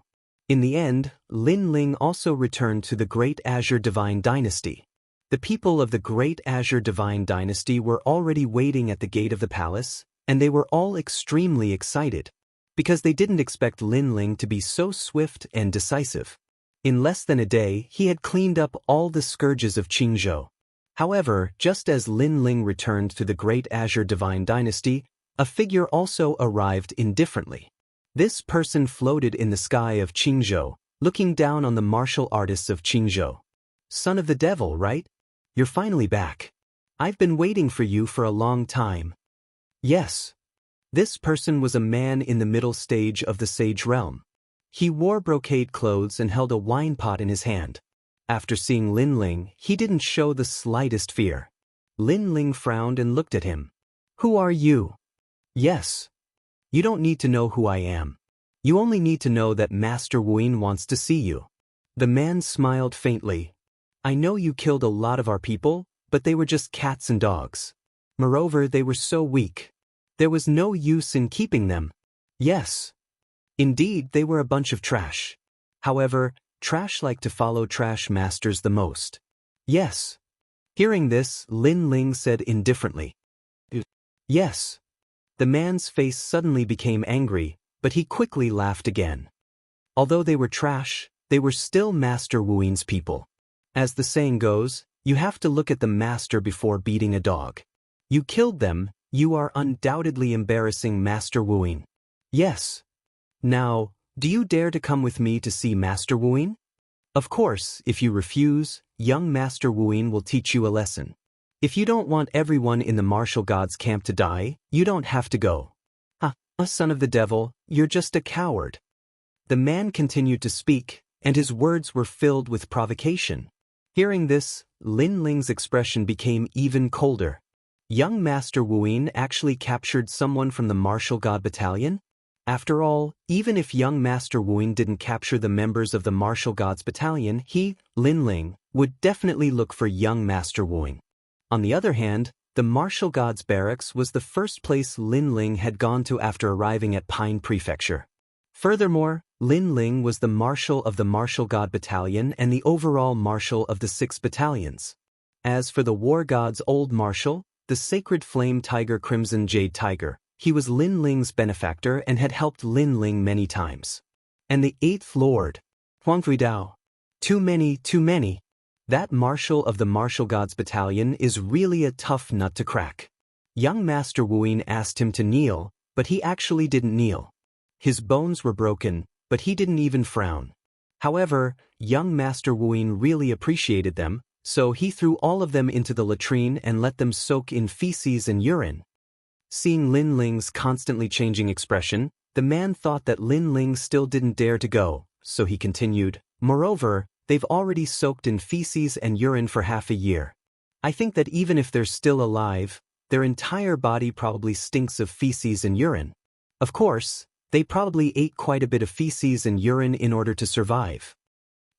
In the end, Lin Ling also returned to the Great Azure Divine Dynasty. The people of the Great Azure Divine Dynasty were already waiting at the gate of the palace, and they were all extremely excited, because they didn't expect Lin Ling to be so swift and decisive. In less than a day, he had cleaned up all the scourges of Qingzhou. However, just as Lin Ling returned to the Great Azure Divine Dynasty, a figure also arrived indifferently. This person floated in the sky of Qingzhou, looking down on the martial artists of Qingzhou. Son of the devil, right? You're finally back. I've been waiting for you for a long time. Yes. This person was a man in the middle stage of the sage realm. He wore brocade clothes and held a wine pot in his hand. After seeing Lin Ling, he didn't show the slightest fear. Lin Ling frowned and looked at him. Who are you? Yes. You don't need to know who I am. You only need to know that Master Wuyin wants to see you. The man smiled faintly. I know you killed a lot of our people, but they were just cats and dogs. Moreover, they were so weak. There was no use in keeping them. Yes. Indeed, they were a bunch of trash. However, trash like to follow trash masters the most. Yes. Hearing this, Lin Ling said indifferently. Yes. The man's face suddenly became angry, but he quickly laughed again. Although they were trash, they were still Master Wu's people. As the saying goes, you have to look at the master before beating a dog. You killed them, you are undoubtedly embarrassing Master Wu. Yes. Now, do you dare to come with me to see Master Wu? Of course, if you refuse, young Master Wu will teach you a lesson. If you don't want everyone in the martial gods camp to die, you don't have to go. Son of the devil, you're just a coward. The man continued to speak, and his words were filled with provocation. Hearing this, Lin Ling's expression became even colder. Young Master Wu actually captured someone from the martial god battalion? After all, even if young Master Wu didn't capture the members of the martial gods battalion, he, Lin Ling, would definitely look for young Master Wu. On the other hand, the martial gods barracks was the first place Lin Ling had gone to after arriving at Pine Prefecture. Furthermore, Lin Ling was the marshal of the martial god battalion and the overall marshal of the 6 battalions. As for the war god's old marshal, the sacred flame tiger Crimson Jade Tiger, he was Lin Ling's benefactor and had helped Lin Ling many times. And the 8th Lord, Huang Dao. Too many. That marshal of the martial gods battalion is really a tough nut to crack. Young Master Wu asked him to kneel, but he actually didn't kneel. His bones were broken, but he didn't even frown. However, young Master Wu really appreciated them, so he threw all of them into the latrine and let them soak in feces and urine. Seeing Lin Ling's constantly changing expression, the man thought that Lin Ling still didn't dare to go, so he continued, "Moreover, they've already soaked in feces and urine for half a year. I think that even if they're still alive, their entire body probably stinks of feces and urine. Of course, they probably ate quite a bit of feces and urine in order to survive."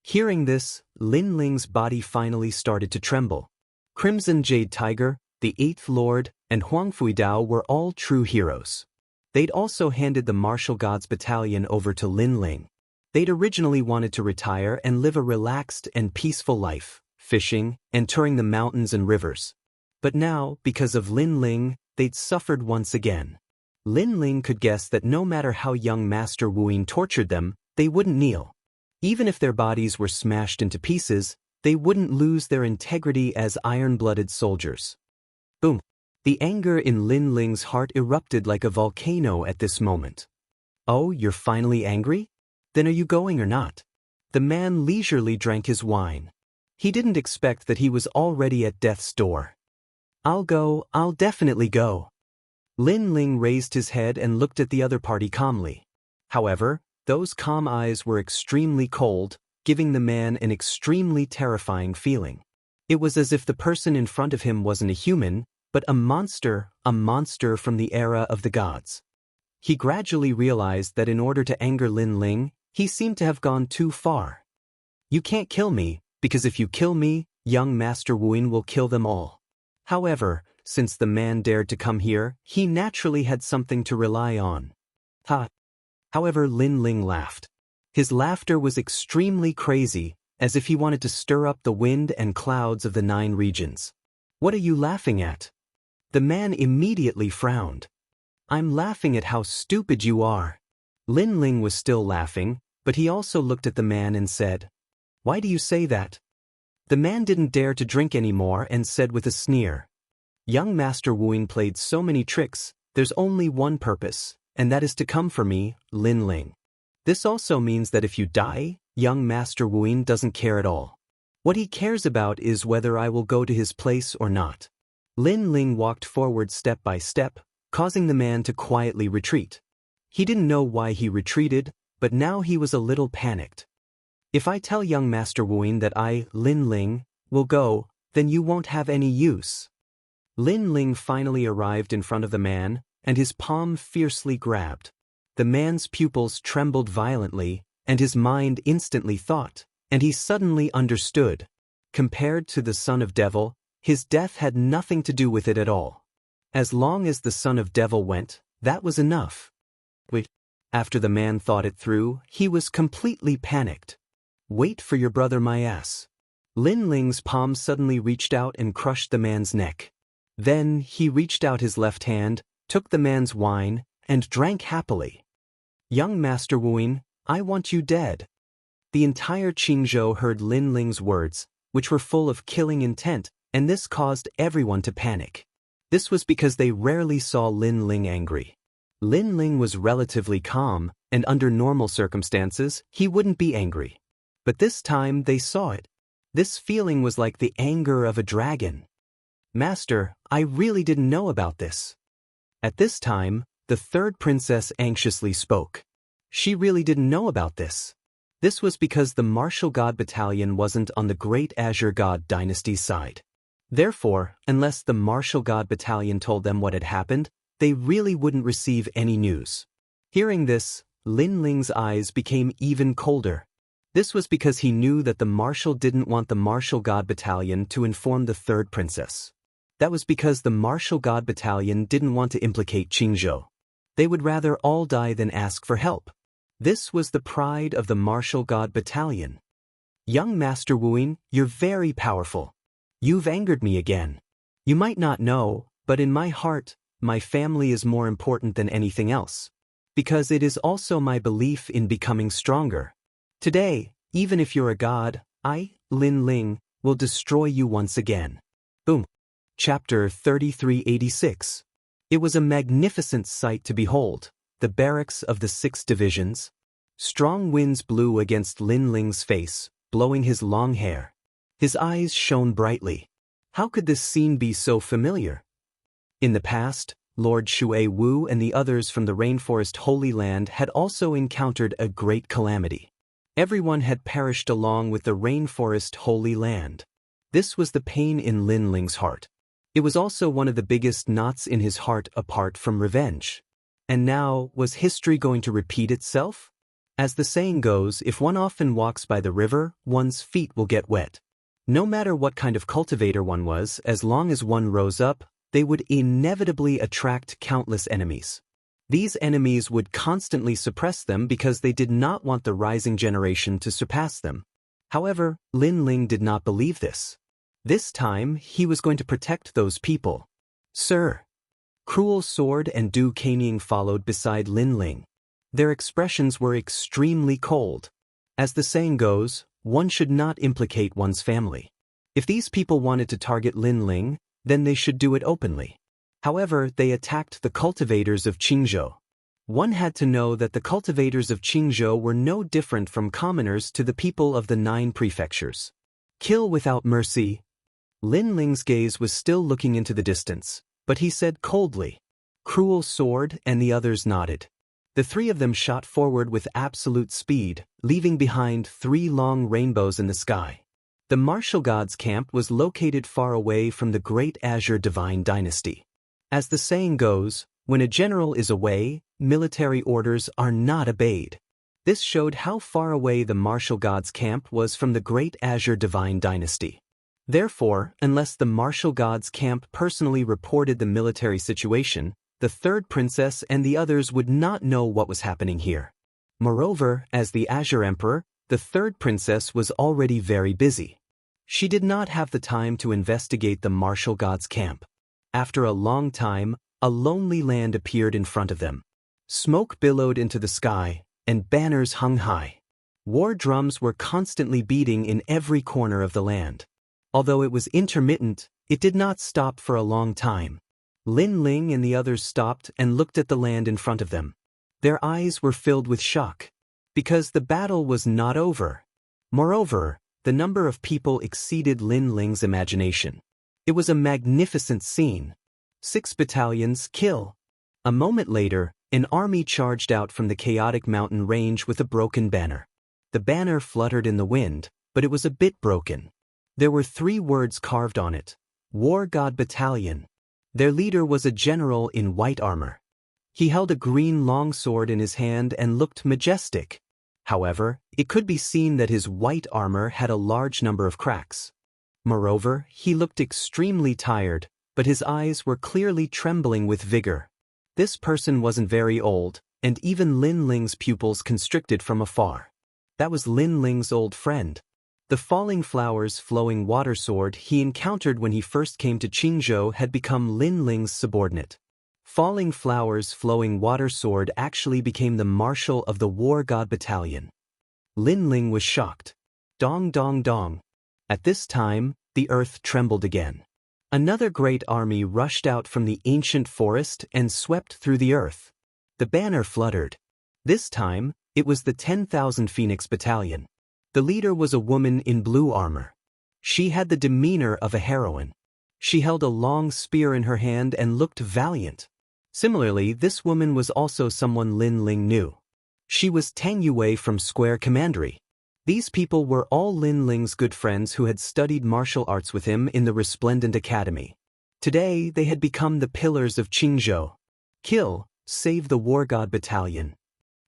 Hearing this, Lin Ling's body finally started to tremble. Crimson Jade Tiger, the 8th Lord, and Huang Dao were all true heroes. They'd also handed the martial gods battalion over to Lin Ling. They'd originally wanted to retire and live a relaxed and peaceful life, fishing and touring the mountains and rivers. But now, because of Lin Ling, they'd suffered once again. Lin Ling could guess that no matter how young Master Wu tortured them, they wouldn't kneel. Even if their bodies were smashed into pieces, they wouldn't lose their integrity as iron-blooded soldiers. Boom! The anger in Lin Ling's heart erupted like a volcano at this moment. "Oh, you're finally angry? Then are you going or not?" The man leisurely drank his wine. He didn't expect that he was already at death's door. "I'll go, I'll definitely go." Lin Ling raised his head and looked at the other party calmly. However, those calm eyes were extremely cold, giving the man an extremely terrifying feeling. It was as if the person in front of him wasn't a human, but a monster from the era of the gods. He gradually realized that in order to anger Lin Ling, he seemed to have gone too far. "You can't kill me, because if you kill me, young Master Wu will kill them all." However, since the man dared to come here, he naturally had something to rely on. However, Lin Ling laughed. His laughter was extremely crazy, as if he wanted to stir up the wind and clouds of the 9 regions. "What are you laughing at?" The man immediately frowned. "I'm laughing at how stupid you are." Lin Ling was still laughing, but he also looked at the man and said, "Why do you say that?" The man didn't dare to drink anymore and said with a sneer, "Young Master Wu played so many tricks, there's only one purpose, and that is to come for me, Lin Ling. This also means that if you die, young Master Wu doesn't care at all. What he cares about is whether I will go to his place or not." Lin Ling walked forward step by step, causing the man to quietly retreat. He didn't know why he retreated, but now he was a little panicked. "If I tell young Master Wu that I, Lin Ling, will go, then you won't have any use." Lin Ling finally arrived in front of the man, and his palm fiercely grabbed. The man's pupils trembled violently, and his mind instantly thought, and he suddenly understood. Compared to the son of devil, his death had nothing to do with it at all. As long as the son of devil went, that was enough. Wait. After the man thought it through, he was completely panicked. "Wait for your brother, my ass." Lin Ling's palm suddenly reached out and crushed the man's neck. Then he reached out his left hand, took the man's wine, and drank happily. "Young Master Wuing, I want you dead." The entire Qingzhou heard Lin Ling's words, which were full of killing intent, and this caused everyone to panic. This was because they rarely saw Lin Ling angry. Lin Ling was relatively calm, and under normal circumstances, he wouldn't be angry. But this time they saw it. This feeling was like the anger of a dragon. "Master, I really didn't know about this." At this time, the third princess anxiously spoke. She really didn't know about this. This was because the martial god battalion wasn't on the Great Azure God dynasty's side. Therefore, unless the martial god battalion told them what had happened, they really wouldn't receive any news. Hearing this, Lin Ling's eyes became even colder. This was because he knew that the marshal didn't want the martial god battalion to inform the third princess. That was because the martial god battalion didn't want to implicate Qingzhou. They would rather all die than ask for help. This was the pride of the martial god battalion. "Young Master Wuing, you're very powerful. You've angered me again. You might not know, but in my heart, my family is more important than anything else. Because it is also my belief in becoming stronger. Today, even if you're a god, I, Lin Ling, will destroy you once again." Boom. Chapter 3386. It was a magnificent sight to behold, the barracks of the 6 divisions. Strong winds blew against Lin Ling's face, blowing his long hair. His eyes shone brightly. How could this scene be so familiar? In the past, Lord Shui Wu and the others from the Rainforest Holy Land had also encountered a great calamity. Everyone had perished along with the Rainforest Holy Land. This was the pain in Lin Ling's heart. It was also one of the biggest knots in his heart apart from revenge. And now, was history going to repeat itself? As the saying goes, if one often walks by the river, one's feet will get wet. No matter what kind of cultivator one was, as long as one rose up, they would inevitably attract countless enemies. These enemies would constantly suppress them because they did not want the rising generation to surpass them. However, Lin Ling did not believe this. This time, he was going to protect those people. "Sir." Cruel Sword and Du Kanying followed beside Lin Ling. Their expressions were extremely cold. As the saying goes, one should not implicate one's family. If these people wanted to target Lin Ling, then they should do it openly. However, they attacked the cultivators of Qingzhou. One had to know that the cultivators of Qingzhou were no different from commoners to the people of the 9 prefectures. Kill without mercy. Lin Ling's gaze was still looking into the distance, but he said coldly. Cruel Sword and the others nodded. The 3 of them shot forward with absolute speed, leaving behind 3 long rainbows in the sky. The martial god's camp was located far away from the Great Azure Divine Dynasty. As the saying goes, when a general is away, military orders are not obeyed. This showed how far away the martial god's camp was from the Great Azure Divine Dynasty. Therefore, unless the martial god's camp personally reported the military situation, the third princess and the others would not know what was happening here. Moreover, as the Azure Emperor, the third princess was already very busy. She did not have the time to investigate the martial god's camp. After a long time, a lonely land appeared in front of them. Smoke billowed into the sky, and banners hung high. War drums were constantly beating in every corner of the land. Although it was intermittent, it did not stop for a long time. Lin Ling and the others stopped and looked at the land in front of them. Their eyes were filled with shock, because the battle was not over. Moreover, the number of people exceeded Lin Ling's imagination. It was a magnificent scene. 6 battalions kill. A moment later, an army charged out from the chaotic mountain range with a broken banner. The banner fluttered in the wind, but it was a bit broken. There were 3 words carved on it: War God Battalion. Their leader was a general in white armor. He held a green longsword in his hand and looked majestic. However, it could be seen that his white armor had a large number of cracks. Moreover, he looked extremely tired, but his eyes were clearly trembling with vigor. This person wasn't very old, and even Lin Ling's pupils constricted from afar. That was Lin Ling's old friend. The falling flowers flowing water sword he encountered when he first came to Qingzhou had become Lin Ling's subordinate. Falling flowers flowing water sword actually became the marshal of the war god battalion. Lin Ling was shocked. Dong dong dong. At this time, the earth trembled again. Another great army rushed out from the ancient forest and swept through the earth. The banner fluttered. This time, it was the 10,000 Phoenix Battalion. The leader was a woman in blue armor. She had the demeanor of a heroine. She held a long spear in her hand and looked valiant. Similarly, this woman was also someone Lin Ling knew. She was Tang Yue from Square Commandery. These people were all Lin Ling's good friends who had studied martial arts with him in the Resplendent Academy. Today, they had become the pillars of Qingzhou. Kill, save the war god battalion.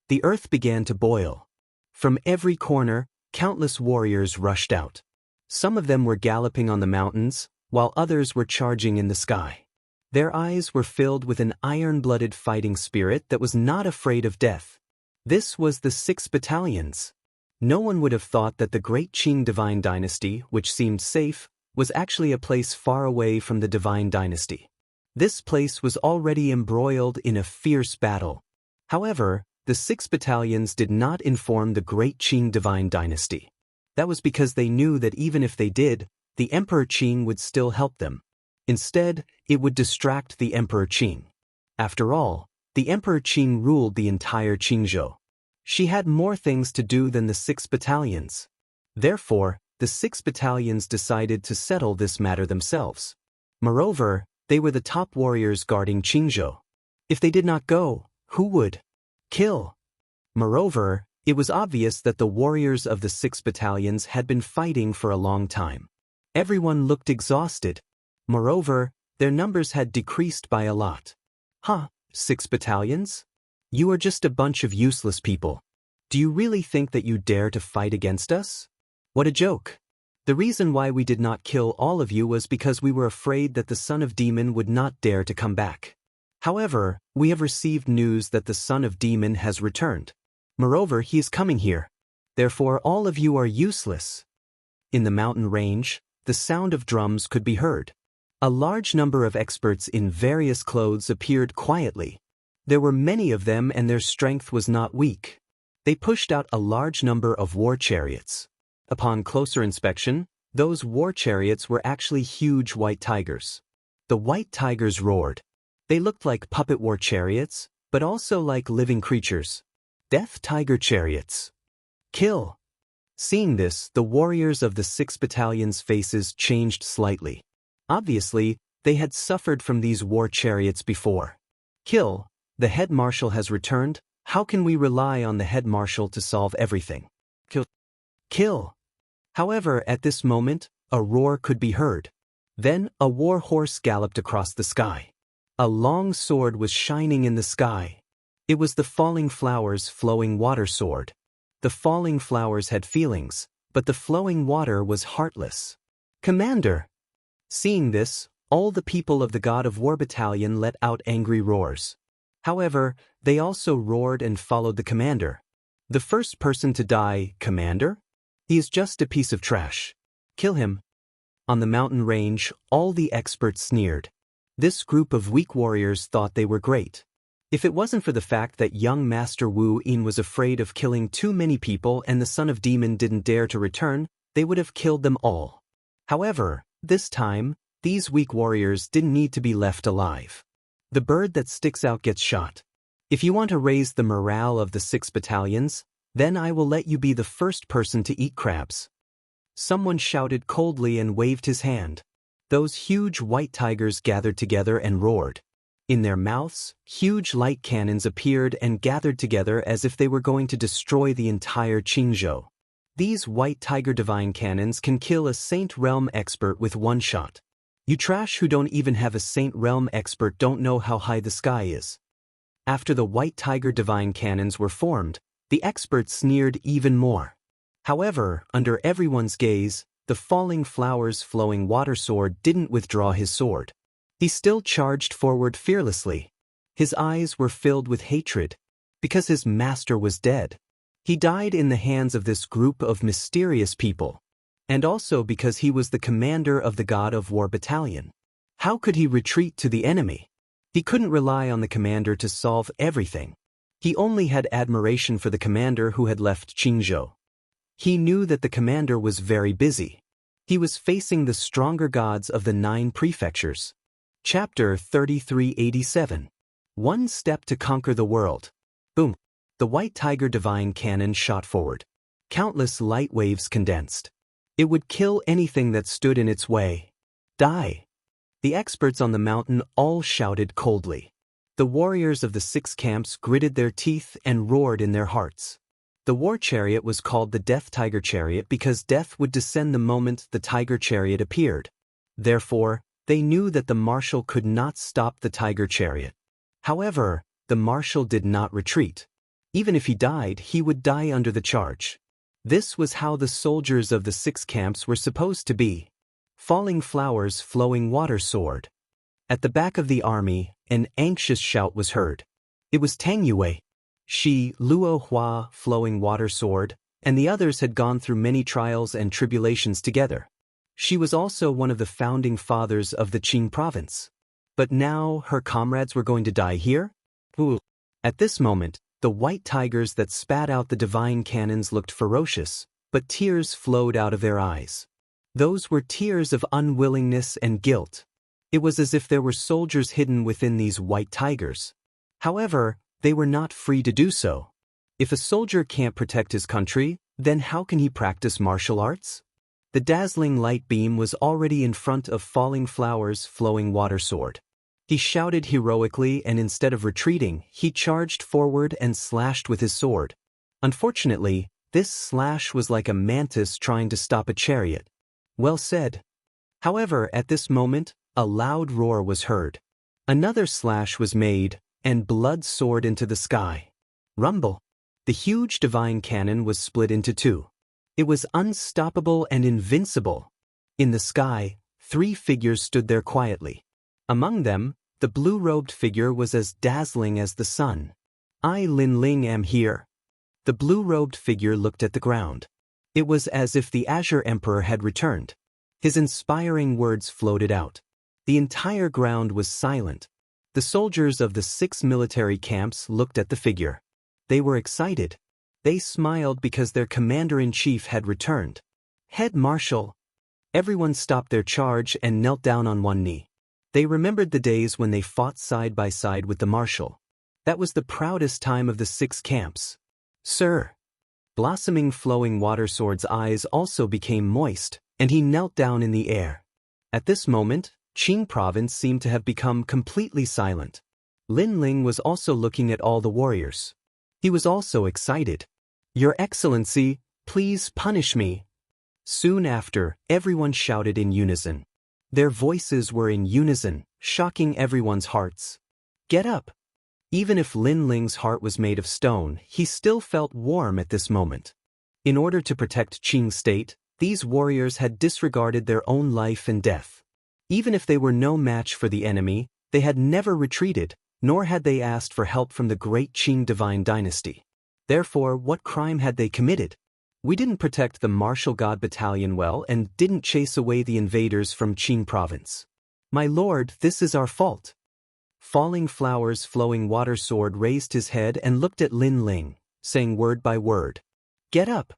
The earth began to boil. From every corner, countless warriors rushed out. Some of them were galloping on the mountains, while others were charging in the sky. Their eyes were filled with an iron-blooded fighting spirit that was not afraid of death. This was the 6 battalions. No one would have thought that the great Qing divine dynasty, which seemed safe, was actually a place far away from the divine dynasty. This place was already embroiled in a fierce battle. However, the 6 battalions did not inform the great Qing divine dynasty. That was because they knew that even if they did, the Emperor Qing would still help them. Instead, it would distract the Emperor Qing. After all, the Emperor Qing ruled the entire Qingzhou. She had more things to do than the 6 battalions. Therefore, the 6 battalions decided to settle this matter themselves. Moreover, they were the top warriors guarding Qingzhou. If they did not go, who would? Kill. Moreover, it was obvious that the warriors of the 6 battalions had been fighting for a long time. Everyone looked exhausted. Moreover, their numbers had decreased by a lot. 6 battalions? You are just a bunch of useless people. Do you really think that you dare to fight against us? What a joke. The reason why we did not kill all of you was because we were afraid that the son of demon would not dare to come back. However, we have received news that the son of demon has returned. Moreover, he is coming here. Therefore, all of you are useless. In the mountain range, the sound of drums could be heard. A large number of experts in various clothes appeared quietly. There were many of them and their strength was not weak. They pushed out a large number of war chariots. Upon closer inspection, those war chariots were actually huge white tigers. The white tigers roared. They looked like puppet war chariots, but also like living creatures. Death tiger chariots. Kill. Seeing this, the warriors of the 6 battalions' faces changed slightly. Obviously, they had suffered from these war chariots before. Kill. The head marshal has returned. How can we rely on the head marshal to solve everything? Kill. However, at this moment, a roar could be heard. Then, a war horse galloped across the sky. A long sword was shining in the sky. It was the falling flowers flowing water sword. The falling flowers had feelings, but the flowing water was heartless. Commander! Seeing this, all the people of the God of War battalion let out angry roars. However, they also roared and followed the commander. The first person to die, Commander? He is just a piece of trash. Kill him. On the mountain range, all the experts sneered. This group of weak warriors thought they were great. If it wasn't for the fact that young Master Wu Yin was afraid of killing too many people and the son of demon didn't dare to return, they would have killed them all. However, this time, these weak warriors didn't need to be left alive. The bird that sticks out gets shot. If you want to raise the morale of the 6 battalions, then I will let you be the first person to eat crabs. Someone shouted coldly and waved his hand. Those huge white tigers gathered together and roared. In their mouths, huge light cannons appeared and gathered together as if they were going to destroy the entire Qingzhou. These white tiger divine cannons can kill a Saint Realm expert with one shot. You trash who don't even have a Saint Realm expert don't know how high the sky is. After the white tiger divine cannons were formed, the experts sneered even more. However, under everyone's gaze, the falling flowers flowing water sword didn't withdraw his sword. He still charged forward fearlessly. His eyes were filled with hatred, because his master was dead. He died in the hands of this group of mysterious people. And also because he was the commander of the God of War battalion. How could he retreat to the enemy? He couldn't rely on the commander to solve everything. He only had admiration for the commander who had left Qingzhou. He knew that the commander was very busy. He was facing the stronger gods of the 9 prefectures. Chapter 3387. One Step to Conquer the World. Boom. The White Tiger Divine Cannon shot forward. Countless light waves condensed. It would kill anything that stood in its way. Die. The experts on the mountain all shouted coldly. The warriors of the 6 camps gritted their teeth and roared in their hearts. The war chariot was called the Death Tiger Chariot because death would descend the moment the tiger chariot appeared. Therefore, they knew that the marshal could not stop the tiger chariot. However, the marshal did not retreat. Even if he died, he would die under the charge. This was how the soldiers of the 6 camps were supposed to be. Falling flowers, flowing water sword. At the back of the army, an anxious shout was heard. It was Tang Yue. She, Luo Hua, flowing water sword, and the others had gone through many trials and tribulations together. She was also one of the founding fathers of the Qing province. But now her comrades were going to die here? Ooh. At this moment, the white tigers that spat out the divine cannons looked ferocious, but tears flowed out of their eyes. Those were tears of unwillingness and guilt. It was as if there were soldiers hidden within these white tigers. However, they were not free to do so. If a soldier can't protect his country, then how can he practice martial arts? The dazzling light beam was already in front of falling flowers, flowing water sword. He shouted heroically, and instead of retreating, he charged forward and slashed with his sword. Unfortunately, this slash was like a mantis trying to stop a chariot. Well said. However, at this moment, a loud roar was heard. Another slash was made, and blood soared into the sky. Rumble. The huge divine cannon was split into 2. It was unstoppable and invincible. In the sky, 3 figures stood there quietly. Among them, the blue-robed figure was as dazzling as the sun. I, Lin Ling, am here. The blue-robed figure looked at the ground. It was as if the Azure Emperor had returned. His inspiring words floated out. The entire ground was silent. The soldiers of the 6 military camps looked at the figure. They were excited. They smiled because their commander-in-chief had returned. Head Marshal. Everyone stopped their charge and knelt down on one knee. They remembered the days when they fought side by side with the marshal. That was the proudest time of the 6 camps. Sir. Blossoming flowing water sword's eyes also became moist, and he knelt down in the air. At this moment, Qing province seemed to have become completely silent. Lin Ling was also looking at all the warriors. He was also excited. Your Excellency, please punish me. Soon after, everyone shouted in unison. Their voices were in unison, shocking everyone's hearts. Get up. Even if Lin Ling's heart was made of stone, he still felt warm at this moment. In order to protect Qing state, these warriors had disregarded their own life and death. Even if they were no match for the enemy, they had never retreated, nor had they asked for help from the great Qing divine dynasty. Therefore, what crime had they committed? We didn't protect the martial god battalion well and didn't chase away the invaders from Qing province. My lord, this is our fault. Falling flowers flowing water sword raised his head and looked at Lin Ling, saying word by word. Get up.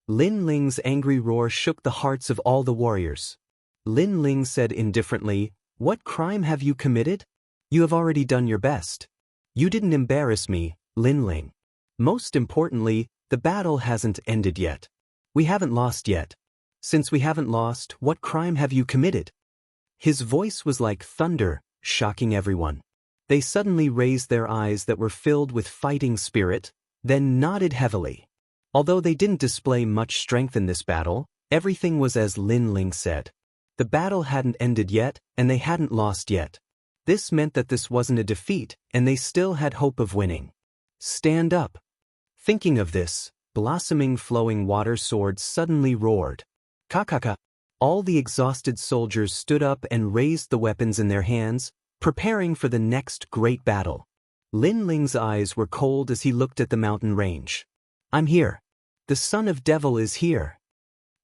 Lin Ling's angry roar shook the hearts of all the warriors. Lin Ling said indifferently, What crime have you committed? You have already done your best. You didn't embarrass me, Lin Ling. Most importantly, the battle hasn't ended yet. We haven't lost yet. Since we haven't lost, what crime have you committed? His voice was like thunder, shocking everyone. They suddenly raised their eyes that were filled with fighting spirit, then nodded heavily. Although they didn't display much strength in this battle, everything was as Lin Ling said. The battle hadn't ended yet, and they hadn't lost yet. This meant that this wasn't a defeat, and they still had hope of winning. Stand up. Thinking of this, blossoming flowing water sword suddenly roared. Kakaka. All the exhausted soldiers stood up and raised the weapons in their hands, preparing for the next great battle. Lin Ling's eyes were cold as he looked at the mountain range. I'm here. The son of devil is here.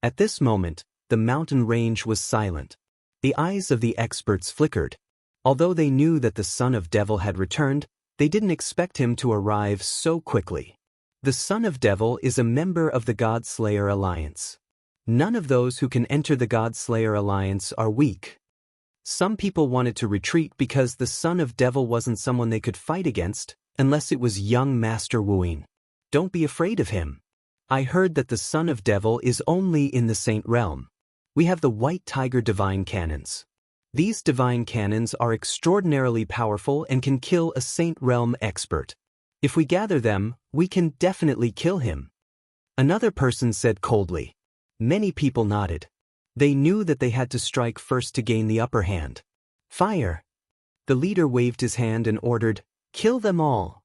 At this moment, the mountain range was silent. The eyes of the experts flickered. Although they knew that the Son of Devil had returned, they didn't expect him to arrive so quickly. The Son of Devil is a member of the God-Slayer Alliance. None of those who can enter the God-Slayer Alliance are weak. Some people wanted to retreat because the Son of Devil wasn't someone they could fight against, unless it was young Master Wuing. Don't be afraid of him. I heard that the Son of Devil is only in the Saint Realm. We have the White Tiger Divine Cannons. These divine cannons are extraordinarily powerful and can kill a Saint Realm expert. If we gather them, we can definitely kill him. Another person said coldly. Many people nodded. They knew that they had to strike first to gain the upper hand. Fire! The leader waved his hand and ordered, "Kill them all."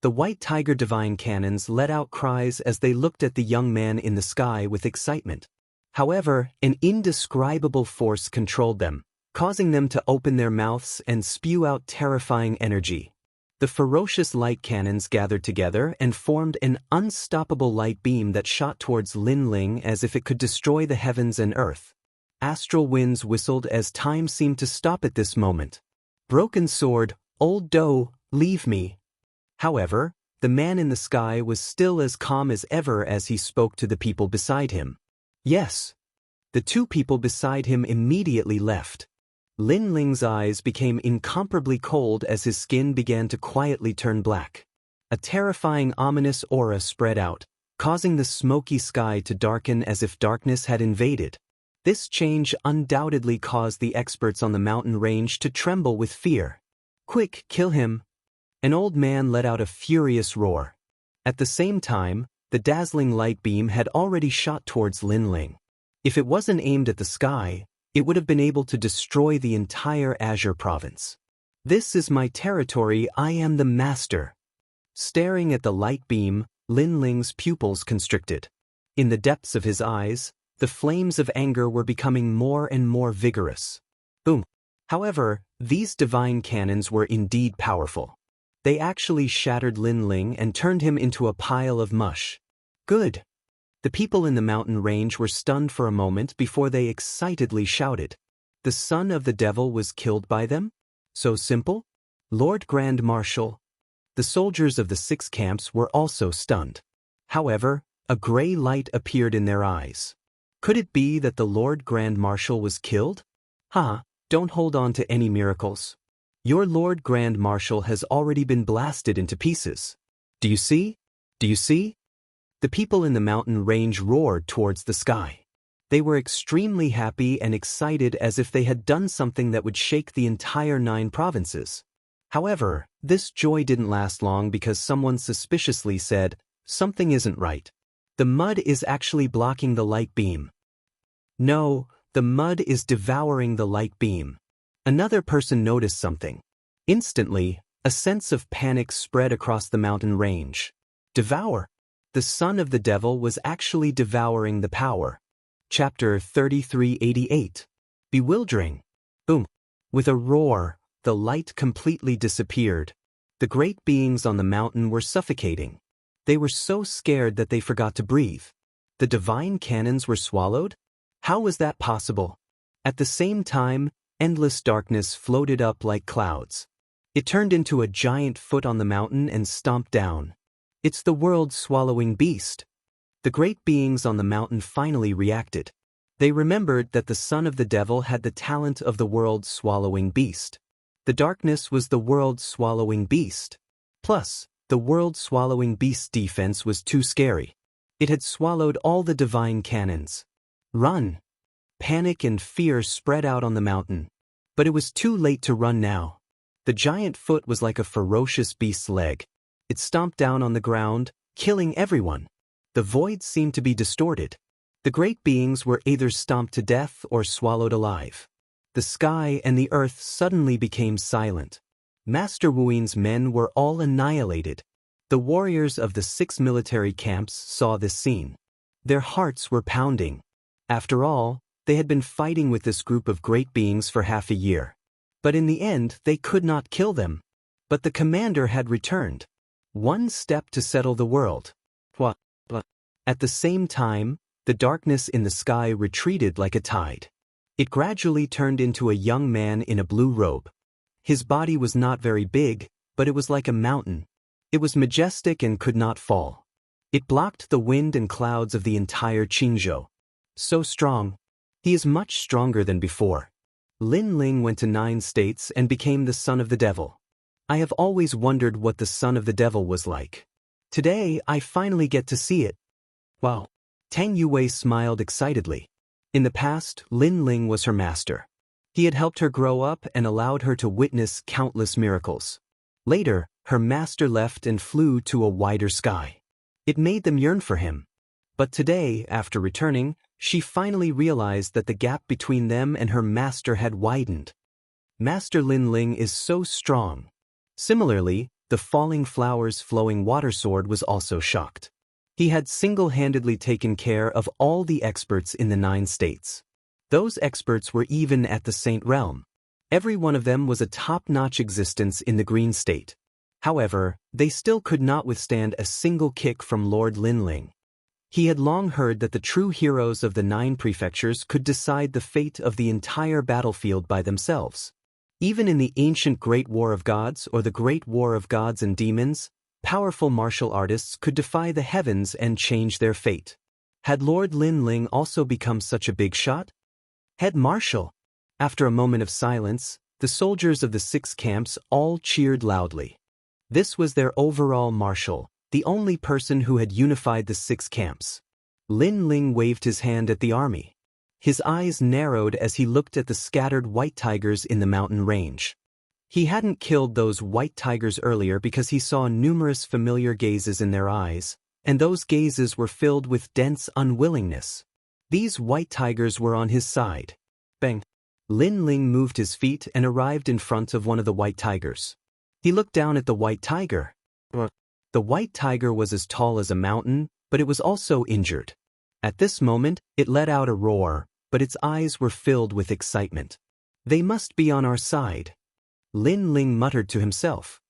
The White Tiger Divine Cannons let out cries as they looked at the young man in the sky with excitement. However, an indescribable force controlled them, causing them to open their mouths and spew out terrifying energy. The ferocious light cannons gathered together and formed an unstoppable light beam that shot towards Lin Ling as if it could destroy the heavens and earth. Astral winds whistled as time seemed to stop at this moment. Broken sword, old doe, leave me. However, the man in the sky was still as calm as ever as he spoke to the people beside him. Yes. The two people beside him immediately left. Lin Ling's eyes became incomparably cold as his skin began to quietly turn black. A terrifying ominous aura spread out, causing the smoky sky to darken as if darkness had invaded. This change undoubtedly caused the experts on the mountain range to tremble with fear. "Quick, kill him!" An old man let out a furious roar. At the same time, the dazzling light beam had already shot towards Lin Ling. If it wasn't aimed at the sky, it would have been able to destroy the entire Azure province. "This is my territory, I am the master." Staring at the light beam, Lin Ling's pupils constricted. In the depths of his eyes, the flames of anger were becoming more and more vigorous. Boom! However, these divine cannons were indeed powerful. They actually shattered Lin Ling and turned him into a pile of mush. Good! The people in the mountain range were stunned for a moment before they excitedly shouted. The Son of the Devil was killed by them? So simple? Lord Grand Marshal. The soldiers of the 6 camps were also stunned. However, a gray light appeared in their eyes. Could it be that the Lord Grand Marshal was killed? Don't hold on to any miracles. Your Lord Grand Marshal has already been blasted into pieces. Do you see? Do you see? The people in the mountain range roared towards the sky. They were extremely happy and excited as if they had done something that would shake the entire 9 provinces. However, this joy didn't last long because someone suspiciously said, "Something isn't right. The mud is actually blocking the light beam." No, the mud is devouring the light beam. Another person noticed something. Instantly, a sense of panic spread across the mountain range. Devour! The Son of the Devil was actually devouring the power. Chapter 3388. Bewildering. Boom! With a roar, the light completely disappeared. The great beings on the mountain were suffocating. They were so scared that they forgot to breathe. The divine cannons were swallowed? How was that possible? At the same time, endless darkness floated up like clouds. It turned into a giant foot on the mountain and stomped down. It's the world-swallowing beast. The great beings on the mountain finally reacted. They remembered that the Son of the Devil had the talent of the world-swallowing beast. The darkness was the world-swallowing beast. Plus, the world-swallowing beast's defense was too scary. It had swallowed all the divine cannons. Run! Panic and fear spread out on the mountain. But it was too late to run now. The giant foot was like a ferocious beast's leg. It stomped down on the ground, killing everyone. The void seemed to be distorted. The great beings were either stomped to death or swallowed alive. The sky and the earth suddenly became silent. Master Wuing's men were all annihilated. The warriors of the 6 military camps saw this scene. Their hearts were pounding. After all, they had been fighting with this group of great beings for half a year. But in the end, they could not kill them. But the commander had returned. One step to settle the world. At the same time, the darkness in the sky retreated like a tide. It gradually turned into a young man in a blue robe. His body was not very big, but it was like a mountain. It was majestic and could not fall. It blocked the wind and clouds of the entire Qingzhou. So strong. He is much stronger than before. Lin Ling went to 9 states and became the son of the devil. I have always wondered what the son of the devil was like. Today, I finally get to see it. Wow. Tang Yue smiled excitedly. In the past, Lin Ling was her master. He had helped her grow up and allowed her to witness countless miracles. Later, her master left and flew to a wider sky. It made them yearn for him. But today, after returning, she finally realized that the gap between them and her master had widened. Master Lin Ling is so strong. Similarly, the falling flowers flowing water sword was also shocked. He had single-handedly taken care of all the experts in the 9 states. Those experts were even at the Saint Realm. Every one of them was a top-notch existence in the Green State. However, they still could not withstand a single kick from Lord Lin Ling. He had long heard that the true heroes of the 9 prefectures could decide the fate of the entire battlefield by themselves. Even in the ancient Great War of Gods or the Great War of Gods and Demons, powerful martial artists could defy the heavens and change their fate. Had Lord Lin Ling also become such a big shot? Head Marshal! After a moment of silence, the soldiers of the 6 camps all cheered loudly. This was their overall marshal, the only person who had unified the 6 camps. Lin Ling waved his hand at the army. His eyes narrowed as he looked at the scattered white tigers in the mountain range. He hadn't killed those white tigers earlier because he saw numerous familiar gazes in their eyes, and those gazes were filled with dense unwillingness. These white tigers were on his side. Bang! Lin Ling moved his feet and arrived in front of one of the white tigers. He looked down at the white tiger. The white tiger was as tall as a mountain, but it was also injured. At this moment, it let out a roar, but its eyes were filled with excitement. They must be on our side. Lin Ling muttered to himself.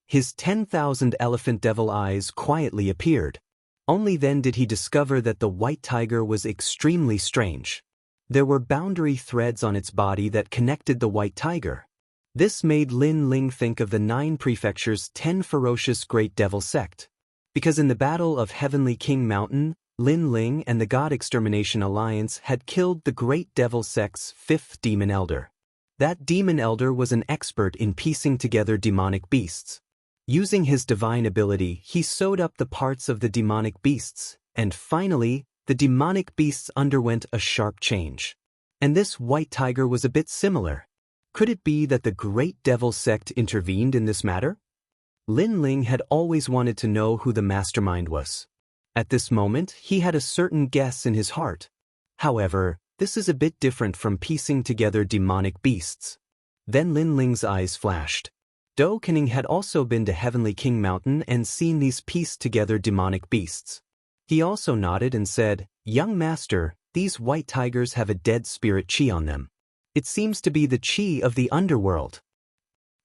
His 10,000 elephant devil eyes quietly appeared. Only then did he discover that the white tiger was extremely strange. There were boundary threads on its body that connected the white tiger. This made Lin Ling think of the 9 prefectures' 10 ferocious great devil sect. Because in the Battle of Heavenly King Mountain, Lin Ling and the God Extermination Alliance had killed the great devil sect's 5th demon elder. That demon elder was an expert in piecing together demonic beasts. Using his divine ability, he sewed up the parts of the demonic beasts, and finally, the demonic beasts underwent a sharp change. And this white tiger was a bit similar. Could it be that the great devil sect intervened in this matter? Lin Ling had always wanted to know who the mastermind was. At this moment, he had a certain guess in his heart. However, this is a bit different from piecing together demonic beasts. Then Lin Ling's eyes flashed. Do Kening had also been to Heavenly King Mountain and seen these pieced together demonic beasts. He also nodded and said, "Young master, these white tigers have a dead spirit chi on them. It seems to be the chi of the underworld."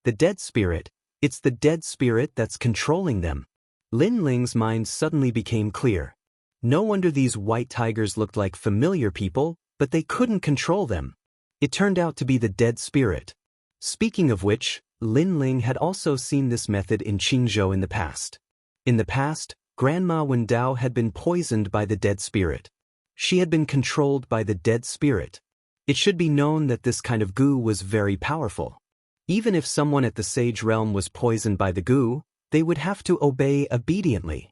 The dead spirit, it's the dead spirit that's controlling them. Lin Ling's mind suddenly became clear. No wonder these white tigers looked like familiar people, but they couldn't control them. It turned out to be the dead spirit. Speaking of which, Lin Ling had also seen this method in Qingzhou in the past. In the past, Grandma Wen Dao had been poisoned by the dead spirit. She had been controlled by the dead spirit. It should be known that this kind of goo was very powerful. Even if someone at the sage realm was poisoned by the goo, they would have to obey obediently.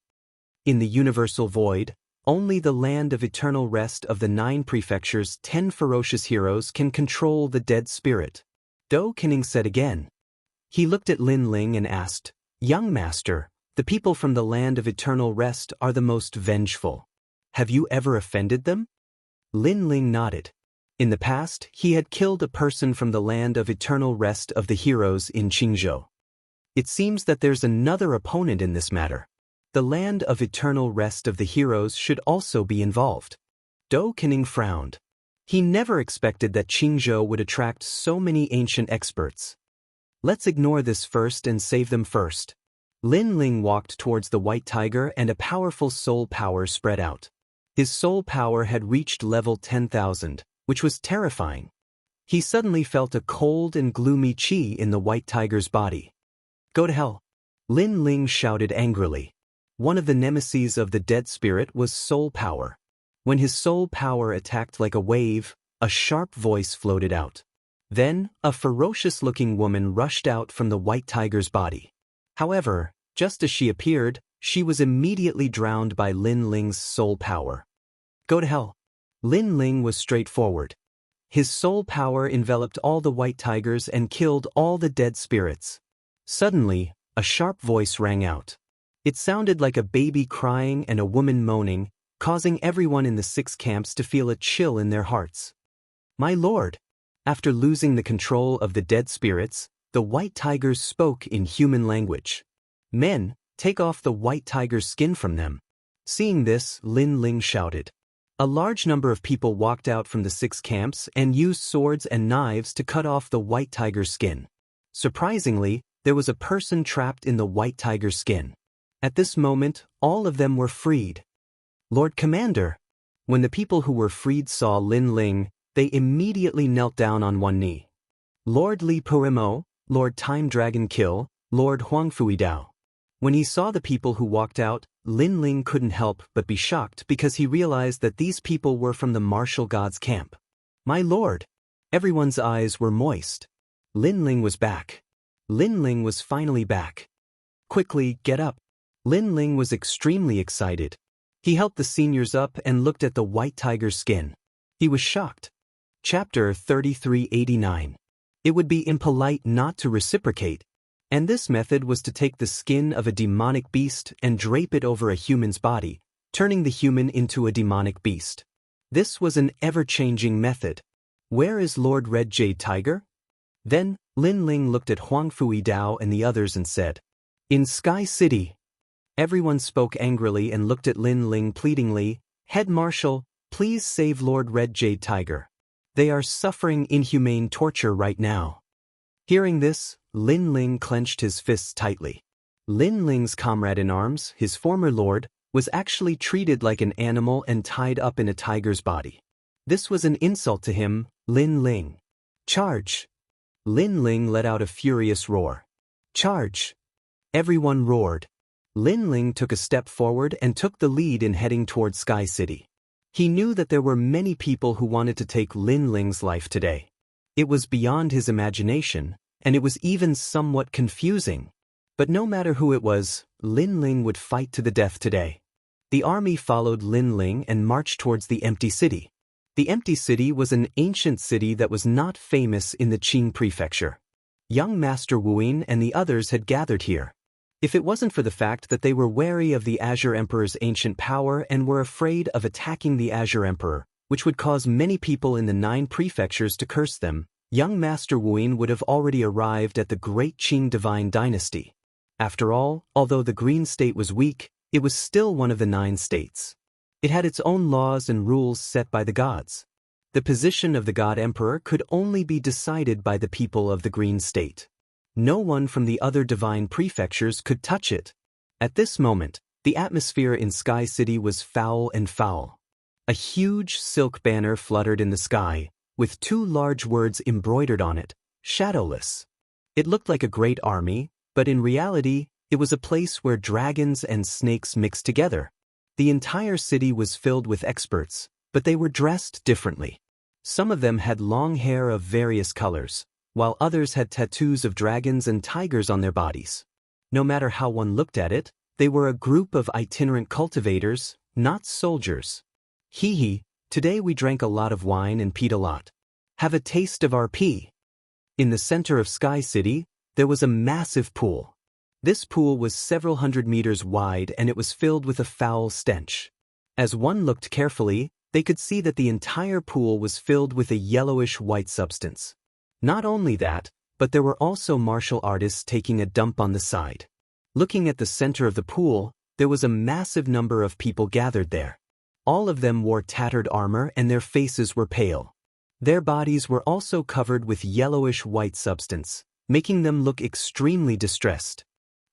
In the universal void, only the land of eternal rest of the 9 prefectures' 10 ferocious heroes can control the dead spirit. Do Kening said again. He looked at Lin Ling and asked, "Young master, the people from the land of eternal rest are the most vengeful. Have you ever offended them?" Lin Ling nodded. In the past, he had killed a person from the land of eternal rest of the heroes in Qingzhou. It seems that there's another opponent in this matter. The land of eternal rest of the heroes should also be involved. Do Kening frowned. He never expected that Qingzhou would attract so many ancient experts. Let's ignore this first and save them first. Lin Ling walked towards the white tiger and a powerful soul power spread out. His soul power had reached level 10,000, which was terrifying. He suddenly felt a cold and gloomy chi in the white tiger's body. Go to hell! Lin Ling shouted angrily. One of the nemeses of the dead spirit was soul power. When his soul power attacked like a wave, a sharp voice floated out. Then, a ferocious-looking woman rushed out from the white tiger's body. However, just as she appeared, she was immediately drowned by Lin Ling's soul power. Go to hell! Lin Ling was straightforward. His soul power enveloped all the white tigers and killed all the dead spirits. Suddenly, a sharp voice rang out. It sounded like a baby crying and a woman moaning, causing everyone in the 6 camps to feel a chill in their hearts. My lord! After losing the control of the dead spirits, the white tigers spoke in human language. Men, take off the white tiger's skin from them. Seeing this, Lin Ling shouted. A large number of people walked out from the 6 camps and used swords and knives to cut off the white tiger's skin. Surprisingly, there was a person trapped in the white tiger's skin. At this moment, all of them were freed. Lord Commander! When the people who were freed saw Lin Ling, they immediately knelt down on one knee. Lord Li Puimo, Lord Time Dragon Kill, Lord Huang Fui Dao. When he saw the people who walked out, Lin Ling couldn't help but be shocked because he realized that these people were from the martial gods' camp. My lord! Everyone's eyes were moist. Lin Ling was back. Lin Ling was finally back. Quickly, get up. Lin Ling was extremely excited. He helped the seniors up and looked at the white tiger's skin. He was shocked. Chapter 3389. It would be impolite not to reciprocate, and this method was to take the skin of a demonic beast and drape it over a human's body, turning the human into a demonic beast. This was an ever-changing method. Where is Lord Red Jade Tiger? Then, Lin Ling looked at Huang Fui Dao and the others and said, In Sky City. Everyone spoke angrily and looked at Lin Ling pleadingly, Head Marshal, please save Lord Red Jade Tiger. They are suffering inhumane torture right now. Hearing this, Lin Ling clenched his fists tightly. Lin Ling's comrade-in-arms, his former lord, was actually treated like an animal and tied up in a tiger's body. This was an insult to him, Lin Ling. Charge! Lin Ling let out a furious roar. Charge! Everyone roared. Lin Ling took a step forward and took the lead in heading toward Sky City. He knew that there were many people who wanted to take Lin Ling's life today. It was beyond his imagination, and it was even somewhat confusing. But no matter who it was, Lin Ling would fight to the death today. The army followed Lin Ling and marched towards the empty city. The empty city was an ancient city that was not famous in the Qing prefecture. Young Master Wuyin and the others had gathered here. If it wasn't for the fact that they were wary of the Azure Emperor's ancient power and were afraid of attacking the Azure Emperor, which would cause many people in the 9 prefectures to curse them, young Master Wuyin would have already arrived at the great Qing divine dynasty. After all, although the Green State was weak, it was still one of the 9 states. It had its own laws and rules set by the gods. The position of the God Emperor could only be decided by the people of the Green State. No one from the other divine prefectures could touch it. At this moment, the atmosphere in Sky City was foul and foul. A huge silk banner fluttered in the sky, with 2 large words embroidered on it, Shadowless. It looked like a great army, but in reality, it was a place where dragons and snakes mixed together. The entire city was filled with experts, but they were dressed differently. Some of them had long hair of various colors, while others had tattoos of dragons and tigers on their bodies. No matter how one looked at it, they were a group of itinerant cultivators, not soldiers. Hee hee, today we drank a lot of wine and peed a lot. Have a taste of our pee. In the center of Sky City, there was a massive pool. This pool was several hundred meters wide and it was filled with a foul stench. As one looked carefully, they could see that the entire pool was filled with a yellowish-white substance. Not only that, but there were also martial artists taking a dump on the side. Looking at the center of the pool, there was a massive number of people gathered there. All of them wore tattered armor and their faces were pale. Their bodies were also covered with yellowish-white substance, making them look extremely distressed.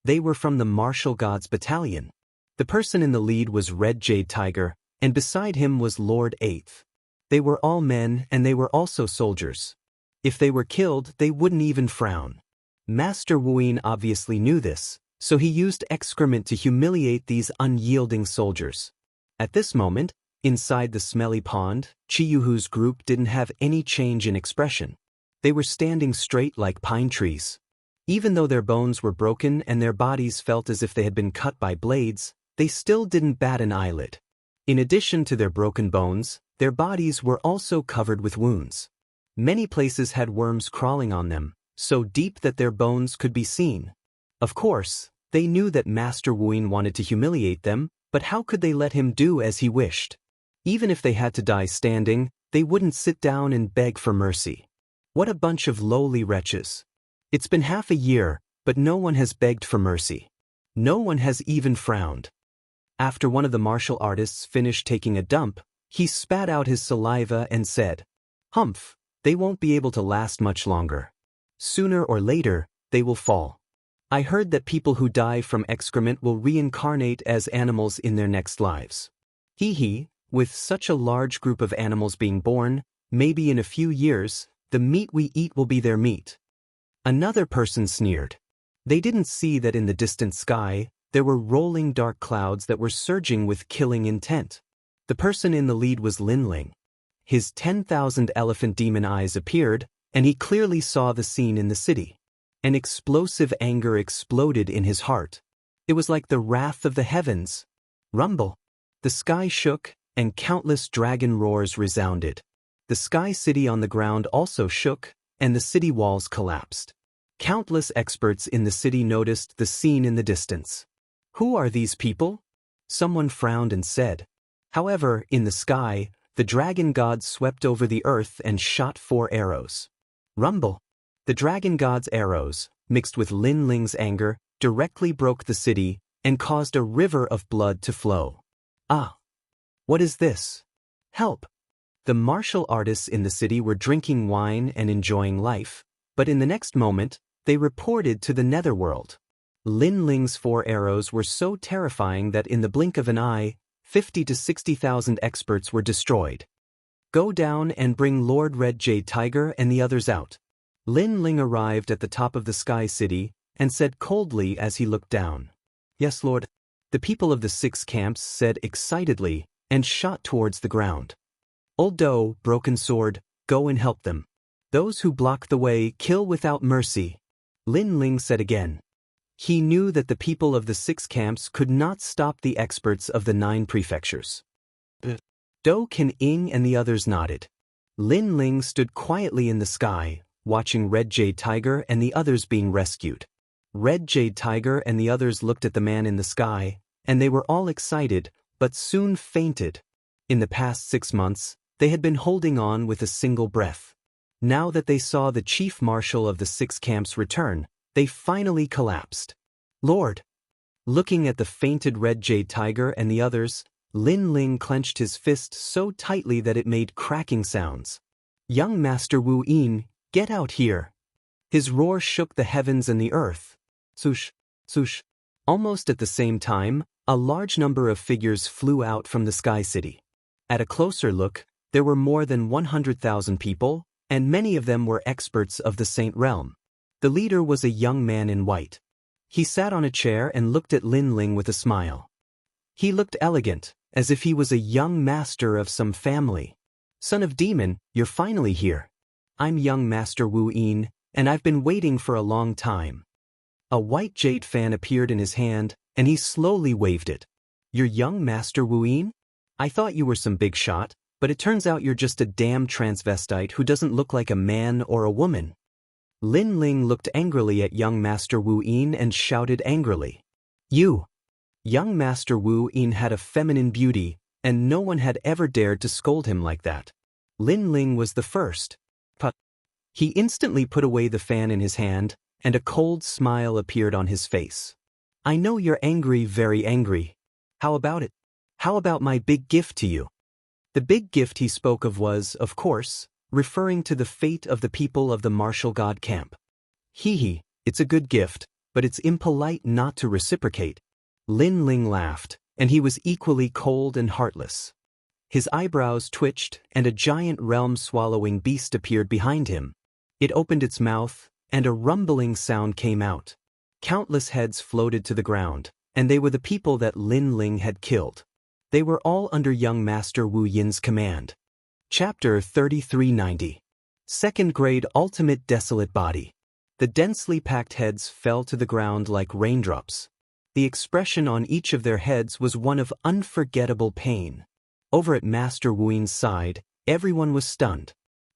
They were from the Martial Gods Battalion. The person in the lead was Red Jade Tiger, and beside him was Lord Eighth. They were all men and they were also soldiers. If they were killed, they wouldn't even frown. Master Wuyin obviously knew this, so he used excrement to humiliate these unyielding soldiers. At this moment, inside the smelly pond, Chiyuhu's group didn't have any change in expression. They were standing straight like pine trees. Even though their bones were broken and their bodies felt as if they had been cut by blades, they still didn't bat an eyelid. In addition to their broken bones, their bodies were also covered with wounds. Many places had worms crawling on them, so deep that their bones could be seen. Of course, they knew that Master Wuyin wanted to humiliate them, but how could they let him do as he wished? Even if they had to die standing, they wouldn't sit down and beg for mercy. What a bunch of lowly wretches. It's been half a year, but no one has begged for mercy. No one has even frowned. After one of the martial artists finished taking a dump, he spat out his saliva and said, "Humph, they won't be able to last much longer. Sooner or later, they will fall. I heard that people who die from excrement will reincarnate as animals in their next lives. Hee, with such a large group of animals being born, maybe in a few years, the meat we eat will be their meat." Another person sneered. They didn't see that in the distant sky, there were rolling dark clouds that were surging with killing intent. The person in the lead was Lin Ling. His 10,000 elephant demon eyes appeared, and he clearly saw the scene in the city. An explosive anger exploded in his heart. It was like the wrath of the heavens. Rumble. The sky shook, and countless dragon roars resounded. The sky city on the ground also shook, and the city walls collapsed. Countless experts in the city noticed the scene in the distance. Who are these people? Someone frowned and said. However, in the sky, the dragon god swept over the earth and shot 4 arrows. Rumble. The dragon god's arrows, mixed with Lin Ling's anger, directly broke the city and caused a river of blood to flow. Ah! What is this? Help! The martial artists in the city were drinking wine and enjoying life, but in the next moment, they reported to the netherworld. Lin Ling's 4 arrows were so terrifying that in the blink of an eye, 50 to 60,000 experts were destroyed. Go down and bring Lord Red Jade Tiger and the others out. Lin Ling arrived at the top of the Sky City and said coldly as he looked down. Yes, Lord. The people of the 6 camps said excitedly and shot towards the ground. Old Do, Broken Sword, go and help them. Those who block the way kill without mercy. Lin Ling said again. He knew that the people of the 6 camps could not stop the experts of the 9 prefectures. Do Kan Ing and the others nodded. Lin Ling stood quietly in the sky, watching Red Jade Tiger and the others being rescued. Red Jade Tiger and the others looked at the man in the sky, and they were all excited, but soon fainted. In the past 6 months, they had been holding on with a single breath. Now that they saw the chief marshal of the 6 camps return, they finally collapsed. Lord! Looking at the fainted Red Jade Tiger and the others, Lin Ling clenched his fist so tightly that it made cracking sounds. Young Master Wu Yin, get out here! His roar shook the heavens and the earth. Swoosh, swoosh. Almost at the same time, a large number of figures flew out from the Sky City. At a closer look, there were more than 100,000 people, and many of them were experts of the Saint Realm. The leader was a young man in white. He sat on a chair and looked at Lin Ling with a smile. He looked elegant, as if he was a young master of some family. Son of Demon, you're finally here. I'm young Master Wu Yin, and I've been waiting for a long time. A white jade fan appeared in his hand, and he slowly waved it. You're young Master Wu Yin? I thought you were some big shot, but it turns out you're just a damn transvestite who doesn't look like a man or a woman. Lin Ling looked angrily at young Master Wu Yin and shouted angrily. You! Young Master Wu Yin had a feminine beauty, and no one had ever dared to scold him like that. Lin Ling was the first. But he instantly put away the fan in his hand, and a cold smile appeared on his face. I know you're angry, very angry. How about it? How about my big gift to you? The big gift he spoke of was, of course, referring to the fate of the people of the martial god camp. It's a good gift, but it's impolite not to reciprocate. Lin Ling laughed, and he was equally cold and heartless. His eyebrows twitched, and a giant realm-swallowing beast appeared behind him. It opened its mouth, and a rumbling sound came out. Countless heads floated to the ground, and they were the people that Lin Ling had killed. They were all under young Master Wu Yin's command. Chapter 3390. Second Grade Ultimate Desolate Body. The densely packed heads fell to the ground like raindrops. The expression on each of their heads was one of unforgettable pain. Over at Master Wu Yin's side, everyone was stunned.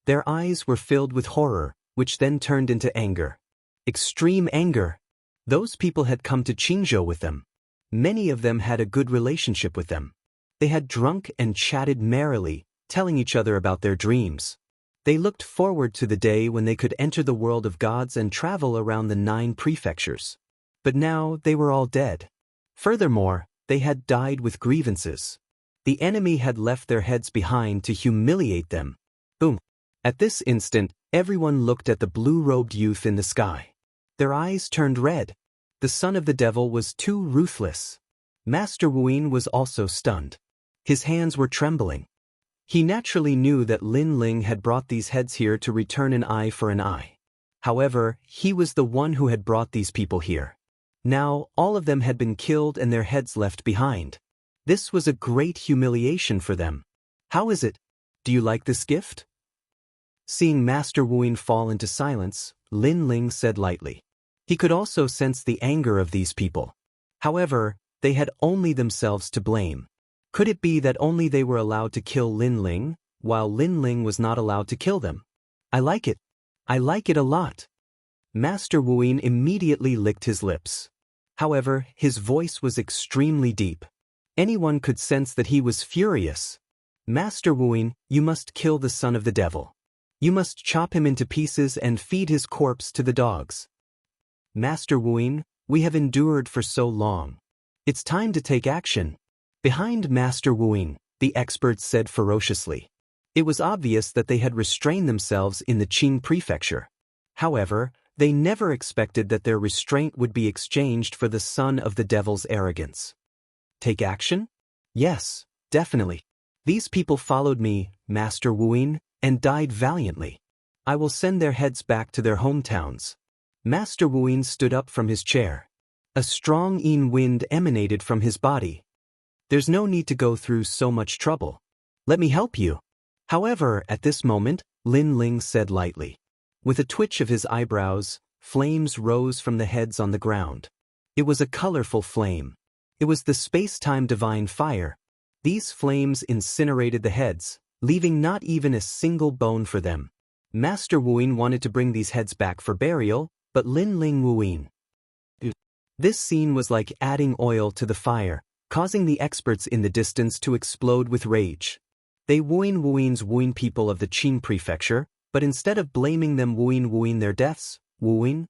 Their eyes were filled with horror, which then turned into anger. Extreme anger. Those people had come to Qingzhou with them. Many of them had a good relationship with them. They had drunk and chatted merrily, telling each other about their dreams. They looked forward to the day when they could enter the world of gods and travel around the 9 prefectures. But now they were all dead. Furthermore, they had died with grievances. The enemy had left their heads behind to humiliate them. Boom. At this instant, everyone looked at the blue-robed youth in the sky. Their eyes turned red. The son of the devil was too ruthless. Master Wu Yin was also stunned. His hands were trembling. He naturally knew that Lin Ling had brought these heads here to return an eye for an eye. However, he was the one who had brought these people here. Now, all of them had been killed and their heads left behind. This was a great humiliation for them. How is it? Do you like this gift? Seeing Master Wu Yin fall into silence, Lin Ling said lightly. He could also sense the anger of these people. However, they had only themselves to blame. Could it be that only they were allowed to kill Lin Ling, while Lin Ling was not allowed to kill them? I like it. I like it a lot. Master Wu Yin immediately licked his lips. However, his voice was extremely deep. Anyone could sense that he was furious. Master Wu Yin, you must kill the son of the devil. You must chop him into pieces and feed his corpse to the dogs. Master Wu Yin, we have endured for so long. It's time to take action. Behind Master Wu Yin, the experts said ferociously. It was obvious that they had restrained themselves in the Qing prefecture. However, they never expected that their restraint would be exchanged for the son of the devil's arrogance. Take action? Yes, definitely. These people followed me, Master Wu Yin, and died valiantly. I will send their heads back to their hometowns. Master Wu Yin stood up from his chair. A strong yin wind emanated from his body. There's no need to go through so much trouble. Let me help you. However, at this moment, Lin Ling said lightly. With a twitch of his eyebrows, flames rose from the heads on the ground. It was a colorful flame. It was the space-time divine fire. These flames incinerated the heads, leaving not even a single bone for them. Master Wu Yin wanted to bring these heads back for burial, but Lin Ling Wu Yin. This scene was like adding oil to the fire, causing the experts in the distance to explode with rage. They Wu Yin's Wu Yin people of the Qing prefecture, but instead of blaming them Wu Yin their deaths, Wu Yin.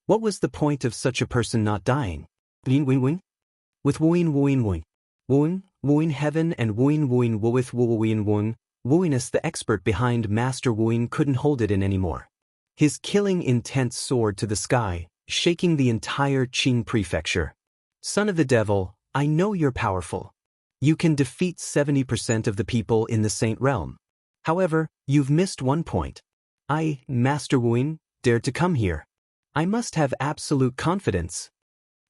What was the point of such a person not dying? With Wu Yin heaven and Wu Yin with Wu Yinus the expert behind Master Wu Yin couldn't hold it in anymore. His killing intent soared to the sky, shaking the entire Qing prefecture. Son of the devil, I know you're powerful. You can defeat 70% of the people in the Saint Realm. However, you've missed one point. I, Master Wu Yin, dared to come here. I must have absolute confidence.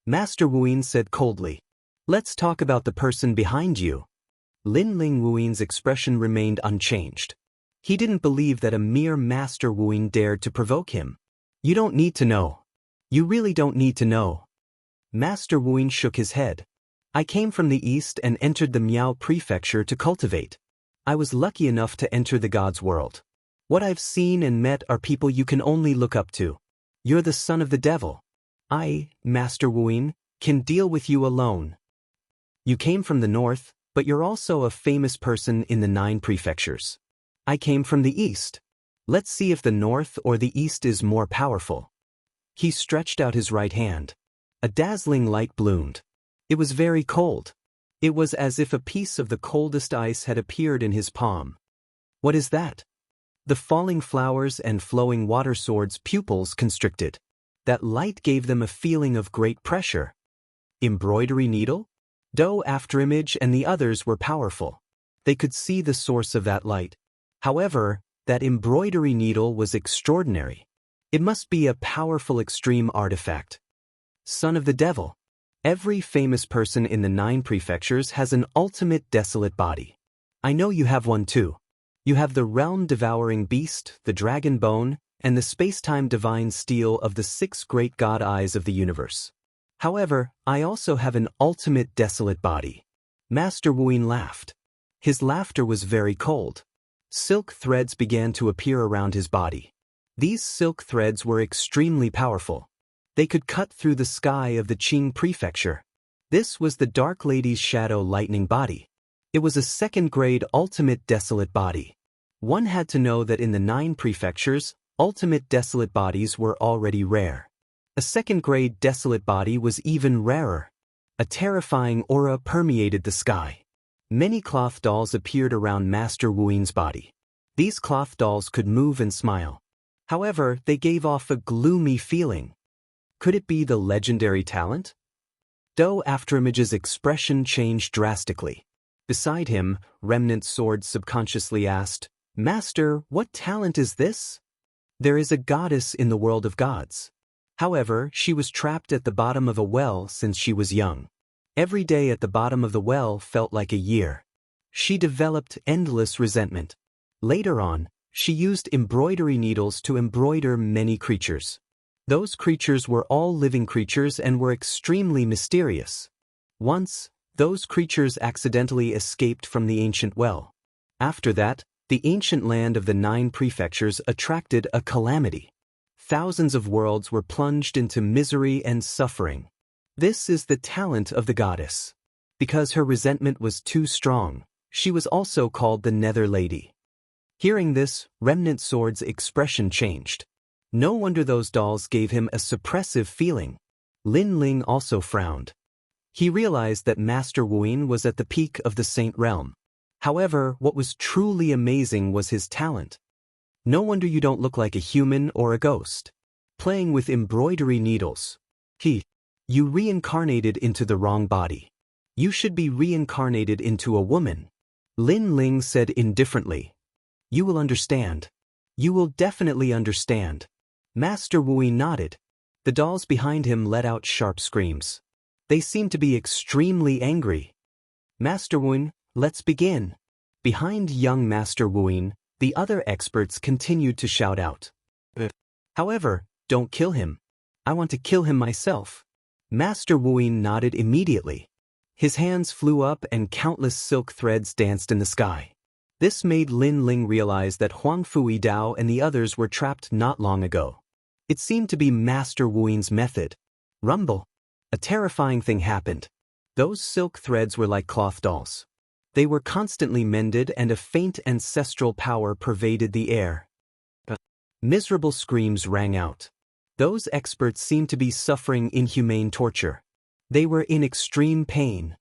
Master Wu Yin said coldly. Let's talk about the person behind you. Lin Ling Wu Yin's expression remained unchanged. He didn't believe that a mere Master Wu Yin dared to provoke him. You don't need to know. You really don't need to know. Master Wu Yin shook his head. I came from the east and entered the Miao prefecture to cultivate. I was lucky enough to enter the God's world. What I've seen and met are people you can only look up to. You're the son of the devil. I, Master Wu Yin, can deal with you alone. You came from the north, but you're also a famous person in the 9 prefectures. I came from the east. Let's see if the north or the east is more powerful. He stretched out his right hand. A dazzling light bloomed. It was very cold. It was as if a piece of the coldest ice had appeared in his palm. What is that? The falling flowers and flowing water swords' pupils constricted. That light gave them a feeling of great pressure. Embroidery needle? Dou afterimage and the others were powerful. They could see the source of that light. However, that embroidery needle was extraordinary. It must be a powerful extreme artifact. Son of the devil. Every famous person in the 9 prefectures has an ultimate desolate body. I know you have one too. You have the realm-devouring beast, the dragon bone, and the space-time divine steel of the 6 great god eyes of the universe. However, I also have an ultimate desolate body. Master Wuyin laughed. His laughter was very cold. Silk threads began to appear around his body. These silk threads were extremely powerful. They could cut through the sky of the Qing prefecture. This was the Dark Lady's shadow lightning body. It was a 2nd-grade ultimate desolate body. One had to know that in the 9 prefectures, ultimate desolate bodies were already rare. A 2nd-grade desolate body was even rarer. A terrifying aura permeated the sky. Many cloth dolls appeared around Master Wuyin's body. These cloth dolls could move and smile. However, they gave off a gloomy feeling. Could it be the legendary talent? Dou Afterimage's expression changed drastically. Beside him, Remnant Sword subconsciously asked, "Master, what talent is this?" There is a goddess in the world of gods. However, she was trapped at the bottom of a well since she was young. Every day at the bottom of the well felt like a year. She developed endless resentment. Later on, she used embroidery needles to embroider many creatures. Those creatures were all living creatures and were extremely mysterious. Once, those creatures accidentally escaped from the ancient well. After that, the ancient land of the 9 prefectures attracted a calamity. Thousands of worlds were plunged into misery and suffering. This is the talent of the goddess. Because her resentment was too strong, she was also called the Nether Lady. Hearing this, Remnant Sword's expression changed. No wonder those dolls gave him a suppressive feeling. Lin Ling also frowned. He realized that Master Wuyin was at the peak of the Saint Realm. However, what was truly amazing was his talent. No wonder you don't look like a human or a ghost. Playing with embroidery needles. You reincarnated into the wrong body. You should be reincarnated into a woman. Lin Ling said indifferently. You will understand. You will definitely understand. Master Wuyin nodded. The dolls behind him let out sharp screams. They seemed to be extremely angry. Master Wuyin, let's begin. Behind young Master Wuyin, the other experts continued to shout out. However, don't kill him. I want to kill him myself. Master Wuyin nodded immediately. His hands flew up and countless silk threads danced in the sky. This made Lin Ling realize that Huang Fui Dao and the others were trapped not long ago. It seemed to be Master Wuyin's method. Rumble. A terrifying thing happened. Those silk threads were like cloth dolls. They were constantly mended and a faint ancestral power pervaded the air. Miserable screams rang out. Those experts seemed to be suffering inhumane torture. They were in extreme pain.